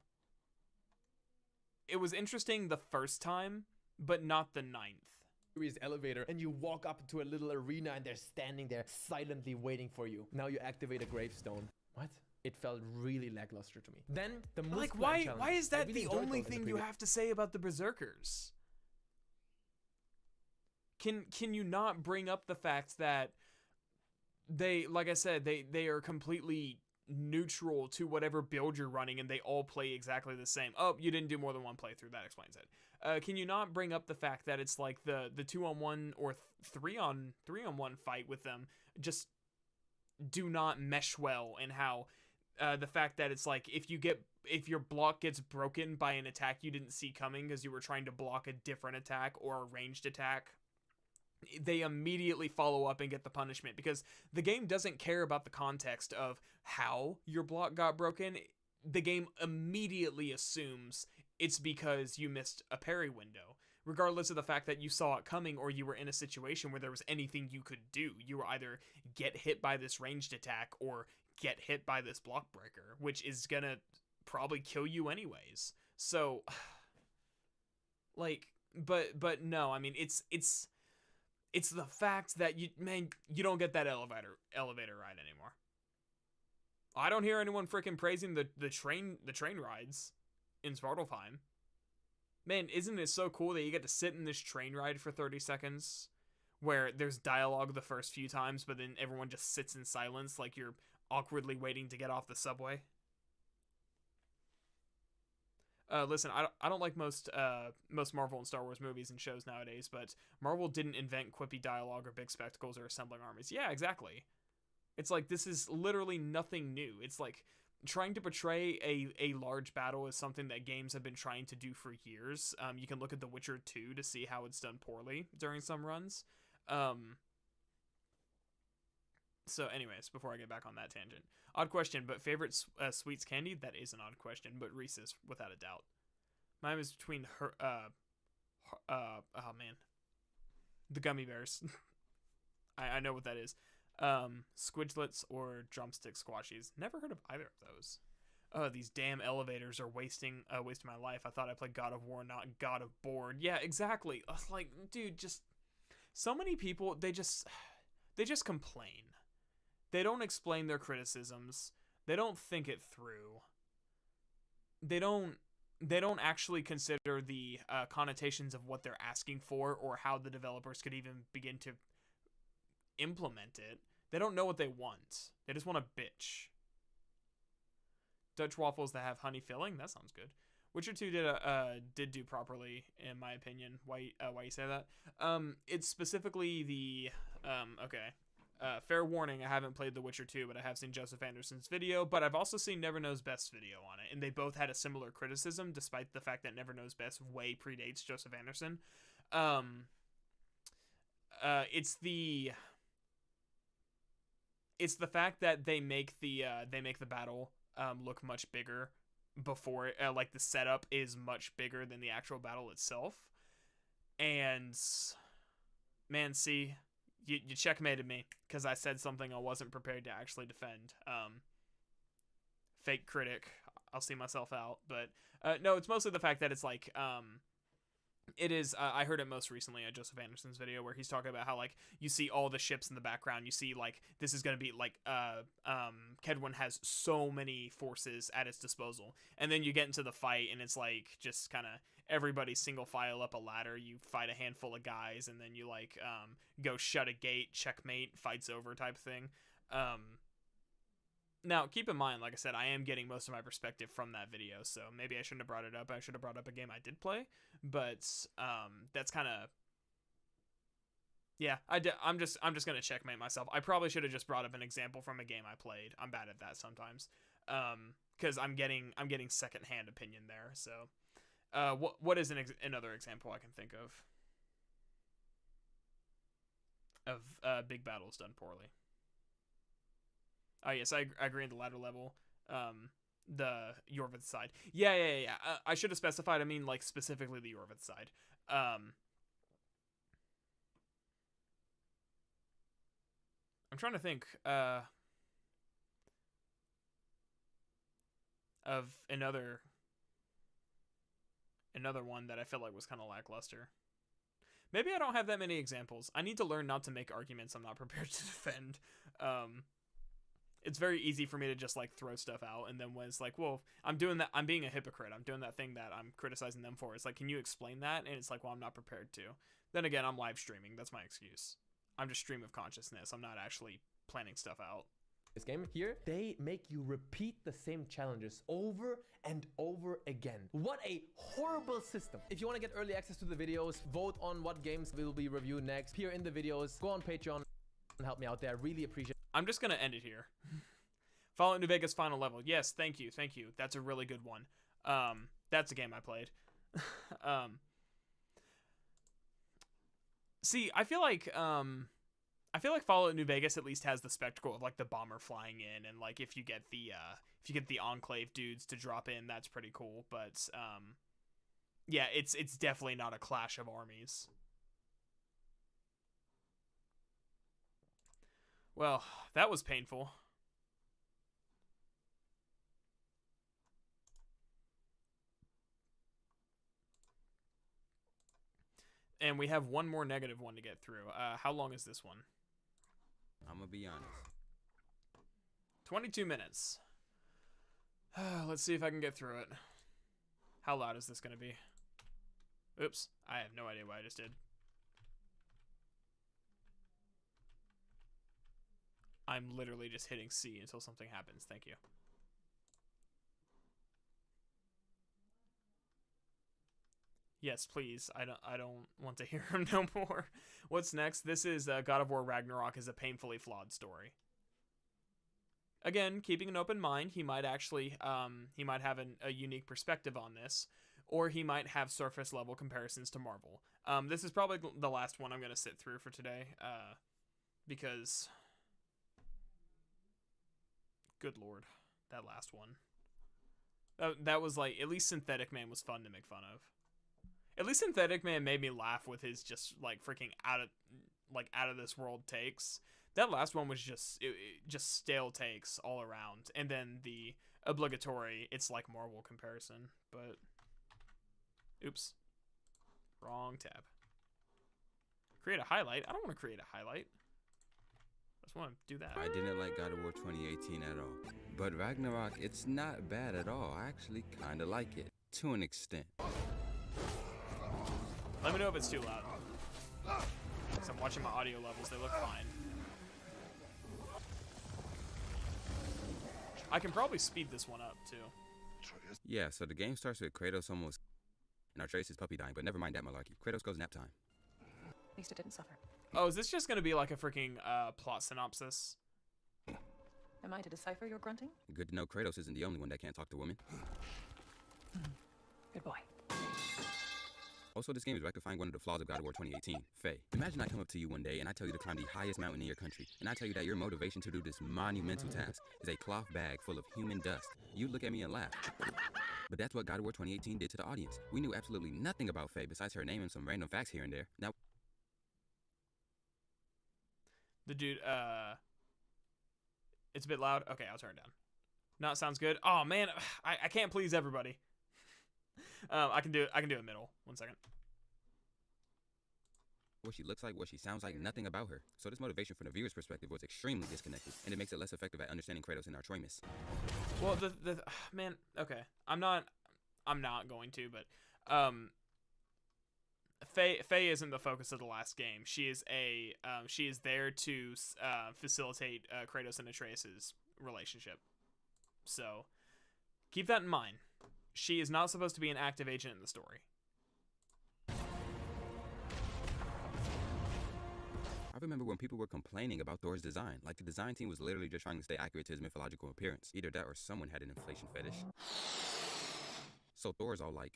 It was interesting the first time, but not the 9th. Elevator, and you walk up to a little arena and they're standing there silently waiting for you. Now you activate a gravestone. What? It felt really lackluster to me. Then the like, why is that really the only thing you have to say about the Berserkers? Can you not bring up the fact that they, like I said, they are completely neutral to whatever build you're running and they all play exactly the same? Oh, you didn't do more than one playthrough. That explains it. Can you not bring up the fact that it's like the 2-on-1 or 3-on-1 fight with them just do not mesh well, and how the fact that it's like if you get if your block gets broken by an attack you didn't see coming because you were trying to block a different attack or a ranged attack, they immediately follow up and get the punishment, because the game doesn't care about the context of how your block got broken. The game immediately assumes it's because you missed a parry window, regardless of the fact that you saw it coming or you were in a situation where there was anything you could do. You were either get hit by this ranged attack or get hit by this block breaker, which is gonna probably kill you anyways. So, like, but no, I mean, it's the fact that you don't get that elevator ride anymore. I don't hear anyone freaking praising the train rides in Svartalfheim. Man, isn't it so cool that you get to sit in this train ride for 30 seconds where there's dialogue the first few times, but then everyone just sits in silence like you're awkwardly waiting to get off the subway? Listen, I don't like most Marvel and Star Wars movies and shows nowadays, but Marvel didn't invent quippy dialogue or big spectacles or assembling armies. Yeah, exactly. It's like, this is literally nothing new. It's like trying to portray a large battle as something that games have been trying to do for years. You can look at The Witcher 2 to see how it's done poorly during some runs. So anyways, before I get back on that tangent, odd question, but favorite sweets candy? That is an odd question, but Reese's, without a doubt. Mine is between oh man, the gummy bears. I know what that is. Squidglets or drumstick squashies. Never heard of either of those. Oh, these damn elevators are wasting my life. I thought I played God of War, not God of Bored. Yeah, exactly. Like, dude, just so many people, they just complain. They don't explain their criticisms. They don't think it through. They don't actually consider the connotations of what they're asking for or how the developers could even begin to implement it. They don't know what they want. They just want to bitch. Dutch waffles that have honey filling? That sounds good. Witcher 2 did do properly, in my opinion. Why you say that? It's specifically the okay. Fair warning, I haven't played The Witcher 2, but I have seen Joseph Anderson's video, but I've also seen Never Knows Best's video on it, and they both had a similar criticism, despite the fact that Never Knows Best way predates Joseph Anderson. It's the fact that they make the battle look much bigger before like the setup is much bigger than the actual battle itself. And man, see, you checkmated me because I said something I wasn't prepared to actually defend. Fake critic. I'll see myself out. But no, it's mostly the fact that it's like it is. I heard it most recently at Joseph Anderson's video where he's talking about how like you see all the ships in the background. You see like this is gonna be like Kedwin has so many forces at its disposal, and then you get into the fight and it's like just kind of everybody single file up a ladder. You fight a handful of guys and then you like go shut a gate, checkmate, fight's over type thing. Now, keep in mind, like I said, I am getting most of my perspective from that video, so maybe I shouldn't have brought it up. I should have brought up a game I did play, but that's kind of... Yeah, I'm just going to checkmate myself. I probably should have just brought up an example from a game I played. I'm bad at that sometimes, because I'm getting secondhand opinion there, so... what is another example I can think of big battles done poorly? Oh, yes, I agree on the ladder level. The Yorvith side. Yeah. I should have specified, I mean, like, specifically the Yorvith side. I'm trying to think of another one that I felt like was kind of lackluster. Maybe I don't have that many examples. I need to learn not to make arguments I'm not prepared to defend. It's very easy for me to just like throw stuff out, and then when it's like, well, I'm doing that, I'm being a hypocrite, I'm doing that thing that I'm criticizing them for. It's like, can you explain that? And it's like, well, I'm not prepared to. Then again, I'm live streaming. That's my excuse. I'm just stream of consciousness. I'm not actually planning stuff out. This game here, they make you repeat the same challenges over and over again. What a horrible system. If you want to get early access to the videos, vote on what games will be reviewed next, appear in the videos, go on Patreon and help me out there. Really appreciate it. I'm just gonna end it here. Fallout New Vegas final level. Yes, thank you. That's a really good one. That's a game I played. See, I feel like Fallout New Vegas at least has the spectacle of like the bomber flying in, and like if you get the Enclave dudes to drop in, that's pretty cool. But yeah, it's definitely not a clash of armies. Well, that was painful. And we have one more negative one to get through. How long is this one? I'm gonna be honest. 22 minutes. Let's see if I can get through it. How loud is this gonna be? Oops, I have no idea what I just did. I'm literally just hitting C until something happens. Thank you. Yes, please. I don't want to hear him no more. What's next? This is God of War Ragnarok is a painfully flawed story. Again, keeping an open mind, he might actually he might have a unique perspective on this, or he might have surface level comparisons to Marvel. This is probably the last one I'm going to sit through for today, because good lord, that last one. That was like, at least Synthetic Man was fun to make fun of. At least Synthetic Man made me laugh with his just like freaking out of this world takes. That last one was just just stale takes all around, and then the obligatory it's like Marvel comparison. But oops, wrong tab. Create a highlight. I don't want to create a highlight. I just want to do that. I didn't like God of War 2018 at all. But Ragnarok, it's not bad at all. I actually kind of like it, to an extent. Let me know if it's too loud. Because I'm watching my audio levels, they look fine. I can probably speed this one up, too. Yeah, so the game starts with Kratos almost... and Atreus' puppy dying, but never mind that malarkey. Kratos goes nap time. At least it didn't suffer. Oh, is this just going to be like a freaking plot synopsis? Am I to decipher your grunting? Good to know Kratos isn't the only one that can't talk to women. Good boy. Also, this game is rectifying one of the flaws of God of War 2018, Faye. Imagine I come up to you one day and I tell you to climb the highest mountain in your country, and I tell you that your motivation to do this monumental task is a cloth bag full of human dust. You look at me and laugh. But that's what God of War 2018 did to the audience. We knew absolutely nothing about Faye besides her name and some random facts here and there. Now, the dude, it's a bit loud. Okay, I'll turn it down. No, it sounds good. Oh man, I can't please everybody. I can do it middle. 1 second. what she looks like, what she sounds like, nothing about her. So this motivation from the viewer's perspective was extremely disconnected, and it makes it less effective at understanding Kratos and Artroimus. Well, man, okay. I'm not going to, but Faye isn't the focus of the last game. She is there to facilitate Kratos and Atreus' relationship. So keep that in mind. She is not supposed to be an active agent in the story. I remember when people were complaining about Thor's design, like the design team was literally just trying to stay accurate to his mythological appearance. Either that or someone had an inflation fetish. So Thor's all like...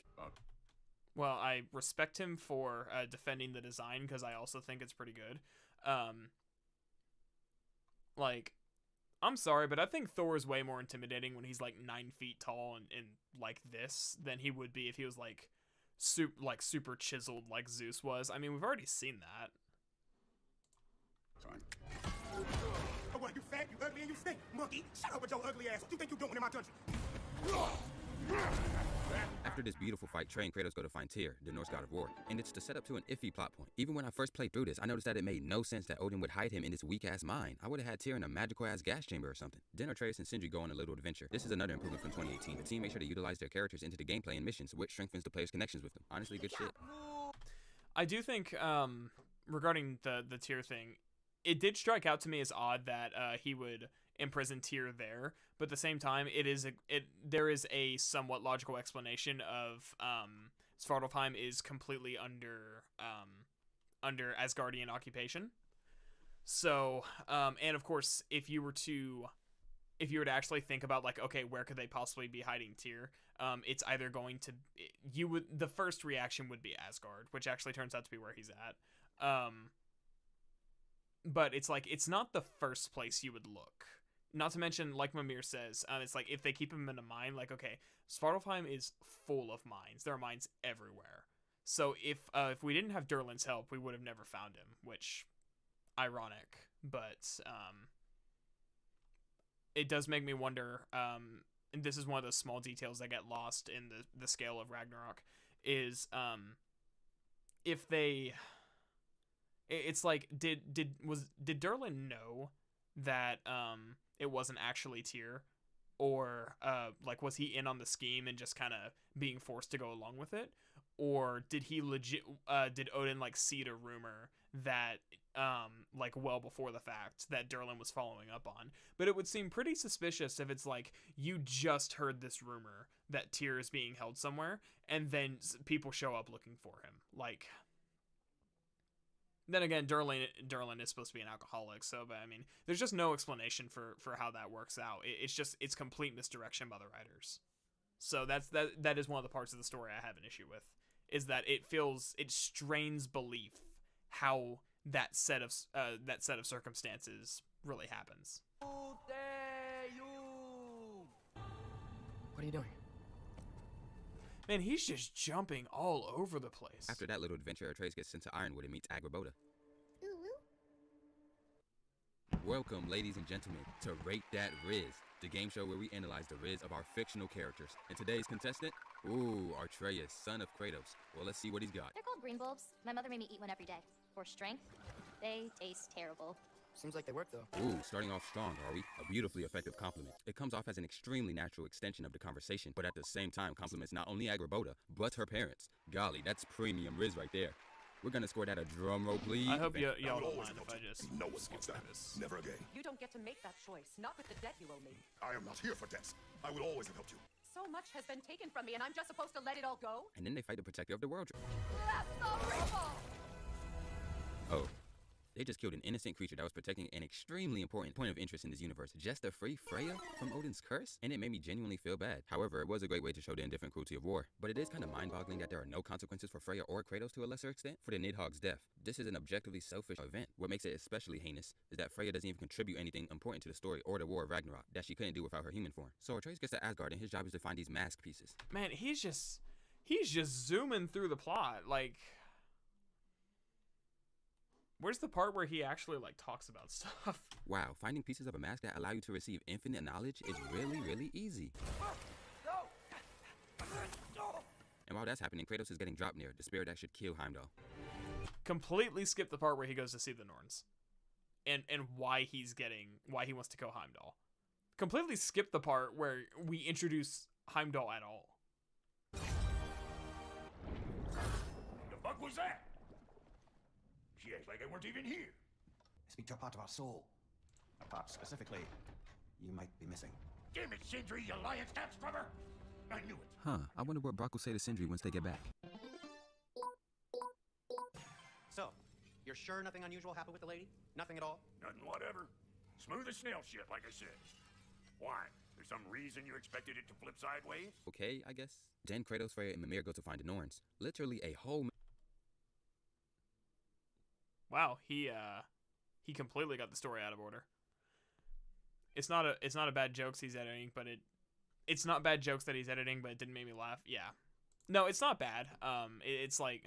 Well, I respect him for defending the design, because I also think it's pretty good. Like, I'm sorry, but I think Thor is way more intimidating when he's like 9 feet tall and like this than he would be if he was like super chiseled like Zeus was. I mean, we've already seen that. Oh, what, you fat, you ugly, and you stink, monkey. Shut up with your ugly ass. What you think you doing in my country? After this beautiful fight, Trey and Kratos go to find Tyr, the Norse god of war, and it's to set up to an iffy plot point. Even when I first played through this, I noticed that it made no sense that Odin would hide him in this weak-ass mine. I would have had Tyr in a magical-ass gas chamber or something. Then Atreus and Sindri go on a little adventure. This is another improvement from 2018. The team made sure to utilize their characters into the gameplay and missions, which strengthens the player's connections with them. Honestly, good shit. I do think, regarding the Tyr thing, it did strike out to me as odd that he would imprison Tyr there, but at the same time, there is a somewhat logical explanation of Svartalfheim is completely under Asgardian occupation. So, and of course, if you were to if you were to actually think about like, okay, where could they possibly be hiding Tyr? It's either going to the first reaction would be Asgard, which actually turns out to be where he's at. But it's like it's not the first place you would look. Not to mention, like Mimir says, it's like if they keep him in a mine, like okay, Svartalfheim is full of mines. There are mines everywhere. So if we didn't have Durlin's help, we would have never found him, which ironic, but it does make me wonder, and this is one of those small details that get lost in the scale of Ragnarok, is if they, it's like did Durlin know that it wasn't actually Tyr, or like was he in on the scheme and just kind of being forced to go along with it, or did he did Odin like seed a rumor that like well before the fact that Durlin was following up on? But it would seem pretty suspicious if it's like you just heard this rumor that Tyr is being held somewhere and then people show up looking for him. Like, then again, Durlin is supposed to be an alcoholic, so but I mean there's just no explanation for how that works out. It's complete misdirection by the writers. So that is one of the parts of the story I have an issue with, is that it strains belief how that set of circumstances really happens. What are you doing? Man, he's just jumping all over the place. After that little adventure, Atreus gets sent to Ironwood and meets Agrabota. Welcome, ladies and gentlemen, to Rate That Riz, the game show where we analyze the riz of our fictional characters. And today's contestant, Atreus, son of Kratos. Well, let's see what he's got. They're called green bulbs. My mother made me eat one every day. For strength, they taste terrible. Seems like they work, though. Starting off strong, are we? A beautifully effective compliment. It comes off as an extremely natural extension of the conversation, but at the same time compliments not only Agrabota, but her parents. Golly, that's premium riz right there. We're gonna score that a drum roll, please. I hope y'all don't mind if I just No one wants that. Never again. You don't get to make that choice, not with the debt you owe me. I am not here for debts. I will always have helped you. So much has been taken from me, and I'm just supposed to let it all go? And then they fight the protector of the world. That's horrible! Oh. They just killed an innocent creature that was protecting an extremely important point of interest in this universe just to free Freya from Odin's curse? And it made me genuinely feel bad. However, it was a great way to show the indifferent cruelty of war. But it is kind of mind-boggling that there are no consequences for Freya or Kratos to a lesser extent for the Nidhogg's death. This is an objectively selfish event. What makes it especially heinous is that Freya doesn't even contribute anything important to the story or the war of Ragnarok that she couldn't do without her human form. So Atreus gets to Asgard and his job is to find these mask pieces. Man, he's just zooming through the plot. Like, where's the part where he actually like talks about stuff? Wow, finding pieces of a mask that allow you to receive infinite knowledge is really, really easy. And while that's happening, Kratos is getting dropped near the spirit that should kill Heimdall. Completely skip the part where he goes to see the Norns, and why he wants to kill Heimdall. Completely skip the part where we introduce Heimdall at all. The fuck was that? She acts like I weren't even here. I speak to a part of our soul. A part specifically you might be missing. Damn it, Sindri, you lying stat scrubber! I knew it. Huh, I wonder what Brock will say to Sindri once they get back. So, you're sure nothing unusual happened with the lady? Nothing at all? Nothing whatever. Smooth as snail shit, like I said. Why? There's some reason you expected it to flip sideways? Okay, I guess. Then Kratos, Freya, and Mimir go to find the Norns. Literally a whole... Wow, he completely got the story out of order. It's not a bad jokes he's editing, but it's not bad jokes that he's editing, but it didn't make me laugh. Yeah. No, it's not bad. It's like,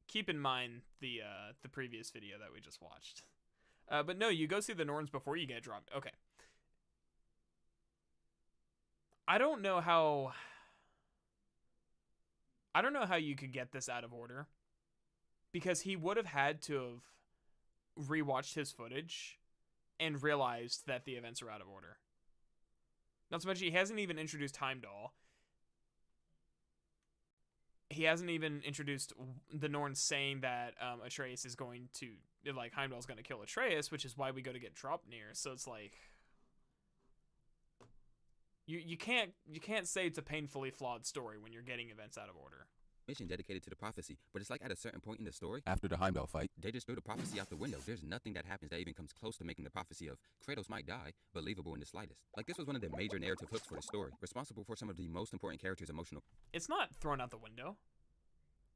keep in mind the previous video that we just watched. But no, you go see the Norns before you get dropped. Okay. I don't know how you could get this out of order, because he would have had to have rewatched his footage and realized that the events are out of order. Not to mention, he hasn't even introduced Heimdall. He hasn't even introduced the Norns saying that Atreus is going to, like, Heimdall's going to kill Atreus, which is why we go to get dropped near. So it's like, you can't say it's a painfully flawed story when you're getting events out of order. mission dedicated to the prophecy, but it's like at a certain point in the story, after the Heimdall fight, they just threw the prophecy out the window. There's nothing that happens that even comes close to making the prophecy of Kratos might die believable in the slightest. Like, this was one of the major narrative hooks for the story, responsible for some of the most important characters' emotional. It's not thrown out the window.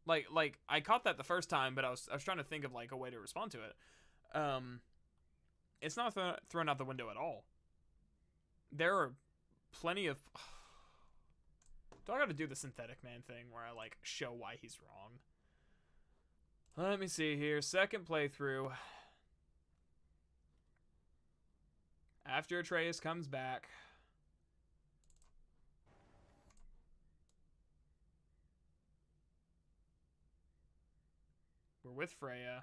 Like I caught that the first time, but I was trying to think of like a way to respond to it. It's not thrown out the window at all. There are plenty of. Do I gotta do the synthetic man thing where I like show why he's wrong? Let me see here. Second playthrough. After Atreus comes back. We're with Freya.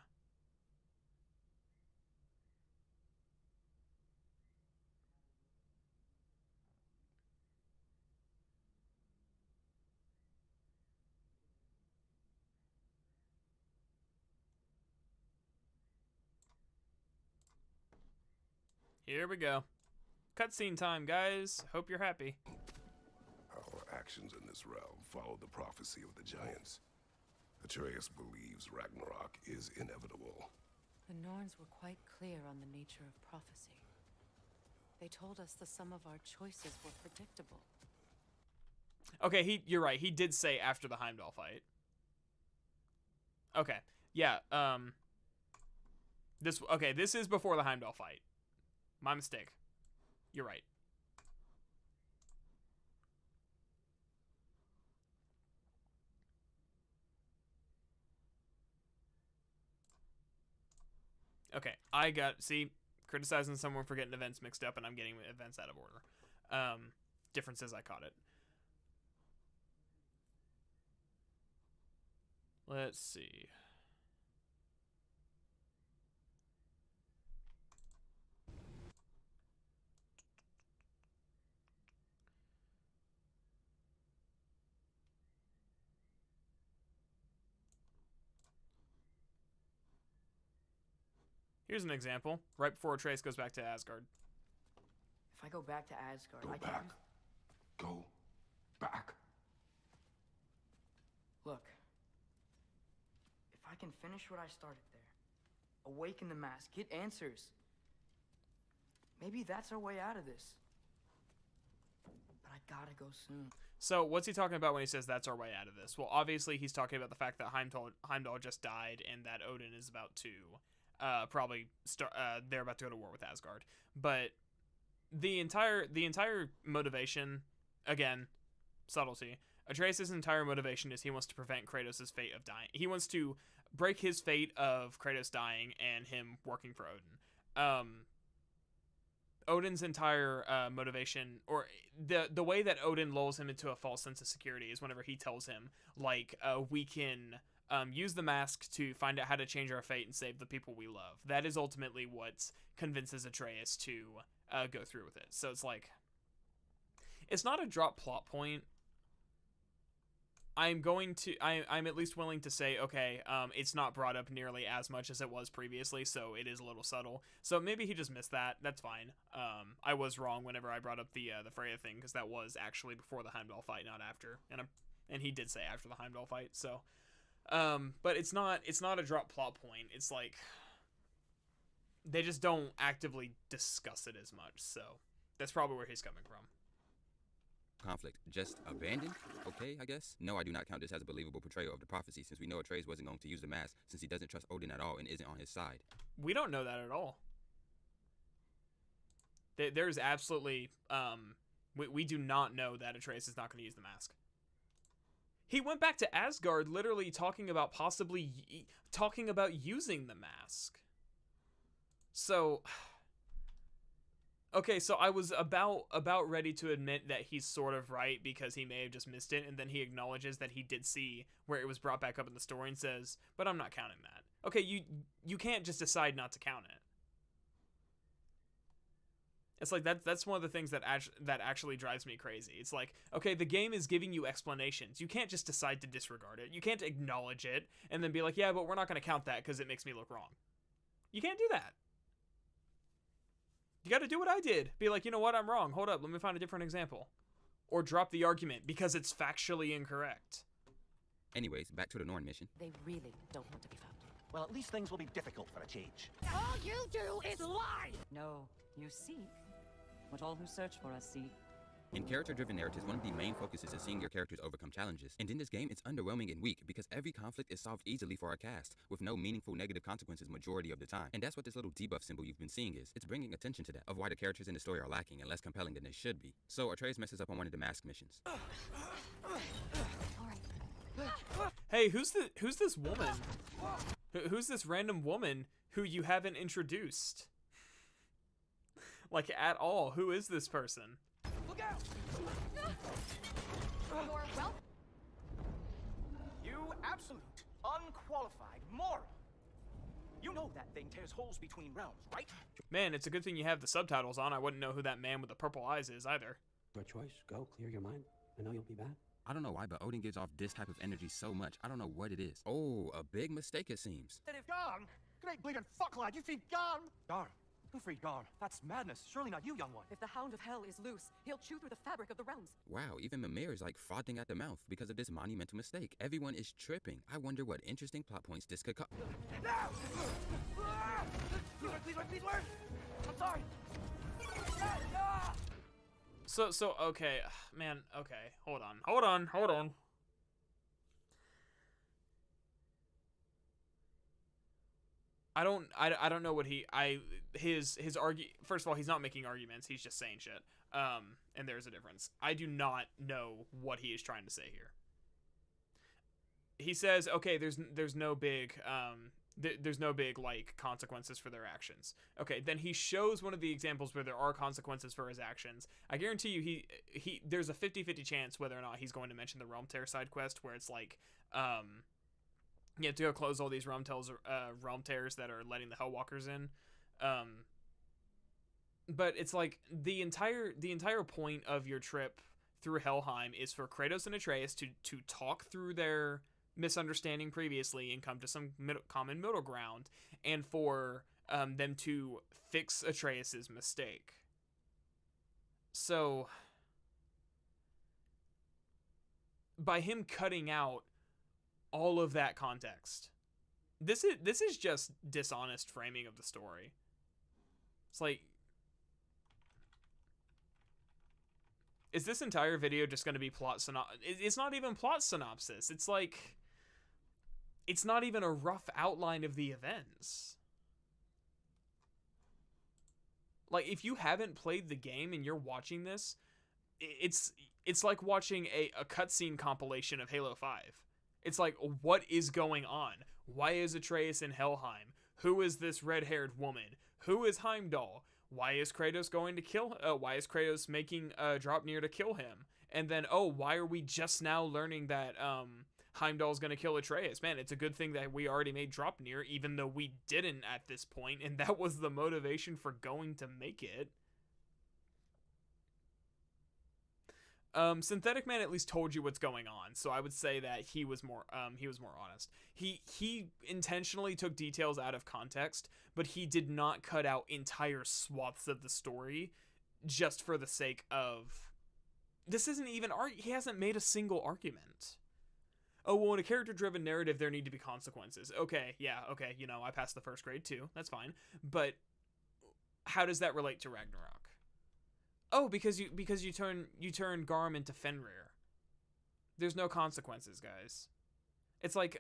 Here we go. Cutscene time, guys. Hope you're happy. Our actions in this realm follow the prophecy of the giants. Atreus believes Ragnarok is inevitable. The Norns were quite clear on the nature of prophecy. They told us the sum of our choices were predictable. Okay, you're right. He did say after the Heimdall fight. Okay. Yeah, this is before the Heimdall fight. My mistake. You're right. Okay, criticizing someone for getting events mixed up, and I'm getting events out of order. Difference is I caught it. Let's see. Here's an example, right before Atreus goes back to Asgard. If I go back to Asgard, Go back. Go back. Look. If I can finish what I started there, awaken the mask, get answers, maybe that's our way out of this. But I gotta go soon. So what's he talking about when he says that's our way out of this? Well, obviously he's talking about the fact that Heimdall just died and that Odin is about to they're about to go to war with Asgard. But the entire motivation, again, subtlety. Atreus' entire motivation is he wants to prevent Kratos' fate of dying. He wants to break his fate of Kratos dying and him working for Odin. Odin's entire motivation, or the way that Odin lulls him into a false sense of security, is whenever he tells him, like, we can use the mask to find out how to change our fate and save the people we love. That is ultimately what convinces Atreus to go through with it. So it's like, it's not a drop plot point. I'm at least willing to say, okay, it's not brought up nearly as much as it was previously, so it is a little subtle. So maybe he just missed that. That's fine. I was wrong whenever I brought up the Freya thing, because that was actually before the Heimdall fight, not after. And he did say after the Heimdall fight. So, but it's not a drop plot point. It's like they just don't actively discuss it as much. So that's probably where he's coming from. Conflict just abandoned? Okay, I guess. No, I do not count this as a believable portrayal of the prophecy, since we know Atreus wasn't going to use the mask, since he doesn't trust Odin at all and isn't on his side. We don't know that at all. There's absolutely we do not know that Atreus is not going to use the mask. He went back to Asgard literally talking about using the mask. So okay, so I was about ready to admit that he's sort of right because he may have just missed it, and then he acknowledges that he did see where it was brought back up in the story and says, but I'm not counting that. Okay, you can't just decide not to count it. It's like that's one of the things that actually drives me crazy. It's like, okay, the game is giving you explanations. You can't just decide to disregard it. You can't acknowledge it and then be like, yeah, but we're not going to count that because it makes me look wrong. You can't do that. You got to do what I did. Be like, you know what? I'm wrong. Hold up. Let me find a different example. Or drop the argument because it's factually incorrect. Anyways, back to the Norn mission. They really don't want to be found. Well, at least things will be difficult for a change. All you do is lie! No, you seek what all who search for us seek. In character-driven narratives, one of the main focuses is seeing your characters overcome challenges. And in this game, it's underwhelming and weak because every conflict is solved easily for our cast, with no meaningful negative consequences majority of the time. And that's what this little debuff symbol you've been seeing is. It's bringing attention to that, of why the characters in the story are lacking and less compelling than they should be. So Atreus messes up on one of the mask missions. Hey, who's this woman? Who's this random woman who you haven't introduced? Like, at all. Who is this person? Look out! You absolute, unqualified moron! You know that thing tears holes between realms, right? Man, it's a good thing you have the subtitles on. I wouldn't know who that man with the purple eyes is either. Your choice. Go, clear your mind. I know you'll be back. I don't know why, but Odin gives off this type of energy so much. I don't know what it is. Oh, a big mistake it seems. Garn! Great bleeding fucklad, you see Garn! Garn? Who freed Garn? That's madness. Surely not you, young one. If the Hound of Hell is loose, he'll chew through the fabric of the realms. Wow, even Mimir is like frothing at the mouth because of this monumental mistake. Everyone is tripping. I wonder what interesting plot points this could No! Please wait! I'm sorry! So, okay, man, okay, hold on. I don't know what his first of all, he's not making arguments, he's just saying shit. And there's a difference. I do not know what he is trying to say here. He says, okay, there's no big like consequences for their actions. Okay, then he shows one of the examples where there are consequences for his actions. I guarantee you he there's a 50-50 chance whether or not he's going to mention the Realm Tear side quest where it's like you have to go close all these realm tears that are letting the Hellwalkers in. But it's like the entire point of your trip through Helheim is for Kratos and Atreus to talk through their misunderstanding previously and come to some common middle ground, and for them to fix Atreus's mistake. So by him cutting out all of that context, this is just dishonest framing of the story. It's like, is this entire video just going to be plot synopsis? It's not even plot synopsis. It's like, it's not even a rough outline of the events. Like, if you haven't played the game and you're watching this, it's like watching a cutscene compilation of Halo 5. It's like, what is going on? Why is Atreus in Helheim? Who is this red-haired woman? Who is Heimdall? Why is Kratos going to kill? Why is Kratos making Draupnir to kill him? And then, why are we just now learning that Heimdall's going to kill Atreus? Man, it's a good thing that we already made Draupnir, even though we didn't at this point, and that was the motivation for going to make it. Synthetic Man at least told you what's going on, so I would say that he was more honest. He intentionally took details out of context, but he did not cut out entire swaths of the story just for the sake of, this isn't even he hasn't made a single argument. Oh, well, in a character-driven narrative, there need to be consequences. Okay, yeah, okay, you know, I passed the first grade too, that's fine. But how does that relate to Ragnarok? Oh, because you turn Garm into Fenrir. There's no consequences, guys. It's like,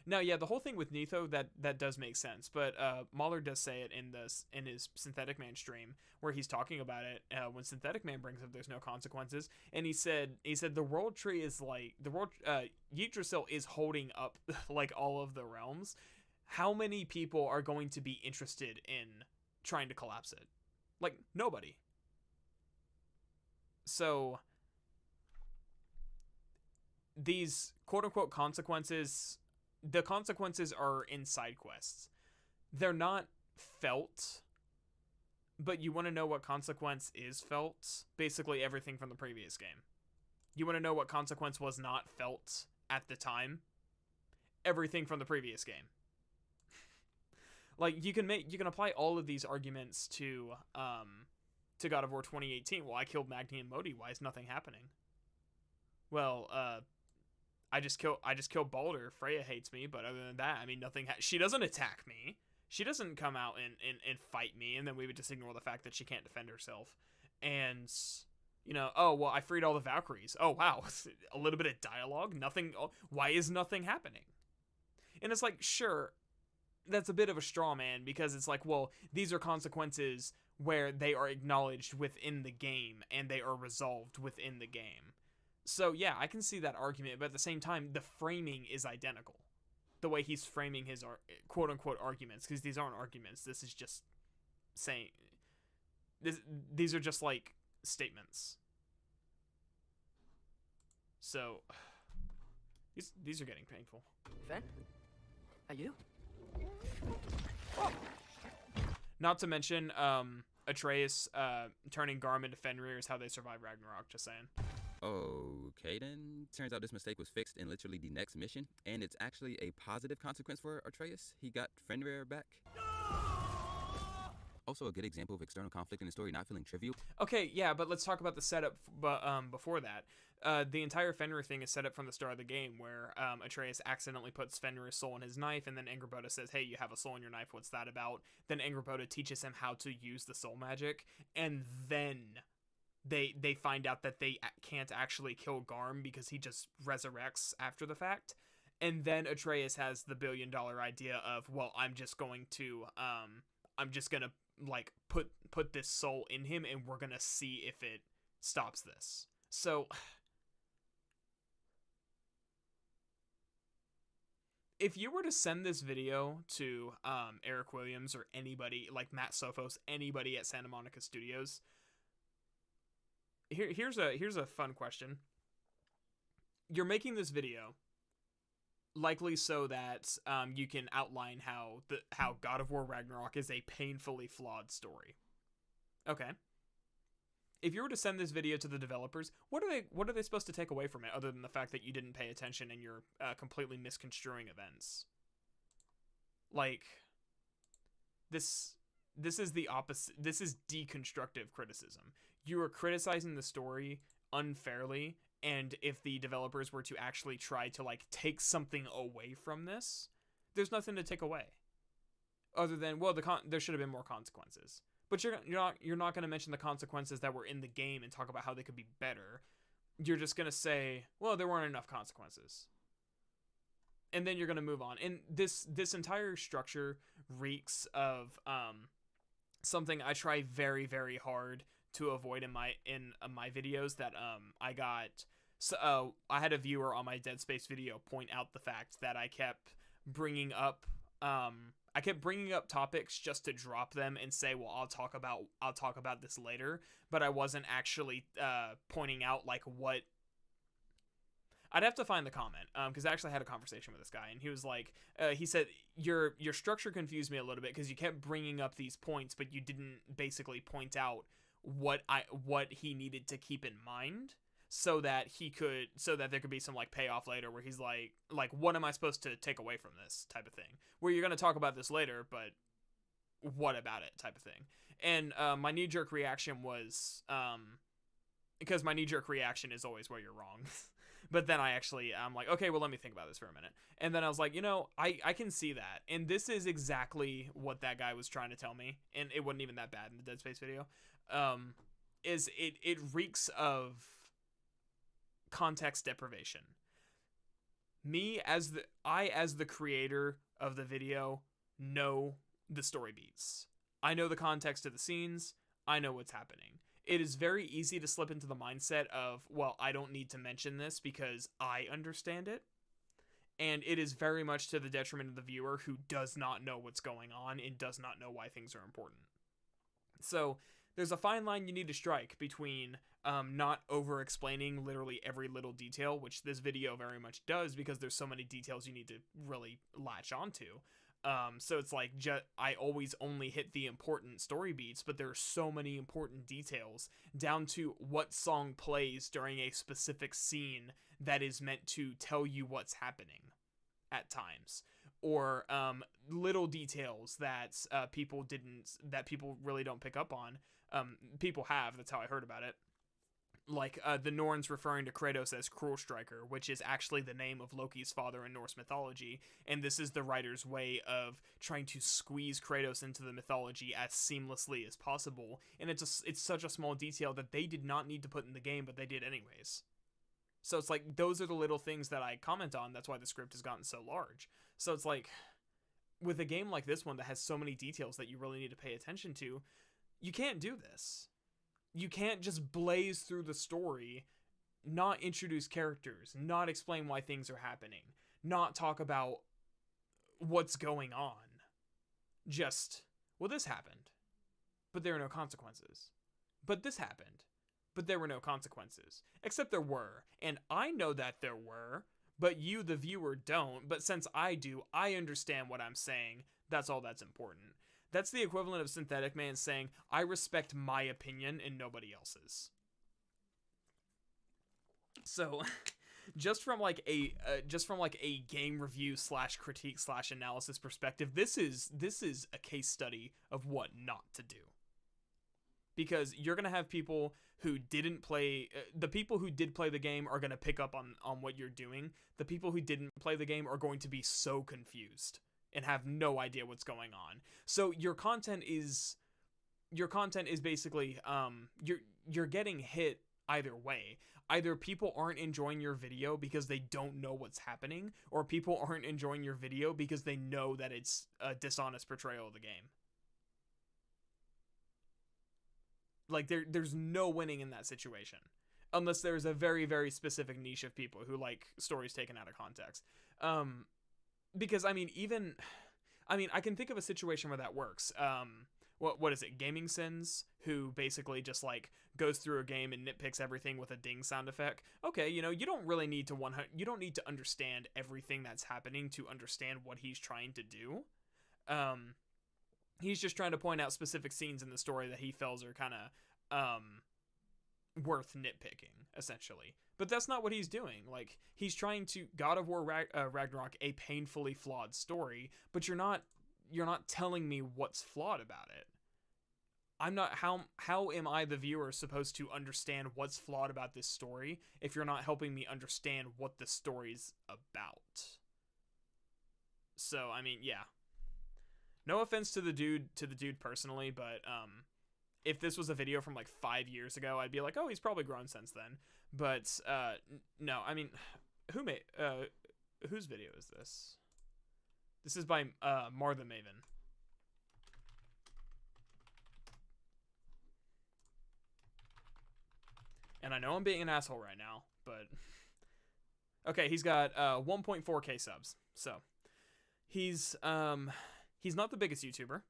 now, yeah, the whole thing with Netho, that does make sense, but Mahler does say it in his Synthetic Man stream, where he's talking about it when Synthetic Man brings up there's no consequences, and he said the world tree is like, the world, Yggdrasil is holding up like all of the realms. How many people are going to be interested in trying to collapse it? Like, nobody. So these quote-unquote consequences, the consequences are in side quests. They're not felt, but you want to know what consequence is felt? Basically everything from the previous game. You want to know what consequence was not felt at the time? Everything from the previous game. Like, you can apply all of these arguments to God of War 2018. Well, I killed Magni and Modi. Why is nothing happening? Well, I just kill Baldur. Freya hates me, but other than that, I mean, nothing. She doesn't attack me. She doesn't come out and fight me, and then we would just ignore the fact that she can't defend herself. And you know, oh well, I freed all the Valkyries. Oh wow, a little bit of dialogue. Nothing. Why is nothing happening? And it's like, sure, that's a bit of a straw man, because it's like, well, these are consequences where they are acknowledged within the game and they are resolved within the game. So yeah, I can see that argument, but at the same time, the framing is identical. The way he's framing his quote-unquote arguments, because these aren't arguments. This is just saying... These are just, like, statements. So, these are getting painful. Fen? Are you? Not to mention, Atreus turning Garm into Fenrir is how they survive Ragnarok, just saying. Okay then, turns out this mistake was fixed in literally the next mission, and it's actually a positive consequence for Atreus. He got Fenrir back. Also a good example of external conflict in the story not feeling trivial. Okay, yeah, but let's talk about the setup before that. The entire Fenrir thing is set up from the start of the game, where Atreus accidentally puts Fenrir's soul in his knife, and then Angrboda says, hey, you have a soul in your knife, what's that about? Then Angrboda teaches him how to use the soul magic, and then they find out that they can't actually kill Garm because he just resurrects after the fact. And then Atreus has the $1 billion idea of, well, I'm just gonna like put this soul in him, and we're gonna see if it stops this. So if you were to send this video to Eric Williams or anybody like Matt Sophos, anybody at Santa Monica Studios, here's a fun question. You're making this video likely so that you can outline how God of War Ragnarok is a painfully flawed story. Okay. If you were to send this video to the developers, what are they supposed to take away from it, other than the fact that you didn't pay attention and you're completely misconstruing events? Like, this is the opposite. This is deconstructive criticism. You are criticizing the story unfairly, and if the developers were to actually try to like take something away from this, there's nothing to take away, other than, well, there should have been more consequences. But you're not going to mention the consequences that were in the game and talk about how they could be better. You're just going to say, well, there weren't enough consequences. And then you're going to move on. And this entire structure reeks of something I try very, very hard to avoid in my videos that I got. So I had a viewer on my Dead Space video point out the fact that I kept bringing up topics just to drop them and say, well, I'll talk about this later, but I wasn't actually pointing out like what. I'd have to find the comment because I actually had a conversation with this guy, and he was like, he said your structure confused me a little bit because you kept bringing up these points, but you didn't basically point out what he needed to keep in mind so that there could be some like payoff later where he's like what am I supposed to take away from this type of thing, where you're going to talk about this later, but what about it type of thing. And my knee-jerk reaction was because my knee-jerk reaction is always where you're wrong. But then I'm like, okay, well, let me think about this for a minute. And then I was like, I can see that. And this is exactly what that guy was trying to tell me. And it wasn't even that bad in the Dead Space video. It reeks of context deprivation. As the creator of the video, know the story beats. I know the context of the scenes. I know what's happening. It is very easy to slip into the mindset of, well, I don't need to mention this because I understand it. And it is very much to the detriment of the viewer who does not know what's going on and does not know why things are important. So there's a fine line you need to strike between not over-explaining literally every little detail, which this video very much does because there's so many details you need to really latch onto. So it's like, I always only hit the important story beats, but there are so many important details down to what song plays during a specific scene that is meant to tell you what's happening at times, or little details that people really don't pick up on. People have, that's how I heard about it. like the Norns referring to Kratos as Cruel Striker, which is actually the name of Loki's father in Norse mythology, and this is the writer's way of trying to squeeze Kratos into the mythology as seamlessly as possible, and it's such a small detail that they did not need to put in the game, but they did anyways. So it's like, those are the little things that I comment on, that's why the script has gotten so large. So it's like, with a game like this one that has so many details that you really need to pay attention to, you can't do this. You can't just blaze through the story, not introduce characters, not explain why things are happening, not talk about what's going on. Just, well, this happened, but there are no consequences. But this happened, but there were no consequences. Except there were, and I know that there were, but you, the viewer, don't. But since I do, I understand what I'm saying. That's all that's important. That's the equivalent of Synthetic Man saying, I respect my opinion and nobody else's. So, just from like a game review / critique / analysis perspective, this is a case study of what not to do. Because you're going to have people who didn't play, the people who did play the game are going to pick up on what you're doing. The people who didn't play the game are going to be so confused and have no idea what's going on. So your content is basically, you're getting hit either way. Either people aren't enjoying your video because they don't know what's happening, or people aren't enjoying your video because they know that it's a dishonest portrayal of the game. Like, there's no winning in that situation. Unless there's a very, very specific niche of people who like stories taken out of context. Because, I mean, I can think of a situation where that works. What is it? Gaming Sins, who basically just, like, goes through a game and nitpicks everything with a ding sound effect. Okay, you know, you don't really need to understand everything that's happening to understand what he's trying to do. He's just trying to point out specific scenes in the story that he feels are kind of worth nitpicking, essentially. But that's not what he's doing. Like, he's trying to God of War Ragnarok a painfully flawed story, but you're not telling me what's flawed about it. I'm not how am I, the viewer, supposed to understand what's flawed about this story if you're not helping me understand what the story's about? So, I mean, yeah. No offense to the dude personally, but if this was a video from like 5 years ago, I'd be like, oh, he's probably grown since then. But no, I mean, whose video is this? This is by MartheMaven. And I know I'm being an asshole right now, but okay, he's got 1.4k subs. So he's not the biggest YouTuber,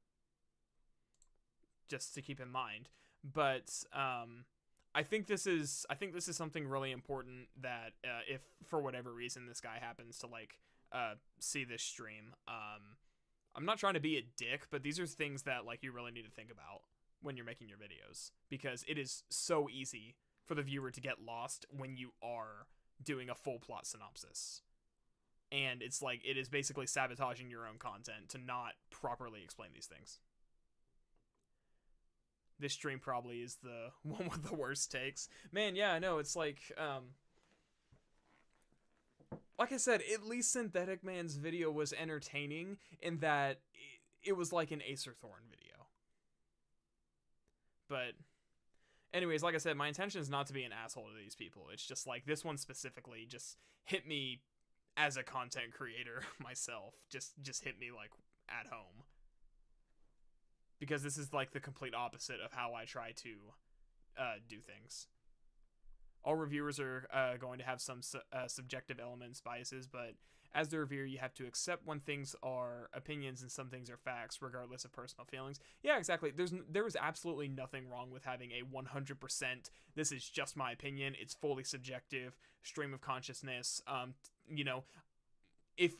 just to keep in mind, but I think this is something really important that if for whatever reason this guy happens to like see this stream, I'm not trying to be a dick, but these are things that like you really need to think about when you're making your videos, because it is so easy for the viewer to get lost when you are doing a full plot synopsis. And it's like, it is basically sabotaging your own content to not properly explain these things. This stream probably is the one with the worst takes. Man, yeah, I know, it's like I said, at least Synthetic Man's video was entertaining in that it was like an Acer Thorn video. But anyways, like I said, my intention is not to be an asshole to these people. It's just like, this one specifically just hit me as a content creator myself. Just hit me like at home. Because this is like the complete opposite of how I try to do things. All reviewers are going to have some subjective elements, biases, but as the reviewer, you have to accept when things are opinions and some things are facts, regardless of personal feelings. Yeah, exactly. There is absolutely nothing wrong with having a 100%, this is just my opinion, it's fully subjective, stream of consciousness. You know, if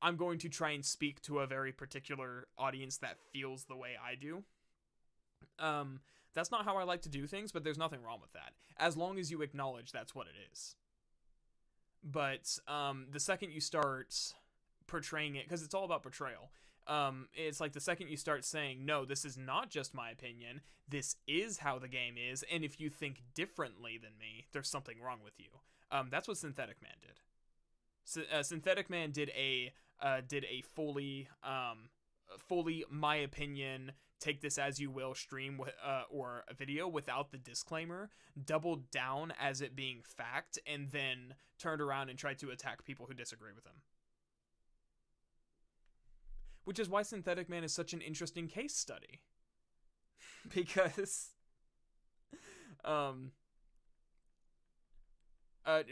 I'm going to try and speak to a very particular audience that feels the way I do, that's not how I like to do things, but there's nothing wrong with that, as long as you acknowledge that's what it is. But the second you start portraying it, because it's all about portrayal, It's like the second you start saying, no, this is not just my opinion, this is how the game is, and if you think differently than me, there's something wrong with you. That's what Synthetic Man did. Synthetic Man did a fully my opinion, take this as you will stream or a video without the disclaimer, doubled down as it being fact, and then turned around and tried to attack people who disagree with him. Which is why Synthetic Man is such an interesting case study. Because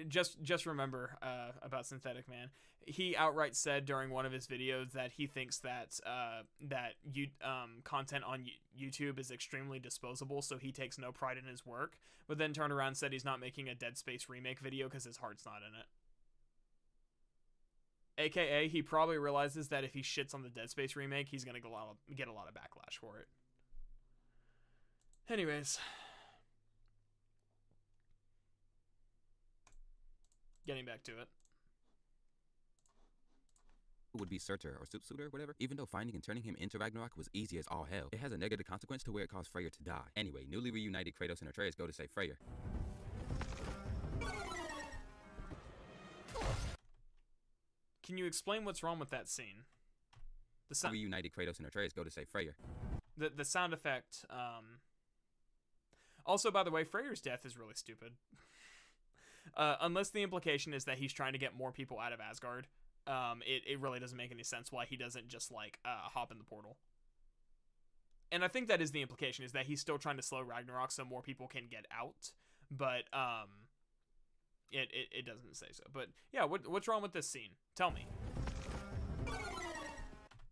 just remember about Synthetic Man. He outright said during one of his videos that he thinks that content on YouTube is extremely disposable, so he takes no pride in his work, but then turned around and said he's not making a Dead Space remake video because his heart's not in it. AKA, he probably realizes that if he shits on the Dead Space remake, he's gonna get a lot of backlash for it. Anyways. Getting back to it. Would be Surtur or Suitor, whatever, even though finding and turning him into Ragnarok was easy as all hell. It has a negative consequence to where it caused Freyr to die. Anyway, newly reunited Kratos and Atreus go to save Freyr. Can you explain what's wrong with that scene? The reunited Kratos and Atreus go to save Freyr. The sound effect. Also, by the way, Freyr's death is really stupid. Unless the implication is that he's trying to get more people out of Asgard, it really doesn't make any sense why he doesn't just like hop in the portal. And I think that is the implication, is that he's still trying to slow Ragnarok so more people can get out. But it doesn't say so. But yeah, what's wrong with this scene? Tell me.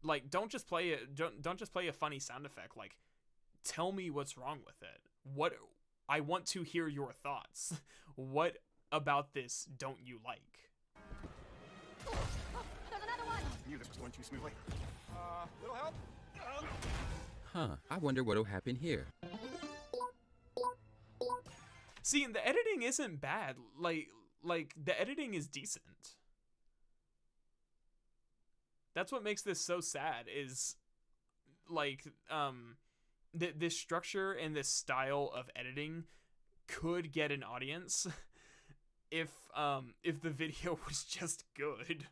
Like, don't just play a funny sound effect. Like, tell me what's wrong with it. I want to hear your thoughts. What about this don't you like? There's another one. Knew this was going too smoothly. Little help? Huh, I wonder what'll happen here. See, the editing isn't bad. Like the editing is decent. That's what makes this so sad, is like this structure and this style of editing could get an audience if the video was just good.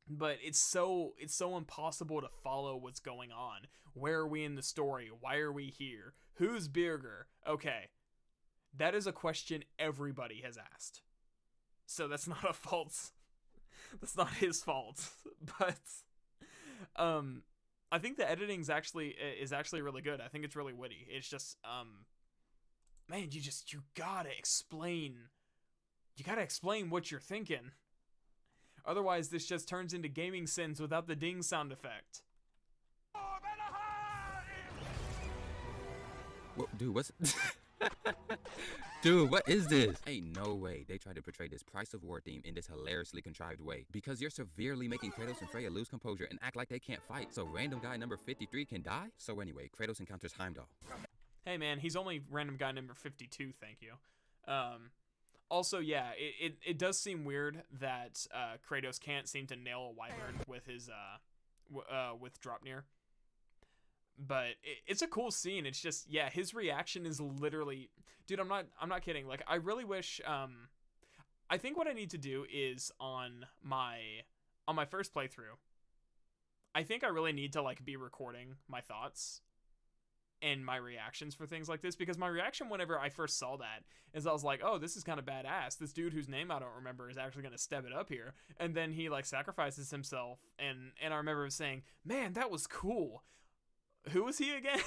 But it's so impossible to follow what's going on. Where are we in the story? Why are we here? Who's Birger? Okay. That is a question everybody has asked. So that's not a fault. That's not his fault. But I think the editing is actually really good. I think it's really witty. It's just man, you gotta explain. You gotta explain what you're thinking. Otherwise, this just turns into gaming sins without the ding sound effect. What, dude, what's... Dude, what is this? Ain't no way they tried to portray this Price of War theme in this hilariously contrived way. Because you're severely making Kratos and Freya lose composure and act like they can't fight, so random guy number 53 can die? So anyway, Kratos encounters Heimdall. Hey man, he's only random guy number 52, thank you. Also, yeah, it does seem weird that Kratos can't seem to nail a wyvern with his with Draupnir. But it's a cool scene. It's just, yeah, his reaction is literally, dude, I'm not kidding. Like, I really wish, I think what I need to do is on my first playthrough, I think I really need to like be recording my thoughts and my reactions for things like this, because my reaction whenever I first saw that is I was like, oh, this is kind of badass. This dude whose name I don't remember is actually going to step it up here. And then he like sacrifices himself. And I remember saying, man, that was cool. Who was he again?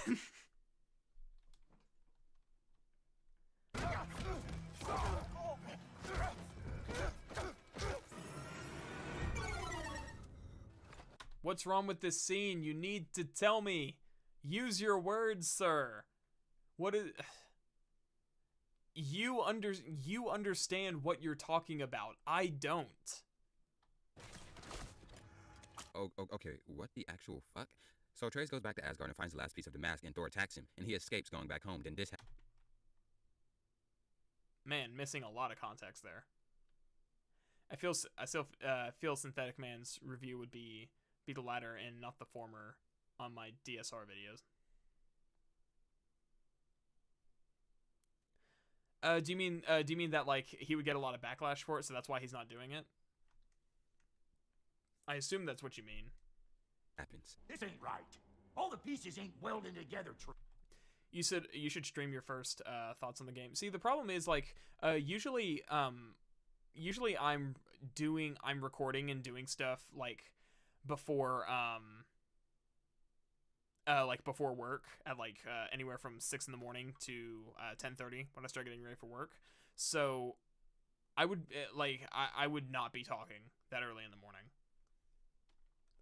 What's wrong with this scene? You need to tell me. Use your words, sir. What is... You understand what you're talking about. I don't. Oh, okay. What the actual fuck? So Atreus goes back to Asgard and finds the last piece of the mask, and Thor attacks him, and he escapes going back home. Then this happens. Man, missing a lot of context there. I still feel Synthetic Man's review would be be the latter and not the former on my DSR videos. Do you mean that like he would get a lot of backlash for it, so that's why he's not doing it? I assume that's what you mean. Happens. This ain't right. All the pieces ain't welding together. You said you should stream your first thoughts on the game. See, the problem is like usually I'm recording and doing stuff like before before work at like anywhere from 6 in the morning to 10:30 when I start getting ready for work. So I would I would not be talking that early in the morning.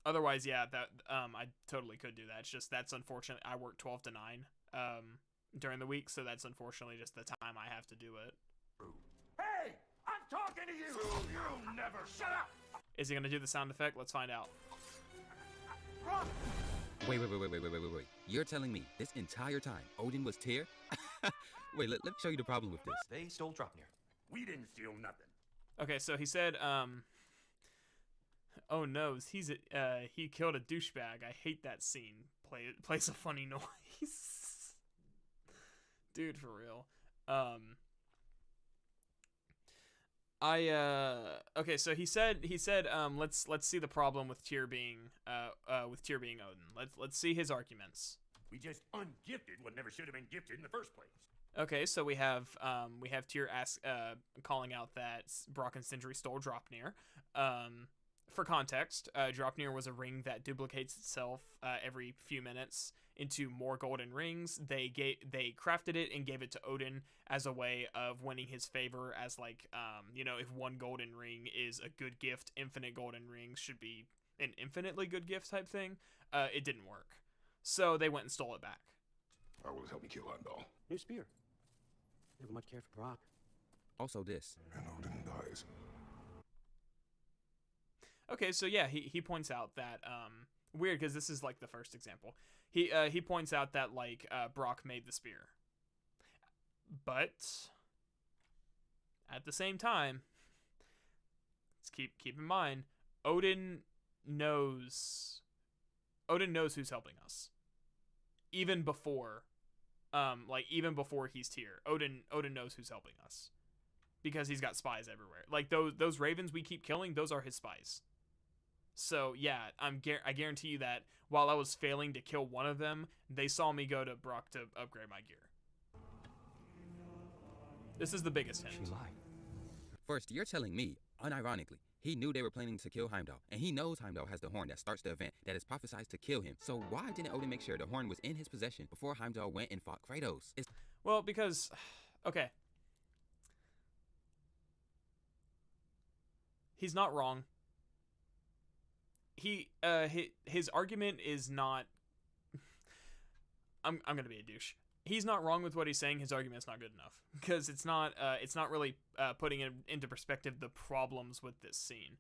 Otherwise, yeah, that I totally could do that. It's just that's unfortunate. I work 12 to 9 during the week, so that's unfortunately just the time I have to do it. Hey, I'm talking to you. So you never shut up. Is he gonna do the sound effect? Let's find out. Wait. You're telling me this entire time Odin was Tyr? Wait, let me show you the problem with this. They stole Draupnir. We didn't steal nothing. Okay, so he said, oh no, he killed a douchebag. I hate that scene. Plays a funny noise. Dude, for real. Okay, so he said let's see the problem with Tyr being Odin. Let's see his arguments. We just ungifted what never should have been gifted in the first place. Okay, so we have Tyr calling out that Brock and Sindri stole Draupnir. For context, Draupnir was a ring that duplicates itself every few minutes into more golden rings. They crafted it and gave it to Odin as a way of winning his favor, as like if one golden ring is a good gift, infinite golden rings should be an infinitely good gift type thing. It didn't work, so they went and stole it back. How will it help me kill Heimdall? New spear. Never much care for Brock. Also this. And Odin dies. Okay, so yeah, he points out that weird because this is like the first example. He points out that like Brock made the spear, but at the same time, let's keep in mind Odin knows who's helping us, even before he's Tyr. Odin knows who's helping us because he's got spies everywhere. Like those ravens we keep killing, those are his spies. So yeah, I guarantee you that while I was failing to kill one of them, they saw me go to Brock to upgrade my gear. This is the biggest hint. She lied. First, you're telling me, unironically, he knew they were planning to kill Heimdall, and he knows Heimdall has the horn that starts the event that is prophesied to kill him. So why didn't Odin make sure the horn was in his possession before Heimdall went and fought Kratos? Well, because, okay. He's not wrong. His argument is not. I'm gonna be a douche. He's not wrong with what he's saying. His argument's not good enough because it's not really putting into perspective the problems with this scene.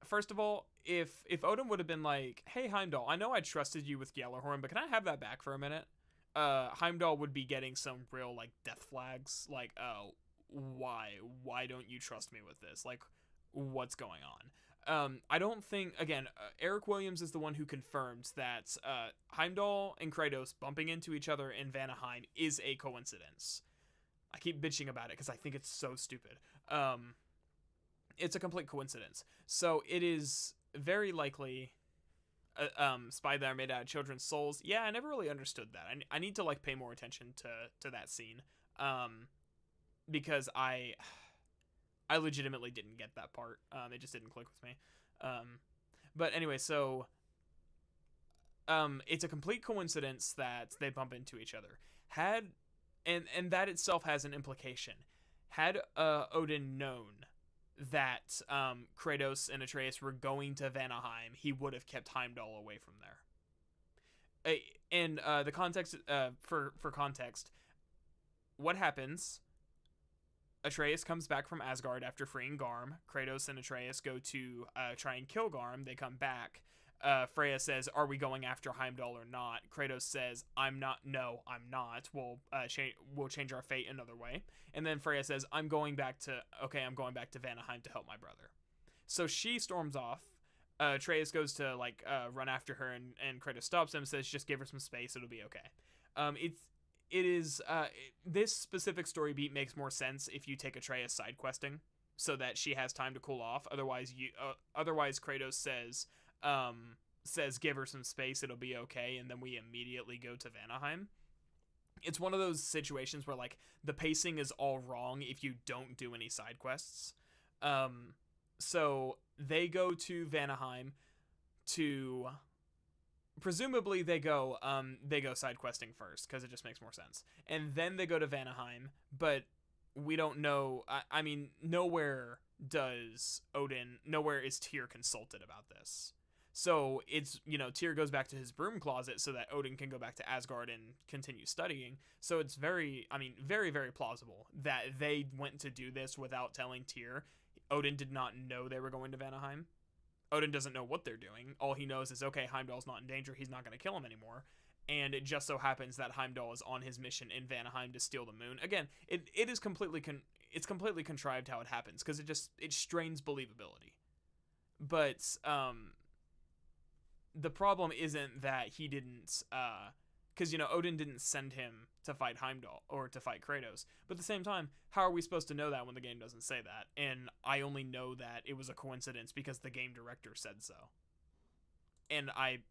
First of all, if Odin would have been like, "Hey Heimdall, I know I trusted you with Gjallarhorn, but can I have that back for a minute?" Heimdall would be getting some real like death flags, like, "Oh, why don't you trust me with this? Like, what's going on?" I don't think, again, Eric Williams is the one who confirmed that Heimdall and Kratos bumping into each other in Vanaheim is a coincidence. I keep bitching about it because I think it's so stupid. It's a complete coincidence. So it is very likely spy that are made out of children's souls. Yeah, I never really understood that. I need to like pay more attention to that scene because I legitimately didn't get that part. It just didn't click with me. But anyway, so it's a complete coincidence that they bump into each other. And that itself has an implication. Had Odin known that Kratos and Atreus were going to Vanaheim, he would have kept Heimdall away from there. And the context for context, what happens? Atreus comes back from Asgard after freeing Garm. Kratos and Atreus go to try and kill Garm. They come back. Freya says, "Are we going after Heimdall or not?" Kratos says, "I'm not. No, I'm not. We'll change our fate another way." And then Freya says, I'm going back to Vanaheim to help my brother." So she storms off. Atreus goes to like run after her, and Kratos stops him, says just give her some space, it'll be okay. This specific story beat makes more sense if you take Atreus side questing so that she has time to cool off. Otherwise Kratos says give her some space, it'll be okay, and then we immediately go to Vanaheim. It's one of those situations where like the pacing is all wrong if you don't do any side quests. So they go to Vanaheim to, presumably they go side questing first because it just makes more sense, and then they go to Vanaheim, but we don't know. I mean, nowhere is Tyr consulted about this. So it's, Tyr goes back to his broom closet so that Odin can go back to Asgard and continue studying. So it's very, very, very plausible that they went to do this without telling Tyr. Odin did not know they were going to Vanaheim. Odin doesn't know what they're doing. All he knows is, okay, Heimdall's not in danger. He's not going to kill him anymore. And it just so happens that Heimdall is on his mission in Vanaheim to steal the moon. Again, it is completely contrived how it happens because it strains believability. But the problem isn't that he didn't, because Odin didn't send him to fight Heimdall or to fight Kratos. But at the same time, how are we supposed to know that when the game doesn't say that? And I only know that it was a coincidence because the game director said so. And I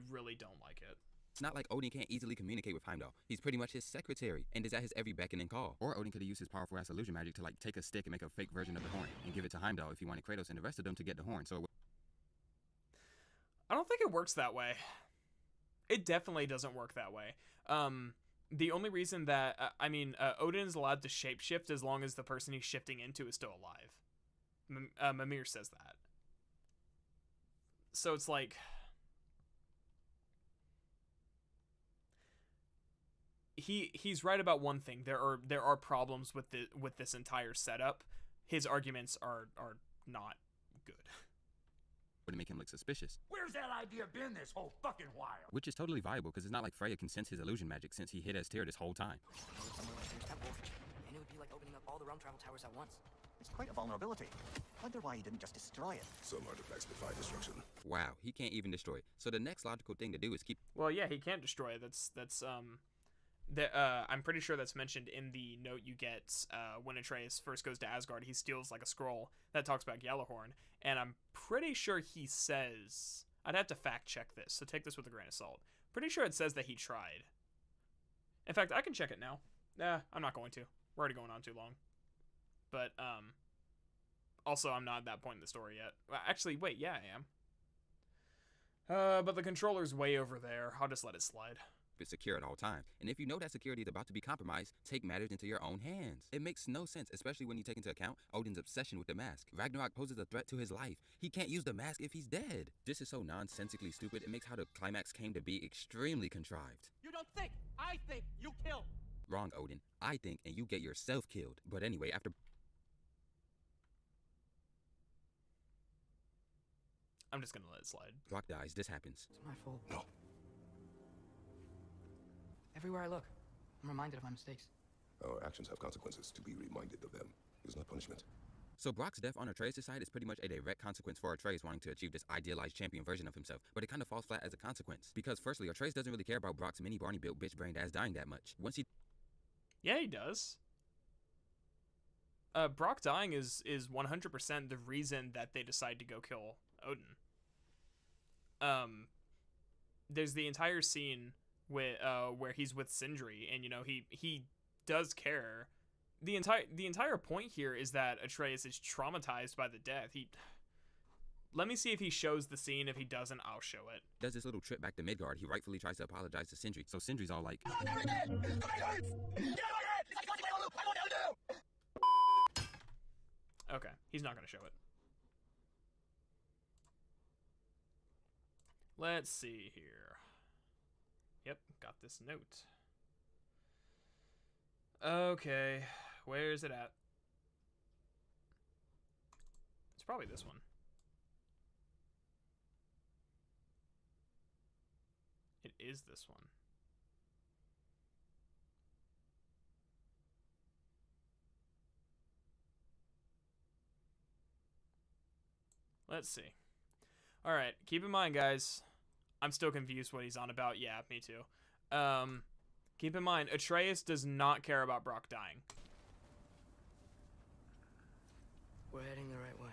really don't like it. It's not like Odin can't easily communicate with Heimdall. He's pretty much his secretary and is at his every beck and call. Or Odin could have used his powerful ass illusion magic to like take a stick and make a fake version of the horn and give it to Heimdall if he wanted Kratos and the rest of them to get the horn. So I don't think it works that way. It definitely doesn't work that way. The only reason that, Odin is allowed to shapeshift as long as the person he's shifting into is still alive. Mimir says that. So it's like, he's right about one thing. There are problems with this entire setup. His arguments are not good. Would make him look suspicious. Where's that idea been this whole fucking while? Which is totally viable because it's not like Freya can sense his illusion magic since he hid as Tyr this whole time. And it would be like opening up all the realm travel towers at once. It's quite a vulnerability. Wonder why he didn't just destroy it. Some artifacts defy destruction. Wow, he can't even destroy it. So the next logical thing to do is keep. Well, yeah, he can't destroy it. I'm pretty sure that's mentioned in the note you get when Atreus first goes to Asgard. He steals like a scroll that talks about Gjallarhorn, and I'm pretty sure he says, I'd have to fact check this, so take this with a grain of salt. Pretty sure it says that he tried. In fact, I can check it now. I'm not going to. We're already going on too long. But also I'm not at that point in the story yet. Well, actually, wait, yeah, I am. But the controller's way over there. I'll just let it slide. It's secure at all times. And if you know that security is about to be compromised, take matters into your own hands. It makes no sense, especially when you take into account Odin's obsession with the mask. Ragnarok poses a threat to his life. He can't use the mask if he's dead. This is so nonsensically stupid, it makes how the climax came to be extremely contrived. You don't think, I think you killed. Wrong, Odin. I think, and you get yourself killed. But anyway, after... I'm just gonna let it slide. Brock dies, this happens. It's my fault. No. Everywhere I look, I'm reminded of my mistakes. Our actions have consequences. To be reminded of them is not punishment. So Brock's death on Atreus' side is pretty much a direct consequence for Atreus wanting to achieve this idealized champion version of himself, but it kind of falls flat as a consequence. Because firstly, Atreus doesn't really care about Brock's mini Barney built bitch-brained ass dying that much. Once he... Yeah, he does. Brock dying is 100% the reason that they decide to go kill Odin. There's the entire scene with where he's with Sindri, and he does care. The entire point here is that Atreus is traumatized by the death. Let me see if he shows the scene. If he doesn't, I'll show it. Does this little trip back to Midgard, he rightfully tries to apologize to Sindri. So Sindri's all like, okay, he's not gonna show it. Let's see here. Yep, got this note. Okay, where's it at? It's probably this one. It is this one. Let's see. All right, keep in mind, guys. I'm still confused what he's on about. Yeah, me too. Keep in mind, Atreus does not care about Brock dying. We're heading the right way.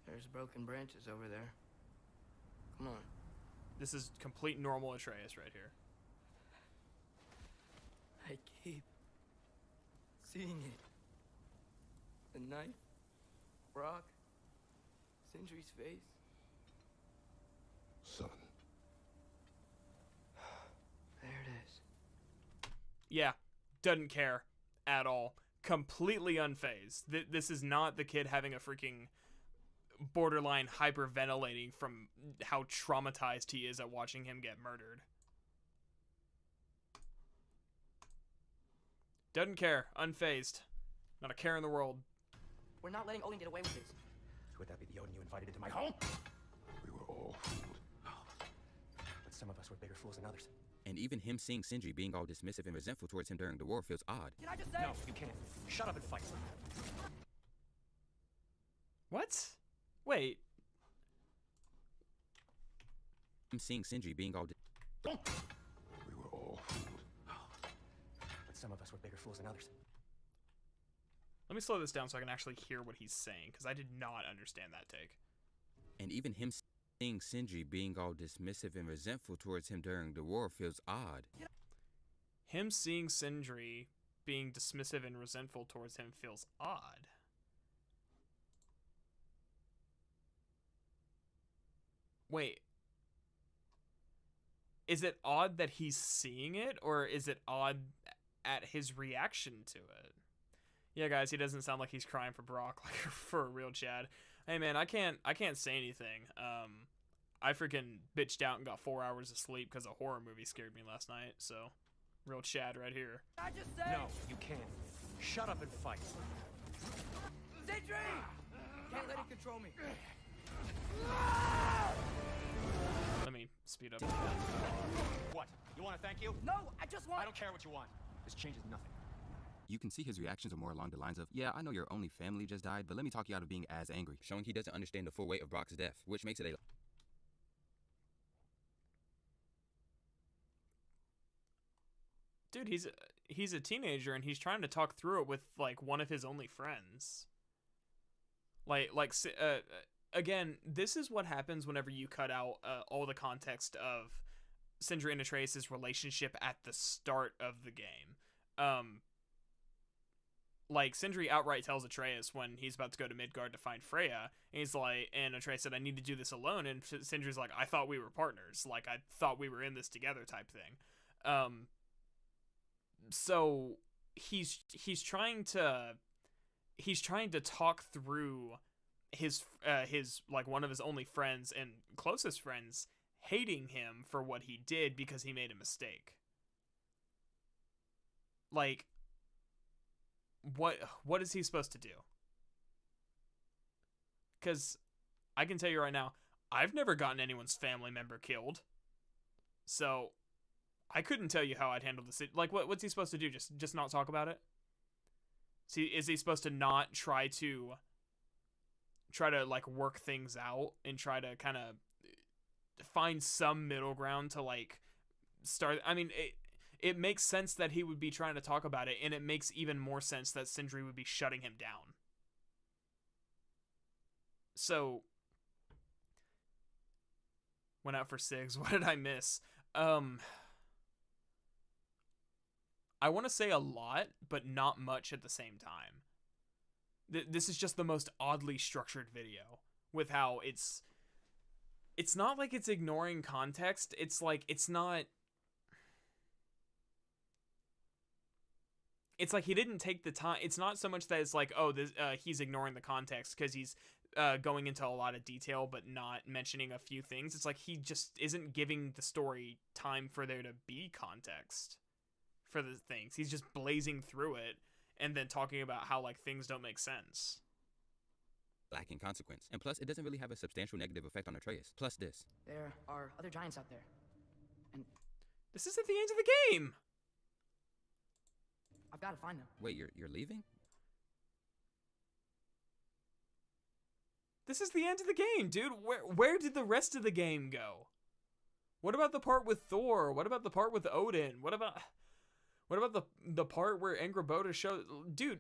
There's broken branches over there. Come on. This is complete normal Atreus right here. I keep seeing it. The knife, Brock, Sindri's face. Son. There it is. Yeah, doesn't care at all. Completely unfazed. This is not the kid having a freaking borderline hyperventilating from how traumatized he is at watching him get murdered. Doesn't care. Unfazed. Not a care in the world. We're not letting Odin get away with this. Would that be the Odin you invited into my home? We were all fooled. But some of us were bigger fools than others. And even him seeing Sindri being all dismissive and resentful towards him during the war feels odd. Did I just say? No, you can't. Shut up and fight. What? Wait. Him seeing Sindri being all We were all fooled. But some of us were bigger fools than others. Let me slow this down so I can actually hear what he's saying, because I did not understand that take. And even him seeing Sindri being all dismissive and resentful towards him during the war feels odd. Him seeing Sindri being dismissive and resentful towards him feels odd. Wait. Is it odd that he's seeing it, or is it odd at his reaction to it? Yeah, guys, he doesn't sound like he's crying for Brock, like for a real Chad. Hey, man, I can't say anything. I freaking bitched out and got 4 hours of sleep because a horror movie scared me last night. So, real Chad right here. I just say. No, you can't. Shut up and fight. Sindri! Can't let it control me. Let me speed up. What? You want to thank you? No, I just want. I don't care what you want. This changes nothing. You can see his reactions are more along the lines of, yeah, I know your only family just died, but let me talk you out of being as angry, showing he doesn't understand the full weight of Brock's death, which makes it a... Dude, he's a teenager and he's trying to talk through it with like one of his only friends. Again, this is what happens whenever you cut out all the context of Sindri and Atreus' relationship at the start of the game. Like, Sindri outright tells Atreus when he's about to go to Midgard to find Freya, and he's like, and Atreus said, I need to do this alone, and Sindri's like, I thought we were partners, like, I thought we were in this together type thing. So, he's trying to talk through his like, one of his only friends and closest friends hating him for what he did because he made a mistake. Like, what is he supposed to do? Because I can tell you right now, I've never gotten anyone's family member killed. So I couldn't tell you how I'd handle this. Like, what's he supposed to do? Just not talk about it? See, is he supposed to not try to like work things out and try to kind of find some middle ground to like start? I mean, it makes sense that he would be trying to talk about it, and it makes even more sense that Sindri would be shutting him down. So, went out for SIGs. What did I miss? I want to say a lot, but not much at the same time. This is just the most oddly structured video with how it's not like it's ignoring context. It's like it's not... It's like he didn't take the time. It's not so much that it's like, oh, he's ignoring the context because he's going into a lot of detail but not mentioning a few things. It's like he just isn't giving the story time for there to be context for the things. He's just blazing through it and then talking about how like things don't make sense. lacking consequence. And plus, it doesn't really have a substantial negative effect on Atreus. Plus this. There are other giants out there. And this is at the end of the game! I've got to find them. Wait, you're leaving? This is the end of the game, dude. Where did the rest of the game go? What about the part with Thor? What about the part with Odin? What about the part where Angrboda shows... Dude,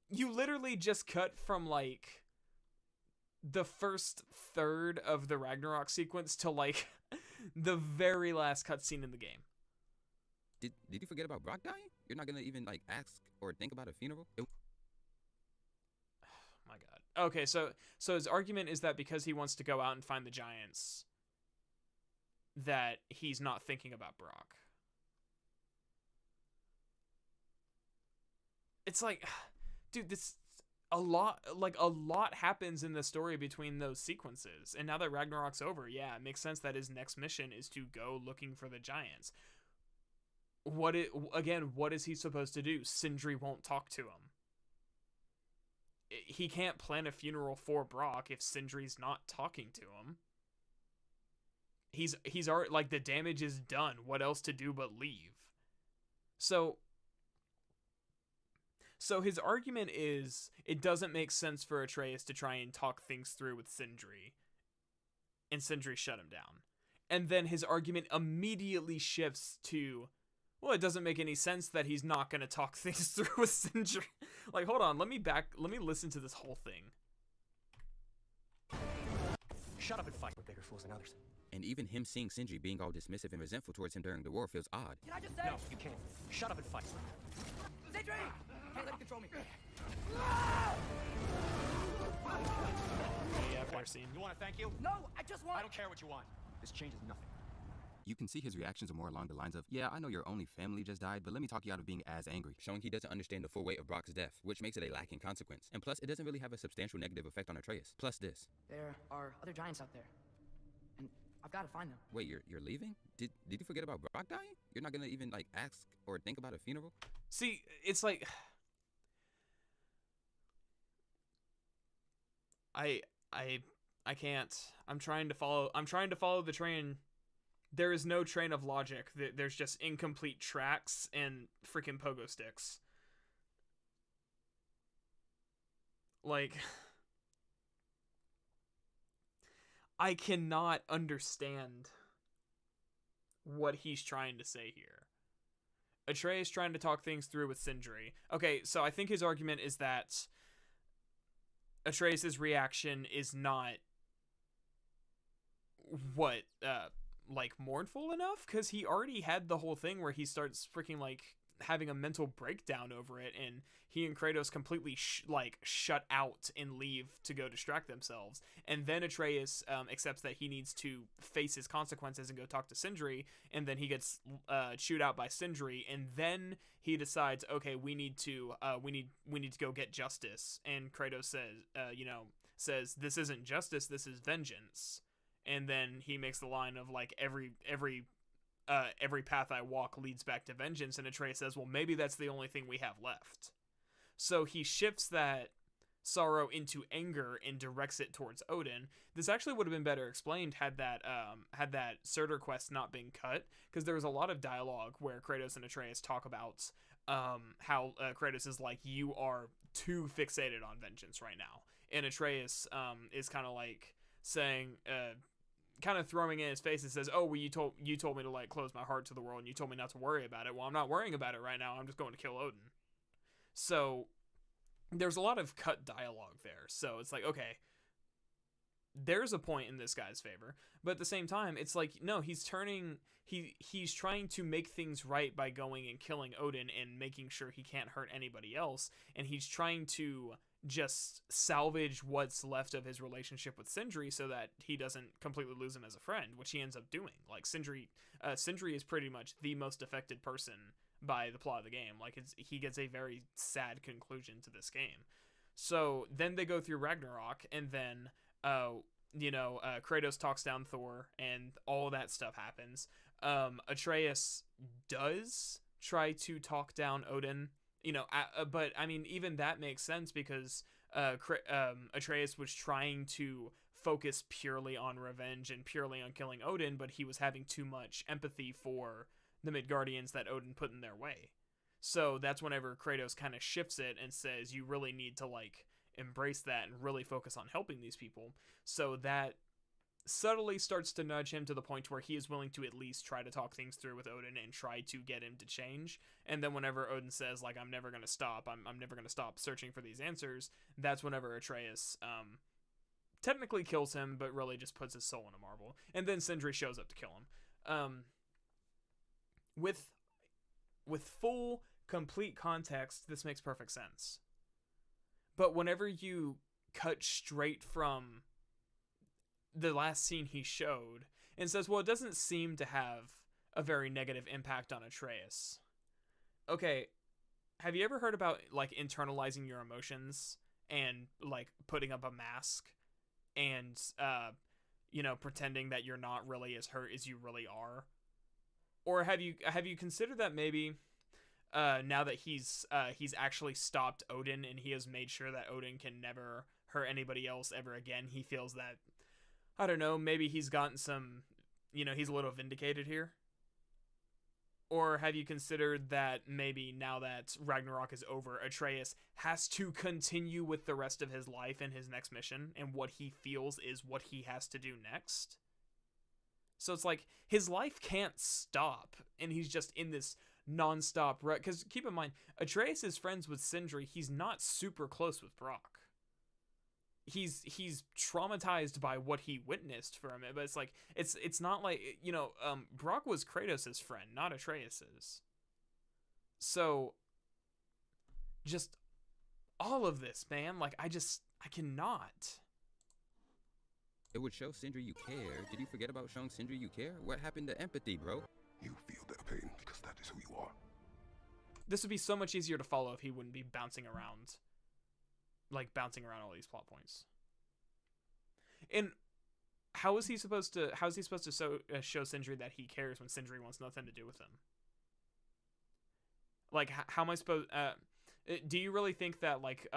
you literally just cut from, like, the first third of the Ragnarok sequence to, like, the very last cutscene in the game. Did you forget about Brock dying? You're not gonna even, like, ask or think about a funeral? My God. Okay, so his argument is that because he wants to go out and find the giants, that he's not thinking about Brock. It's like, dude, this a lot happens in the story between those sequences. And now that Ragnarok's over, yeah, it makes sense that his next mission is to go looking for the giants. What is he supposed to do? Sindri won't talk to him. He can't plan a funeral for Brock if Sindri's not talking to him. He's already, like, the damage is done. What else to do but leave? So his argument is it doesn't make sense for Atreus to try and talk things through with Sindri, and Sindri shut him down. And then his argument immediately shifts to, well, it doesn't make any sense that he's not going to talk things through with Sindri. Like, hold on, let me listen to this whole thing. Shut up and fight. We're bigger fools than others. And even him seeing Sindri being all dismissive and resentful towards him during the war feels odd. Can I just say? No, you can't. Shut up and fight. Sindri! Can't let him control me. Yeah, fair scene. You want to thank you? No, I just want... I don't care what you want. This changes nothing. You can see his reactions are more along the lines of, yeah, I know your only family just died, but let me talk you out of being as angry, showing he doesn't understand the full weight of Brock's death, which makes it a lacking consequence. And plus, it doesn't really have a substantial negative effect on Atreus. Plus this. There are other giants out there, and I've got to find them. Wait, you're leaving? Did you forget about Brock dying? You're not gonna even, like, ask or think about a funeral? See, it's like... I can't. I'm trying to follow the train. There is no train of logic. There's just incomplete tracks and freaking pogo sticks. Like, I cannot understand what he's trying to say here. Atreus trying to talk things through with Sindri. Okay, so I think his argument is that Atreus' reaction is not like mournful enough, because he already had the whole thing where he starts freaking like having a mental breakdown over it, and he and Kratos completely shut out and leave to go distract themselves. And then Atreus accepts that he needs to face his consequences and go talk to Sindri, and then he gets chewed out by Sindri, and then he decides, okay, we need to go get justice. And Kratos says this isn't justice, this is vengeance. And then he makes the line of like every path I walk leads back to vengeance, and Atreus says, well, maybe that's the only thing we have left. So he shifts that sorrow into anger and directs it towards Odin. This actually would have been better explained had that Surtur quest not been cut, because there was a lot of dialogue where Kratos and Atreus talk about how Kratos is like, you are too fixated on vengeance right now, and Atreus is kind of like saying, kind of throwing in his face and says, oh, well, you told me to like close my heart to the world, and you told me not to worry about it. Well, I'm not worrying about it right now. I'm just going to kill Odin. So there's a lot of cut dialogue there. So it's like, okay, there's a point in this guy's favor, but at the same time, it's like, no, he's trying to make things right by going and killing Odin and making sure he can't hurt anybody else, and he's trying to just salvage what's left of his relationship with Sindri so that he doesn't completely lose him as a friend, which he ends up doing. Like, Sindri is pretty much the most affected person by the plot of the game. Like, he gets a very sad conclusion to this game. So then they go through Ragnarok, and then Kratos talks down Thor, and all that stuff happens. Atreus does try to talk down Odin, but I mean, even that makes sense because Atreus was trying to focus purely on revenge and purely on killing Odin, but he was having too much empathy for the Midgardians that Odin put in their way. So that's whenever Kratos kind of shifts it and says, you really need to like embrace that and really focus on helping these people. So that subtly starts to nudge him to the point where he is willing to at least try to talk things through with Odin and try to get him to change. And then whenever Odin says, like, I'm never going to stop, I'm never going to stop searching for these answers, that's whenever Atreus technically kills him, but really just puts his soul in a marble. And then Sindri shows up to kill him. With full, complete context, this makes perfect sense. But whenever you cut straight from the last scene he showed and says, well, it doesn't seem to have a very negative impact on Atreus. Okay, have you ever heard about, like, internalizing your emotions and, like, putting up a mask and, you know, pretending that you're not really as hurt as you really are? Or have you considered that maybe now that he's actually stopped Odin and he has made sure that Odin can never hurt anybody else ever again, he feels that, I don't know, maybe he's gotten some, you know, he's a little vindicated here? Or have you considered that maybe now that Ragnarok is over, Atreus has to continue with the rest of his life and his next mission, and what he feels is what he has to do next? So it's like, his life can't stop, and he's just in this non-stop rut. Because keep in mind, Atreus is friends with Sindri. He's not super close with Brock. He's traumatized by what he witnessed from it, but it's like, it's not like, you know, Brock was Kratos' friend, not Atreus's. So just all of this, man, like, I cannot. It would show Sindri you care. Did you forget about showing Sindri you care? What happened to empathy, bro? You feel their pain because that is who you are. This would be so much easier to follow if he wouldn't be bouncing around all these plot points. And how is he supposed to show Sindri that he cares when Sindri wants nothing to do with him? Like, how am I supposed? Do you really think that like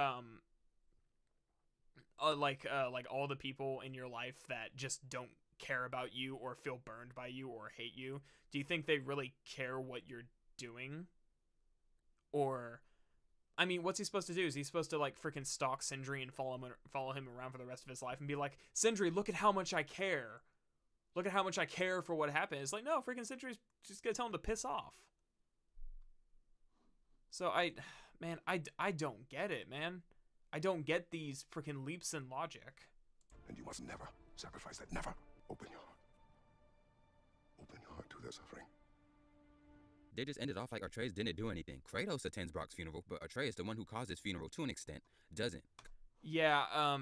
all the people in your life that just don't care about you or feel burned by you or hate you, do you think they really care what you're doing? Or, I mean, what's he supposed to do? Is he supposed to, like, freaking stalk Sindri and follow him around for the rest of his life and be like, Sindri, look at how much I care. Look at how much I care for what happened. It's like, no, freaking Sindri's just gonna tell him to piss off. So I don't get it, man. I don't get these freaking leaps in logic. And you must never sacrifice that. Never. Open your heart. Open your heart to their suffering. They just ended off like Atreus didn't do anything. Kratos attends Brock's funeral, but Atreus, the one who caused his funeral to an extent, doesn't. Yeah,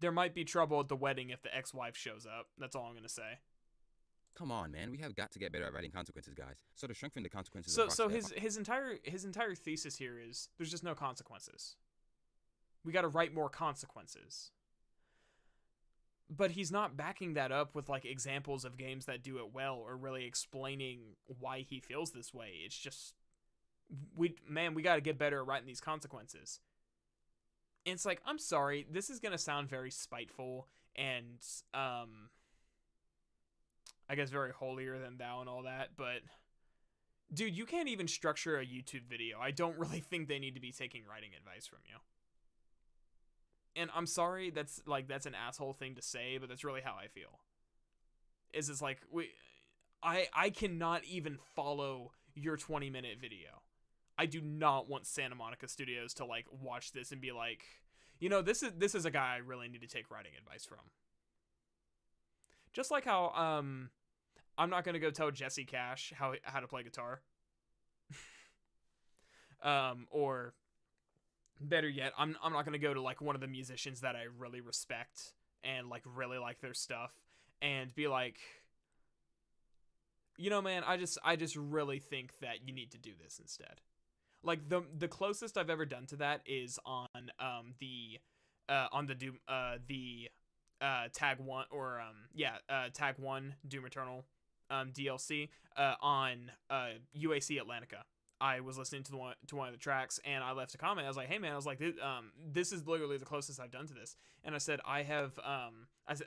there might be trouble at the wedding if the ex-wife shows up. That's all I'm gonna say. Come on, man. We have got to get better at writing consequences, guys. So to strengthen the consequences. So his entire thesis here is there's just no consequences. We got to write more consequences. But he's not backing that up with like examples of games that do it well or really explaining why he feels this way. It's just we got to get better at writing these consequences. And it's like, I'm sorry, this is gonna sound very spiteful and I guess very holier than thou and all that, but dude, you can't even structure a YouTube video. I don't really think they need to be taking writing advice from you. And I'm sorry, that's an asshole thing to say, but that's really how I feel. It's like I cannot even follow your 20-minute video. I do not want Santa Monica Studios to like watch this and be like, you know, this is a guy I really need to take writing advice from. Just like how I'm not gonna go tell Jesse Cash how to play guitar. Or better yet, I'm not gonna go to like one of the musicians that I really respect and like really like their stuff and be like, you know, man, I just really think that you need to do this instead. Like the closest I've ever done to that is on the Tag 1 or Tag 1 Doom Eternal DLC on UAC Atlantica. I was listening to one of the tracks and I left a comment. I was like, hey man, I was like, this is literally the closest I've done to this. And I said, I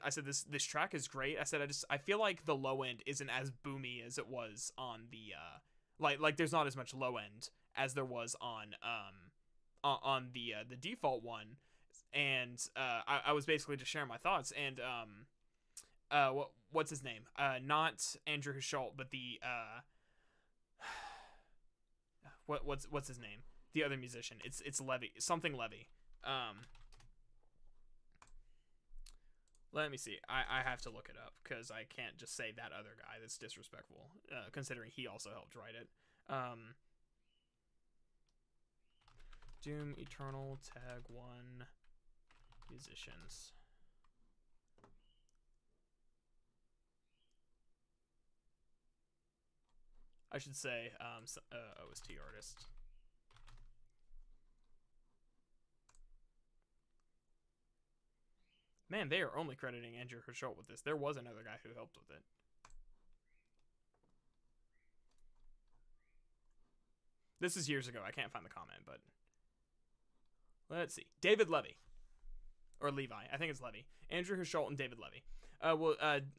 said this track is great. I said I feel like the low end isn't as boomy as it was on the like there's not as much low end as there was on on the default one, and I was basically just sharing my thoughts, and what's his name? Not Andrew Husholt, but the what's his name? The other musician. It's Levy, something Levy. Let me see. I have to look it up because I can't just say that other guy. That's disrespectful, considering he also helped write it. Doom Eternal Tag 1 musicians. I should say OST artist. Man, they are only crediting Andrew Husholt with this. There was another guy who helped with it. This is years ago. I can't find the comment, but let's see. David Levy. Or Levi. I think it's Levy. Andrew Husholt and David Levy.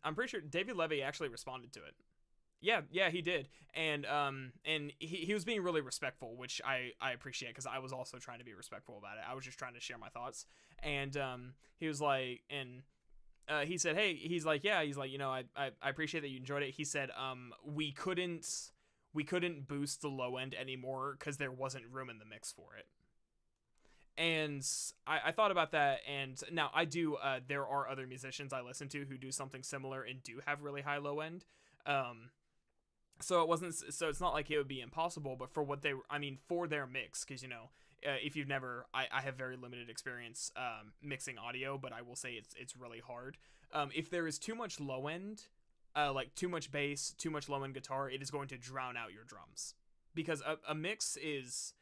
I'm pretty sure David Levy actually responded to it. Yeah, he did. And he was being really respectful, which I appreciate, because I was also trying to be respectful about it. I was just trying to share my thoughts. And he was like, and he said, hey, he's like, you know, I appreciate that you enjoyed it. He said, we couldn't boost the low end anymore because there wasn't room in the mix for it. And I thought about that, and now I do, there are other musicians I listen to who do something similar and do have really high low end. So it's not like it would be impossible, but for what for their mix, because, you know, if you've never, I have very limited experience mixing audio, but I will say it's really hard. If there is too much low end, like too much bass, too much low end guitar, it is going to drown out your drums, because a mix is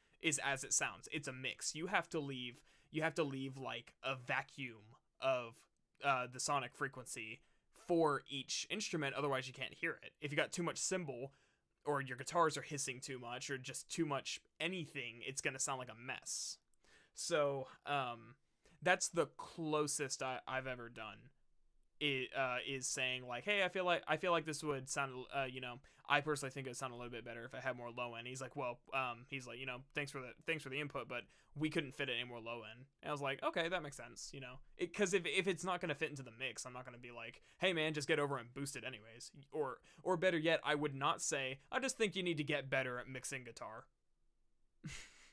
as it sounds. It's a mix. You have to leave like a vacuum of the sonic frequency for each instrument, otherwise you can't hear it. If you got too much cymbal, or your guitars are hissing too much, or just too much anything, it's gonna sound like a mess. So that's the closest I've ever done. Is saying like, hey, I feel like this would sound, you know, I personally think it would sound a little bit better if it had more low end. He's like, well, you know, thanks for the input, but we couldn't fit it any more low end. And I was like, okay, that makes sense, you know, because if it's not gonna fit into the mix, I'm not gonna be like, hey man, just get over and boost it anyways. Or better yet, I would not say, I just think you need to get better at mixing guitar.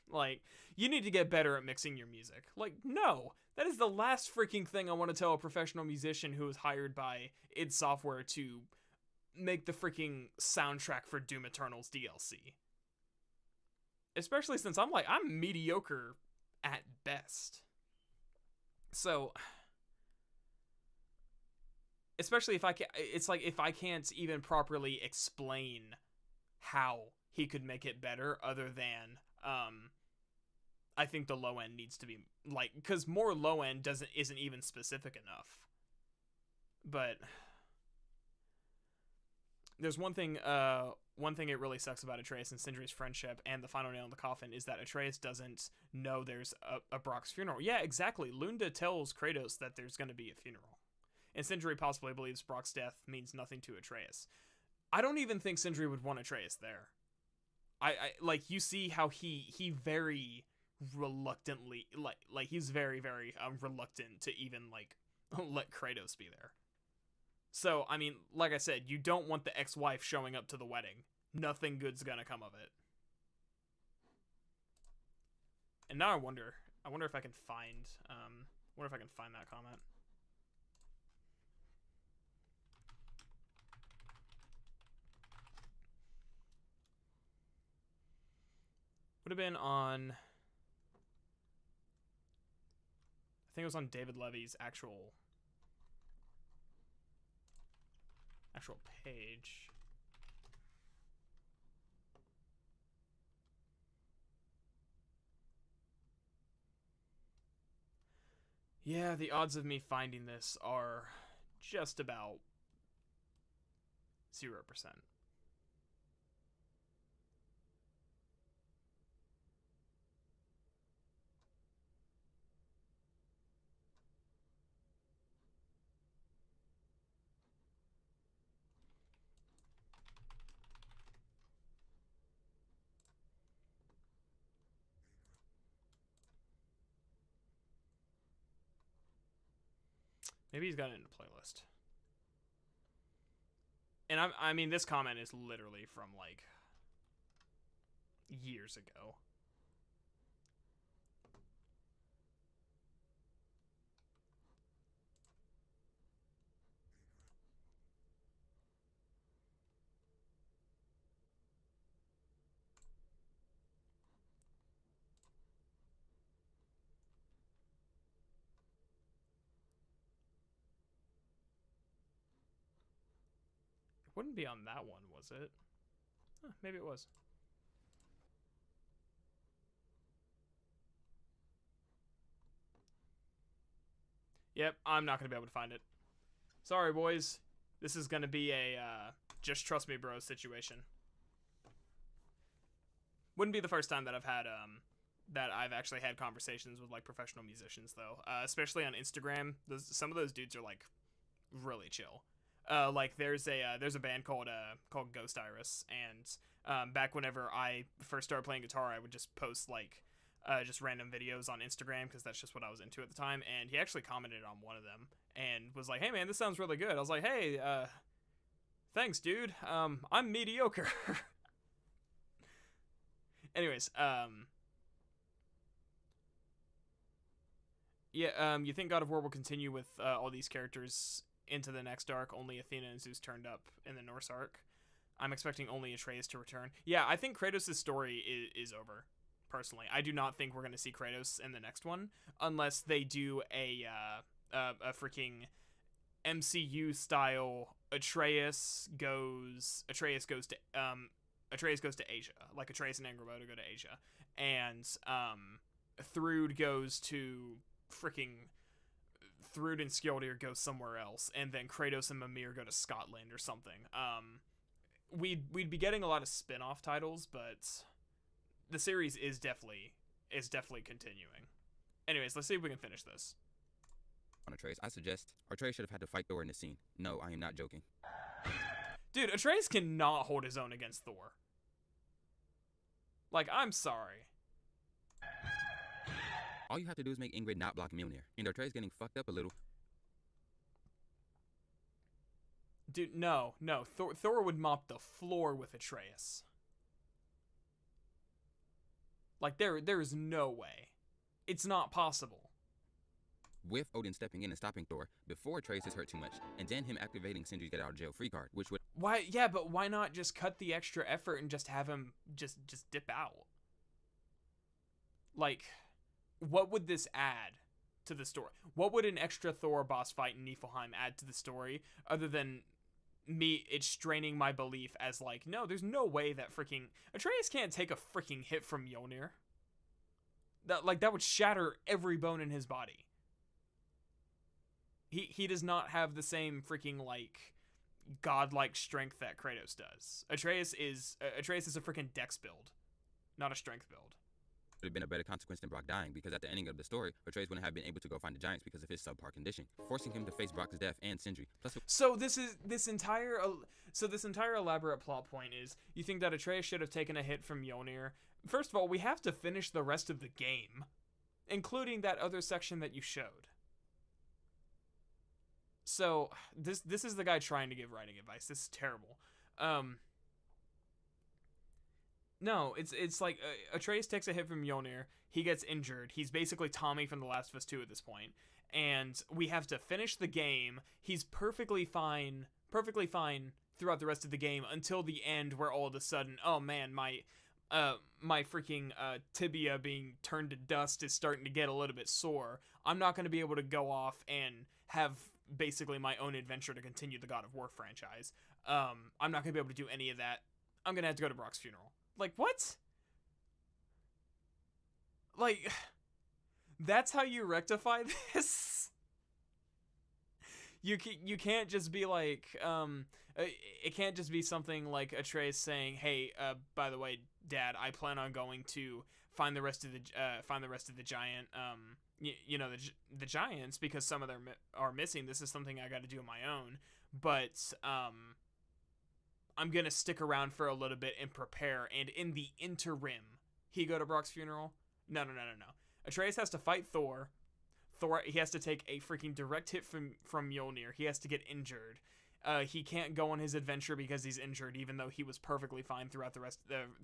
Like, you need to get better at mixing your music. Like, no, that is the last freaking thing I want to tell a professional musician who was hired by id Software to make the freaking soundtrack for Doom Eternal's DLC. Especially since I'm mediocre at best. So, especially if I can't even properly explain how he could make it better, other than, I think the low end needs to be, like, because more low end isn't even specific enough. But there's one thing it really sucks about Atreus and Sindri's friendship, and the final nail in the coffin, is that Atreus doesn't know there's a Brock's funeral. Yeah, exactly. Lunda tells Kratos that there's going to be a funeral, and Sindri possibly believes Brock's death means nothing to Atreus. I don't even think Sindri would want Atreus there. I like, you see how he very reluctantly, like he's very, very reluctant to even, like, let Kratos be there. So, I mean, like I said, you don't want the ex-wife showing up to the wedding. Nothing good's gonna come of it. And now I wonder if I can find, that comment. Would have been on, I think it was on David Levy's actual page. Yeah, the odds of me finding this are just about 0%. Maybe he's got it in a playlist. And I mean, this comment is literally from, like, years ago. Wouldn't be on that one, was it? Huh, maybe it was. Yep, I'm not going to be able to find it. Sorry, boys. This is going to be a just trust me, bro situation. Wouldn't be the first time that I've actually had conversations with, like, professional musicians, though. Especially on Instagram. Some of those dudes are, like, really chill. Like, there's a band called Ghost Iris, and back whenever I first started playing guitar, I would just post, like, just random videos on Instagram, because that's just what I was into at the time, and he actually commented on one of them, and was like, hey man, this sounds really good. I was like, hey, thanks, dude, I'm mediocre. Anyways, yeah, you think God of War will continue with all these characters into the next arc? Only Athena and Zeus turned up in the Norse arc. I'm expecting only Atreus to return. Yeah, I think Kratos' story is over, personally. I do not think we're going to see Kratos in the next one, unless they do a freaking MCU style Atreus goes to Asia. Like, Atreus and Angrboda go to Asia, and Thrud goes to freaking Thrud and Skjoldr go somewhere else, and then Kratos and Mimir go to Scotland or something. We'd be getting a lot of spin-off titles, but the series is definitely continuing. Anyways, let's see if we can finish this. On Atreus, I suggest Atreus should have had to fight Thor in this scene. No, I am not joking. Dude, Atreus cannot hold his own against Thor. Like, I'm sorry. All you have to do is make Ingrid not block Mjolnir, and Atreus getting fucked up a little. Dude, no. Thor would mop the floor with Atreus. Like, there is no way. It's not possible. With Odin stepping in and stopping Thor before Atreus is hurt too much, and then him activating Sindri's get out of jail free card, which would... Why? Yeah, but why not just cut the extra effort and just have him just dip out? Like, what would this add to the story? What would an extra Thor boss fight in Niflheim add to the story, other than it's straining my belief as, like, no, there's no way that freaking Atreus can't take a freaking hit from Mjolnir. That would shatter every bone in his body. He does not have the same freaking, like, godlike strength that Kratos does. Atreus is a freaking dex build, not a strength build. Would have been a better consequence than Brock dying, because at the ending of the story, Atreus wouldn't have been able to go find the giants because of his subpar condition, forcing him to face Brock's death and Sindri. Plus, so this entire elaborate plot point is, you think that Atreus should have taken a hit from Mjolnir. First of all, we have to finish the rest of the game, including that other section that you showed. So this is the guy trying to give writing advice. This is terrible. No, it's like Atreus takes a hit from Mjolnir. He gets injured. He's basically Tommy from The Last of Us 2 at this point. And we have to finish the game. He's perfectly fine throughout the rest of the game until the end, where all of a sudden, oh man, my freaking tibia being turned to dust is starting to get a little bit sore. I'm not going to be able to go off and have basically my own adventure to continue the God of War franchise. I'm not going to be able to do any of that. I'm going to have to go to Brock's funeral. Like, what? Like, that's how you rectify this? You can't just be like, it can't just be something like Atreus saying, hey, by the way, Dad, I plan on going to find the rest of the giant, the giants, because some of them are missing. This is something I got to do on my own, but I'm gonna stick around for a little bit and prepare, and in the interim, he go to Brock's funeral? No. Atreus has to fight Thor. Thor, he has to take a freaking direct hit from Mjolnir. He has to get injured. He can't go on his adventure because he's injured, even though he was perfectly fine throughout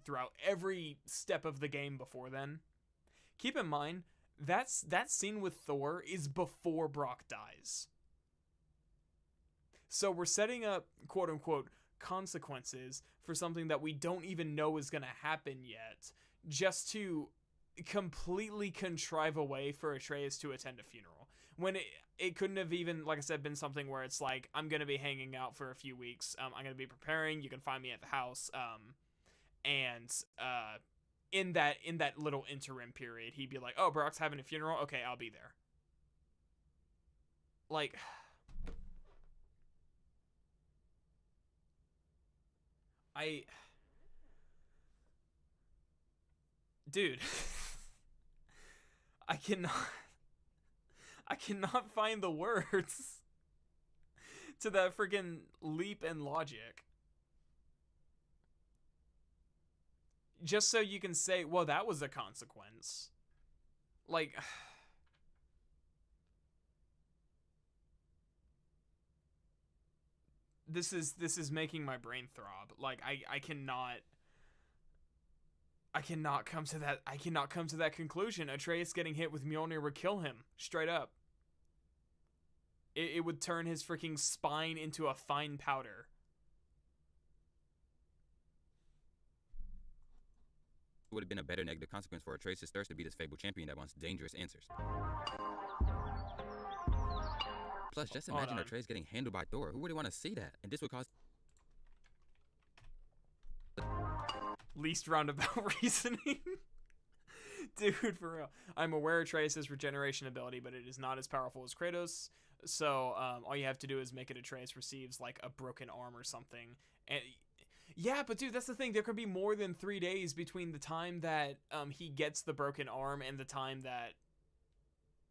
throughout every step of the game before then. Keep in mind, that scene with Thor is before Brock dies. So we're setting up, quote unquote, consequences for something that we don't even know is going to happen yet, just to completely contrive a way for Atreus to attend a funeral. When it couldn't have even, like I said, been something where it's like, I'm going to be hanging out for a few weeks. I'm going to be preparing. You can find me at the house. In that little interim period, he'd be like, oh, Brock's having a funeral. Okay, I'll be there. Like, dude, I cannot find the words to that freaking leap in logic. Just so you can say, well, that was a consequence. Like, this is making my brain throb. Like, I cannot come to that conclusion. Atreus getting hit with Mjolnir would kill him straight up. It would turn his freaking spine into a fine powder. Would have been a better negative consequence for Atreus' thirst to be this fabled champion that wants dangerous answers. Plus, just imagine Atreus getting handled by Thor. Who would want to see that? And this would cause least roundabout reasoning. Dude, for real. I'm aware Atreus' regeneration ability, but it is not as powerful as Kratos. So all you have to do is make it Atreus receives like a broken arm or something. And yeah, but dude, that's the thing. There could be more than 3 days between the time that he gets the broken arm and the time that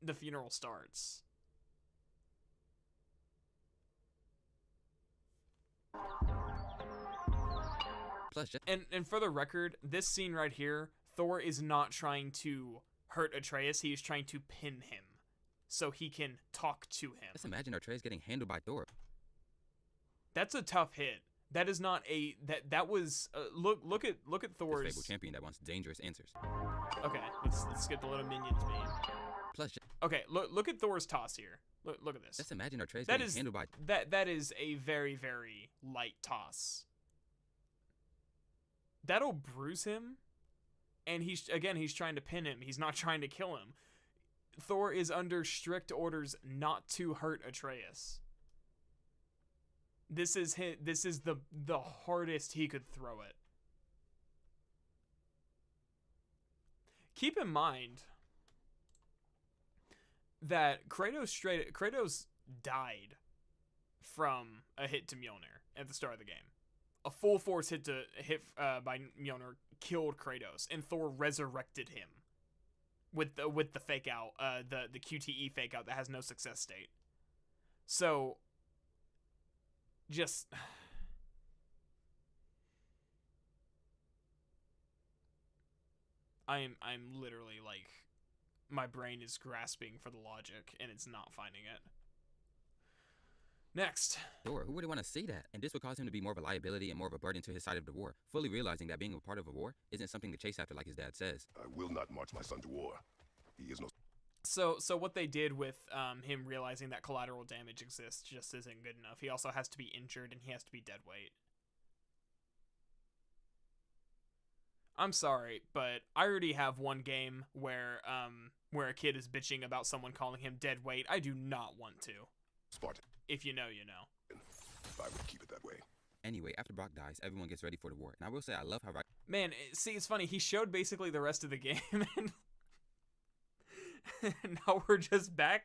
the funeral starts. Plus, and for the record, this scene right here, Thor is not trying to hurt Atreus. He is trying to pin him so he can talk to him. Just imagine Atreus getting handled by Thor. That's a tough hit. That is not a that was look at Thor's this fabled champion that wants dangerous answers. Okay, let's get the little minions meme. Plus, okay, look at Thor's toss here. Look at this. Just imagine Atreus getting handled by that is a very, very light toss. That'll bruise him, and he's trying to pin him. He's not trying to kill him. Thor is under strict orders not to hurt Atreus. This is the hardest he could throw it. Keep in mind that Kratos died from a hit to Mjolnir at the start of the game. A full force hit by Mjolnir killed Kratos, and Thor resurrected him with the fake out, the QTE fake out that has no success state. So just I'm literally like, my brain is grasping for the logic and it's not finding it. Next. Thor, who would want to see that? And this would cause him to be more of a liability and more of a burden to his side of the war, fully realizing that being a part of a war isn't something to chase after like his dad says. I will not march my son to war. He is no... So what they did with him realizing that collateral damage exists just isn't good enough. He also has to be injured and he has to be dead weight. I'm sorry, but I already have one game where a kid is bitching about someone calling him dead weight. I do not want to. Spartan. If you know, you know. I would keep it that way. Anyway, after Brock dies, everyone gets ready for the war. And I will say I love how... Man, see, it's funny. He showed basically the rest of the game. And now we're just back.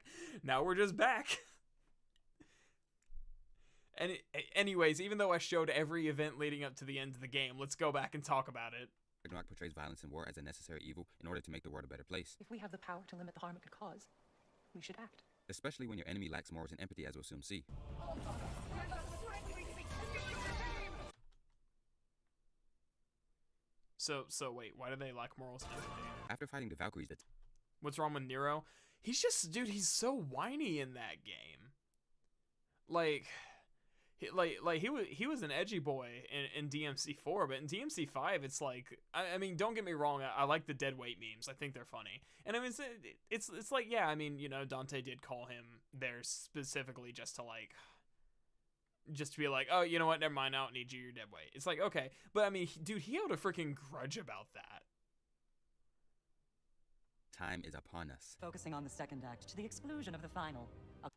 And anyways, even though I showed every event leading up to the end of the game, let's go back and talk about it. Ragnarok portrays violence and war as a necessary evil in order to make the world a better place. If we have the power to limit the harm it could cause, we should act. Especially when your enemy lacks morals and empathy, as we'll soon see. So wait, why do they lack morals and empathy? After fighting the Valkyries, what's wrong with Nero? he's just, dude, he's so whiny in that game. Like he was an edgy boy in DMC4, but in DMC5 it's like, I mean, don't get me wrong, I like the dead weight memes. I think they're funny, and I mean it's like, yeah, I mean, you know, Dante did call him there specifically just to be like, oh, you know what, never mind, I don't need you, you're dead weight. It's like, okay, but I mean, dude, he held a freaking grudge about that. Time is upon us. Focusing on the second act to the exclusion of the final.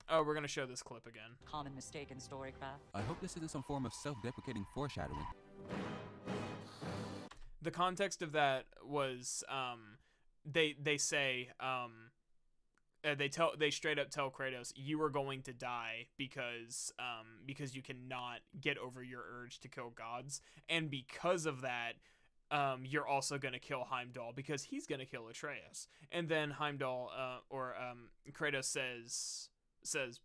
Oh, we're gonna show this clip again. Common mistake in storycraft. I hope this isn't some form of self-deprecating foreshadowing. The context of that was, they say, they straight up tell Kratos, you are going to die because you cannot get over your urge to kill gods, and because of that, you're also gonna kill Heimdall because he's gonna kill Atreus. And then Heimdall, Kratos says,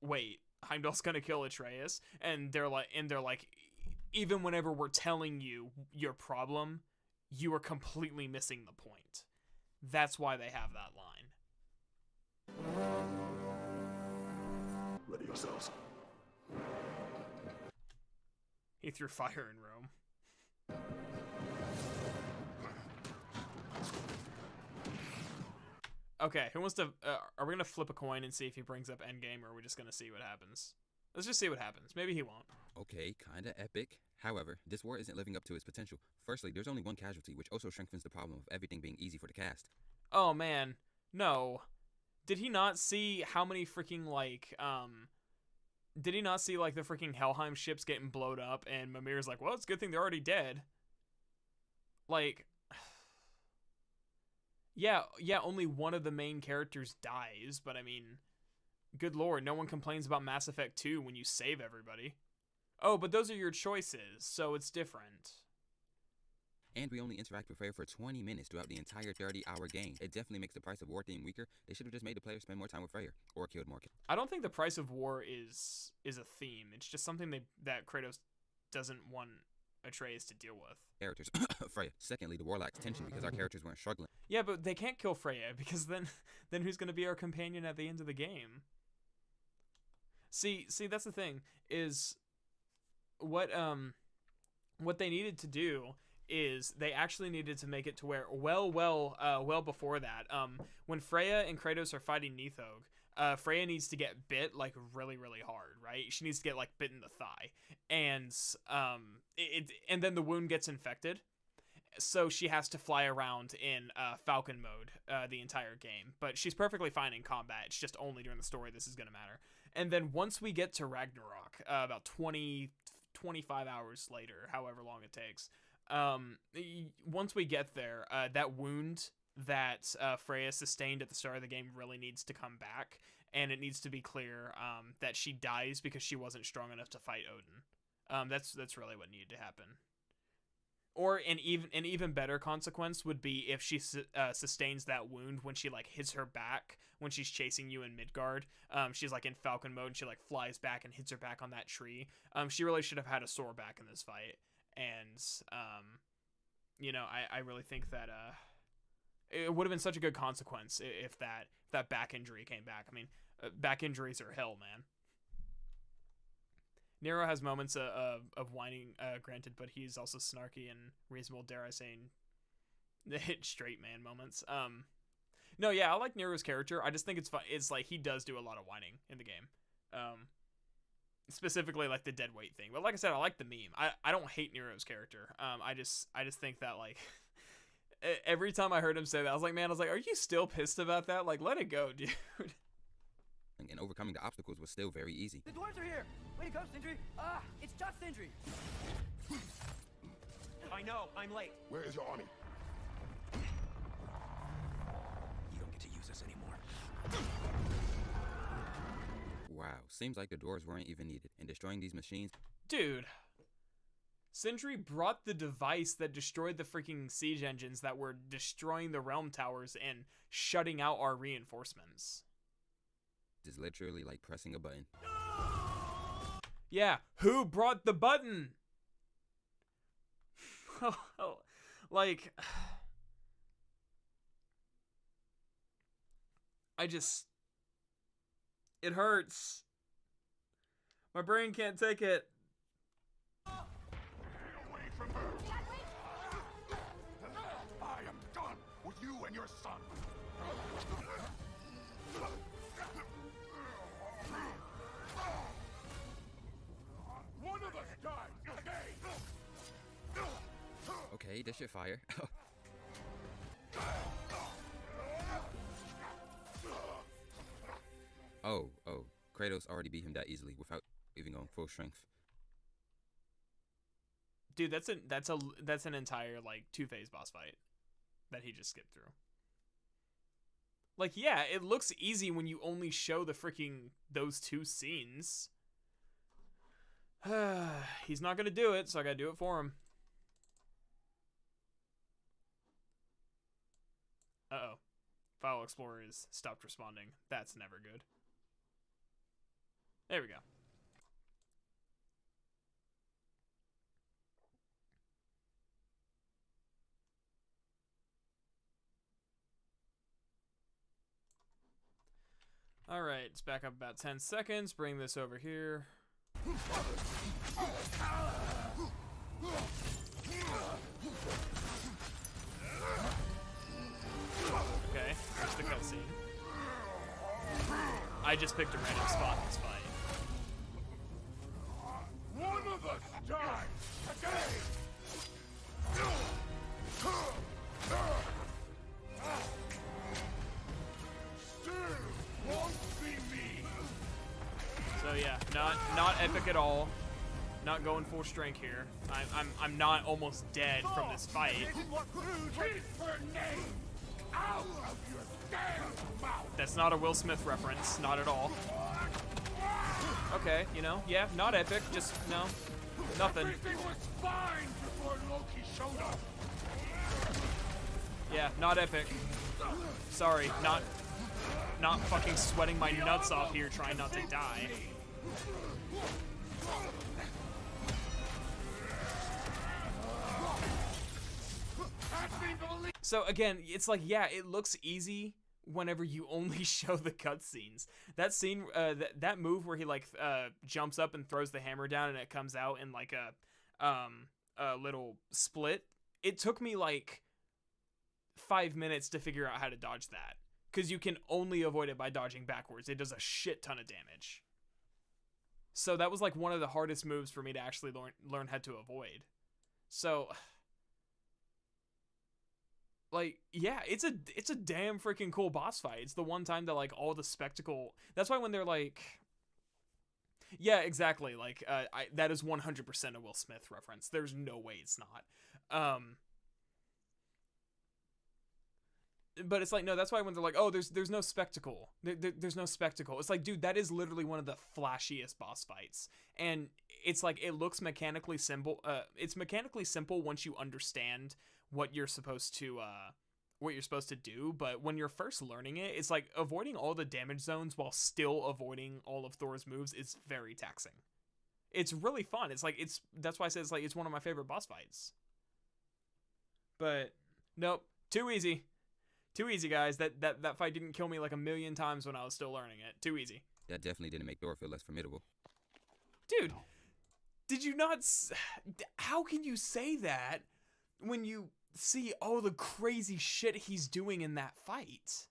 wait, Heimdall's gonna kill Atreus? And they're like, even whenever we're telling you your problem, you are completely missing the point. That's why they have that line. Ready yourselves. He threw fire in Rome. Okay, who wants to, are we gonna flip a coin and see if he brings up Endgame, or are we just gonna see what happens? Let's just see what happens. Maybe he won't. Okay, kinda epic. However, this war isn't living up to its potential. Firstly, there's only one casualty, which also strengthens the problem of everything being easy for the cast. Oh man, no. Did he not see how many freaking, did he not see, the freaking Helheim ships getting blowed up, and Mimir's like, well, it's a good thing they're already dead. Yeah, only one of the main characters dies, but I mean, good lord, no one complains about Mass Effect 2 when you save everybody. Oh, but those are your choices, so it's different. And we only interact with Freya for 20 minutes throughout the entire 30-hour game. It definitely makes the price of war theme weaker. They should have just made the players spend more time with Freya, or killed more. I don't think the price of war is a theme. It's just something that Kratos doesn't want Atreus to deal with. Characters. Freya. Secondly, the war lacks tension because our characters weren't struggling. Yeah, but they can't kill Freya because then who's going to be our companion at the end of the game? See, that's the thing, is what they needed to do is they actually needed to make it to where well before that, when Freya and Kratos are fighting Nithog, Freya needs to get bit really, really hard, right? She needs to get bit in the thigh, and and then the wound gets infected, so she has to fly around in Falcon mode the entire game. But she's perfectly fine in combat. It's just only during the story this is gonna matter. And then once we get to Ragnarok, about 25 hours later, however long it takes, once we get there, that wound that Freya sustained at the start of the game really needs to come back, and it needs to be clear that she dies because she wasn't strong enough to fight Odin. That's really what needed to happen. Or an even better consequence would be if she sustains that wound when she hits her back when she's chasing you in Midgard. She's in Falcon mode and she flies back and hits her back on that tree. She really should have had a sore back in this fight. And I really think that it would have been such a good consequence if that back injury came back. I mean, back injuries are hell, man. Nero has moments of whining, granted, but he's also snarky and reasonable, dare I say, hit straight man moments. No, yeah, I like Nero's character. I just think it's fun. It's he does do a lot of whining in the game. Specifically the dead weight thing. But like I said, I like the meme. I don't hate Nero's character. I just think that every time I heard him say that, I was like, are you still pissed about that? Let it go, dude. And overcoming the obstacles was still very easy. The dwarves are here! Way to go, Sindri! It's just Sindri! I know, I'm late. Where is your army? You don't get to use us anymore. Wow, seems like the doors weren't even needed. And destroying these machines... Dude. Sindri brought the device that destroyed the freaking siege engines that were destroying the realm towers and shutting out our reinforcements. Is literally like pressing a button. Yeah, who brought the button? It hurts. My brain can't take it. Away from her. I am done with you and your son. One of us dies today. Okay, this shit fire. Oh, Kratos already beat him that easily without even going full strength. Dude, that's an entire like 2-phase boss fight that he just skipped through. Like, yeah, it looks easy when you only show the freaking those 2 scenes. He's not gonna do it, so I gotta do it for him. Uh-oh. File Explorer is stopped responding. That's never good. There we go. Alright, it's back up about 10 seconds. Bring this over here. Okay, there's the cutscene. I just picked a random spot in this fight. One of us dies today. Still won't see me. So yeah, not epic at all. Not going full strength here. I'm not almost dead from this fight. Keep her name out of your damn mouth. That's not a Will Smith reference, not at all. Okay, you know, yeah, not epic, just no, nothing. Everything was fine before Loki showed up. Yeah, not epic. Sorry, not fucking sweating my nuts off here trying not to die. So again, it's like, yeah, it looks easy whenever you only show the cutscenes. That scene, that move where he like jumps up and throws the hammer down and it comes out in like a little split. It took me like 5 minutes to figure out how to dodge that, because you can only avoid it by dodging backwards. It does a shit ton of damage. So that was like one of the hardest moves for me to actually learn how to avoid. So, like, yeah, it's a damn freaking cool boss fight. It's the one time that like all the spectacle. That's why when they're like, yeah, exactly. Like, that is 100% a Will Smith reference. There's no way it's not. But it's like, no, that's why when they're like, oh, there's no spectacle. There's no spectacle. It's like, dude, that is literally one of the flashiest boss fights. And it's like, it looks mechanically simple. It's mechanically simple once you understand what you're supposed to do. But when you're first learning it, it's like avoiding all the damage zones while still avoiding all of Thor's moves is very taxing. It's really fun. It's like, that's why I said it's like, it's one of my favorite boss fights. But nope, too easy. Too easy, guys. That fight didn't kill me like a million times when I was still learning it. Too easy. That definitely didn't make Thor feel less formidable. Dude, did you not... How can you say that when you see all the crazy shit he's doing in that fight?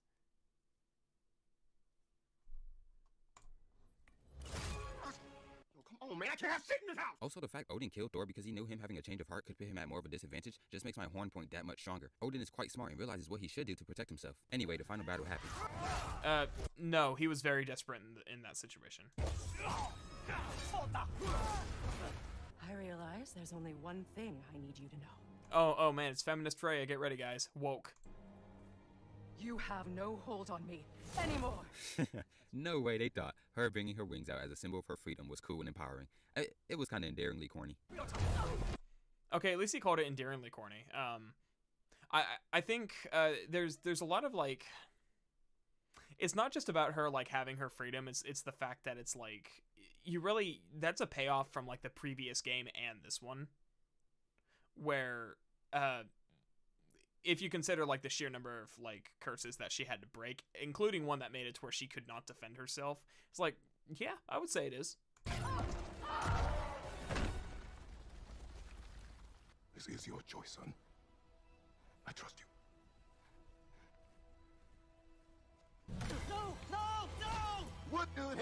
Oh man, I can't sit in this house! Also, the fact Odin killed Thor because he knew him having a change of heart could put him at more of a disadvantage just makes my horn point that much stronger. Odin is quite smart and realizes what he should do to protect himself. Anyway, the final battle happens. No, he was very desperate in that situation. I realize there's only one thing I need you to know. Oh man, it's Feminist Freya. Get ready, guys. Woke. You have no hold on me anymore. No way they thought her bringing her wings out as a symbol of her freedom was cool and empowering. It was kind of endearingly corny. Okay, at least he called it endearingly corny. I think there's a lot of like, it's not just about her like having her freedom. It's the fact that it's like, that's a payoff from like the previous game and this one, where if you consider like the sheer number of like curses that she had to break, including one that made it to where she could not defend herself, it's like, yeah, I would say it is. This is your choice, son. I trust you. No! No! No! What the hell?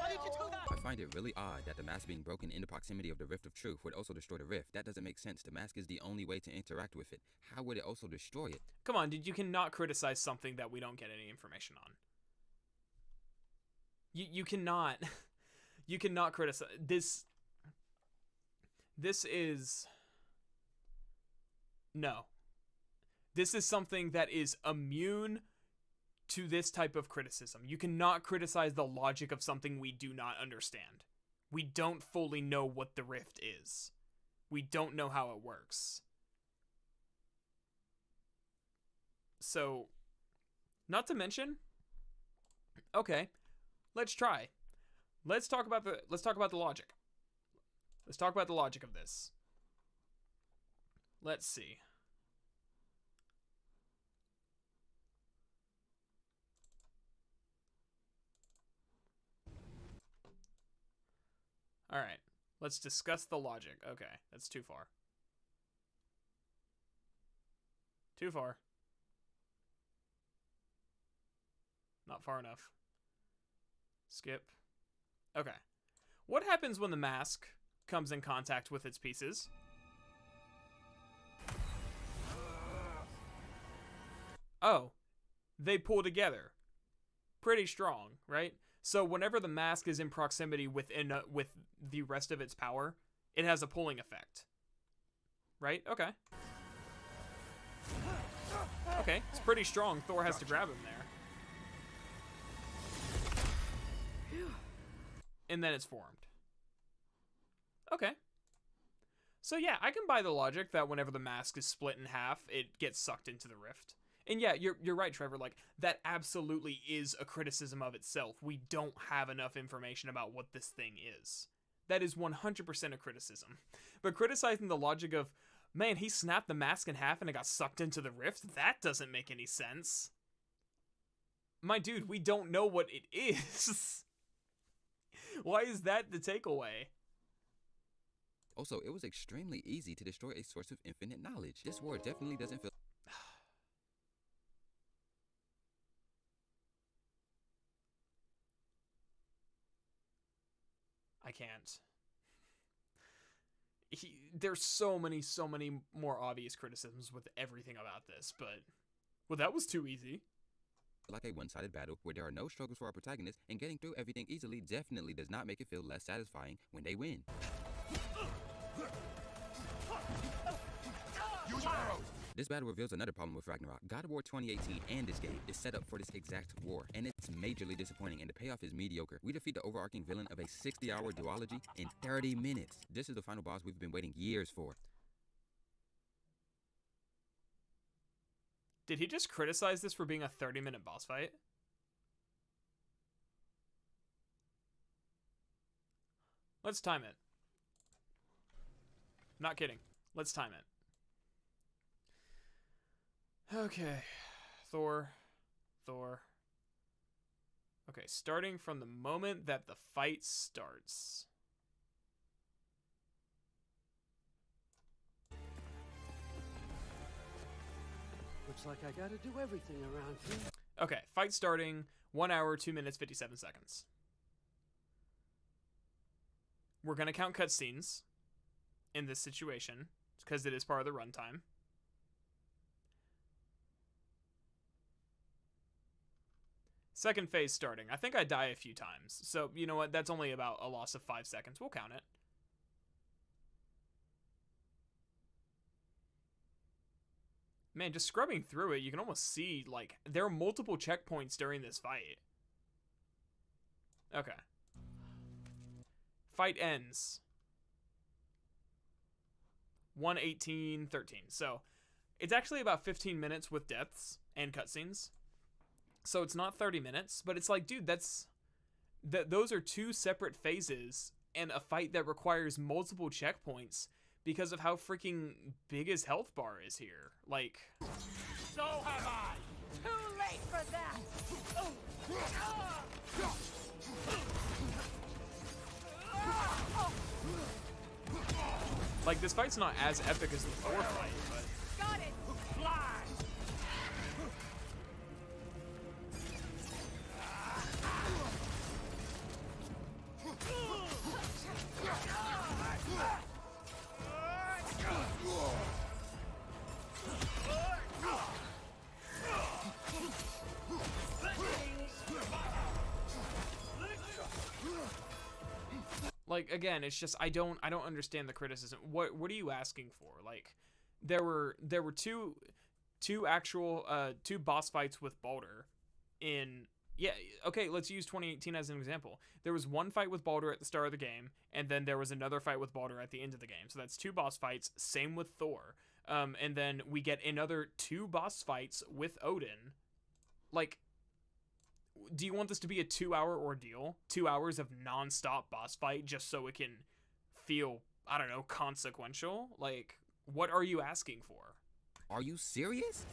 Why did you do that? I find it really odd that the mask being broken in the proximity of the Rift of Truth would also destroy the rift. That doesn't make sense. The mask is the only way to interact with it. How would it also destroy it? Come on, dude, you cannot criticize something that we don't get any information on. You cannot. You cannot criticize this. This is no. This is something that is immune to this type of criticism. You cannot criticize the logic of something we do not understand. We don't fully know what the rift is. We don't know how it works. So, not to mention, okay, let's try. Let's talk about the logic. Let's talk about the logic of this. Let's see. All right, let's discuss the logic. Okay, that's too far. Too far. Not far enough. Skip. Okay. What happens when the mask comes in contact with its pieces? Oh, they pull together. Pretty strong, right? So whenever the mask is in proximity with the rest of its power, it has a pulling effect. Right? Okay. Okay, it's pretty strong. Thor has to grab him there. And then it's formed. Okay. So yeah, I can buy the logic that whenever the mask is split in half, it gets sucked into the rift. And yeah, you're right, Trevor. Like, that absolutely is a criticism of itself. We don't have enough information about what this thing is. That is 100% a criticism. But criticizing the logic of, man, he snapped the mask in half and it got sucked into the rift, that doesn't make any sense. My dude, we don't know what it is. Why is that the takeaway? Also, it was extremely easy to destroy a source of infinite knowledge. This war definitely doesn't feel... I can't. There's so many more obvious criticisms with everything about this, but... Well, that was too easy. Like a one-sided battle where there are no struggles for our protagonist, and getting through everything easily definitely does not make it feel less satisfying when they win. Use your arrows! This battle reveals another problem with Ragnarok. God of War 2018 and this game is set up for this exact war, and it's majorly disappointing, and the payoff is mediocre. We defeat the overarching villain of a 60-hour duology in 30 minutes. This is the final boss we've been waiting years for. Did he just criticize this for being a 30-minute boss fight? Let's time it. Not kidding. Let's time it. Okay. Thor. Okay, starting from the moment that the fight starts. Looks like I gotta do everything around here. Okay, fight starting, 1 hour, 2 minutes, 57 seconds. We're gonna count cutscenes in this situation, because it is part of the runtime. Second phase starting. I think I die a few times, so you know what? That's only about a loss of 5 seconds. We'll count it. Man, just scrubbing through it, you can almost see, like, there are multiple checkpoints during this fight. Okay. Fight ends. 1:18:13. So, it's actually about 15 minutes with deaths and cutscenes. So it's not 30 minutes, but it's like, dude, those are two separate phases and a fight that requires multiple checkpoints because of how freaking big his health bar is here. Like, So have I! Too late for that! like this fight's not as epic as the Thor fight, but Got it! Fly! like again, it's just I don't understand the criticism. What are you asking for? Like there were two actual two boss fights with Baldur in okay, let's use 2018 as an example. There was one fight with Baldur at the start of the game, and then there was another fight with Baldur at the end of the game. So that's two boss fights, same with Thor. And then we get another two boss fights with Odin. Like, do you want this to be a 2-hour ordeal? 2 hours of non-stop boss fight just so it can feel, I don't know, consequential? Like, what are you asking for? Are you serious?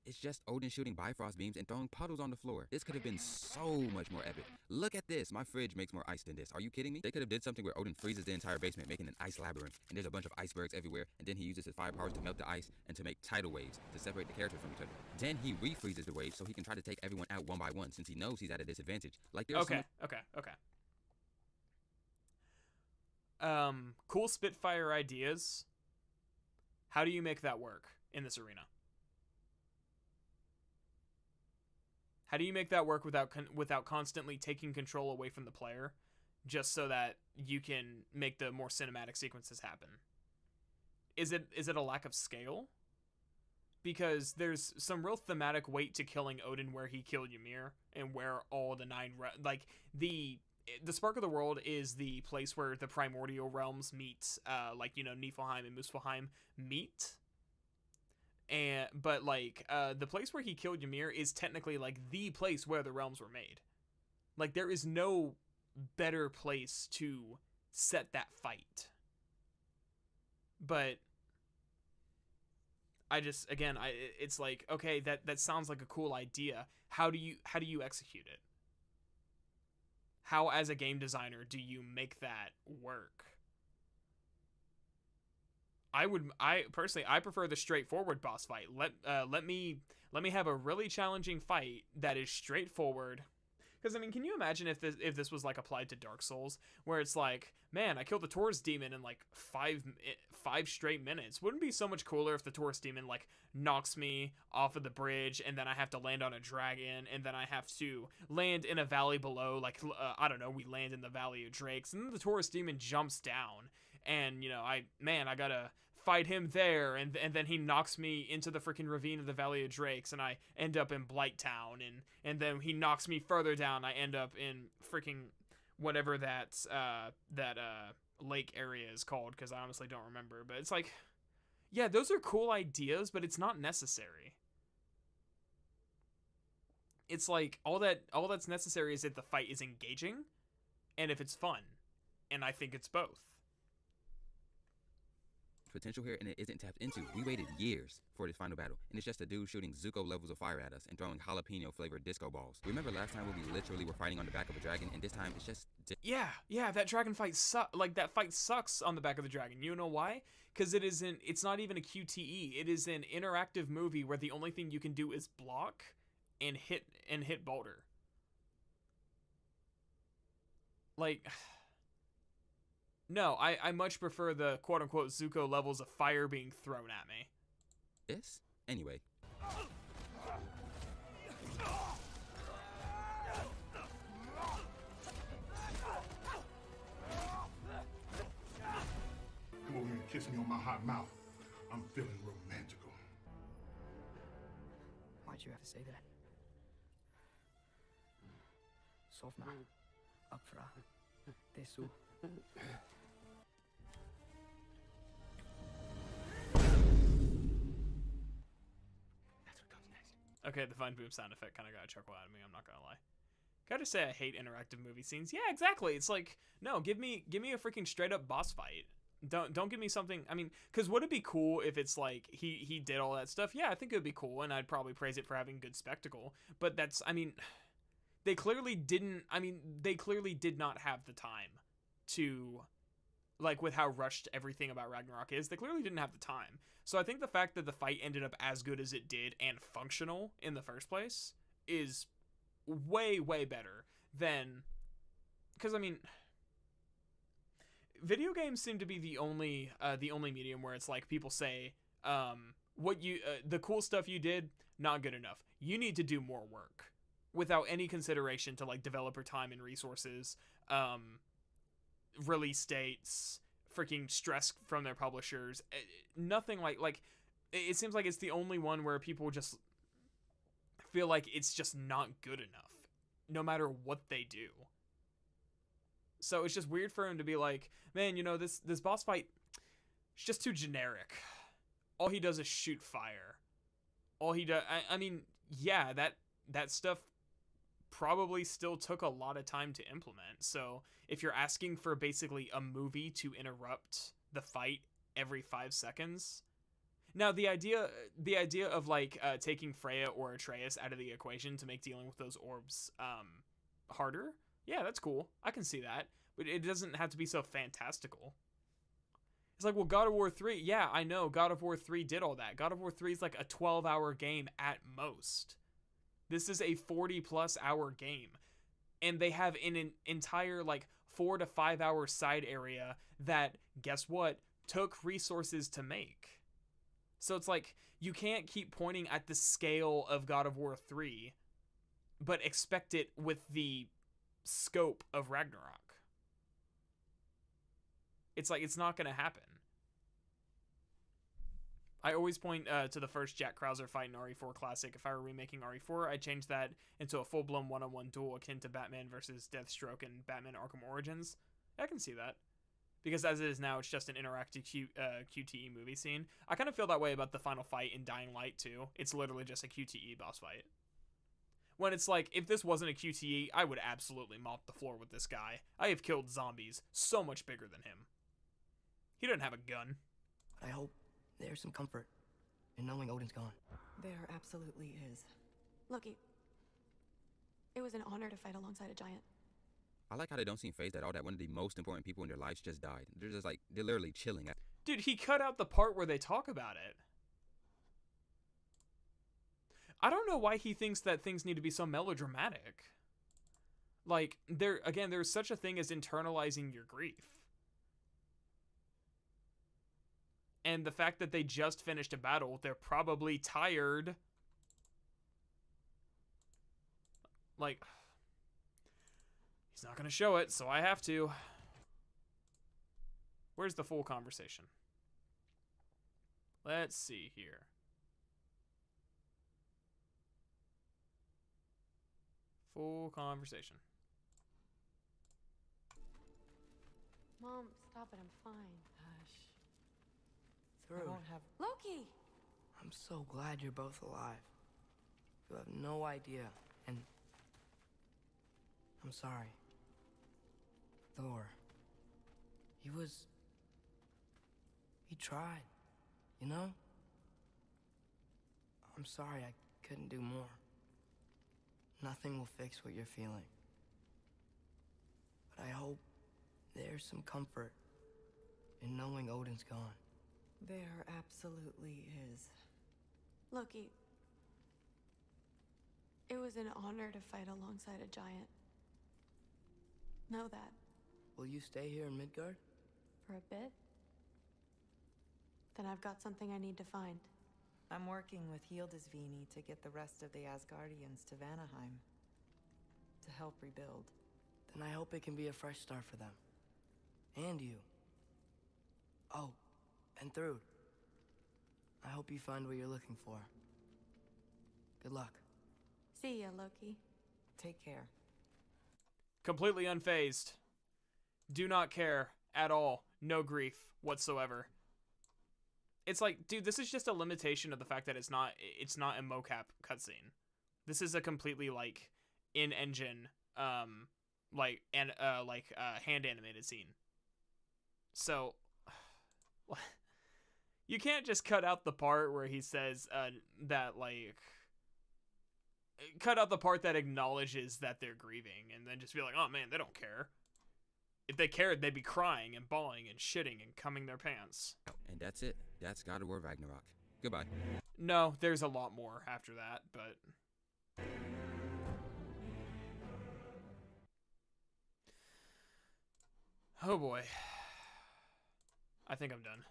It's just Odin shooting Bifrost beams and throwing puddles on the floor. This could have been so much more epic. Look at this. My fridge makes more ice than this. Are you kidding me? They could have did something where Odin freezes the entire basement, making an ice labyrinth, and there's a bunch of icebergs everywhere, and then he uses his fire powers to melt the ice and to make tidal waves to separate the characters from each other. Then he refreezes the waves so he can try to take everyone out one by one, since he knows he's at a disadvantage. Like there's okay. Cool Spitfire ideas. How do you make that work in this arena? How do you make that work without constantly taking control away from the player, just so that you can make the more cinematic sequences happen? Is it a lack of scale? Because there's some real thematic weight to killing Odin where he killed Ymir, and where all the the Spark of the World is the place where the primordial realms meet, like, you know, Niflheim and Muspelheim meet. But the place where he killed Ymir is technically like the place where the realms were made. Like, there is no better place to set that fight. But it's like, okay, that sounds like a cool idea. How do you execute it? How, as a game designer, do you make that work? I personally prefer the straightforward boss fight. Let me have a really challenging fight that is straightforward. Because, I mean, can you imagine if this was like applied to Dark Souls, where it's like, man, I killed the Taurus demon in like five straight minutes. Wouldn't it be so much cooler if the Taurus demon like knocks me off of the bridge, and then I have to land on a dragon, and then I have to land in a valley below, like I don't know, we land in the Valley of Drakes, and then the Taurus demon jumps down, and you know, I gotta fight him there, and then he knocks me into the freaking ravine of the Valley of Drakes, and I end up in Blight Town, and then he knocks me further down, I end up in freaking whatever that lake area is called, because I honestly don't remember. But it's like, yeah, those are cool ideas, but it's not necessary. It's like all that's necessary is that the fight is engaging, and if it's fun, and I think it's both. Potential here, and it isn't tapped into. We waited years for this final battle, and it's just a dude shooting Zuko levels of fire at us and throwing jalapeno flavored disco balls. Remember last time when we literally were fighting on the back of a dragon, and this time it's just yeah, that dragon fight that fight sucks on the back of the dragon. You know why? Because it's not even a QTE. It is an interactive movie where the only thing you can do is block and hit Baldur. Like, no, I much prefer the quote-unquote Zuko levels of fire being thrown at me. Yes? Anyway. Come over here and kiss me on my hot mouth. I'm feeling romantical. Why'd you have to say that? Sofna. Upfra. Tesu. Okay, the Vine Boom sound effect kind of got a chuckle out of me, I'm not gonna lie. Gotta say, I hate interactive movie scenes. Yeah, exactly. It's like, no, give me a freaking straight up boss fight. Don't give me something. I mean, because would it be cool if it's like he did all that stuff? Yeah, I think it would be cool, and I'd probably praise it for having good spectacle. But that's, I mean, they clearly didn't. I mean, they clearly did not have the time to, like, with how rushed everything about Ragnarok is. They clearly didn't have the time. So I think the fact that the fight ended up as good as it did and functional in the first place is way better than, because I mean, video games seem to be the only medium where it's like people say, the cool stuff you did, not good enough. You need to do more work without any consideration to like developer time and resources, release dates, freaking stress from their publishers. Nothing like it seems like it's the only one where people just feel like it's just not good enough no matter what they do. So it's just weird for him to be like, man, you know, this boss fight, it's just too generic. All he does is shoot fire. All he does, I mean, yeah, that stuff probably still took a lot of time to implement. So if you're asking for basically a movie to interrupt the fight every 5 seconds, now the idea of like taking Freya or Atreus out of the equation to make dealing with those orbs harder, yeah, that's cool. I can see that, but it doesn't have to be so fantastical. It's like, well, God of War 3, yeah, I know, God of War 3 did all that. God of War 3 is like a 12-hour game at most. This is a 40-plus hour game. And they have an entire, like, 4 to 5 hour side area that, guess what, took resources to make. So it's like, you can't keep pointing at the scale of God of War 3, but expect it with the scope of Ragnarok. It's like, it's not going to happen. I always point to the first Jack Krauser fight in RE4 Classic. If I were remaking RE4, I'd change that into a full-blown one-on-one duel akin to Batman versus Deathstroke and Batman Arkham Origins. I can see that. Because as it is now, it's just an interactive QTE movie scene. I kind of feel that way about the final fight in Dying Light, too. It's literally just a QTE boss fight. When it's like, if this wasn't a QTE, I would absolutely mop the floor with this guy. I have killed zombies so much bigger than him. He doesn't have a gun. I hope there's some comfort in knowing Odin's gone. There absolutely is. Loki, it was an honor to fight alongside a giant. I like how they don't seem phased at all that one of the most important people in their lives just died. They're just like, they're literally chilling. Dude, he cut out the part where they talk about it. I don't know why he thinks that things need to be so melodramatic. Like, there's such a thing as internalizing your grief. And the fact that they just finished a battle, they're probably tired. Like, he's not going to show it, so I have to. Where's the full conversation? Let's see here. Full conversation. Mom, stop it, I'm fine. Hush. I won't have... Loki! I'm so glad you're both alive. You have no idea, and I'm sorry. Thor. He tried, you know? I'm sorry I couldn't do more. Nothing will fix what you're feeling. But I hope there's some comfort in knowing Odin's gone. There absolutely is. Loki, it was an honor to fight alongside a giant. Know that. Will you stay here in Midgard? For a bit? Then I've got something I need to find. I'm working with Hildisvini to get the rest of the Asgardians to Vanaheim. To help rebuild. Then I hope it can be a fresh start for them. And you. Oh, and Thrud. I hope you find what you're looking for. Good luck. See ya, Loki. Take care. Completely unfazed. Do not care at all. No grief whatsoever. It's like, dude, this is just a limitation of the fact that it's not a mocap cutscene. This is a completely like in-engine hand animated scene. So You can't just cut out the part where he says that, like, cut out the part that acknowledges that they're grieving and then just be like, oh man, they don't care. If they cared, they'd be crying and bawling and shitting and cumming their pants. And that's it. That's God of War Ragnarok. Goodbye. No, there's a lot more after that, but... Oh boy. I think I'm done.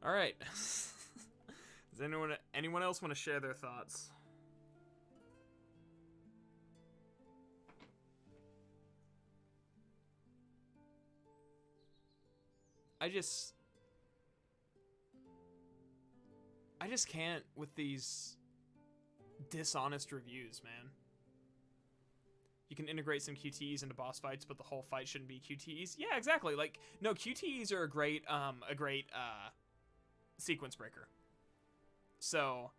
All right. Does anyone else want to share their thoughts? I just can't with these dishonest reviews, man. You can integrate some QTEs into boss fights, but the whole fight shouldn't be QTEs. Yeah, exactly. Like, no, QTEs are a great sequence breaker. So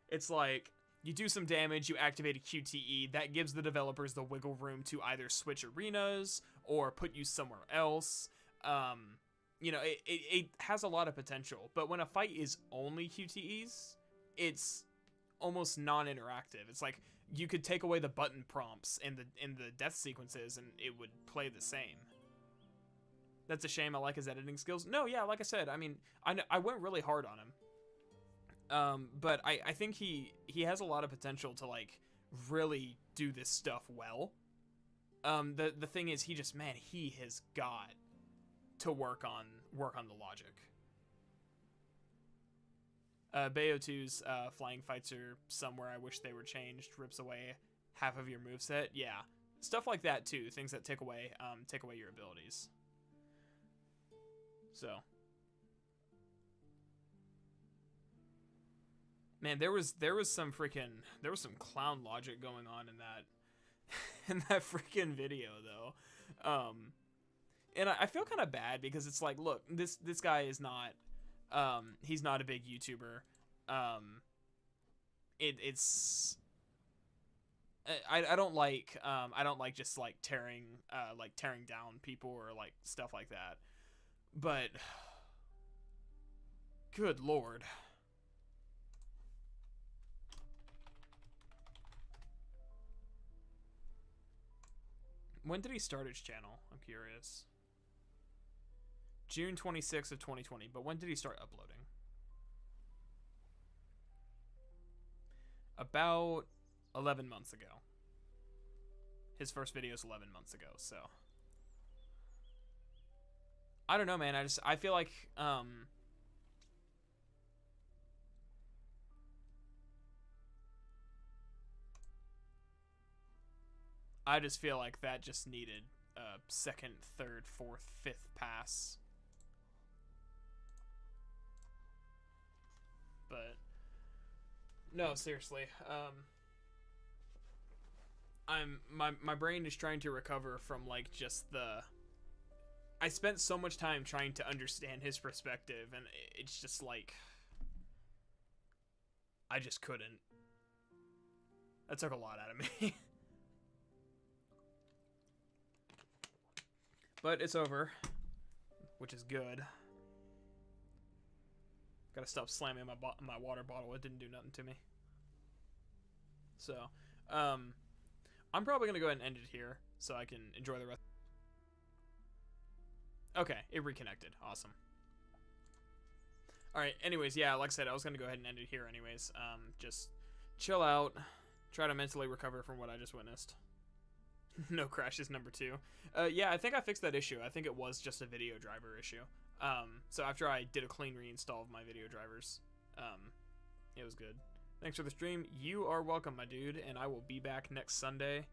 it's like you do some damage, you activate a QTE, that gives the developers the wiggle room to either switch arenas or put you somewhere else. You know, it has a lot of potential, but when a fight is only QTEs, it's almost non-interactive. It's like you could take away the button prompts in the death sequences and it would play the same. That's a shame. I like his editing skills. No, yeah, like I said, I mean, I went really hard on him. But I think he has a lot of potential to, like, really do this stuff well. The thing is, he has got to work on the logic. Bayo 2's flying fights are somewhere I wish they were changed. Rips away half of your moveset. Yeah, stuff like that too. Things that take away your abilities. So, man, there was some clown logic going on in that freaking video though. And I feel kind of bad because it's like, look, this guy is not, he's not a big YouTuber. I don't like just like tearing down people or like stuff like that. But good Lord. When did he start his channel? I'm curious. June 26th of 2020, but when did he start uploading? About 11 months ago. His first video is 11 months ago, so. I don't know, man. I feel like, I just feel like that just needed a second, third, fourth, fifth pass. But no, seriously. My brain is trying to recover from like just the. I spent so much time trying to understand his perspective, and it's just like I just couldn't. That took a lot out of me. But it's over, which is good. Gotta stop slamming my water bottle. It didn't do nothing to me. So, I'm probably gonna go ahead and end it here so I can enjoy the rest. Okay, it reconnected. Awesome. All right. Anyways, yeah, like I said, I was gonna go ahead and end it here. Anyways, just chill out, try to mentally recover from what I just witnessed. No crashes number 2. Yeah, I think I fixed that issue. I think it was just a video driver issue. So after I did a clean reinstall of my video drivers, it was good. Thanks for the stream. You are welcome, my dude, and I will be back next Sunday.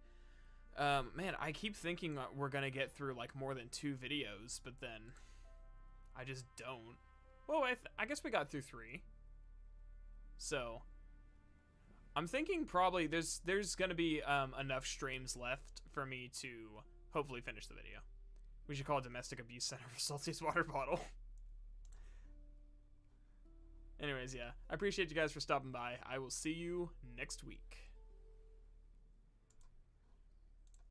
Man, I keep thinking we're gonna get through like more than 2 videos, but then I just don't. Well, I guess we got through 3. So I'm thinking probably there's gonna be enough streams left for me to hopefully finish the video. We should call it Domestic Abuse Center for Salty's water bottle. Anyways, yeah, I appreciate you guys for stopping by. I will see you next week.